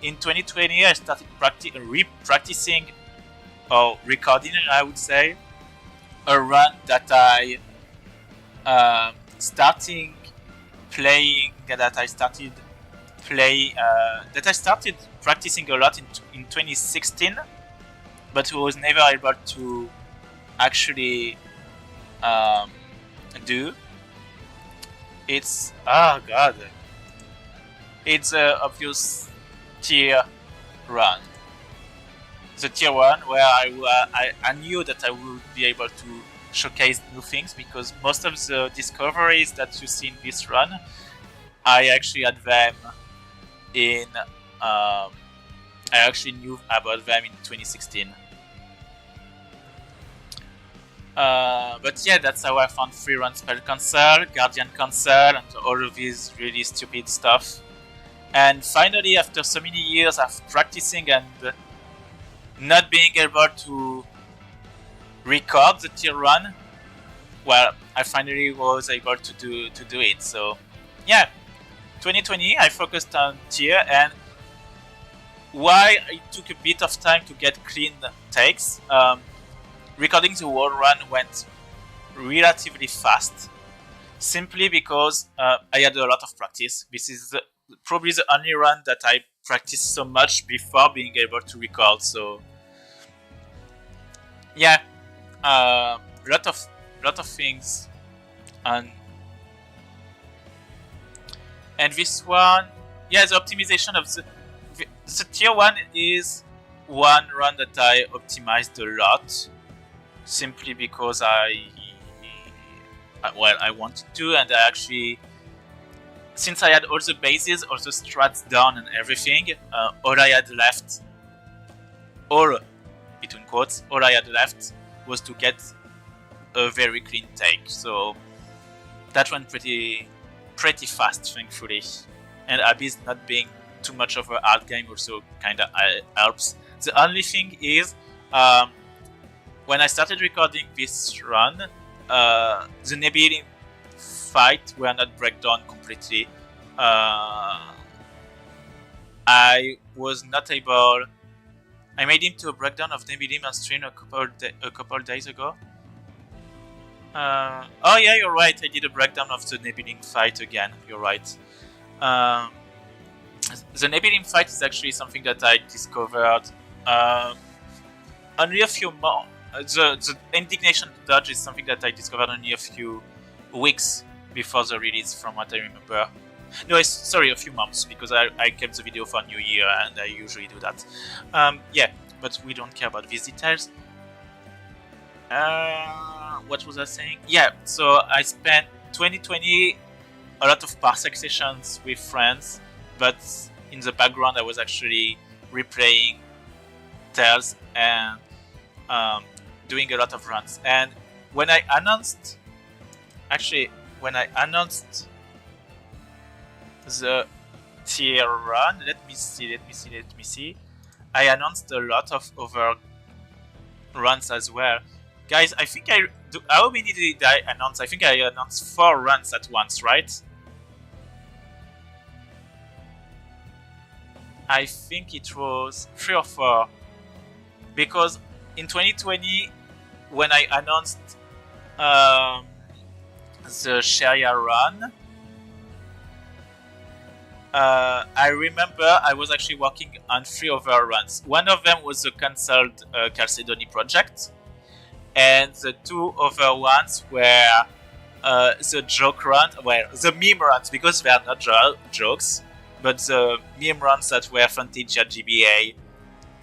in 2020 I started practicing or recording, I would say, a run that I started practicing a lot in 2016, but was never able to actually do. It's it's a obvious tier run. The tier 1 where I knew that I would be able to showcase new things, because most of the discoveries that you see in this run, I actually had them in. I actually knew about them in 2016. But yeah, that's how I found free run spell cancel, guardian cancel, and all of these really stupid stuff. And finally, after so many years of practicing and not being able to record the tier run, well, I finally was able to do it. So yeah, 2020 I focused on tier, and why it took a bit of time to get clean takes. Recording the whole run went relatively fast, simply because I had a lot of practice. This is probably the only run that I practiced so much before being able to record. So yeah, lot of things, and this one, yeah, the optimization of the tier 1 is one run that I optimized a lot, simply because I wanted to, and I actually, since I had all the bases, all the strats done and everything, all I had left, between quotes, all I had left was to get a very clean take. So that went pretty fast, thankfully. And Abyss not being too much of a hard game also kinda helps. The only thing is, when I started recording this run, the Nebili fight were not breakdown completely. I was not able. I made him to a breakdown of Nebilim on stream a couple days ago. Oh yeah, you're right. I did a breakdown of the Nebilim fight again. You're right. the Nebulum fight is actually something that I discovered only a few more. The Indignation Dodge is something that I discovered only a few weeks before the release, from what I remember. No, sorry, a few months, because I kept the video for New Year and I usually do that. Yeah, but we don't care about these details. What was I saying? Yeah, so I spent 2020 a lot of parsec sessions with friends, but in the background I was actually replaying Tales and doing a lot of runs. And when I announced the tier run, let me see. I announced a lot of other runs as well. Guys, I think how many did I announce? I think I announced 4 runs at once, right? I think it was 3 or 4. Because in 2020, when I announced the Sharia run, I remember I was actually working on 3 other runs. One of them was the cancelled Chalcedony project, and the 2 other ones were the joke run, well, the meme runs, because they are not jokes, but the meme runs that were Phantasia GBA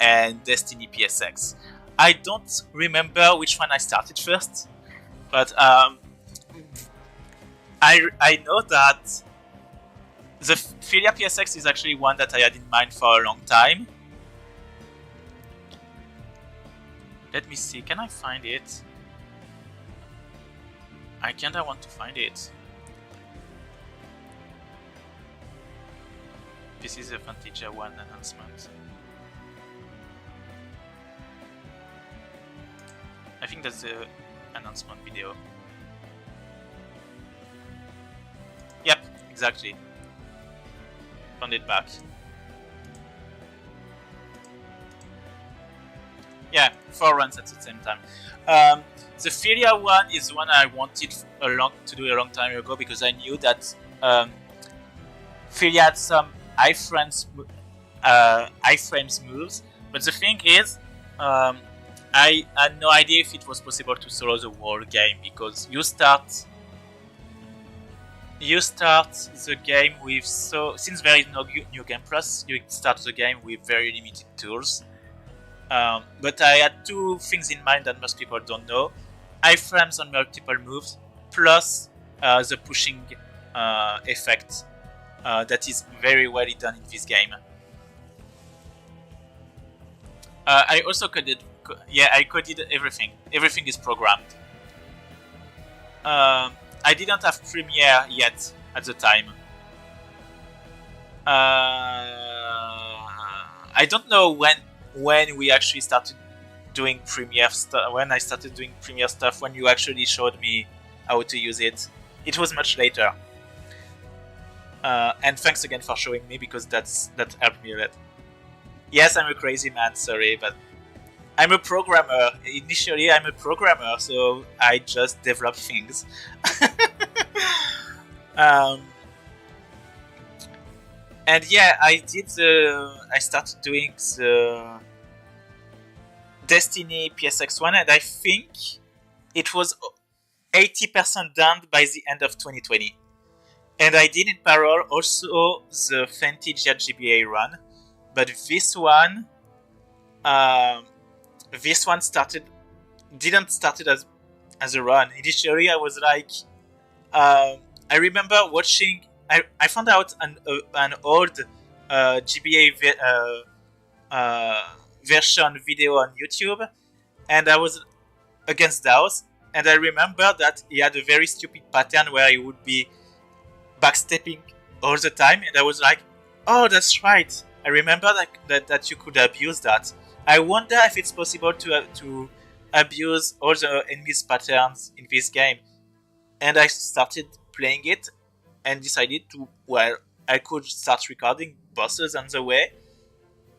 and Destiny PSX. I don't remember which one I started first, but I know that the Philia PSX is actually one that I had in mind for a long time. Let me see, can I find it? I kinda want to find it. This is a Phantasia 1 announcement. I think that's the announcement video. Yep, exactly. Found it back. Yeah, 4 runs at the same time. The Philia one is one I wanted to do a long time ago, because I knew that Philia had some iframes moves, but the thing is, I had no idea if it was possible to solo the whole game, because you start the game with, since there is no new game plus, you start the game with very limited tools. But I had 2 things in mind that most people don't know: iframes on multiple moves, plus the pushing effect that is very well done in this game. I also coded. Yeah, I coded everything. Everything is programmed. I didn't have Premiere yet at the time. I don't know when we actually started doing Premiere stuff. When I started doing Premiere stuff, when you actually showed me how to use it, it was much later. And thanks again for showing me, because that helped me a lot. Yes, I'm a crazy man. Sorry, but I'm a programmer. Initially, I'm a programmer, so I just develop things. And yeah, I started doing the Destiny PSX one, and I think it was 80% done by the end of 2020. And I did in parallel also the Phantasia GBA run, but this one didn't start as a run. Initially, I was like, I remember watching. I found out an old GBA version video on YouTube, and I was against DAOs. And I remember that he had a very stupid pattern where he would be backstepping all the time, and I was like, oh, that's right. I remember that you could abuse that. I wonder if it's possible to abuse all the enemies' patterns in this game. And I started playing it and decided I could start recording bosses on the way.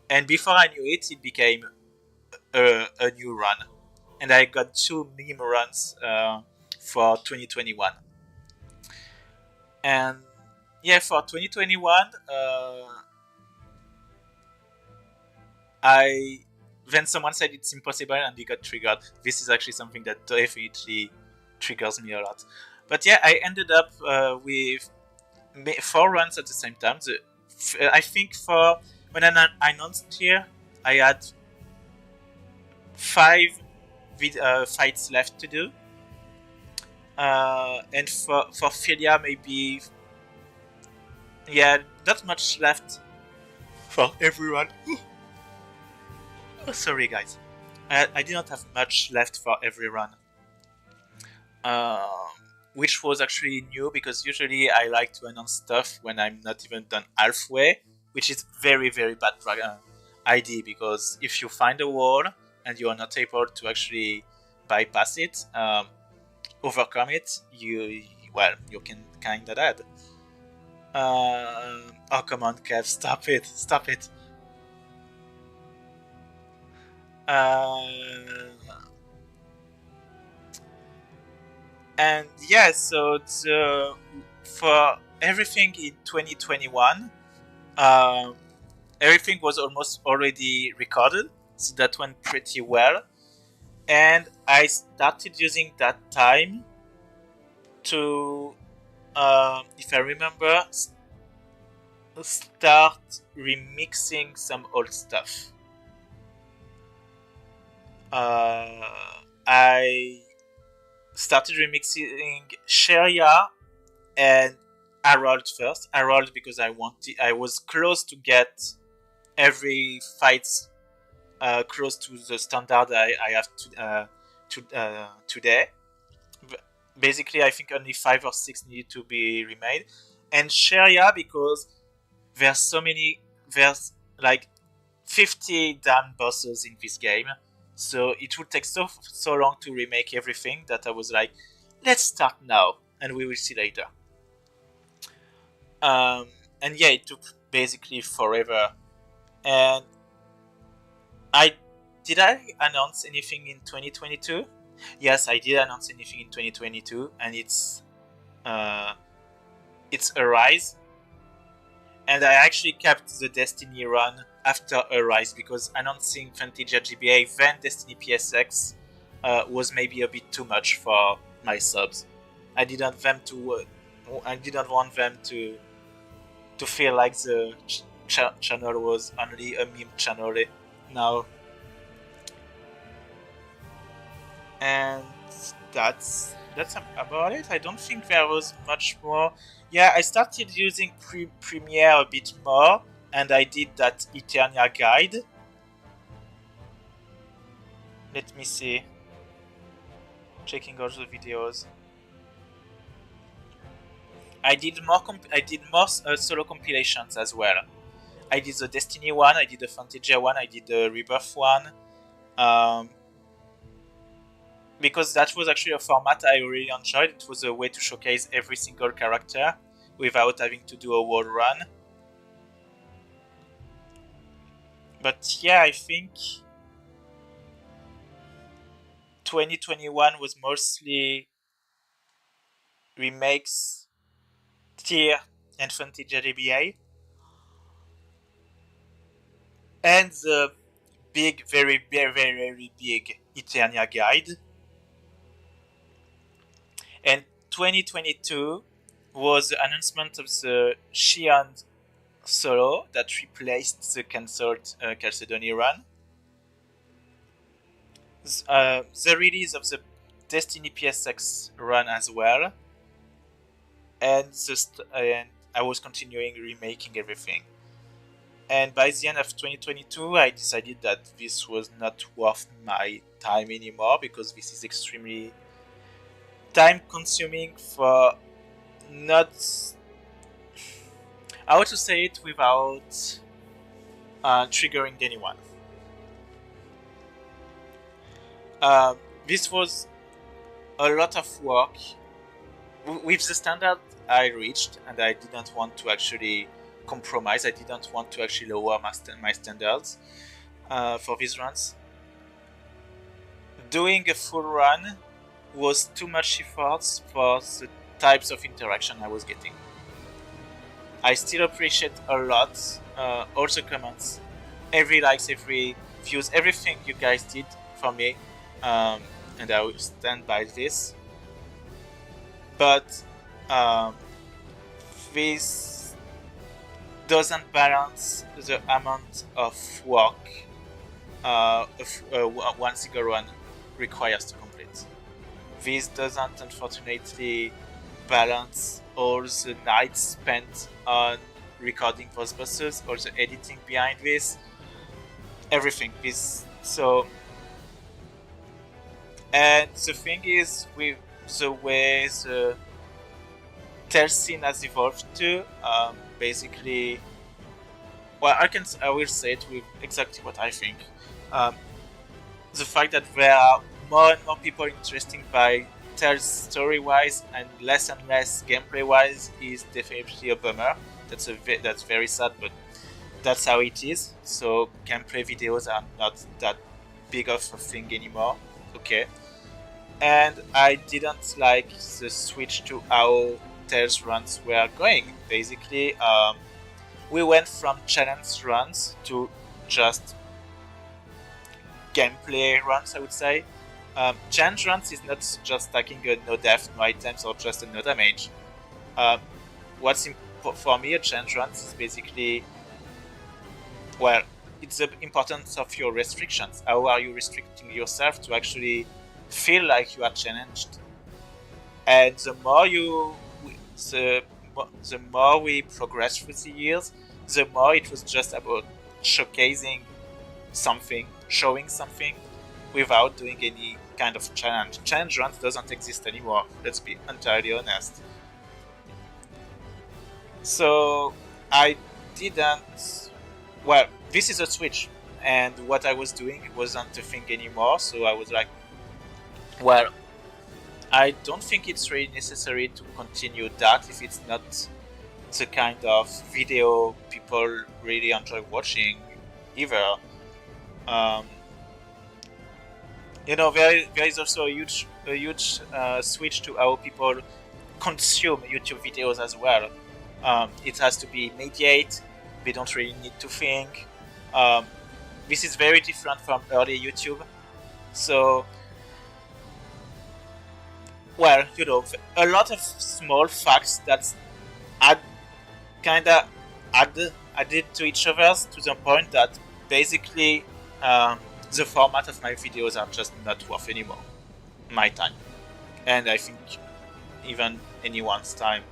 And before I knew it, it became a new run. And I got 2 meme runs for 2021. And yeah, for 2021, then someone said it's impossible and he got triggered. This is actually something that definitely triggers me a lot. But yeah, I ended up with 4 runs at the same time. I think for when I announced here, I had 5 fights left to do. And for Philia, maybe, yeah, not much left for everyone. Oh, sorry, guys. I did not have much left for every run. Which was actually new, because usually I like to announce stuff when I'm not even done halfway, which is very, very bad idea, because if you find a wall and you are not able to actually bypass it, overcome it, you can kinda dead. Oh, come on, Kev, stop it. And yeah, so for everything in 2021, everything was almost already recorded, so that went pretty well. And I started using that time to, if I remember, start remixing some old stuff. I started remixing Sheria and Harold first. Harold because I was close to get every fight close to the standard I have today. Basically, I think only 5 or 6 needed to be remade. And Sheria because there's like 50 damn bosses in this game. So it would take so long to remake everything that I was like, let's start now and we will see later. And yeah, it took basically forever. And did I announce anything in 2022? Yes, I did announce anything in 2022, and it's Arise. And I actually kept the Destiny run after Arise, because announcing Phantasia GBA then Destiny PSX was maybe a bit too much for my subs. I didn't want them to feel like the channel was only a meme channel now. And that's about it. I don't think there was much more. Yeah, I started using Premiere a bit more, and I did that Eternia guide. Let me see. Checking all the videos. I did more solo compilations as well. I did the Destiny one, I did the Phantasia one, I did the Rebirth one. Because that was actually a format I really enjoyed. It was a way to showcase every single character without having to do a whole run. But yeah, I think 2021 was mostly remakes, Tier, and Phantasia GBA. And the big, very, very, very big Eternia guide. And 2022 was the announcement of the Xi'an solo that replaced the cancelled Chalcedony run. The release of the Destiny PSX run as well. And I was continuing remaking everything. And by the end of 2022, I decided that this was not worth my time anymore, because this is extremely time consuming for not... how to say it without triggering anyone. This was a lot of work with the standard I reached, and I didn't want to actually compromise. I didn't want to actually lower my standards for these runs. Doing a full run was too much effort for the types of interaction I was getting. I still appreciate a lot all the comments every likes, every views, everything you guys did for me, and I will stand by this. But this doesn't balance the amount of work one single run requires to complete. This doesn't, unfortunately, balance all the nights spent on recording those bosses, all the editing behind this, everything. And the thing is, with the way the tell scene has evolved to, basically, well, I will say it with exactly what I think. Um, the fact that there are more and more people interested by Tales story-wise and less gameplay-wise is definitely a bummer. That's very sad, but that's how it is. So gameplay videos are not that big of a thing anymore. Okay. And I didn't like the switch to how Tales runs were going. Basically, we went from challenge runs to just gameplay runs, I would say. Challenge runs is not just stacking a no death, no items, or just a no damage. What's for me a challenge run is basically, well, it's the importance of your restrictions. How are you restricting yourself to actually feel like you are challenged? And the more we progress through the years, the more it was just about showcasing something, showing something, without doing any kind of challenge. Challenge runs doesn't exist anymore, let's be entirely honest. So I didn't. Well, this is a switch, and what I was doing wasn't a thing anymore, so I was like, well, I don't think it's really necessary to continue that if it's not the kind of video people really enjoy watching either. There is also a huge switch to how people consume YouTube videos as well. It has to be immediate. They don't really need to think. This is very different from early YouTube. So, well, a lot of small facts that add kinda added to each other to the point that basically the format of my videos are just not worth anymore my time, and I think even anyone's time.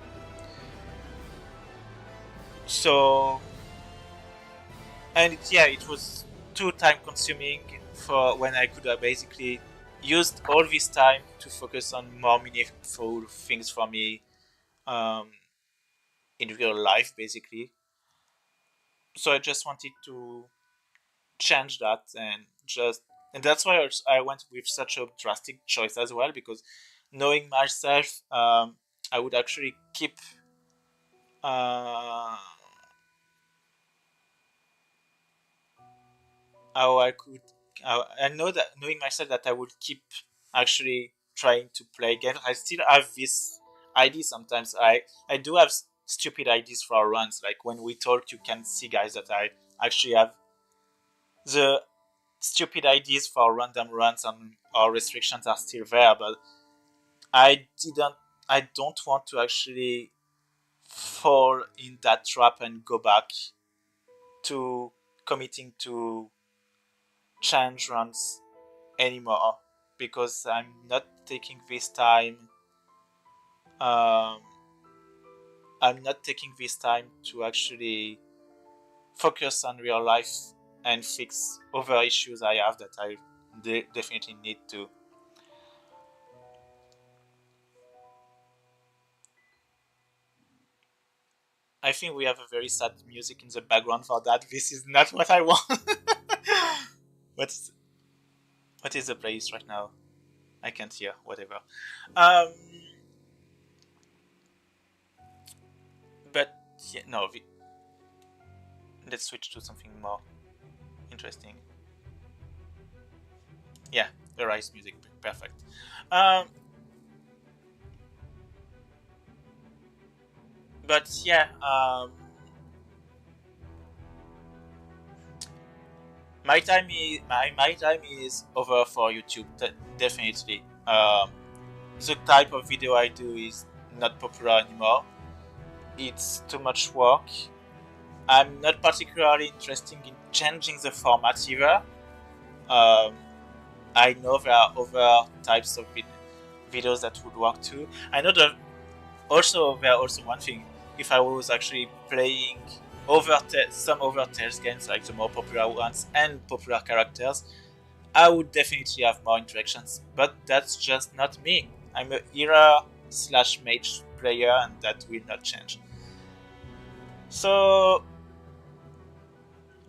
So, and it was too time consuming for when I could have basically used all this time to focus on more meaningful things for me in real life, basically. So I just wanted to change that, and that's why I went with such a drastic choice as well, because knowing myself, I would actually keep how I could. I know that knowing myself that I would keep actually trying to play games. I still have this idea sometimes. I do have stupid ideas for runs. Like when we talk, you can see, guys, that I actually have the stupid ideas for random runs and or restrictions are still there, but I didn't. I don't want to actually fall in that trap and go back to committing to challenge runs anymore, because I'm not taking this time. Um, I'm not taking this time to actually focus on real life and fix other issues I have that I definitely need to. I think we have a very sad music in the background for that. This is not what I want. What's what is the playlist right now? I can't hear. Whatever. Um, but yeah, no. Let's switch to something more interesting. Yeah, the Rise music, perfect. But yeah, my time is over for YouTube. Definitely. The type of video I do is not popular anymore. It's too much work. I'm not particularly interested in changing the format either. Um, I know there are other types of videos that would work too. I know that also there are also one thing. If I was actually playing some other Tales games, like the more popular ones and popular characters, I would definitely have more interactions. But that's just not me. I'm a hero/mage player, and that will not change. So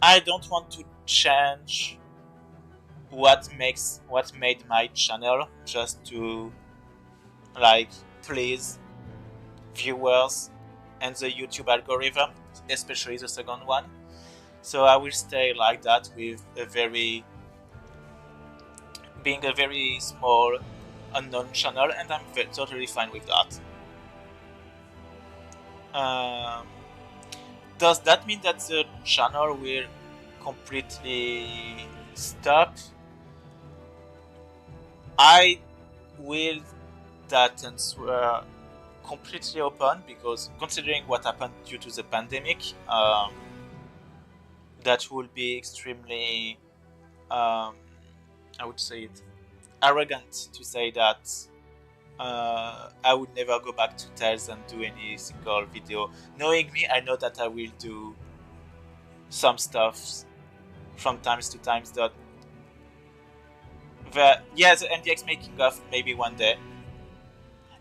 I don't want to change what made my channel just to like please viewers and the YouTube algorithm, especially the second one. So I will stay like that with being a very small unknown channel, and I'm totally fine with that. Um, does that mean that the channel will completely stop? I will that answer completely open, because considering what happened due to the pandemic, that will be extremely, I would say it, arrogant to say that I would never go back to Tales and do any single video. Knowing me, I know that I will do some stuff from times to times. That the NDX making of maybe one day.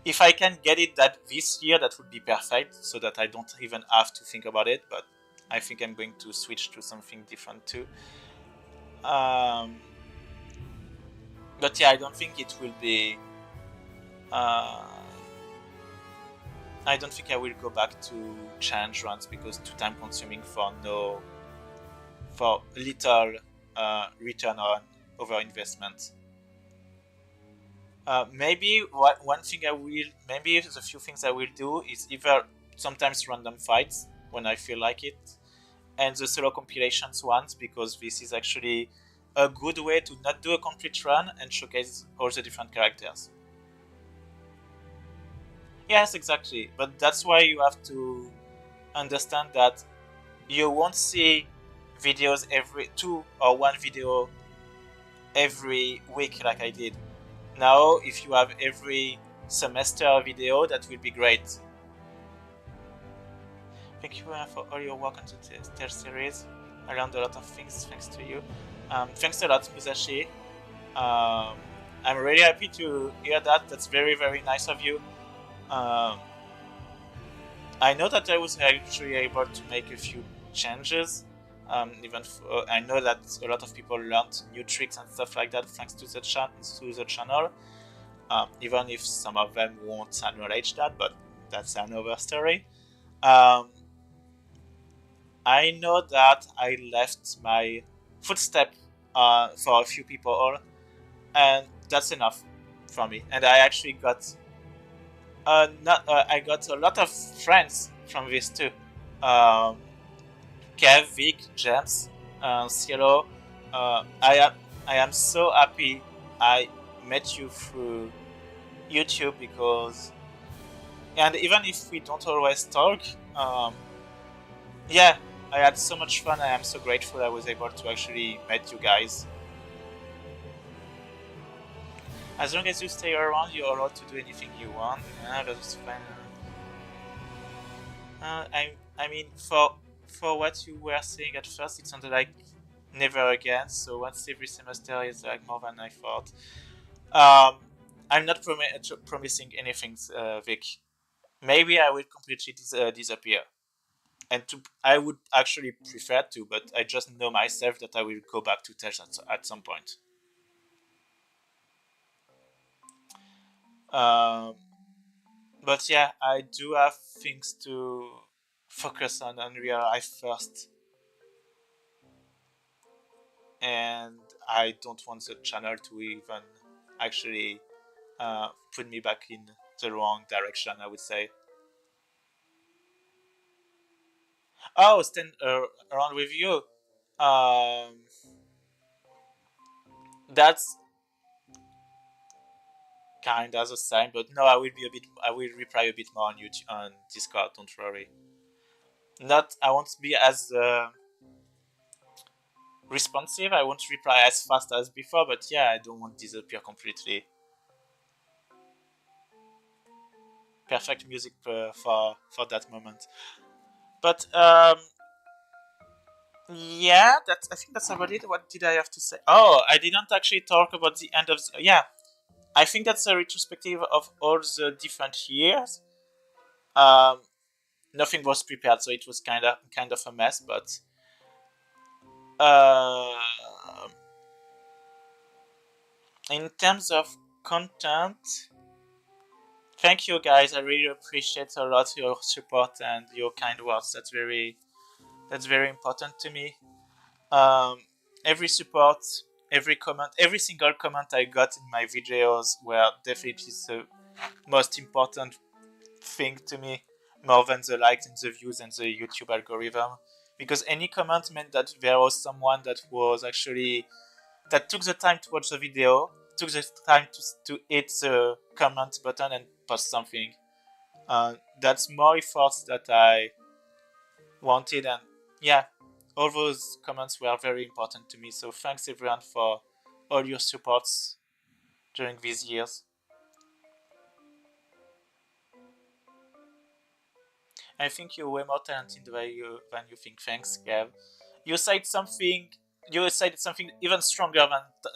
If I can get it that this year, that would be perfect, so that I don't even have to think about it. But I think I'm going to switch to something different too. But yeah, I don't think it will be. I don't think I will go back to challenge runs, because too time consuming for little return on over investment. Maybe one thing maybe the few things I will do is either sometimes random fights when I feel like it, and the solo compilations ones, because this is actually a good way to not do a complete run and showcase all the different characters. Yes, exactly. But that's why you have to understand that you won't see videos every one video every week like I did. Now, if you have every semester video, that will be great. Thank you for all your work on the Tales series. I learned a lot of things thanks to you. Thanks a lot, Musashi. I'm really happy to hear that. That's very, very nice of you. I know that I was actually able to make a few changes. I know that a lot of people learned new tricks and stuff like that thanks to the channel. Even if some of them won't acknowledge that, but that's another story. I know that I left my footstep for a few people, and that's enough for me. And I actually got I got a lot of friends from this too. Kev, Vic, James, Cielo. I am so happy I met you through YouTube, because, and even if we don't always talk, yeah, I had so much fun. I am so grateful I was able to actually meet you guys. As long as you stay around, you're allowed to do anything you want. Yeah, that's fine. I mean, for what you were saying at first, it sounded like never again. So once every semester is like more than I thought. I'm not promising anything, Vic. Maybe I will completely disappear, and I would actually prefer to, but I just know myself that I will go back to Tesh at some point. Um, but yeah, I do have things to focus on Unreal Life first, and I don't want the channel to even actually put me back in the wrong direction, I would say. Oh, stand around with you. Um, that's kind of the same, but no, I will reply a bit more on YouTube, on Discord. Don't worry. Not, I won't be as responsive. I won't reply as fast as before, but yeah, I don't want to disappear completely. Perfect music for that moment. But yeah, I think that's about it. What did I have to say? Oh, I didn't actually talk about the end of the, yeah. I think that's a retrospective of all the different years. Nothing was prepared, so it was kind of a mess. But in terms of content, thank you guys. I really appreciate a lot your support and your kind words. That's very important to me. Every support, every comment, every single comment I got in my videos were definitely the most important thing to me, more than the likes and the views and the YouTube algorithm. Because any comment meant that there was someone that was actually, that took the time to watch the video, took the time to hit the comment button and post something. That's more efforts that I wanted, and yeah, all those comments were very important to me. So thanks everyone for all your supports during these years. I think you're way more talented than you think. Thanks, Kev. You said something even stronger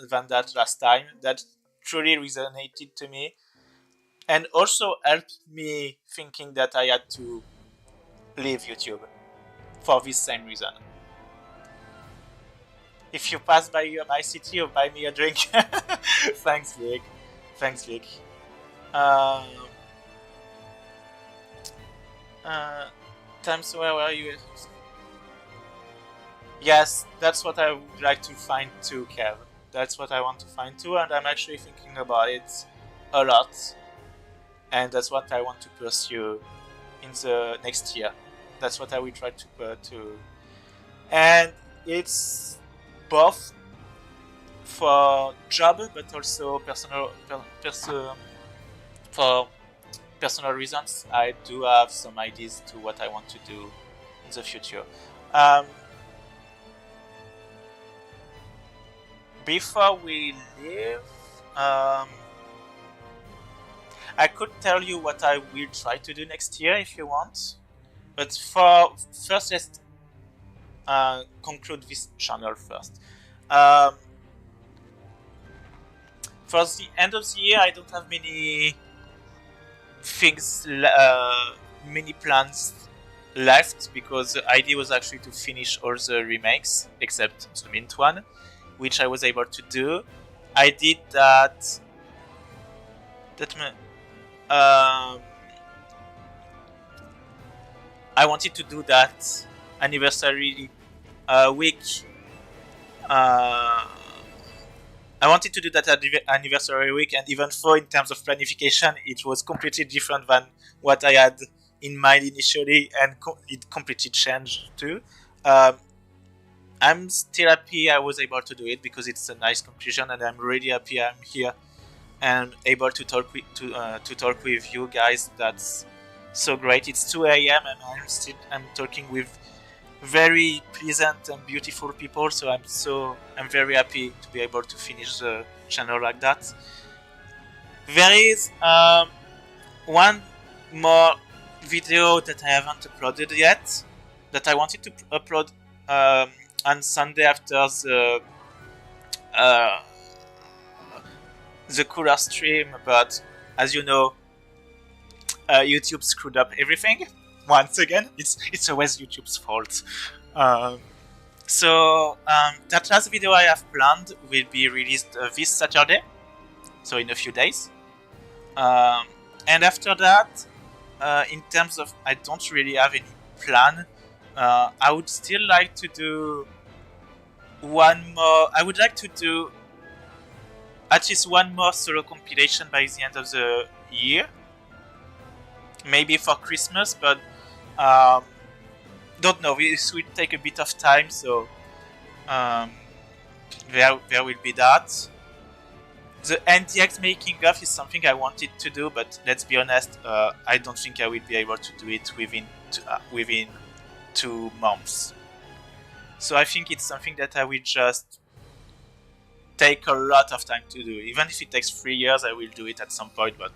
than that last time that truly resonated to me, and also helped me thinking that I had to leave YouTube for this same reason. If you pass by my city or buy me a drink, thanks, Vic. Thanks, Vic. Times where are you? Yes, that's what I would like to find too, Kev. That's what I want to find too, and I'm actually thinking about it a lot. And that's what I want to pursue in the next year. That's what I will try to. And it's both for job, but also for personal reasons. I do have some ideas to what I want to do in the future. Before we leave, I could tell you what I will try to do next year if you want. But first, let's conclude this channel first. For the end of the year, I don't have many things, many plans left, because the idea was actually to finish all the remakes except the Mint one, which I was able to do. I did that. I wanted to do that anniversary week. I wanted to do that anniversary week, and even though in terms of planification it was completely different than what I had in mind initially, and it completely changed too. I'm still happy I was able to do it, because it's a nice conclusion, and I'm really happy I'm here and able to talk with you guys. That's so great. It's 2 a.m. and I'm talking with very pleasant and beautiful people, so I'm very happy to be able to finish the channel like that. There is one more video that I haven't uploaded yet, that I wanted to upload on Sunday after the Couleur stream, but as you know, YouTube screwed up everything. Once again, it's always YouTube's fault. So that last video I have planned will be released this Saturday, so in a few days. And after that, in terms of, I don't really have any plan. I would still like to do one more. I would like to do at least one more solo compilation by the end of the year. Maybe for Christmas, but don't know. This will take a bit of time, so there will be that. The NDX making of is something I wanted to do, but let's be honest, I don't think I will be able to do it within 2 months. So I think it's something that I will just take a lot of time to do. Even if it takes 3 years, I will do it at some point, but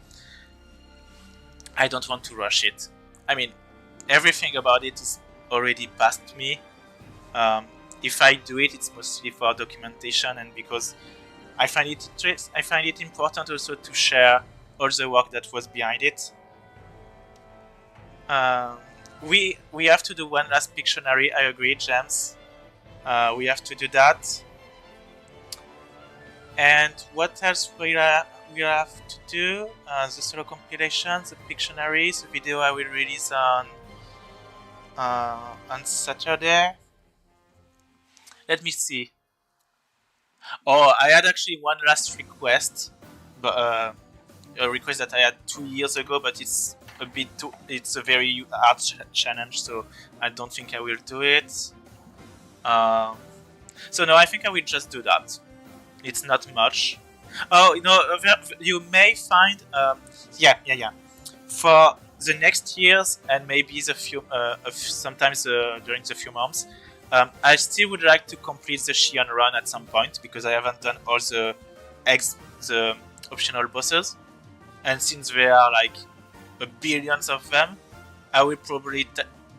I don't want to rush it. I mean, everything about it is already past me. If I do it, it's mostly for documentation and because I find it important also to share all the work that was behind it. We have to do one last Pictionary. I agree, James. We have to do that. And what else we have to do? The solo compilation, the Pictionary, the video I will release on Saturday. Let me see. Oh, I had actually one last request, but a request that I had 2 years ago, but it's a bit it's a very hard challenge, so I don't think I will do it. So no, I think I will just do that. It's not much. Oh, you may find for the next years and maybe the few sometimes during the few months. I still would like to complete the Shion run at some point because I haven't done all the optional bosses, and since there are like billions of them, I will probably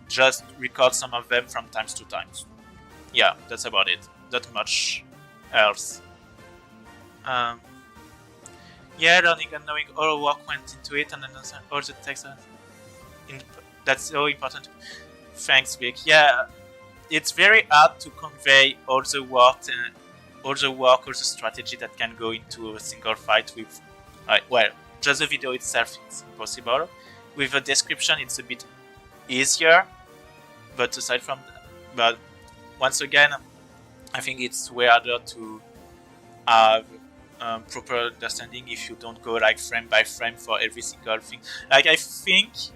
just record some of them from time to time. Yeah, that's about it. Not much else. Yeah, learning and knowing all work went into it, and then all the text. That's so important. Thanks, Vic. Yeah. It's very hard to convey all the work, all the strategy that can go into a single fight with, well, just the video itself is impossible. With a description, it's a bit easier, but aside from that, but once again, I think it's way harder to have proper understanding if you don't go like frame by frame for every single thing. Like I think.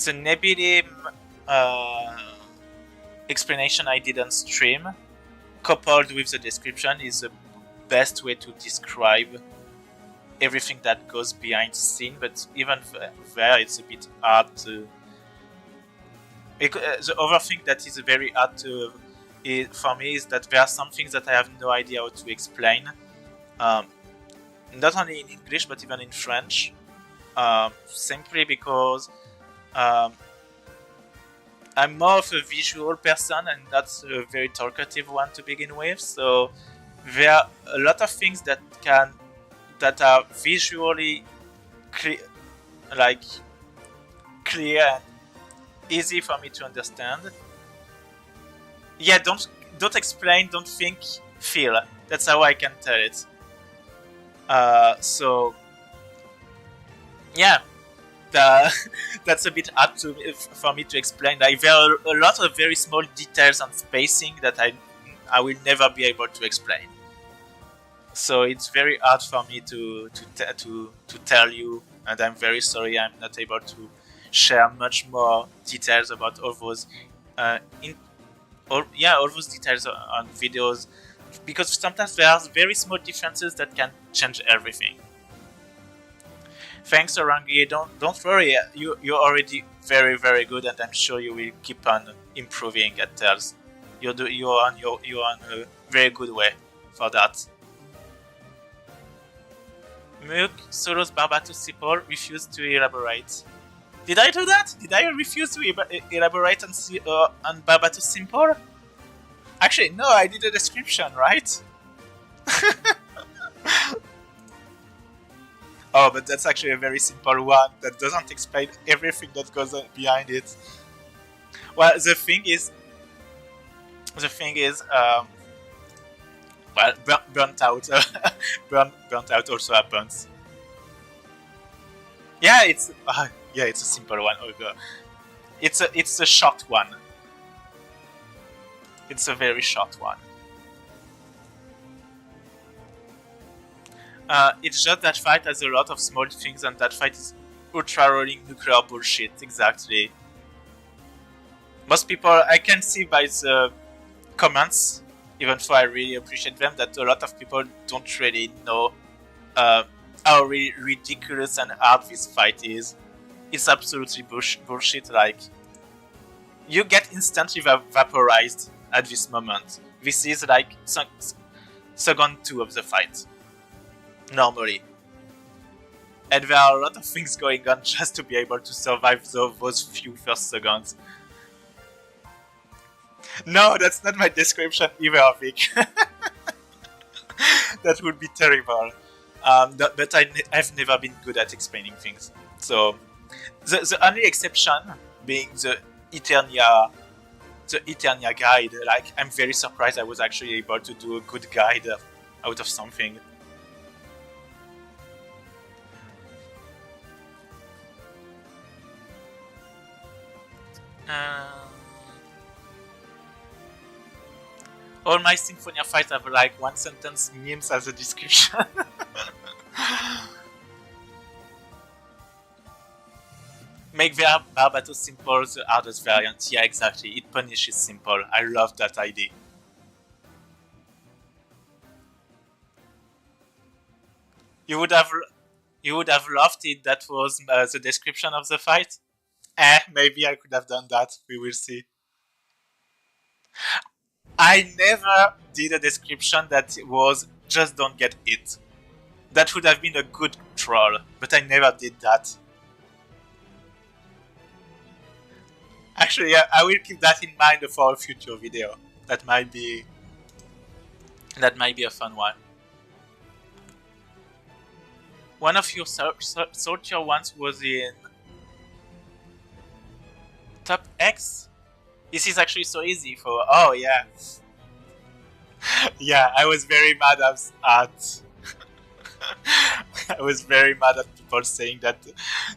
The Nebulae explanation I did on stream, coupled with the description, is the best way to describe everything that goes behind the scene. But even there, it's a bit hard to. The other thing that is very hard to for me is that there are some things that I have no idea how to explain. Not only in English but even in French, simply because. I'm more of a visual person and not a very talkative one to begin with, so there are a lot of things that are visually clear and easy for me to understand. Yeah, don't explain, don't think, feel. That's how I can tell it. So yeah. That's a bit hard for me to explain. Like there are a lot of very small details on spacing that I will never be able to explain. So it's very hard for me to tell you, and I'm very sorry I'm not able to share much more details about all those all those details on videos, because sometimes there are very small differences that can change everything. Thanks, Orangi. Don't worry. You're already very, very good, and I'm sure you will keep on improving at Tales. You're on a very good way for that. Mook Solos Barbatus Sipol refused to elaborate. Did I do that? Did I refuse to elaborate on Barbatus Simple? Actually, no. I did a description, right? Oh, but that's actually a very simple one that doesn't explain everything that goes behind it. Well, the thing is, well, burnt out, burnt out also happens. Yeah, it's a simple one. Oh god, it's a short one. It's a very short one. It's just that fight has a lot of small things, and that fight is ultra rolling nuclear bullshit. Exactly. Most people, I can see by the comments even though I really appreciate them, that a lot of people don't really know how ridiculous and hard this fight is. It's absolutely bullshit. Like, you get instantly vaporized at this moment. This is like second 2 of the fight, normally. And there are a lot of things going on just to be able to survive those few first seconds. No, that's not my description either, Vic. That would be terrible. But I've never been good at explaining things. So, the only exception being the Eternia guide. Like, I'm very surprised I was actually able to do a good guide out of something. All my Symphonia fights have like 1-sentence memes as a description. Make their Barbatos simple the hardest variant. Yeah, exactly. It punishes simple. I love that idea. You would have loved it. That was the description of the fight. Maybe I could have done that. We will see. I never did a description that was just don't get it. That would have been a good troll, but I never did that. Actually, yeah, I will keep that in mind for a future video. That might be a fun one. One of your soldier ones was in top X. This is actually so easy for. Oh yeah, yeah. I was very mad at. I was very mad at people saying that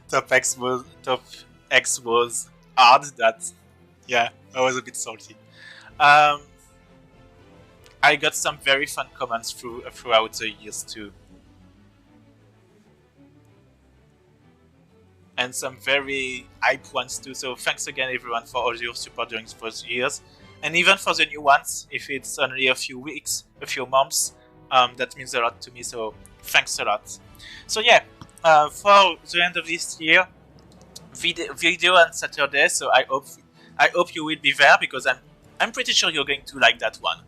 top X was hard. That, yeah, I was a bit salty. I got some very fun comments throughout the years too, and some very hype ones too. So thanks again, everyone, for all your support during those years, and even for the new ones. If it's only a few weeks, a few months, that means a lot to me. So thanks a lot. So yeah, for the end of this year, video on Saturday. So I hope you will be there, because I'm pretty sure you're going to like that one.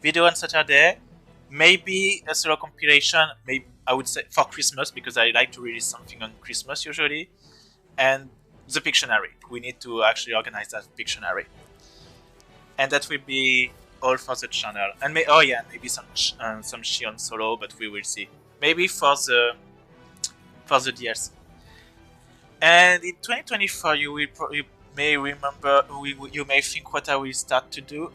Video on Saturday, maybe a solo compilation. Maybe I would say for Christmas, because I like to release something on Christmas usually, and the Pictionary. We need to actually organize that Pictionary, and that will be all for the channel. And maybe some Shion solo, but we will see. Maybe for the DLC. And in 2024, you may remember, you may think what I will start to do.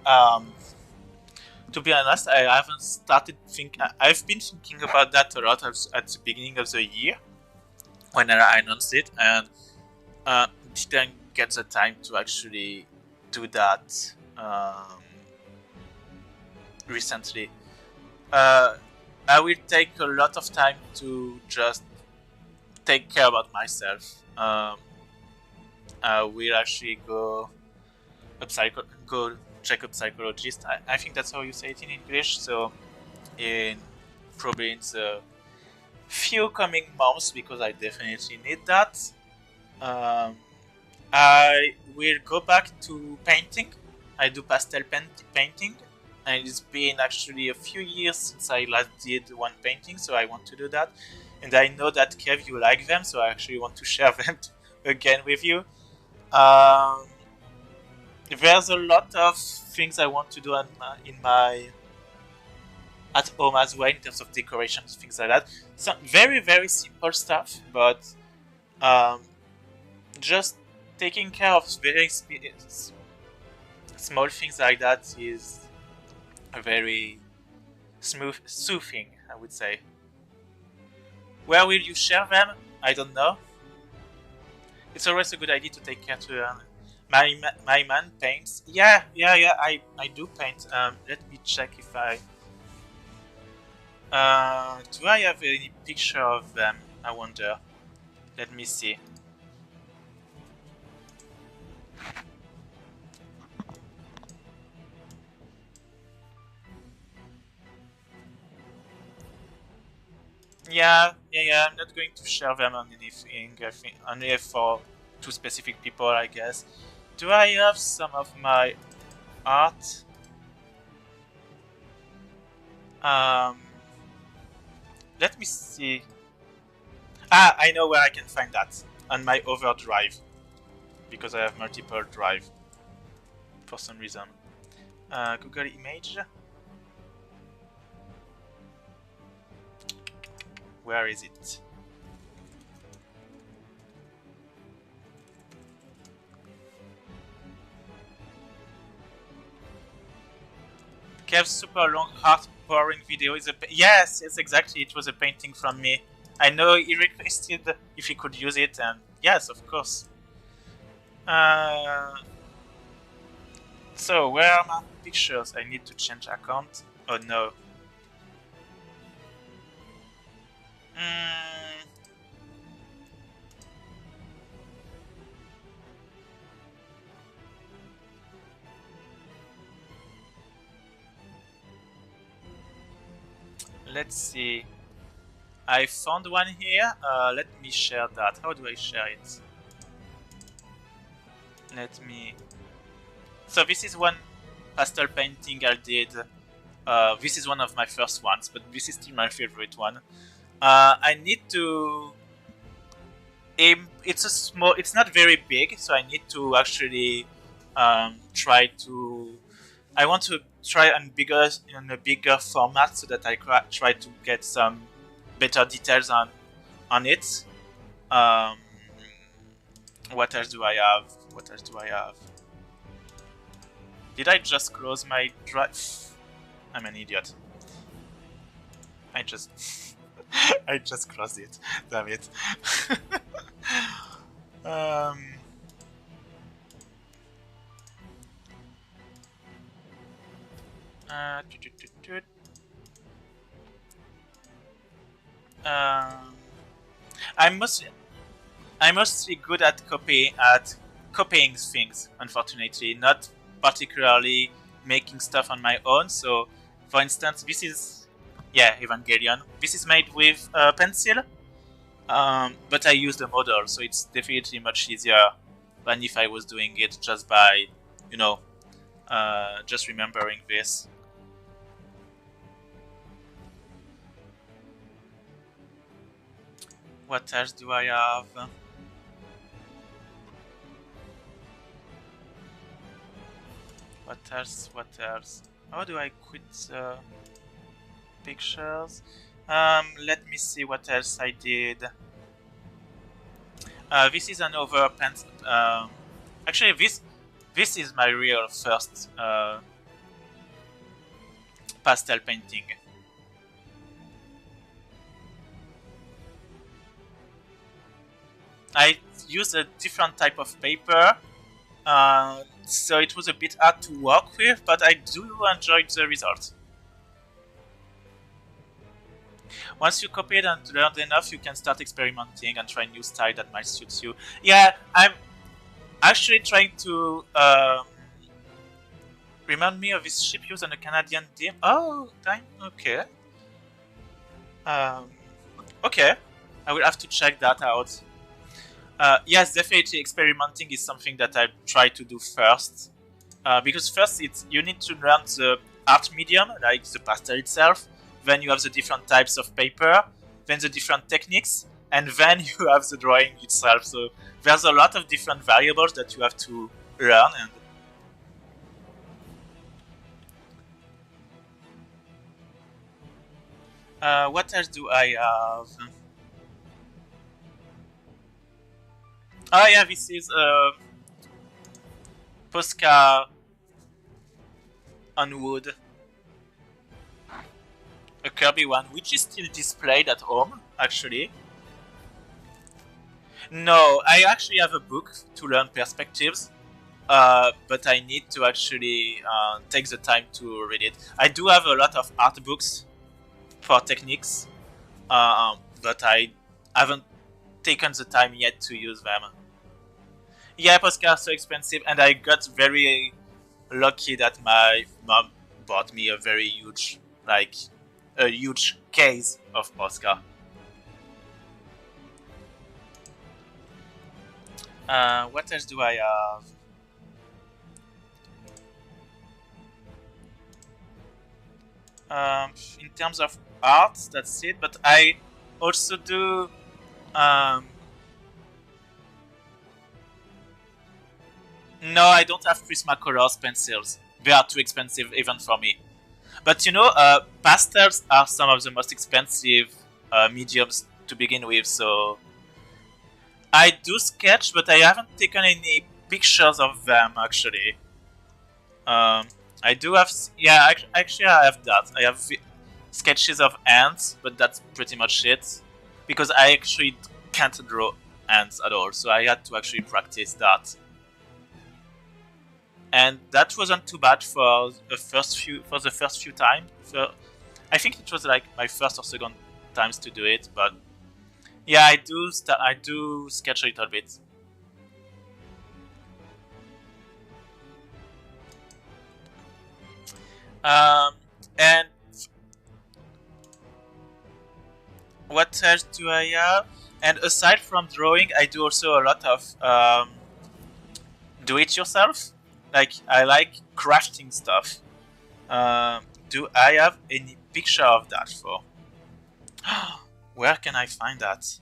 To be honest, I haven't started thinking. I've been thinking about that a lot at the beginning of the year when I announced it, and didn't get the time to actually do that recently. I will take a lot of time to just take care about myself. I will actually go check a psychologist. I think that's how you say it in English. So, probably in the few coming months, because I definitely need that. I will go back to painting. I do pastel painting, and it's been actually a few years since I last did one painting, so I want to do that. And I know that, Kev, you like them, so I actually want to share them again with you. There's a lot of things I want to do at home as well, in terms of decorations, things like that. Some very, very simple stuff, but just taking care of very small things like that is a very soothing, I would say. Where will you share them? I don't know. It's always a good idea to take care to my man paints. Yeah, I do paint. Let me check if I... do I have any picture of them? I wonder. Let me see. Yeah. I'm not going to share them on anything. I think only for 2 specific people, I guess. Do I have some of my art? Let me see. Ah, I know where I can find that. On my other drive. Because I have multiple drive. For some reason. Google image. Where is it? Kev's super long, heart-pouring video is a... Yes, exactly. It was a painting from me. I know he requested if he could use it, and yes, of course. So, where are my pictures? I need to change account. Oh no. Let's see. I found one here. Let me share that. How do I share it? Let me... So this is one pastel painting I did. This is one of my first ones, but this is still my favorite one. I need to... It's a small... It's not very big, so I need to actually try to... I want to try in a bigger format so that I try to get some better details on it. What else do I have? Did I just close my drive? I'm an idiot. I just I just closed it. Damn it. I'm mostly good at copying things, unfortunately, not particularly making stuff on my own. So, for instance, this is Evangelion. This is made with pencil, but I use the model, so it's definitely much easier than if I was doing it just by, just remembering this. What else do I have? What else? How do I quit pictures? Let me see what else I did. This is another pencil. Actually, this is my real first pastel painting. I used a different type of paper, so it was a bit hard to work with, but I do enjoy the result. Once you copy it and learn enough, you can start experimenting and try new style that might suit you. Yeah, I'm actually trying to remind me of this ship used on a Canadian dim. Oh, time. Okay. Okay. I will have to check that out. Yes, definitely experimenting is something that I try to do first. Because first you need to learn the art medium, like the pastel itself. Then you have the different types of paper, then the different techniques, and then you have the drawing itself. So there's a lot of different variables that you have to learn. And what else do I have? Oh yeah, this is Posca on wood. A Kirby one, which is still displayed at home, actually. No, I actually have a book to learn perspectives, but I need to actually take the time to read it. I do have a lot of art books for techniques, but I haven't taken the time yet to use them. Yeah, postcards are so expensive, and I got very lucky that my mom bought me a very huge, a huge case of postcard. What else do I have? In terms of art, that's it. But I also do. No, I don't have Prismacolors pencils. They are too expensive even for me. But you know, pastels are some of the most expensive mediums to begin with. So I do sketch, but I haven't taken any pictures of them actually. I do have, yeah, actually I have that. I have sketches of ants, but that's pretty much it. Because I actually can't draw ants at all, so I had to actually practice that. And that wasn't too bad for the first few times. So I think it was like my first or second times to do it, but yeah, I do sketch a little bit. And what else do I have? And aside from drawing, I do also a lot of do-it-yourself. Like I like crafting stuff. Do I have any picture of that for? Where can I find that?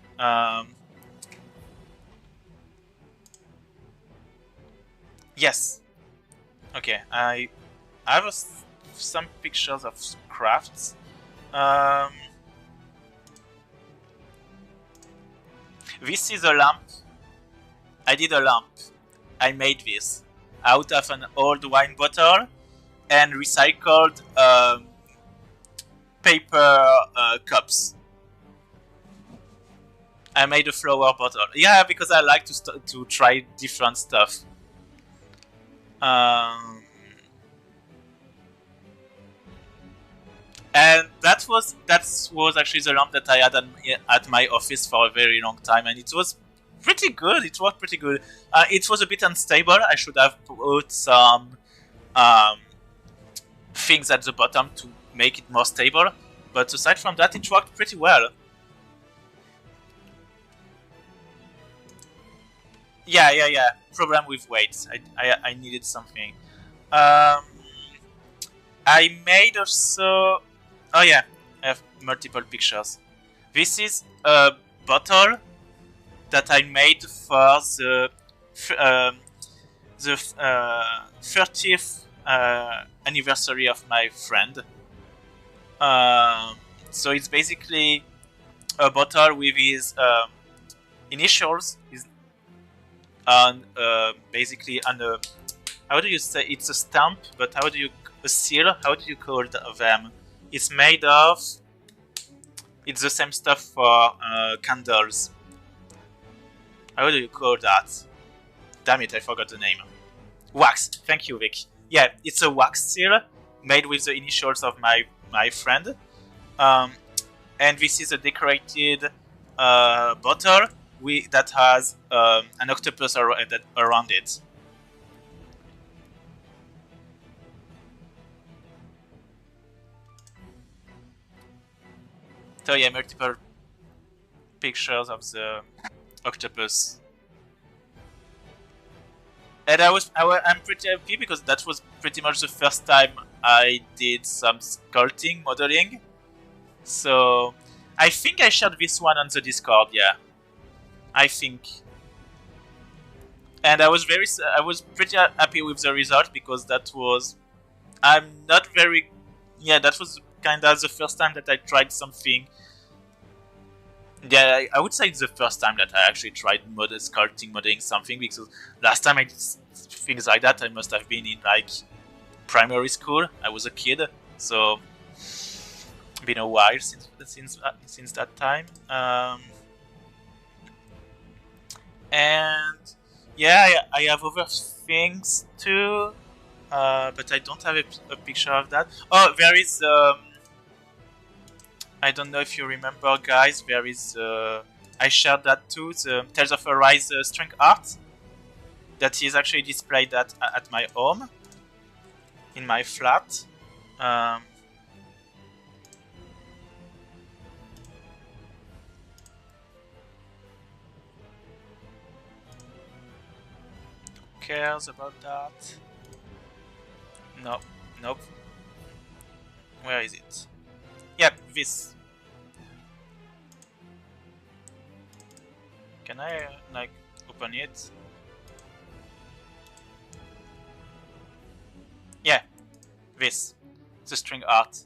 Yes. Okay, I have some pictures of crafts. This is a lamp. I did a lamp. I made this out of an old wine bottle and recycled paper cups. I made a flower bottle. Yeah, because I like to try different stuff. And that was actually the lamp that I had at my office for a very long time, and it was pretty good. It worked pretty good. It was a bit unstable. I should have put some things at the bottom to make it more stable. But aside from that, it worked pretty well. Yeah. Problem with weight. I needed something. I made also. Oh yeah, I have multiple pictures. This is a bottle that I made for the 30th anniversary of my friend. So it's basically a bottle with his initials. On basically on a, how do you say, it's a stamp, but how do you, a seal? How do you call them? It's made of. It's the same stuff for candles. How do you call that? Damn it, I forgot the name. Wax. Thank you, Vic. Yeah, it's a wax seal made with the initials of my friend. And this is a decorated bottle that has an octopus around it. So yeah, multiple pictures of the octopus. And I'm pretty happy because that was pretty much the first time I did some sculpting, modeling. So I think I shared this one on the Discord, yeah. I think. And I was pretty happy with the result because that was, I'm not very, yeah, that was kind of the first time that I tried something. Yeah, I would say it's the first time that I actually tried sculpting, modeling something, because last time I did things like that, I must have been in like primary school. I was a kid, so been a while since that time. And yeah, I have other things too, but I don't have a picture of that. Oh, there is. I don't know if you remember, guys. There is. I shared that too. The Tales of Arise string art that is actually displayed at my home, in my flat. cares about that? No, nope. Where is it? Yep, this. Can I, like, open it? Yeah, this. The string art.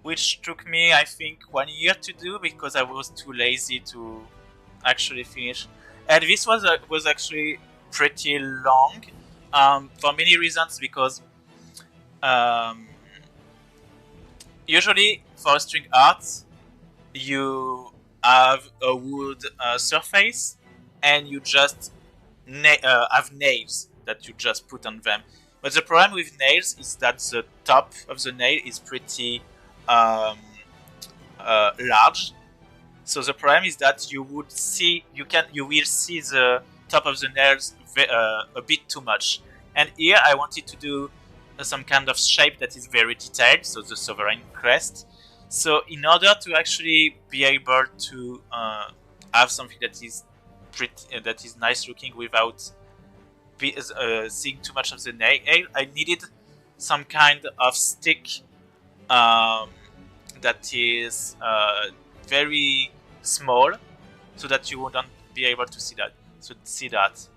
Which took me, I think, 1 year to do because I was too lazy to actually finish. And this was actually pretty long for many reasons because usually for string art you have a wood surface and you just have nails that you just put on them. But the problem with nails is that the top of the nail is pretty large. So the problem is that you will see the top of the nails a bit too much. And here I wanted to do some kind of shape that is very detailed, so the sovereign crest. So in order to actually be able to have something that is that is nice looking without seeing too much of the nail, I needed some kind of stick that is very small, so that you wouldn't be able to see that.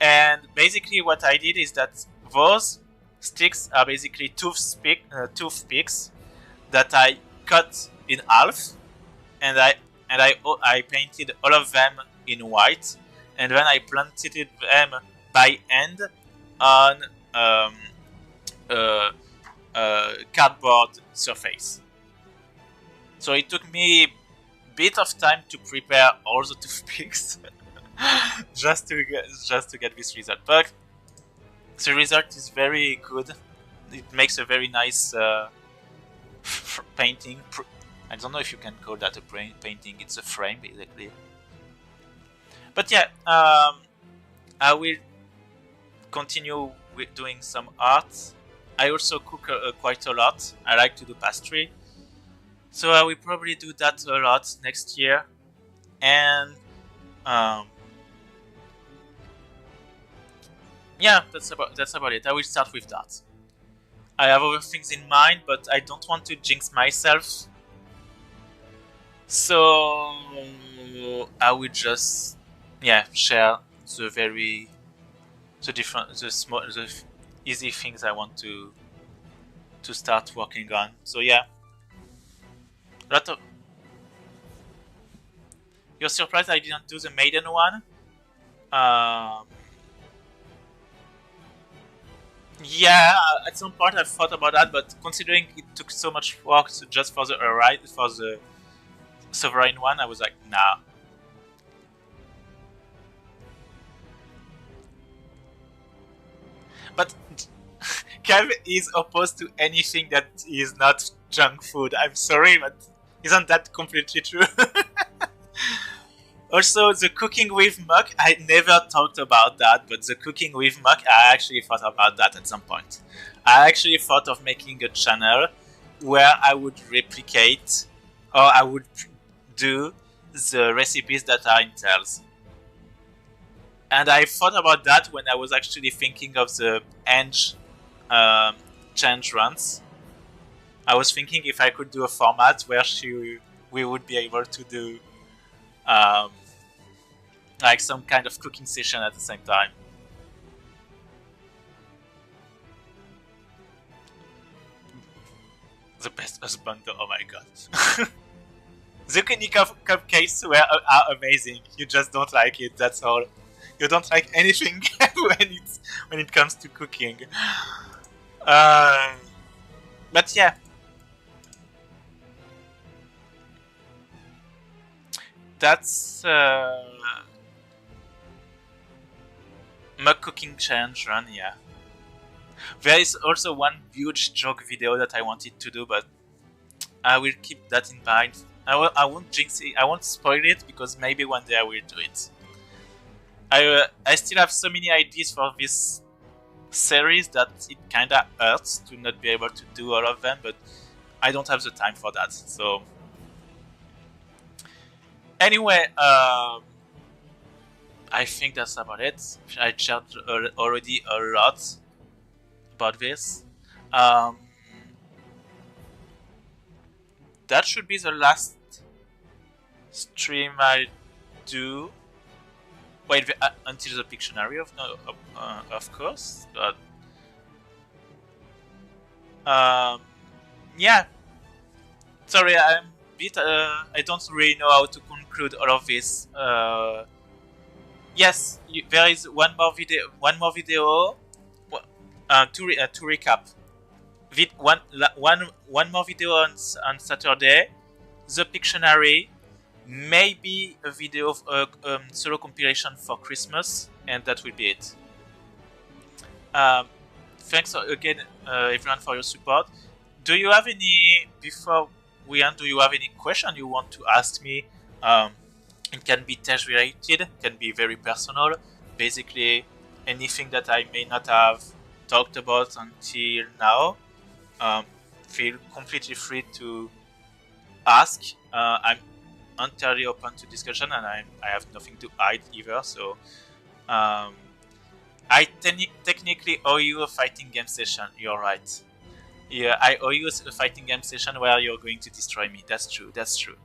And basically, what I did is that those sticks are basically toothpicks that I cut in half, and I painted all of them in white, and then I planted them by hand on cardboard surface. So it took me a bit of time to prepare all the toothpicks just to get this result. But the result is very good. It makes a very nice painting. I don't know if you can call that a painting. It's a frame basically. But yeah, I will continue with doing some art. I also cook quite a lot. I like to do pastry. So I will probably do that a lot next year. And yeah, that's about it. I will start with that. I have other things in mind, but I don't want to jinx myself. So I will just share the easy things I want to start working on. So yeah, you're surprised I didn't do the maiden one? Yeah, at some point I thought about that, but considering it took so much work just for the sovereign one, I was like, nah. But Kev is opposed to anything that is not junk food. I'm sorry, but isn't that completely true? Also, the cooking with muck, I never talked about that, but the cooking with muck, I actually thought about that at some point. I actually thought of making a channel where I would replicate, or I would do the recipes that are in Tales. And I thought about that when I was actually thinking of the Eng change runs. I was thinking if I could do a format where we would be able to do like some kind of cooking session at the same time. The best husband, oh my god. Zucchini cupcakes are amazing. You just don't like it, that's all. You don't like anything when it comes to cooking. But yeah. That's mug cooking challenge run, yeah. There is also one huge joke video that I wanted to do, but I will keep that in mind. I won't jinx it, I won't spoil it, because maybe one day I will do it. I still have so many ideas for this series that it kinda hurts to not be able to do all of them, but I don't have the time for that, so Anyway, I think that's about it. I chatted already a lot about this. That should be the last stream I do. Wait, until the Pictionary, of course. But yeah. Sorry, I'm a bit. I don't really know how to conclude all of this. Yes, there is one more video. To recap, one more video on Saturday. The Pictionary, maybe a video of a solo compilation for Christmas, and that will be it. Thanks again, everyone, for your support. Do you have any, before we end, do you have any question you want to ask me? It can be test related, can be very personal, basically anything that I may not have talked about until now. Feel completely free to ask. I'm entirely open to discussion, and I have nothing to hide either, so I technically owe you a fighting game session. You're right. Yeah, I owe you a fighting game session where you're going to destroy me. That's true. That's true.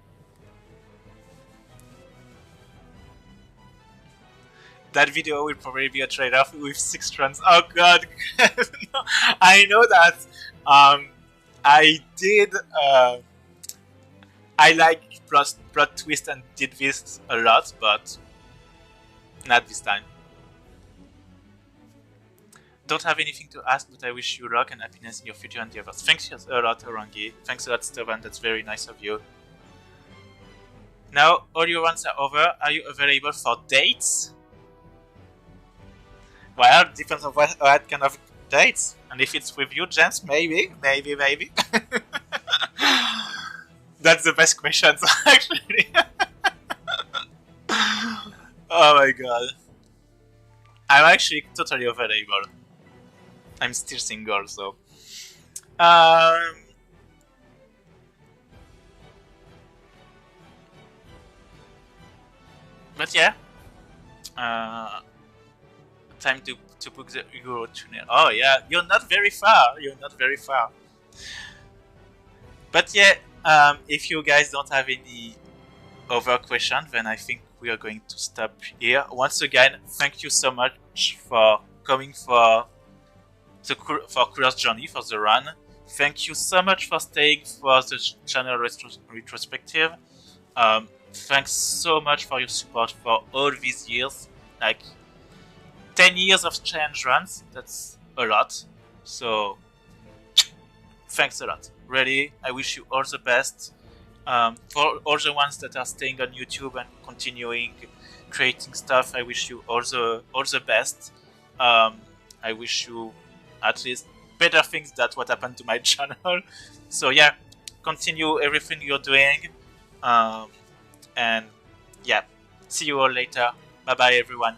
That video will probably be a trade-off with 6 runs. Oh god, no, I know that. I did. I like plot twist and did this a lot, but not this time. Don't have anything to ask, but I wish you luck and happiness in your future endeavors. Thanks a lot, Orangi. Thanks a lot, Stevan. That's very nice of you. Now, all your runs are over. Are you available for dates? Well, it depends on what kind of dates. And if it's with you, James, maybe. That's the best question, actually. Oh my god. I'm actually totally available. I'm still single, so. But yeah. Time to book the Euro tunnel. Oh yeah, you're not very far. But yeah, if you guys don't have any other questions, then I think we are going to stop here. Once again, thank you so much for coming for Couleur's journey, for the run. Thank you so much for staying for the channel retrospective. Thanks so much for your support for all these years. Like 10 years of challenge runs, that's a lot. So thanks a lot. Really, I wish you all the best. For all the ones that are staying on YouTube and continuing creating stuff, I wish you all the best. I wish you at least better things than what happened to my channel. So yeah, continue everything you're doing. And yeah, see you all later. Bye bye everyone.